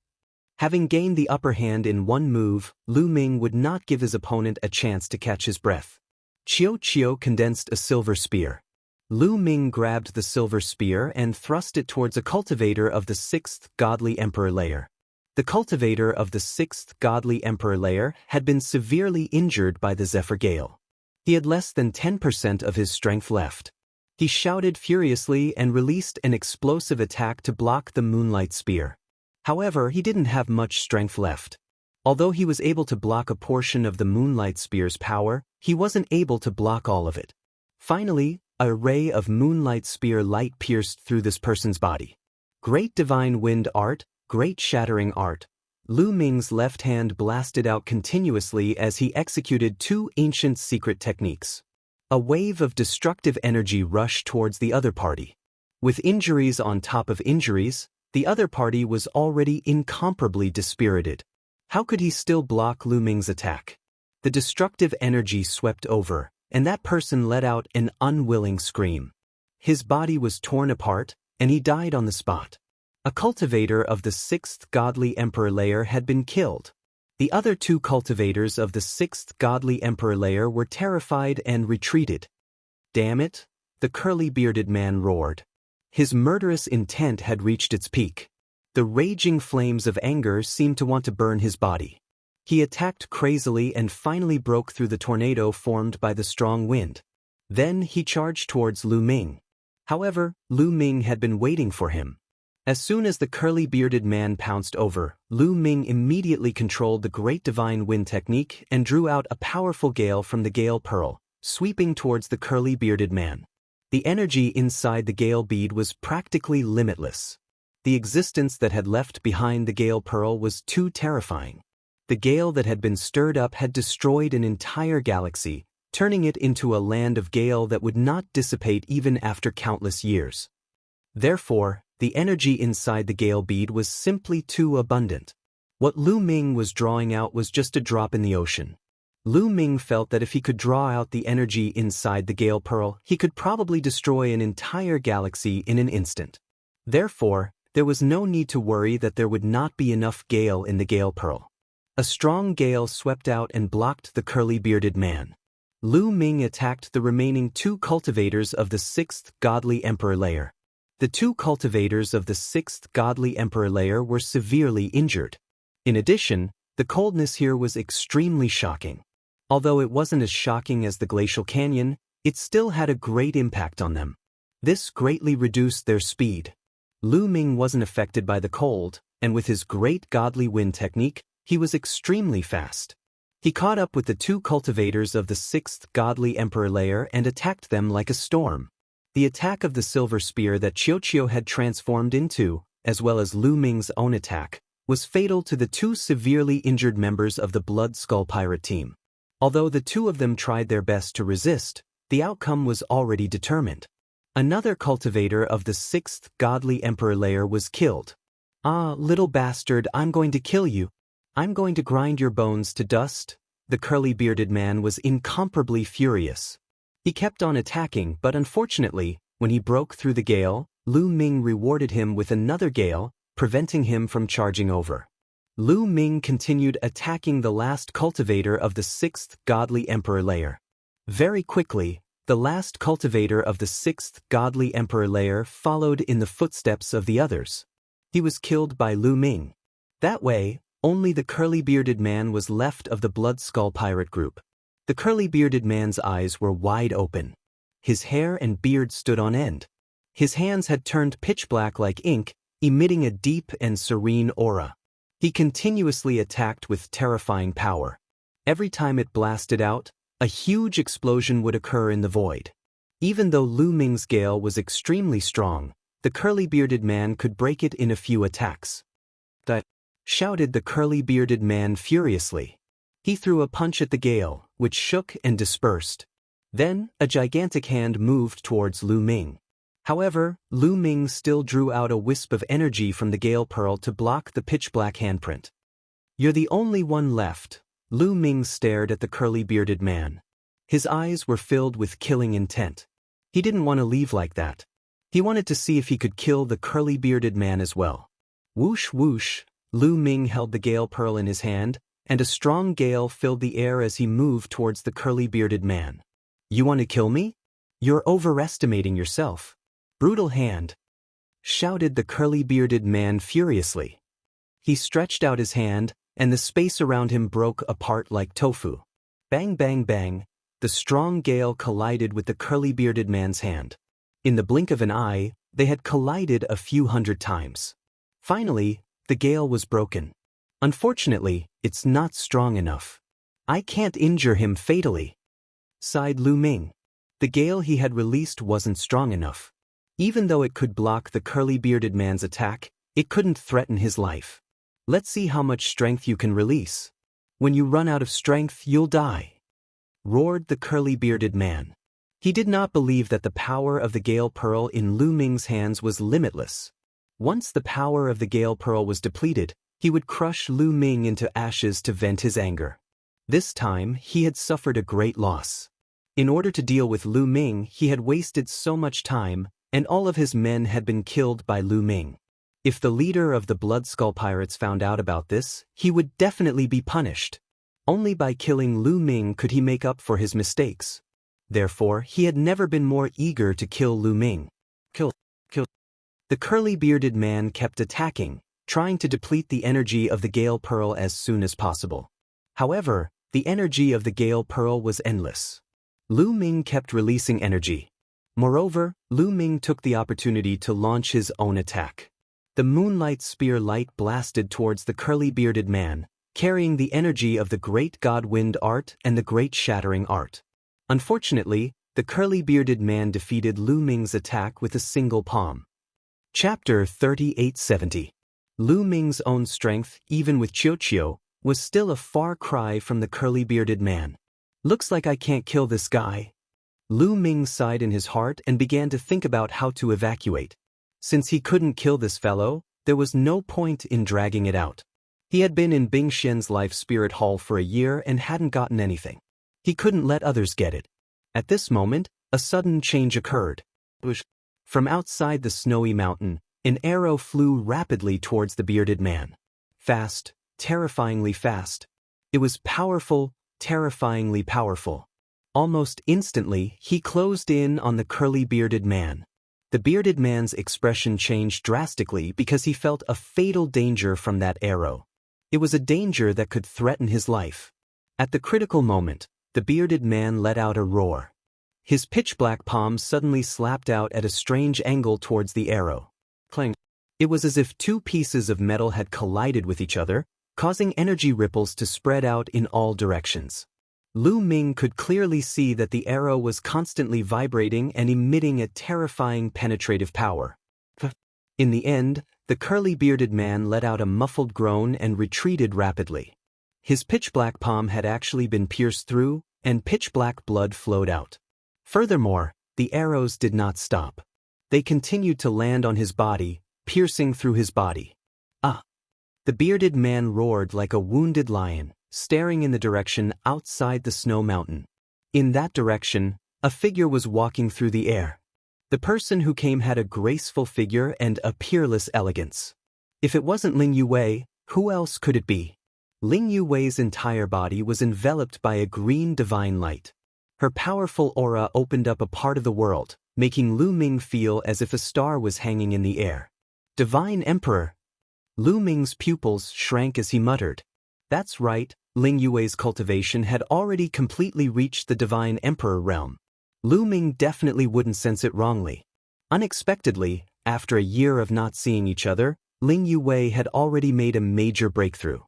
Having gained the upper hand in one move, Lu Ming would not give his opponent a chance to catch his breath. Qiu condensed a silver spear. Lu Ming grabbed the silver spear and thrust it towards a cultivator of the 6th Godly Emperor layer. The cultivator of the 6th Godly Emperor layer had been severely injured by the Zephyr Gale. He had less than 10% of his strength left. He shouted furiously and released an explosive attack to block the Moonlight Spear. However, he didn't have much strength left. Although he was able to block a portion of the Moonlight Spear's power, he wasn't able to block all of it. Finally, a ray of Moonlight Spear light pierced through this person's body. Great Divine Wind Art, Great Shattering Art. Lu Ming's left hand blasted out continuously as he executed 2 ancient secret techniques. A wave of destructive energy rushed towards the other party. With injuries on top of injuries, the other party was already incomparably dispirited. How could he still block Lu Ming's attack? The destructive energy swept over, and that person let out an unwilling scream. His body was torn apart, and he died on the spot. A cultivator of the 6th Godly Emperor layer had been killed. The other 2 cultivators of the 6th Godly Emperor layer were terrified and retreated. Damn it, the curly-bearded man roared. His murderous intent had reached its peak. The raging flames of anger seemed to want to burn his body. He attacked crazily and finally broke through the tornado formed by the strong wind. Then he charged towards Lu Ming. However, Lu Ming had been waiting for him. As soon as the curly-bearded man pounced over, Lu Ming immediately controlled the Great Divine Wind technique and drew out a powerful gale from the Gale Pearl, sweeping towards the curly-bearded man. The energy inside the Gale bead was practically limitless. The existence that had left behind the Gale Pearl was too terrifying. The gale that had been stirred up had destroyed an entire galaxy, turning it into a land of gale that would not dissipate even after countless years. Therefore, the energy inside the Gale bead was simply too abundant. What Lu Ming was drawing out was just a drop in the ocean. Lu Ming felt that if he could draw out the energy inside the Gale Pearl, he could probably destroy an entire galaxy in an instant. Therefore, there was no need to worry that there would not be enough gale in the Gale Pearl. A strong gale swept out and blocked the curly-bearded man. Lu Ming attacked the remaining 2 cultivators of the 6th Godly Emperor layer. The 2 cultivators of the 6th Godly Emperor layer were severely injured. In addition, the coldness here was extremely shocking. Although it wasn't as shocking as the glacial canyon, it still had a great impact on them. This greatly reduced their speed. Lu Ming wasn't affected by the cold, and with his Great Godly Wind technique, he was extremely fast. He caught up with the 2 cultivators of the 6th Godly Emperor layer and attacked them like a storm. The attack of the silver spear that Qiu had transformed into, as well as Lu Ming's own attack, was fatal to the 2 severely injured members of the Blood Skull Pirate team. Although the two of them tried their best to resist, the outcome was already determined. Another cultivator of the 6th godly emperor layer was killed. "Ah, little bastard, I'm going to kill you. I'm going to grind your bones to dust." The curly-bearded man was incomparably furious. He kept on attacking, but unfortunately, when he broke through the gale, Lu Ming rewarded him with another gale, preventing him from charging over. Lu Ming continued attacking the last cultivator of the 6th godly emperor layer. Very quickly, the last cultivator of the 6th godly emperor layer followed in the footsteps of the others. He was killed by Lu Ming. That way, only the curly-bearded man was left of the Blood Skull pirate group. The curly-bearded man's eyes were wide open. His hair and beard stood on end. His hands had turned pitch black like ink, emitting a deep and serene aura. He continuously attacked with terrifying power. Every time it blasted out, a huge explosion would occur in the void. Even though Lu Ming's gale was extremely strong, the curly-bearded man could break it in a few attacks. "That!" shouted the curly-bearded man furiously. He threw a punch at the gale, which shook and dispersed. Then, a gigantic hand moved towards Lu Ming. However, Lu Ming still drew out a wisp of energy from the Gale Pearl to block the pitch-black handprint. "You're the only one left." Lu Ming stared at the curly-bearded man. His eyes were filled with killing intent. He didn't want to leave like that. He wanted to see if he could kill the curly-bearded man as well. Whoosh whoosh, Lu Ming held the Gale Pearl in his hand, and a strong gale filled the air as he moved towards the curly-bearded man. "You want to kill me? You're overestimating yourself." "Brutal hand!" shouted the curly-bearded man furiously. He stretched out his hand, and the space around him broke apart like tofu. Bang bang bang, the strong gale collided with the curly-bearded man's hand. In the blink of an eye, they had collided a few hundred times. Finally, the gale was broken. "Unfortunately, it's not strong enough. I can't injure him fatally," sighed Lu Ming. The gale he had released wasn't strong enough. Even though it could block the curly-bearded man's attack, it couldn't threaten his life. "Let's see how much strength you can release. When you run out of strength, you'll die," roared the curly-bearded man. He did not believe that the power of the Gale Pearl in Lu Ming's hands was limitless. Once the power of the Gale Pearl was depleted, he would crush Lu Ming into ashes to vent his anger. This time, he had suffered a great loss. In order to deal with Lu Ming, he had wasted so much time, and all of his men had been killed by Lu Ming. If the leader of the Blood Skull Pirates found out about this, he would definitely be punished. Only by killing Lu Ming could he make up for his mistakes. Therefore, he had never been more eager to kill Lu Ming. Kill. The curly-bearded man kept attacking, trying to deplete the energy of the Gale Pearl as soon as possible. However, the energy of the Gale Pearl was endless. Lu Ming kept releasing energy. Moreover, Lu Ming took the opportunity to launch his own attack. The Moonlight Spear light blasted towards the curly-bearded man, carrying the energy of the Great God Wind art and the Great Shattering art. Unfortunately, the curly-bearded man defeated Lu Ming's attack with a single palm. Chapter 3870. Lu Ming's own strength, even with Qiuqiu, was still a far cry from the curly-bearded man. "Looks like I can't kill this guy." Lu Ming sighed in his heart and began to think about how to evacuate. Since he couldn't kill this fellow, there was no point in dragging it out. He had been in Bing Xian's life spirit hall for a year and hadn't gotten anything. He couldn't let others get it. At this moment, a sudden change occurred. From outside the snowy mountain, an arrow flew rapidly towards the bearded man. Fast, terrifyingly fast. It was powerful, terrifyingly powerful. Almost instantly, he closed in on the curly-bearded man. The bearded man's expression changed drastically because he felt a fatal danger from that arrow. It was a danger that could threaten his life. At the critical moment, the bearded man let out a roar. His pitch-black palm suddenly slapped out at a strange angle towards the arrow. Clang! It was as if two pieces of metal had collided with each other, causing energy ripples to spread out in all directions. Lu Ming could clearly see that the arrow was constantly vibrating and emitting a terrifying penetrative power. In the end, the curly-bearded man let out a muffled groan and retreated rapidly. His pitch-black palm had actually been pierced through, and pitch-black blood flowed out. Furthermore, the arrows did not stop. They continued to land on his body, piercing through his body. Ah! The bearded man roared like a wounded lion, staring in the direction outside the snow mountain. In that direction, a figure was walking through the air. The person who came had a graceful figure and a peerless elegance. If it wasn't Ling Yue, who else could it be? Ling Yue's entire body was enveloped by a green divine light. Her powerful aura opened up a part of the world, making Lu Ming feel as if a star was hanging in the air. Divine Emperor! Lu Ming's pupils shrank as he muttered. That's right, Ling Yue's cultivation had already completely reached the Divine Emperor realm. Lu Ming definitely wouldn't sense it wrongly. Unexpectedly, after a year of not seeing each other, Ling Yue had already made a major breakthrough.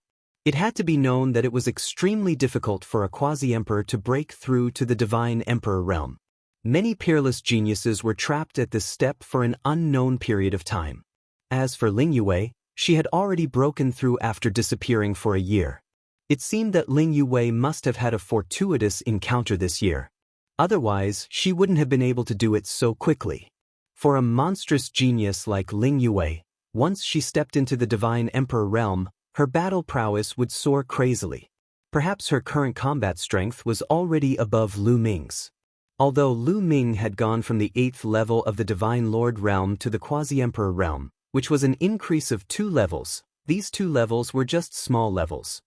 It had to be known that it was extremely difficult for a quasi-emperor to break through to the Divine Emperor realm. Many peerless geniuses were trapped at this step for an unknown period of time. As for Ling Yue, she had already broken through after disappearing for a year. It seemed that Ling Yue must have had a fortuitous encounter this year. Otherwise, she wouldn't have been able to do it so quickly. For a monstrous genius like Ling Yue, once she stepped into the Divine Emperor realm, her battle prowess would soar crazily. Perhaps her current combat strength was already above Lu Ming's. Although Lu Ming had gone from the 8th level of the Divine Lord realm to the Quasi-Emperor realm, which was an increase of 2 levels, these 2 levels were just small levels.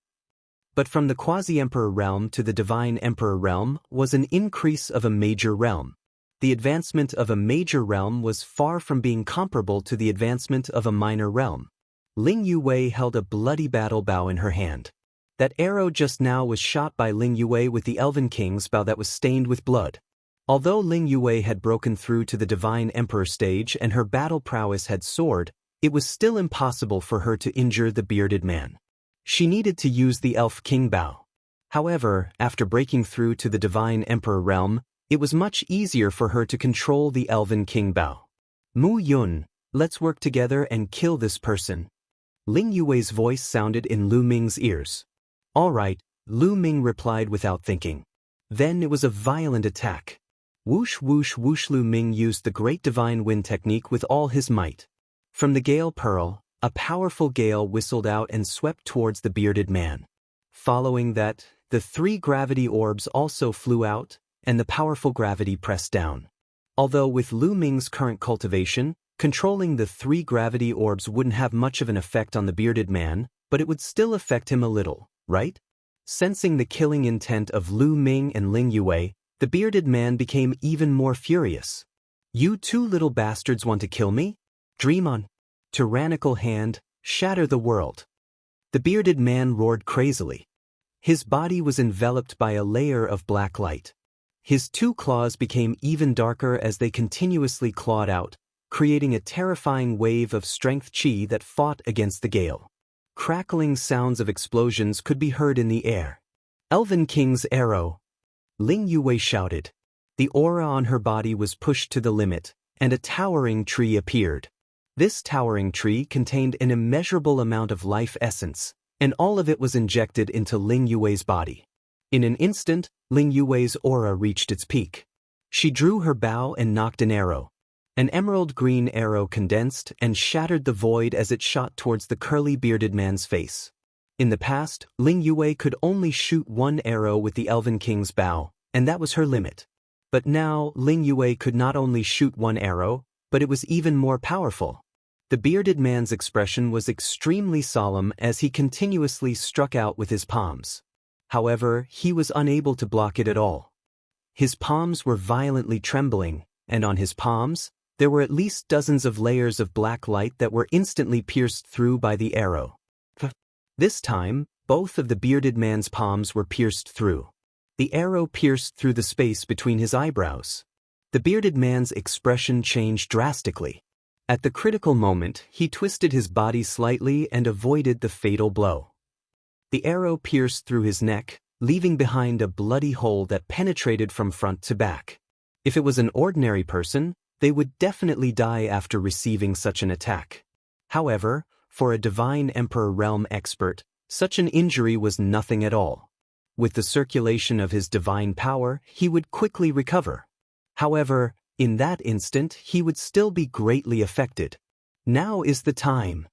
But from the Quasi-Emperor realm to the Divine Emperor realm was an increase of a major realm. The advancement of a major realm was far from being comparable to the advancement of a minor realm. Ling Yue held a bloody battle bow in her hand. That arrow just now was shot by Ling Yue with the Elven King's bow that was stained with blood. Although Ling Yue had broken through to the Divine Emperor stage and her battle prowess had soared, it was still impossible for her to injure the bearded man. She needed to use the Elf King bow. However, after breaking through to the Divine Emperor realm, it was much easier for her to control the Elven King bow. Mu Yun, let's work together and kill this person. Ling Yue's voice sounded in Lu Ming's ears. All right, Lu Ming replied without thinking. Then it was a violent attack. Whoosh whoosh whoosh. Lu Ming used the Great Divine Wind technique with all his might. From the Gale Pearl, a powerful gale whistled out and swept towards the bearded man. Following that, the 3 gravity orbs also flew out, and the powerful gravity pressed down. Although with Lu Ming's current cultivation, controlling the 3 gravity orbs wouldn't have much of an effect on the bearded man, but it would still affect him a little, right? Sensing the killing intent of Lu Ming and Ling Yue, the bearded man became even more furious. You 2 little bastards want to kill me? Dream on. Tyrannical hand, shatter the world. The bearded man roared crazily. His body was enveloped by a layer of black light. His 2 claws became even darker as they continuously clawed out, creating a terrifying wave of strength chi that fought against the gale. Crackling sounds of explosions could be heard in the air. Elven King's arrow! Ling Yue shouted. The aura on her body was pushed to the limit, and a towering tree appeared. This towering tree contained an immeasurable amount of life essence, and all of it was injected into Ling Yue's body. In an instant, Ling Yue's aura reached its peak. She drew her bow and nocked an arrow. An emerald green arrow condensed and shattered the void as it shot towards the curly bearded man's face. In the past, Ling Yue could only shoot 1 arrow with the Elven King's bow, and that was her limit. But now, Ling Yue could not only shoot 1 arrow, but it was even more powerful. The bearded man's expression was extremely solemn as he continuously struck out with his palms. However, he was unable to block it at all. His palms were violently trembling, and on his palms, there were at least dozens of layers of black light that were instantly pierced through by the arrow. This time, both of the bearded man's palms were pierced through. The arrow pierced through the space between his eyebrows. The bearded man's expression changed drastically. At the critical moment, he twisted his body slightly and avoided the fatal blow. The arrow pierced through his neck, leaving behind a bloody hole that penetrated from front to back. If it was an ordinary person, they would definitely die after receiving such an attack. However, for a Divine Emperor realm expert, Such an injury was nothing at all. With the circulation of his divine power, he would quickly recover. However, in that instant, he would still be greatly affected. Now is the time.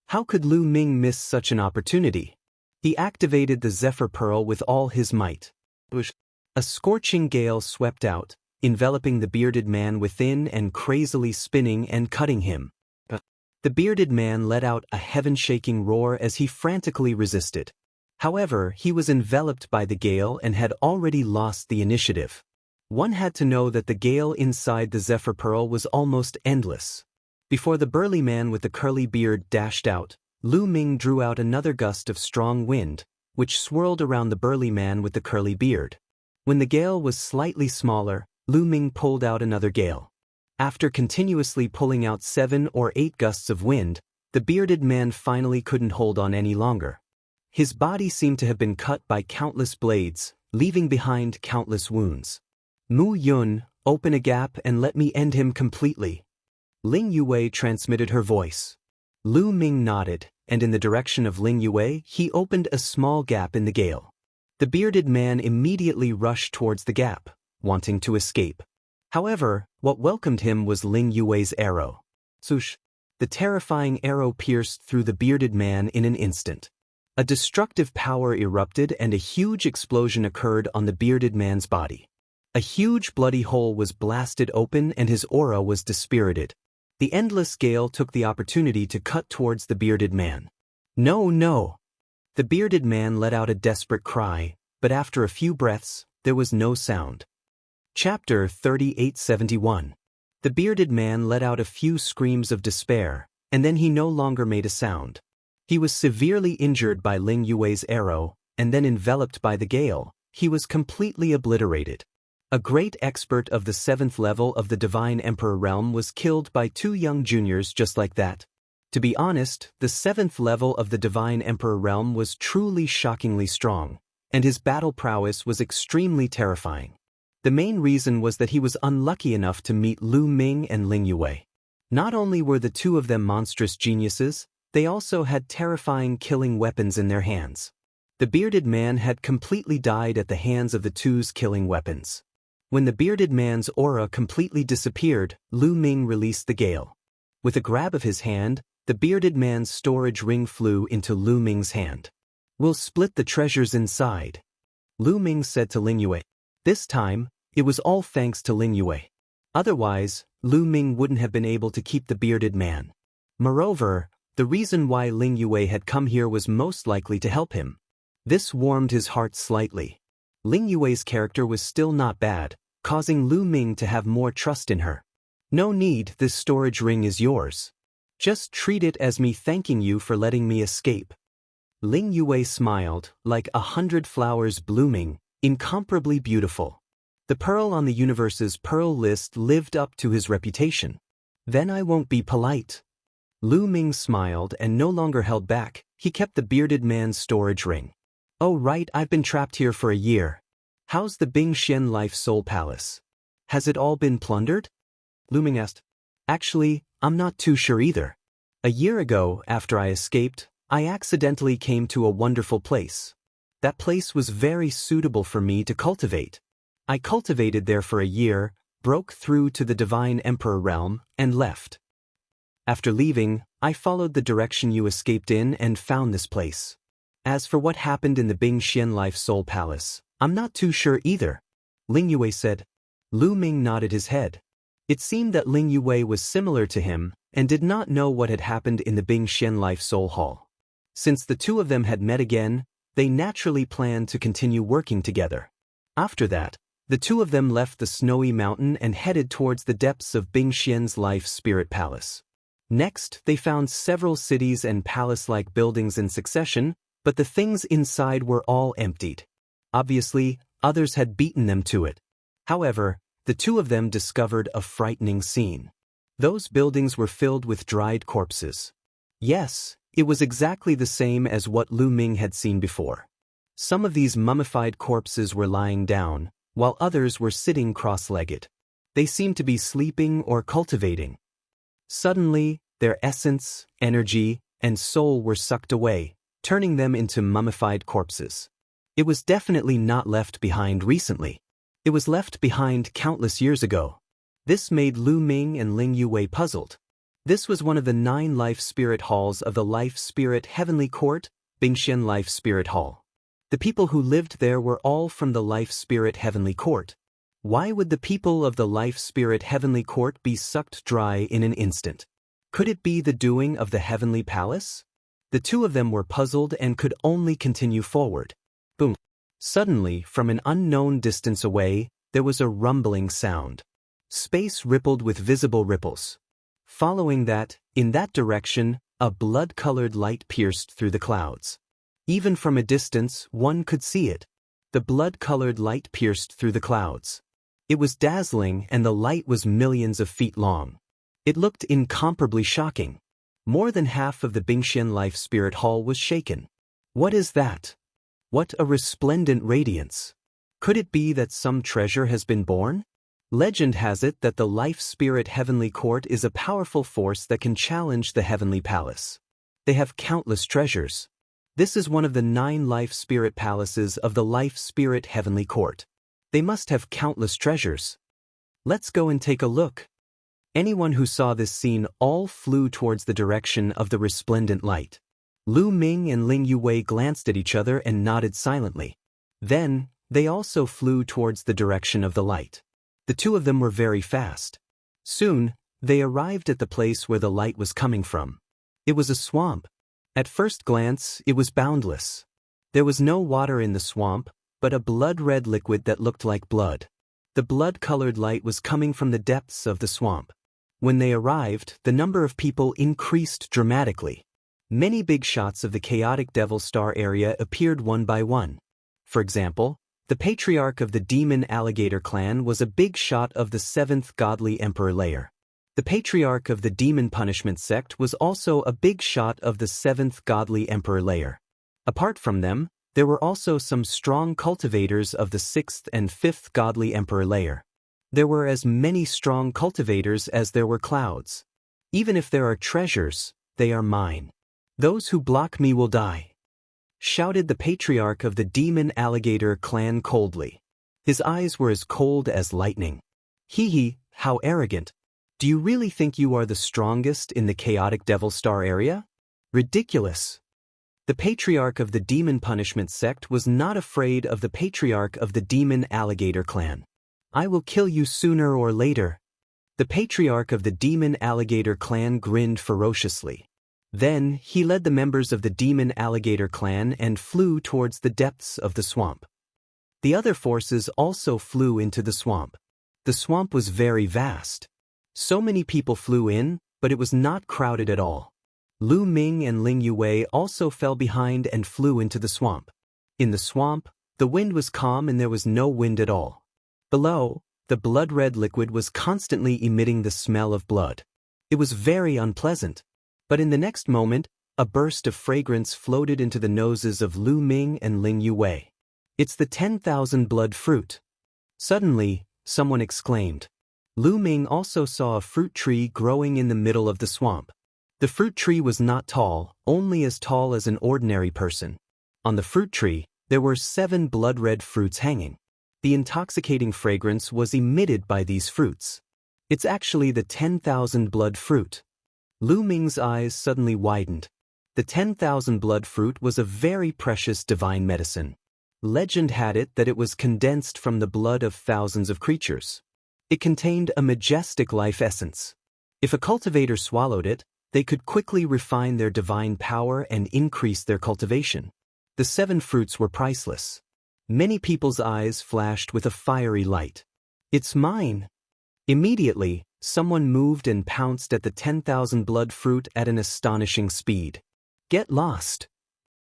How could Lu Ming miss such an opportunity? He activated the Zephyr Pearl with all his might. A scorching gale swept out, enveloping the bearded man within and crazily spinning and cutting him. The bearded man let out a heaven-shaking roar as he frantically resisted. However, he was enveloped by the gale and had already lost the initiative. One had to know that the gale inside the Zephyr Pearl was almost endless. Before the burly man with the curly beard dashed out, Lu Ming drew out another gust of strong wind, which swirled around the burly man with the curly beard. When the gale was slightly smaller, Lu Ming pulled out another gale. After continuously pulling out 7 or 8 gusts of wind, the bearded man finally couldn't hold on any longer. His body seemed to have been cut by countless blades, leaving behind countless wounds. Mu Yun, open a gap and let me end him completely. Ling Yue transmitted her voice. Lu Ming nodded, and in the direction of Ling Yue, he opened a small gap in the gale. The bearded man immediately rushed towards the gap, wanting to escape. However, what welcomed him was Ling Yue's arrow. Swoosh! The terrifying arrow pierced through the bearded man in an instant. A destructive power erupted and a huge explosion occurred on the bearded man's body. A huge bloody hole was blasted open and his aura was dispirited. The endless gale took the opportunity to cut towards the bearded man. No, no! The bearded man let out a desperate cry, but after a few breaths, there was no sound. Chapter 3871. The bearded man let out a few screams of despair, and then he no longer made a sound. He was severely injured by Ling Yue's arrow, and then enveloped by the gale, he was completely obliterated. A great expert of the 7th level of the Divine Emperor realm was killed by 2 young juniors just like that. To be honest, the 7th level of the Divine Emperor realm was truly shockingly strong, and his battle prowess was extremely terrifying. The main reason was that he was unlucky enough to meet Lu Ming and Ling Yue. Not only were the 2 of them monstrous geniuses, they also had terrifying killing weapons in their hands. The bearded man had completely died at the hands of the 2's killing weapons. When the bearded man's aura completely disappeared, Lu Ming released the gale. With a grab of his hand, the bearded man's storage ring flew into Lu Ming's hand. We'll split the treasures inside, Lu Ming said to Ling Yue. This time, it was all thanks to Ling Yue. Otherwise, Lu Ming wouldn't have been able to keep the bearded man. Moreover, the reason why Ling Yue had come here was most likely to help him. This warmed his heart slightly. Ling Yue's character was still not bad, causing Lu Ming to have more trust in her. No need, this storage ring is yours. Just treat it as me thanking you for letting me escape. Ling Yue smiled, like 100 flowers blooming, incomparably beautiful. The pearl on the universe's pearl list lived up to his reputation. Then I won't be polite. Lu Ming smiled and no longer held back. He kept the bearded man's storage ring. Oh right, I've been trapped here for a year. How's the Bingxian Life Soul Palace? Has it all been plundered? Lu Ming asked. Actually, I'm not too sure either. A year ago, after I escaped, I accidentally came to a wonderful place. That place was very suitable for me to cultivate. I cultivated there for a year, broke through to the Divine Emperor realm, and left. After leaving, I followed the direction you escaped in and found this place. As for what happened in the Bingxian Life Soul Palace, I'm not too sure either, Ling Yue said. Lu Ming nodded his head. It seemed that Ling Yue was similar to him and did not know what had happened in the Bingxian Life Soul Hall. Since the 2 of them had met again, they naturally planned to continue working together. After that, the 2 of them left the snowy mountain and headed towards the depths of Bingxian's Life Spirit Palace. Next, they found several cities and palace-like buildings in succession, but the things inside were all emptied. Obviously, others had beaten them to it. However, the 2 of them discovered a frightening scene. Those buildings were filled with dried corpses. Yes, it was exactly the same as what Lu Ming had seen before. Some of these mummified corpses were lying down, while others were sitting cross-legged. They seemed to be sleeping or cultivating. Suddenly, their essence, energy, and soul were sucked away, turning them into mummified corpses. It was definitely not left behind recently. It was left behind countless years ago. This made Lu Ming and Ling Yuwei puzzled. This was one of the 9 life spirit halls of the Life Spirit Heavenly Court, Bingxian Life Spirit Hall. The people who lived there were all from the Life Spirit Heavenly Court. Why would the people of the Life Spirit Heavenly Court be sucked dry in an instant? Could it be the doing of the Heavenly Palace? The two of them were puzzled and could only continue forward. Boom. Suddenly, from an unknown distance away, there was a rumbling sound. Space rippled with visible ripples. Following that, in that direction, a blood-colored light pierced through the clouds. Even from a distance, one could see it. The blood-colored light pierced through the clouds. It was dazzling, and the light was millions of feet long. It looked incomparably shocking. More than half of the Bingxian Life Spirit Hall was shaken. What is that? What a resplendent radiance! Could it be that some treasure has been born? Legend has it that the Life Spirit Heavenly Court is a powerful force that can challenge the Heavenly Palace. They have countless treasures. This is one of the 9 Life Spirit Palaces of the Life Spirit Heavenly Court. They must have countless treasures. Let's go and take a look. Anyone who saw this scene all flew towards the direction of the resplendent light. Lu Ming and Ling Yuwei glanced at each other and nodded silently. Then, they also flew towards the direction of the light. The two of them were very fast. Soon, they arrived at the place where the light was coming from. It was a swamp. At first glance, it was boundless. There was no water in the swamp, but a blood-red liquid that looked like blood. The blood-colored light was coming from the depths of the swamp. When they arrived, the number of people increased dramatically. Many big shots of the chaotic Devil Star area appeared one by one. For example, the patriarch of the Demon Alligator clan was a big shot of the 7th Godly Emperor layer. The patriarch of the Demon Punishment sect was also a big shot of the 7th Godly Emperor layer. Apart from them, there were also some strong cultivators of the 6th and 5th Godly Emperor layer. There were as many strong cultivators as there were clouds. Even if there are treasures, they are mine. Those who block me will die, shouted the patriarch of the Demon Alligator clan coldly. His eyes were as cold as lightning. Hee, how arrogant. Do you really think you are the strongest in the chaotic Devil Star area? Ridiculous. The patriarch of the Demon Punishment sect was not afraid of the patriarch of the Demon Alligator clan. I will kill you sooner or later. The patriarch of the Demon Alligator clan grinned ferociously. Then, he led the members of the Demon Alligator clan and flew towards the depths of the swamp. The other forces also flew into the swamp. The swamp was very vast. So many people flew in, but it was not crowded at all. Lu Ming and Ling Yuwei also fell behind and flew into the swamp. In the swamp, the wind was calm and there was no wind at all. Below, the blood-red liquid was constantly emitting the smell of blood. It was very unpleasant. But in the next moment, a burst of fragrance floated into the noses of Lu Ming and Ling Yuwei. It's the 10,000 blood fruit. Suddenly, someone exclaimed. Lu Ming also saw a fruit tree growing in the middle of the swamp. The fruit tree was not tall, only as tall as an ordinary person. On the fruit tree, there were 7 blood-red fruits hanging. The intoxicating fragrance was emitted by these fruits. It's actually the 10,000 blood fruit. Lu Ming's eyes suddenly widened. The 10,000 blood fruit was a very precious divine medicine. Legend had it that it was condensed from the blood of thousands of creatures. It contained a majestic life essence. If a cultivator swallowed it, they could quickly refine their divine power and increase their cultivation. The 7 fruits were priceless. Many people's eyes flashed with a fiery light. It's mine! Immediately, someone moved and pounced at the 10,000 blood fruit at an astonishing speed. Get lost!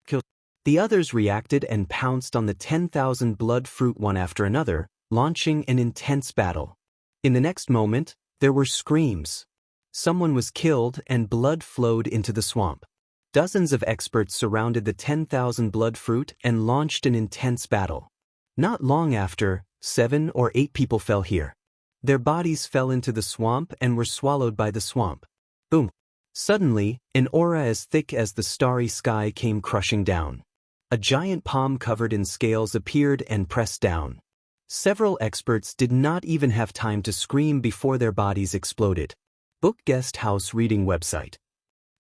Kill. The others reacted and pounced on the 10,000 blood fruit one after another, launching an intense battle. In the next moment, there were screams. Someone was killed and blood flowed into the swamp. Dozens of experts surrounded the 10,000 blood fruit and launched an intense battle. Not long after, 7 or 8 people fell here. Their bodies fell into the swamp and were swallowed by the swamp. Boom! Suddenly, an aura as thick as the starry sky came crushing down. A giant palm covered in scales appeared and pressed down. Several experts did not even have time to scream before their bodies exploded. Book Guest House Reading Website.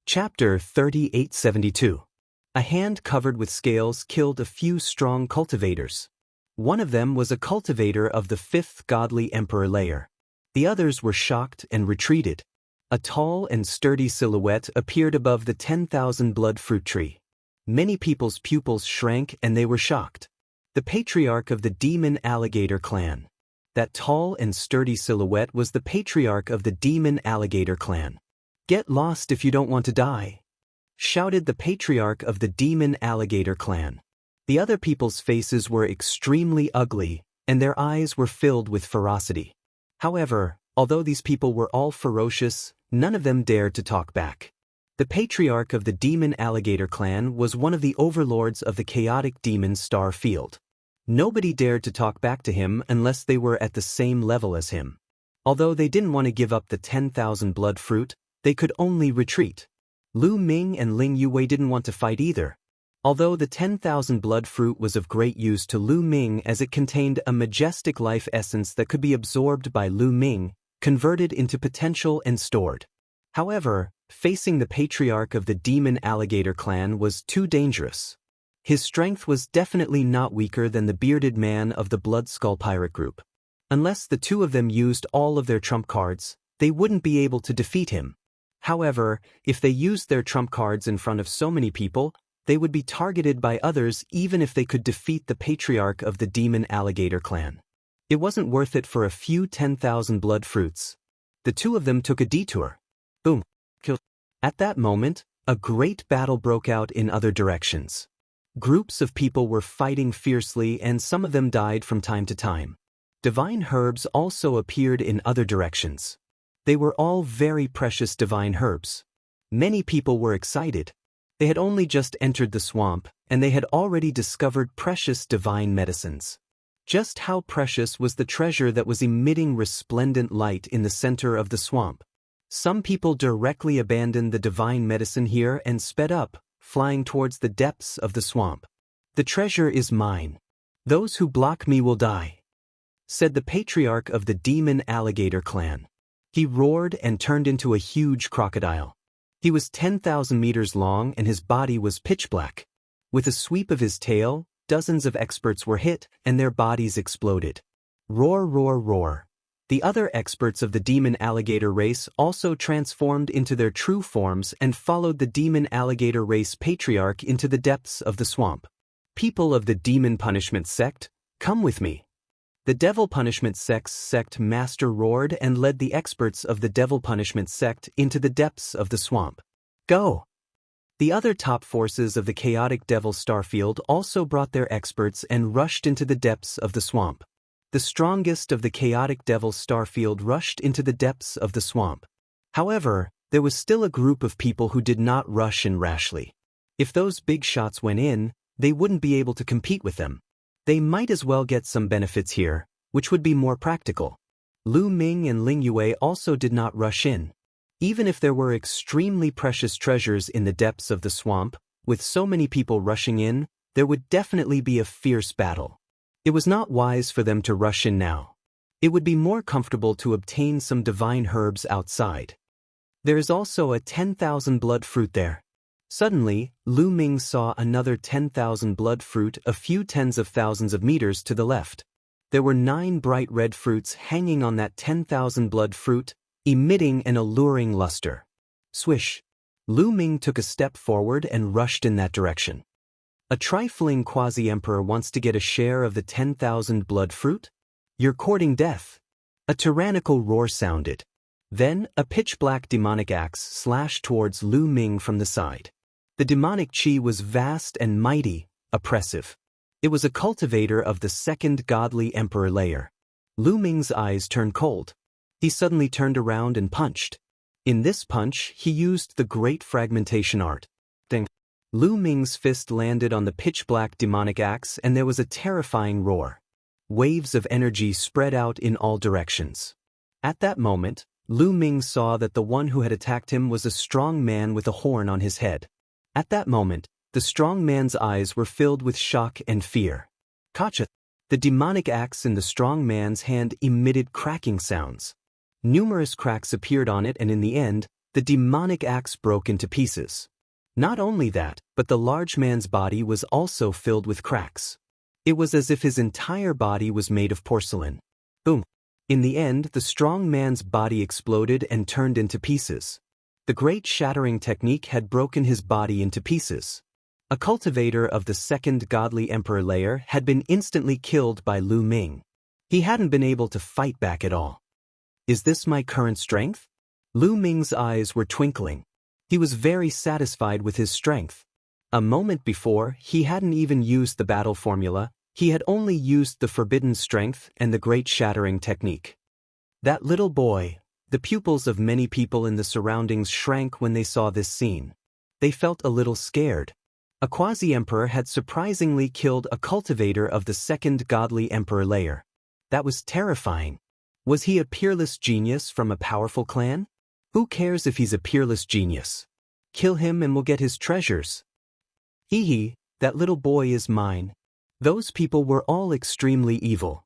Chapter 3872. A hand covered with scales killed a few strong cultivators. One of them was a cultivator of the fifth godly emperor layer. The others were shocked and retreated. A tall and sturdy silhouette appeared above the 10,000 blood fruit tree. Many people's pupils shrank and they were shocked. The patriarch of the demon alligator clan. That tall and sturdy silhouette was the patriarch of the demon alligator clan. "Get lost if you don't want to die," shouted the patriarch of the demon alligator clan. The other people's faces were extremely ugly, and their eyes were filled with ferocity. However, although these people were all ferocious, none of them dared to talk back. The patriarch of the demon alligator clan was one of the overlords of the chaotic demon star field. Nobody dared to talk back to him unless they were at the same level as him. Although they didn't want to give up the 10,000 blood fruit, they could only retreat. Lu Ming and Ling Yue didn't want to fight either. Although the 10,000 blood fruit was of great use to Lu Ming as it contained a majestic life essence that could be absorbed by Lu Ming, converted into potential and stored. However, facing the patriarch of the demon alligator clan was too dangerous. His strength was definitely not weaker than the bearded man of the Blood Skull pirate group. Unless the two of them used all of their trump cards, they wouldn't be able to defeat him. However, if they used their trump cards in front of so many people, they would be targeted by others even if they could defeat the patriarch of the demon alligator clan. It wasn't worth it for a few 10,000 blood fruits. The two of them took a detour. Boom. Kill. At that moment, a great battle broke out in other directions. Groups of people were fighting fiercely and some of them died from time to time. Divine herbs also appeared in other directions. They were all very precious divine herbs. Many people were excited. They had only just entered the swamp, and they had already discovered precious divine medicines. Just how precious was the treasure that was emitting resplendent light in the center of the swamp? Some people directly abandoned the divine medicine here and sped up, flying towards the depths of the swamp. "The treasure is mine. Those who block me will die," said the patriarch of the demon alligator clan. He roared and turned into a huge crocodile. He was 10,000 meters long and his body was pitch black. With a sweep of his tail, dozens of experts were hit and their bodies exploded. Roar, roar, roar. The other experts of the demon alligator race also transformed into their true forms and followed the demon alligator race patriarch into the depths of the swamp. "People of the demon punishment sect, come with me." The devil punishment sect's sect master roared and led the experts of the devil punishment sect into the depths of the swamp. "Go!" The other top forces of the chaotic devil starfield also brought their experts and rushed into the depths of the swamp. The strongest of the chaotic devil starfield rushed into the depths of the swamp. However, there was still a group of people who did not rush in rashly. If those big shots went in, they wouldn't be able to compete with them. They might as well get some benefits here, which would be more practical. Lu Ming and Ling Yue also did not rush in. Even if there were extremely precious treasures in the depths of the swamp, with so many people rushing in, there would definitely be a fierce battle. It was not wise for them to rush in now. It would be more comfortable to obtain some divine herbs outside. There is also a 10,000 blood fruit there. Suddenly, Lu Ming saw another 10,000 blood fruit a few tens of thousands of meters to the left. There were 9 bright red fruits hanging on that 10,000 blood fruit, emitting an alluring luster. Swish! Lu Ming took a step forward and rushed in that direction. A trifling quasi-emperor wants to get a share of the 10,000 blood fruit? You're courting death. A tyrannical roar sounded. Then, a pitch-black demonic axe slashed towards Lu Ming from the side. The demonic chi was vast and mighty, oppressive. It was a cultivator of the second godly emperor layer. Lu Ming's eyes turned cold. He suddenly turned around and punched. In this punch, he used the great fragmentation art. Ding. Lu Ming's fist landed on the pitch-black demonic axe and there was a terrifying roar. Waves of energy spread out in all directions. At that moment, Lu Ming saw that the one who had attacked him was a strong man with a horn on his head. At that moment, the strong man's eyes were filled with shock and fear. Kacha! The demonic axe in the strong man's hand emitted cracking sounds. Numerous cracks appeared on it, and in the end, the demonic axe broke into pieces. Not only that, but the large man's body was also filled with cracks. It was as if his entire body was made of porcelain. Boom! In the end, the strong man's body exploded and turned into pieces. The great shattering technique had broken his body into pieces. A cultivator of the second godly emperor layer had been instantly killed by Lu Ming. He hadn't been able to fight back at all. Is this my current strength? Lu Ming's eyes were twinkling. He was very satisfied with his strength. A moment before, he hadn't even used the battle formula. He had only used the forbidden strength and the great shattering technique. That little boy, the pupils of many people in the surroundings shrank when they saw this scene. They felt a little scared. A quasi-emperor had surprisingly killed a cultivator of the second godly emperor layer. That was terrifying. Was he a peerless genius from a powerful clan? Who cares if he's a peerless genius? Kill him and we'll get his treasures. Hee hee, that little boy is mine. Those people were all extremely evil.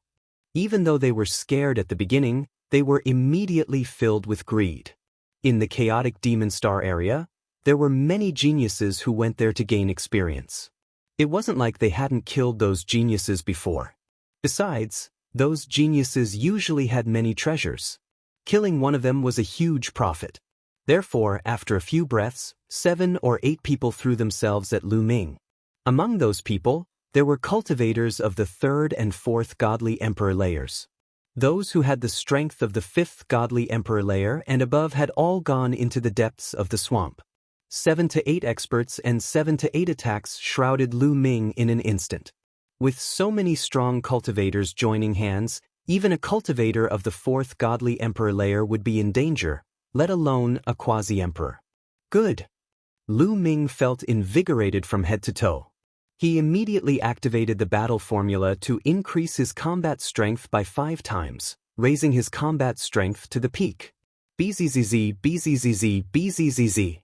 Even though they were scared at the beginning, they were immediately filled with greed. In the chaotic Demon Star area, there were many geniuses who went there to gain experience. It wasn't like they hadn't killed those geniuses before. Besides, those geniuses usually had many treasures. Killing one of them was a huge profit. Therefore, after a few breaths, 7 or 8 people threw themselves at Lu Ming. Among those people, there were cultivators of the 3rd and 4th godly emperor layers. Those who had the strength of the 5th godly emperor layer and above had all gone into the depths of the swamp. 7 to 8 experts and 7 to 8 attacks shrouded Lu Ming in an instant. With so many strong cultivators joining hands, even a cultivator of the 4th godly emperor layer would be in danger, let alone a quasi-emperor. Good. Lu Ming felt invigorated from head to toe. He immediately activated the battle formula to increase his combat strength by 5 times, raising his combat strength to the peak. BZZZ, BZZZ, BZZZ.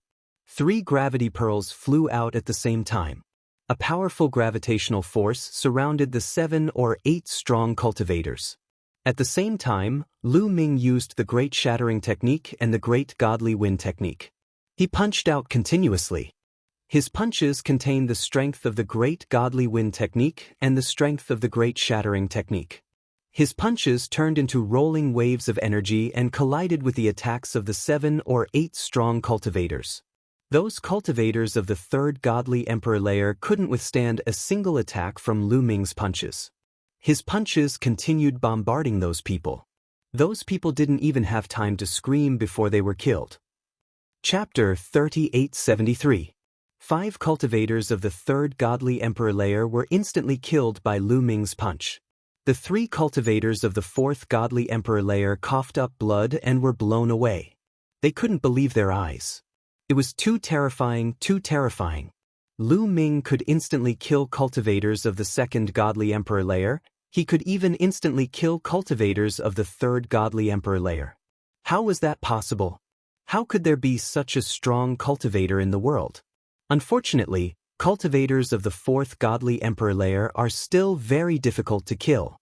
3 gravity pearls flew out at the same time. A powerful gravitational force surrounded the 7 or 8 strong cultivators. At the same time, Lu Ming used the Great Shattering Technique and the Great Godly Wind Technique. He punched out continuously. His punches contained the strength of the Great Godly Wind Technique and the strength of the Great Shattering Technique. His punches turned into rolling waves of energy and collided with the attacks of the 7 or 8 strong cultivators. Those cultivators of the 3rd godly emperor layer couldn't withstand a single attack from Lu Ming's punches. His punches continued bombarding those people. Those people didn't even have time to scream before they were killed. Chapter 3873. 5 cultivators of the 3rd godly emperor layer were instantly killed by Lu Ming's punch. The 3 cultivators of the 4th godly emperor layer coughed up blood and were blown away. They couldn't believe their eyes. It was too terrifying, too terrifying. Lu Ming could instantly kill cultivators of the 2nd godly emperor layer. He could even instantly kill cultivators of the 3rd godly emperor layer. How was that possible? How could there be such a strong cultivator in the world? Unfortunately, cultivators of the 4th godly emperor layer are still very difficult to kill,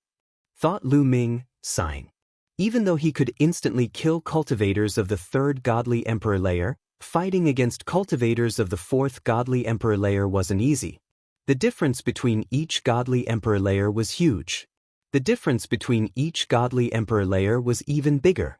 thought Lu Ming, sighing. Even though he could instantly kill cultivators of the 3rd godly emperor layer, fighting against cultivators of the 4th godly emperor layer wasn't easy. The difference between each godly emperor layer was huge. The difference between each godly emperor layer was even bigger.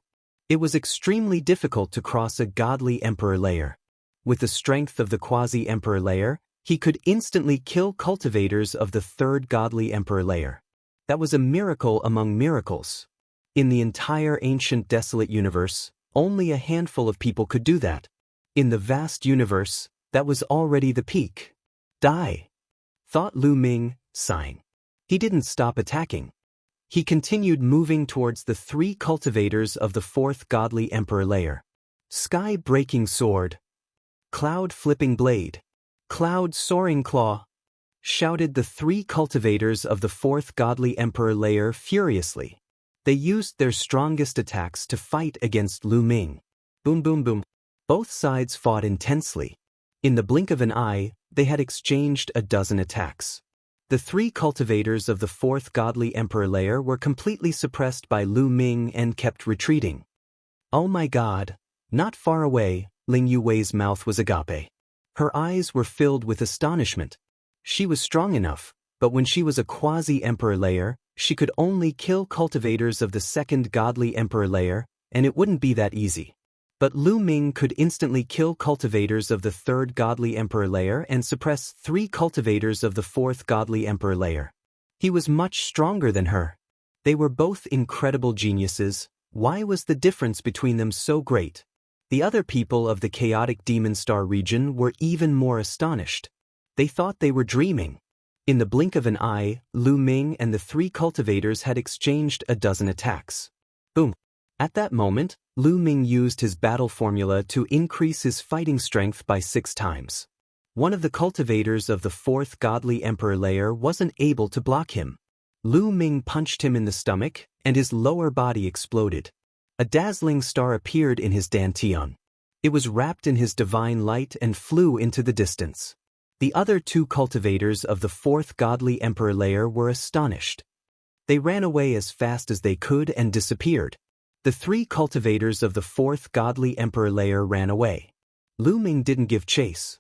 It was extremely difficult to cross a godly emperor layer. With the strength of the quasi-emperor layer, he could instantly kill cultivators of the 3rd godly emperor layer. That was a miracle among miracles. In the entire ancient desolate universe, only a handful of people could do that. In the vast universe, that was already the peak. Die, thought Lu Ming, sighing. He didn't stop attacking. He continued moving towards the 3 cultivators of the 4th godly emperor layer. Sky-breaking sword. Cloud-flipping blade. Cloud-soaring claw. Shouted the 3 cultivators of the 4th godly emperor layer furiously. They used their strongest attacks to fight against Lu Ming. Boom boom boom. Both sides fought intensely. In the blink of an eye, they had exchanged a dozen attacks. The three cultivators of the fourth godly emperor layer were completely suppressed by Lu Ming and kept retreating. Oh my god! Not far away, Ling Yuwei's mouth was agape. Her eyes were filled with astonishment. She was strong enough, but when she was a quasi-emperor layer, she could only kill cultivators of the second godly emperor layer, and it wouldn't be that easy. But Lu Ming could instantly kill cultivators of the third godly emperor layer and suppress 3 cultivators of the fourth godly emperor layer. He was much stronger than her. They were both incredible geniuses. Why was the difference between them so great? The other people of the chaotic Demon Star region were even more astonished. They thought they were dreaming. In the blink of an eye, Lu Ming and the 3 cultivators had exchanged a dozen attacks. Boom! At that moment, Lu Ming used his battle formula to increase his fighting strength by 6 times. One of the cultivators of the fourth godly emperor layer wasn't able to block him. Lu Ming punched him in the stomach, and his lower body exploded. A dazzling star appeared in his dantian. It was wrapped in his divine light and flew into the distance. The other 2 cultivators of the fourth godly emperor layer were astonished. They ran away as fast as they could and disappeared. The 3 cultivators of the fourth godly emperor layer ran away. Lu Ming didn't give chase.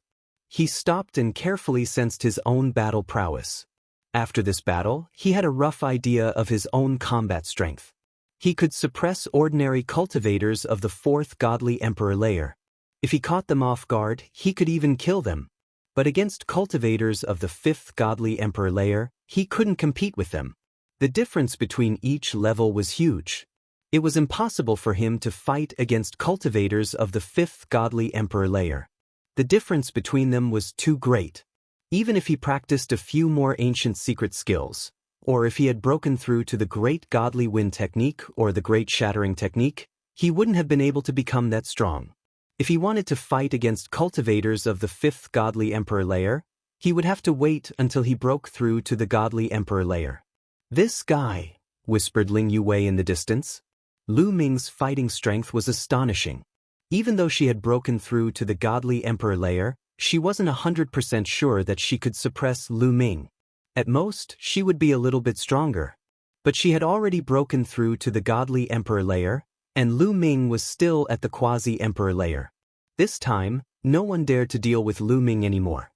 He stopped and carefully sensed his own battle prowess. After this battle, he had a rough idea of his own combat strength. He could suppress ordinary cultivators of the fourth godly emperor layer. If he caught them off guard, he could even kill them. But against cultivators of the fifth godly emperor layer, he couldn't compete with them. The difference between each level was huge. It was impossible for him to fight against cultivators of the fifth godly emperor layer. The difference between them was too great. Even if he practiced a few more ancient secret skills, or if he had broken through to the great godly wind technique or the great shattering technique, he wouldn't have been able to become that strong. If he wanted to fight against cultivators of the fifth godly emperor layer, he would have to wait until he broke through to the godly emperor layer. "This guy," whispered Ling Yuwei in the distance. Lu Ming's fighting strength was astonishing. Even though she had broken through to the godly emperor layer, she wasn't 100% sure that she could suppress Lu Ming. At most, she would be a little bit stronger. But she had already broken through to the godly emperor layer, and Lu Ming was still at the quasi-emperor layer. This time, no one dared to deal with Lu Ming anymore.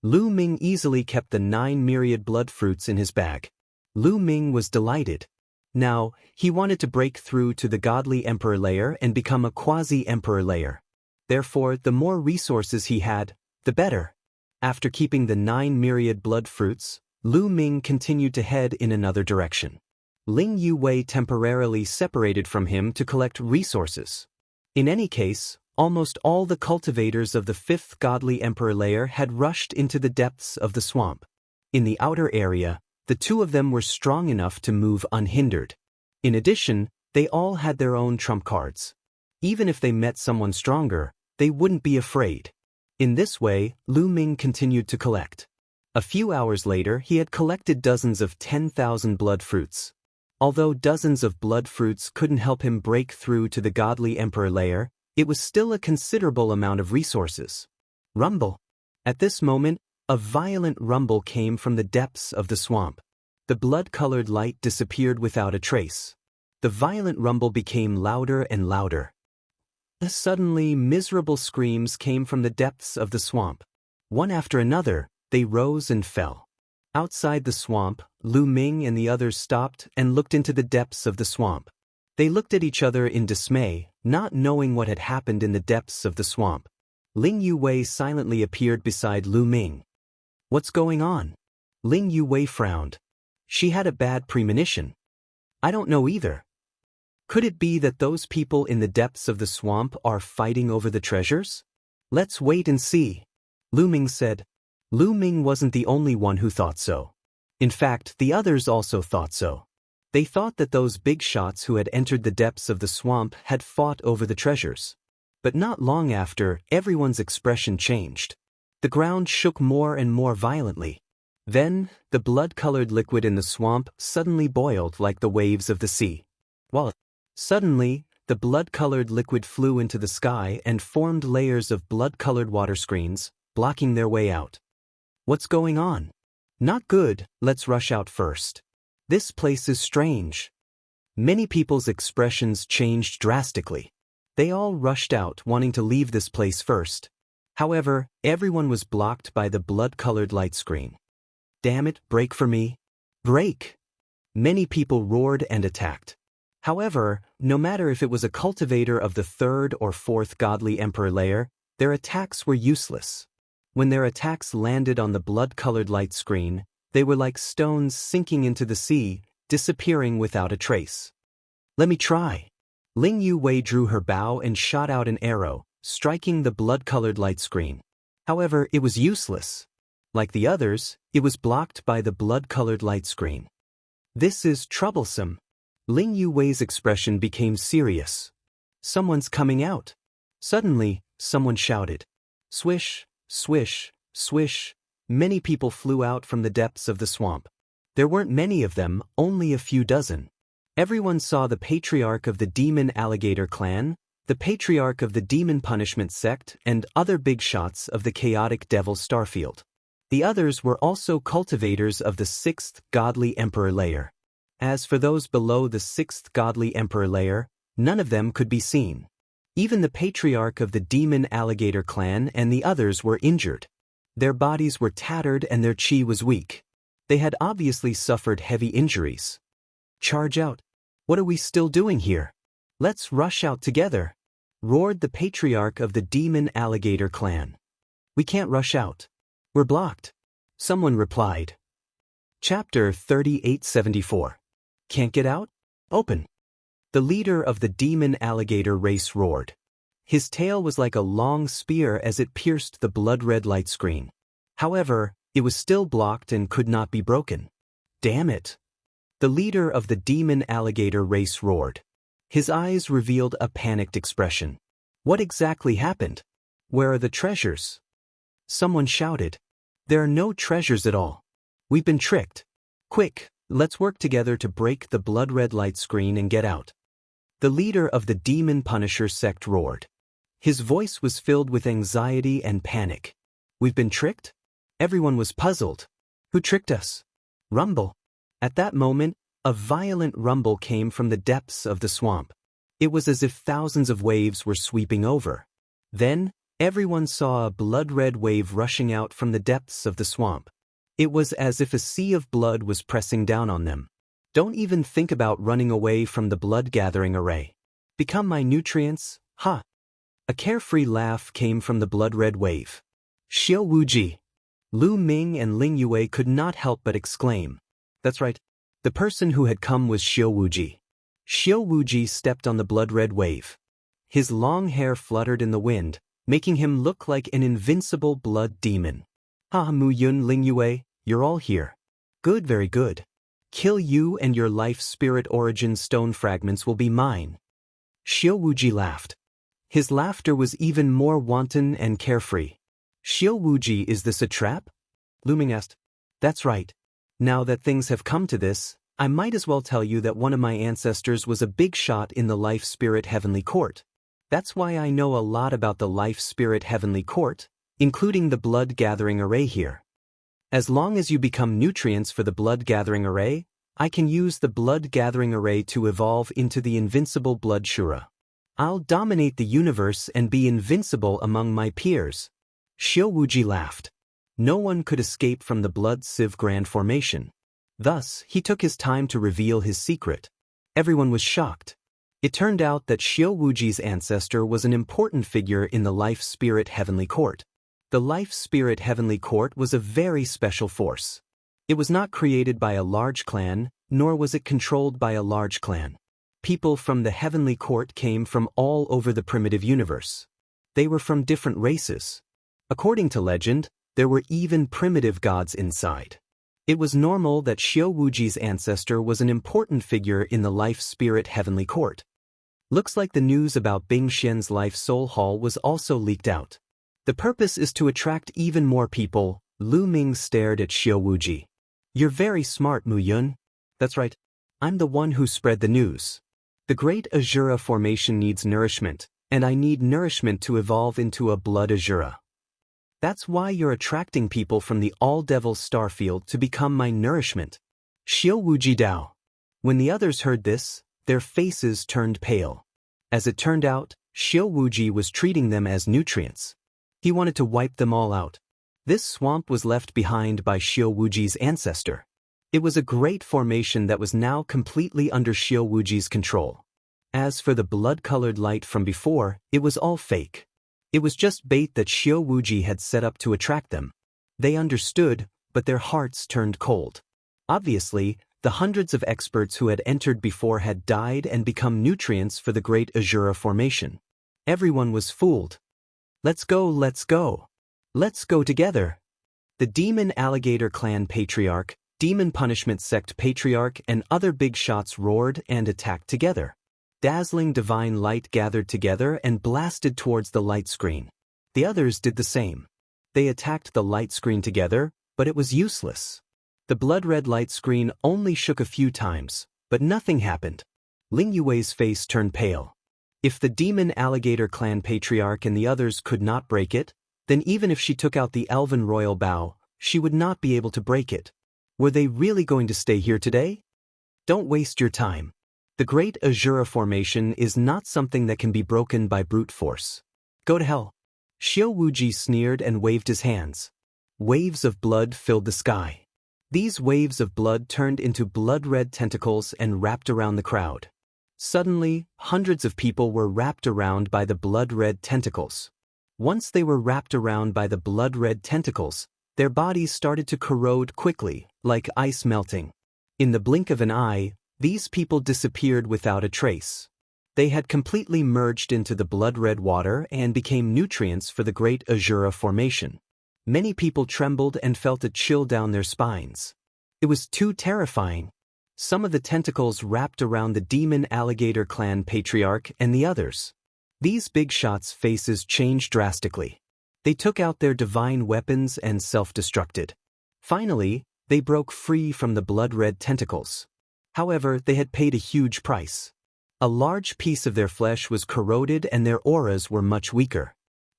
Lu Ming easily kept the 9 myriad blood fruits in his bag. Lu Ming was delighted. Now, he wanted to break through to the godly emperor layer and become a quasi-emperor layer. Therefore, the more resources he had, the better. After keeping the 9 myriad blood fruits, Lu Ming continued to head in another direction. Ling Yuwei temporarily separated from him to collect resources. In any case, almost all the cultivators of the fifth godly emperor layer had rushed into the depths of the swamp. In the outer area, the 2 of them were strong enough to move unhindered. In addition, they all had their own trump cards. Even if they met someone stronger, they wouldn't be afraid. In this way, Lu Ming continued to collect. A few hours later, he had collected dozens of 10,000 blood fruits. Although dozens of blood fruits couldn't help him break through to the godly emperor layer, it was still a considerable amount of resources. Rumble. At this moment, a violent rumble came from the depths of the swamp. The blood-colored light disappeared without a trace. The violent rumble became louder and louder. Suddenly, miserable screams came from the depths of the swamp. One after another, they rose and fell. Outside the swamp, Lu Ming and the others stopped and looked into the depths of the swamp. They looked at each other in dismay, not knowing what had happened in the depths of the swamp. Ling Yuwei silently appeared beside Lu Ming. "What's going on?" Ling Yuwei frowned. She had a bad premonition. "I don't know either. Could it be that those people in the depths of the swamp are fighting over the treasures? Let's wait and see," Lu Ming said. Lu Ming wasn't the only one who thought so. In fact, the others also thought so. They thought that those big shots who had entered the depths of the swamp had fought over the treasures. But not long after, everyone's expression changed. The ground shook more and more violently. Then, the blood-colored liquid in the swamp suddenly boiled like the waves of the sea. Well, suddenly, the blood-colored liquid flew into the sky and formed layers of blood-colored water screens, blocking their way out. What's going on? Not good, let's rush out first. This place is strange. Many people's expressions changed drastically. They all rushed out, wanting to leave this place first. However, everyone was blocked by the blood-colored light screen. Damn it, break for me. Break! Many people roared and attacked. However, no matter if it was a cultivator of the third or fourth godly emperor layer, their attacks were useless. When their attacks landed on the blood-colored light screen, they were like stones sinking into the sea, disappearing without a trace. Let me try. Ling Yue drew her bow and shot out an arrow, striking the blood-colored light screen. However, it was useless. Like the others, it was blocked by the blood-colored light screen. This is troublesome. Ling Yue's expression became serious. Someone's coming out. Suddenly, someone shouted. Swish, swish, swish. Many people flew out from the depths of the swamp. There weren't many of them, only a few dozen. Everyone saw the patriarch of the demon alligator clan, the patriarch of the demon punishment sect, and other big shots of the chaotic devil starfield. The others were also cultivators of the sixth godly emperor layer. As for those below the sixth godly emperor layer, none of them could be seen. Even the patriarch of the demon alligator clan and the others were injured. Their bodies were tattered and their chi was weak. They had obviously suffered heavy injuries. Charge out. What are we still doing here? Let's rush out together, roared the patriarch of the demon alligator clan. We can't rush out. We're blocked. Someone replied. Chapter 3874. Can't get out? Open. The leader of the demon alligator race roared. His tail was like a long spear as it pierced the blood-red light screen. However, it was still blocked and could not be broken. Damn it. The leader of the demon alligator race roared. His eyes revealed a panicked expression. What exactly happened? Where are the treasures? Someone shouted. There are no treasures at all. We've been tricked. Quick, let's work together to break the blood-red light screen and get out. The leader of the demon punisher sect roared. His voice was filled with anxiety and panic. We've been tricked? Everyone was puzzled. Who tricked us? Rumble. At that moment, a violent rumble came from the depths of the swamp. It was as if thousands of waves were sweeping over. Then, everyone saw a blood-red wave rushing out from the depths of the swamp. It was as if a sea of blood was pressing down on them. Don't even think about running away from the blood-gathering array. Become my nutrients, ha! A carefree laugh came from the blood-red wave. Xiao Wuji. Lu Ming and Ling Yue could not help but exclaim. That's right. The person who had come was Xiao Wuji. Xiao Wuji stepped on the blood-red wave. His long hair fluttered in the wind, making him look like an invincible blood demon. Ha Mu Yun Ling Yue, you're all here. Good, very good. Kill you and your life spirit origin stone fragments will be mine. Xiao Wuji laughed. His laughter was even more wanton and carefree. Xiao Wuji, is this a trap? Lu Ming asked. That's right. Now that things have come to this, I might as well tell you that one of my ancestors was a big shot in the Life Spirit Heavenly Court. That's why I know a lot about the Life Spirit Heavenly Court, including the blood-gathering array here. As long as you become nutrients for the blood-gathering array, I can use the blood-gathering array to evolve into the invincible Blood Shura. I'll dominate the universe and be invincible among my peers. Xiao Wuji laughed. No one could escape from the Blood Sieve Grand Formation. Thus, he took his time to reveal his secret. Everyone was shocked. It turned out that Xiao Wuji's ancestor was an important figure in the Life Spirit Heavenly Court. The Life Spirit Heavenly Court was a very special force. It was not created by a large clan, nor was it controlled by a large clan. People from the Heavenly Court came from all over the primitive universe. They were from different races. According to legend, there were even primitive gods inside. It was normal that Xiao Wuji's ancestor was an important figure in the Life Spirit Heavenly Court. Looks like the news about Bing Xian's Life Soul Hall was also leaked out. The purpose is to attract even more people. Lu Ming stared at Xiao Wuji. You're very smart, Mu Yun. That's right. I'm the one who spread the news. The great Azura formation needs nourishment, and I need nourishment to evolve into a blood Azura. That's why you're attracting people from the all-devil starfield to become my nourishment. Xiao Wuji Dao. When the others heard this, their faces turned pale. As it turned out, Xiao Wuji was treating them as nutrients. He wanted to wipe them all out. This swamp was left behind by Xiao Wuji's ancestor. It was a great formation that was now completely under Xiao Wuji's control. As for the blood-colored light from before, it was all fake. It was just bait that Xiao Wuji had set up to attract them. They understood, but their hearts turned cold. Obviously, the hundreds of experts who had entered before had died and become nutrients for the great Azura formation. Everyone was fooled. Let's go, let's go. Let's go together. The Demon Alligator Clan Patriarch, Demon Punishment Sect Patriarch, and other big shots roared and attacked together. Dazzling divine light gathered together and blasted towards the light screen. The others did the same. They attacked the light screen together, but it was useless. The blood-red light screen only shook a few times, but nothing happened. Ling Yue's face turned pale. If the Demon Alligator Clan Patriarch and the others could not break it, then even if she took out the Elven Royal Bow, she would not be able to break it. Were they really going to stay here today? Don't waste your time. The great Azura formation is not something that can be broken by brute force. Go to hell. Xiao Wuji sneered and waved his hands. Waves of blood filled the sky. These waves of blood turned into blood-red tentacles and wrapped around the crowd. Suddenly, hundreds of people were wrapped around by the blood-red tentacles. Once they were wrapped around by the blood-red tentacles, their bodies started to corrode quickly, like ice melting. In the blink of an eye, these people disappeared without a trace. They had completely merged into the blood-red water and became nutrients for the great Azura formation. Many people trembled and felt a chill down their spines. It was too terrifying. Some of the tentacles wrapped around the Demon Alligator Clan Patriarch and the others. These big shots' faces changed drastically. They took out their divine weapons and self-destructed. Finally, they broke free from the blood-red tentacles. However, they had paid a huge price. A large piece of their flesh was corroded and their auras were much weaker.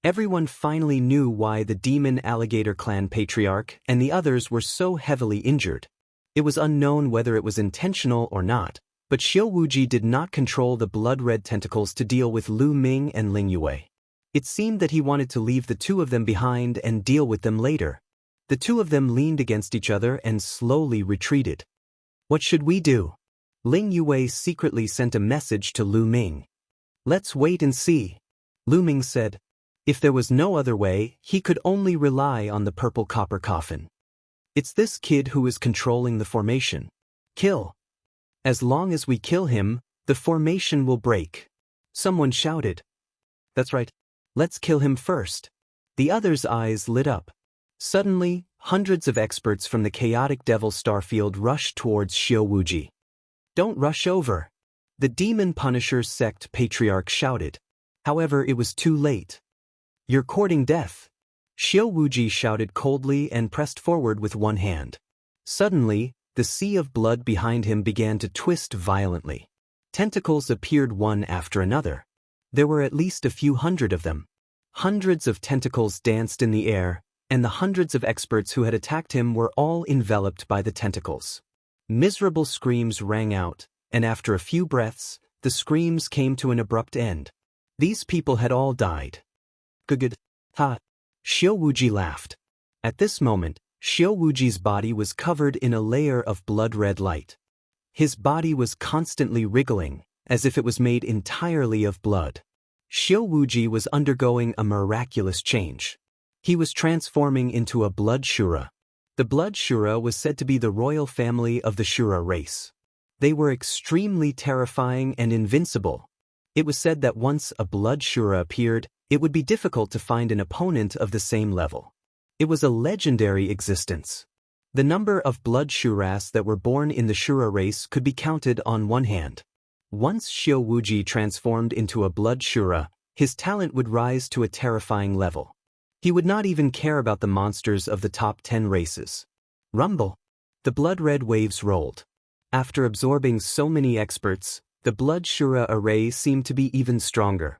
Everyone finally knew why the Demon Alligator Clan Patriarch and the others were so heavily injured. It was unknown whether it was intentional or not, but Xiao Wuji did not control the blood-red tentacles to deal with Lu Ming and Ling Yue. It seemed that he wanted to leave the two of them behind and deal with them later. The two of them leaned against each other and slowly retreated. What should we do? Ling Yue secretly sent a message to Lu Ming. Let's wait and see. Lu Ming said. If there was no other way, he could only rely on the purple copper coffin. It's this kid who is controlling the formation. Kill. As long as we kill him, the formation will break. Someone shouted. That's right. Let's kill him first. The others' eyes lit up. Suddenly, hundreds of experts from the chaotic devil starfield rushed towards Xiao Wuji. Don't rush over. The Demon Punisher Sect Patriarch shouted. However, it was too late. You're courting death. Xiao Wuji shouted coldly and pressed forward with one hand. Suddenly, the sea of blood behind him began to twist violently. Tentacles appeared one after another. There were at least a few hundred of them. Hundreds of tentacles danced in the air, and the hundreds of experts who had attacked him were all enveloped by the tentacles. Miserable screams rang out, and after a few breaths, the screams came to an abrupt end. These people had all died. Good. Ha! Xiao Wuji laughed. At this moment, Xiao Wuji's body was covered in a layer of blood-red light. His body was constantly wriggling, as if it was made entirely of blood. Xiao Wuji was undergoing a miraculous change. He was transforming into a blood Shura. The blood Shura was said to be the royal family of the Shura race. They were extremely terrifying and invincible. It was said that once a blood Shura appeared, it would be difficult to find an opponent of the same level. It was a legendary existence. The number of blood Shuras that were born in the Shura race could be counted on one hand. Once Xiao Wuji transformed into a blood Shura, his talent would rise to a terrifying level. He would not even care about the monsters of the top 10 races. Rumble. The blood-red waves rolled. After absorbing so many experts, The blood Shura array seemed to be even stronger.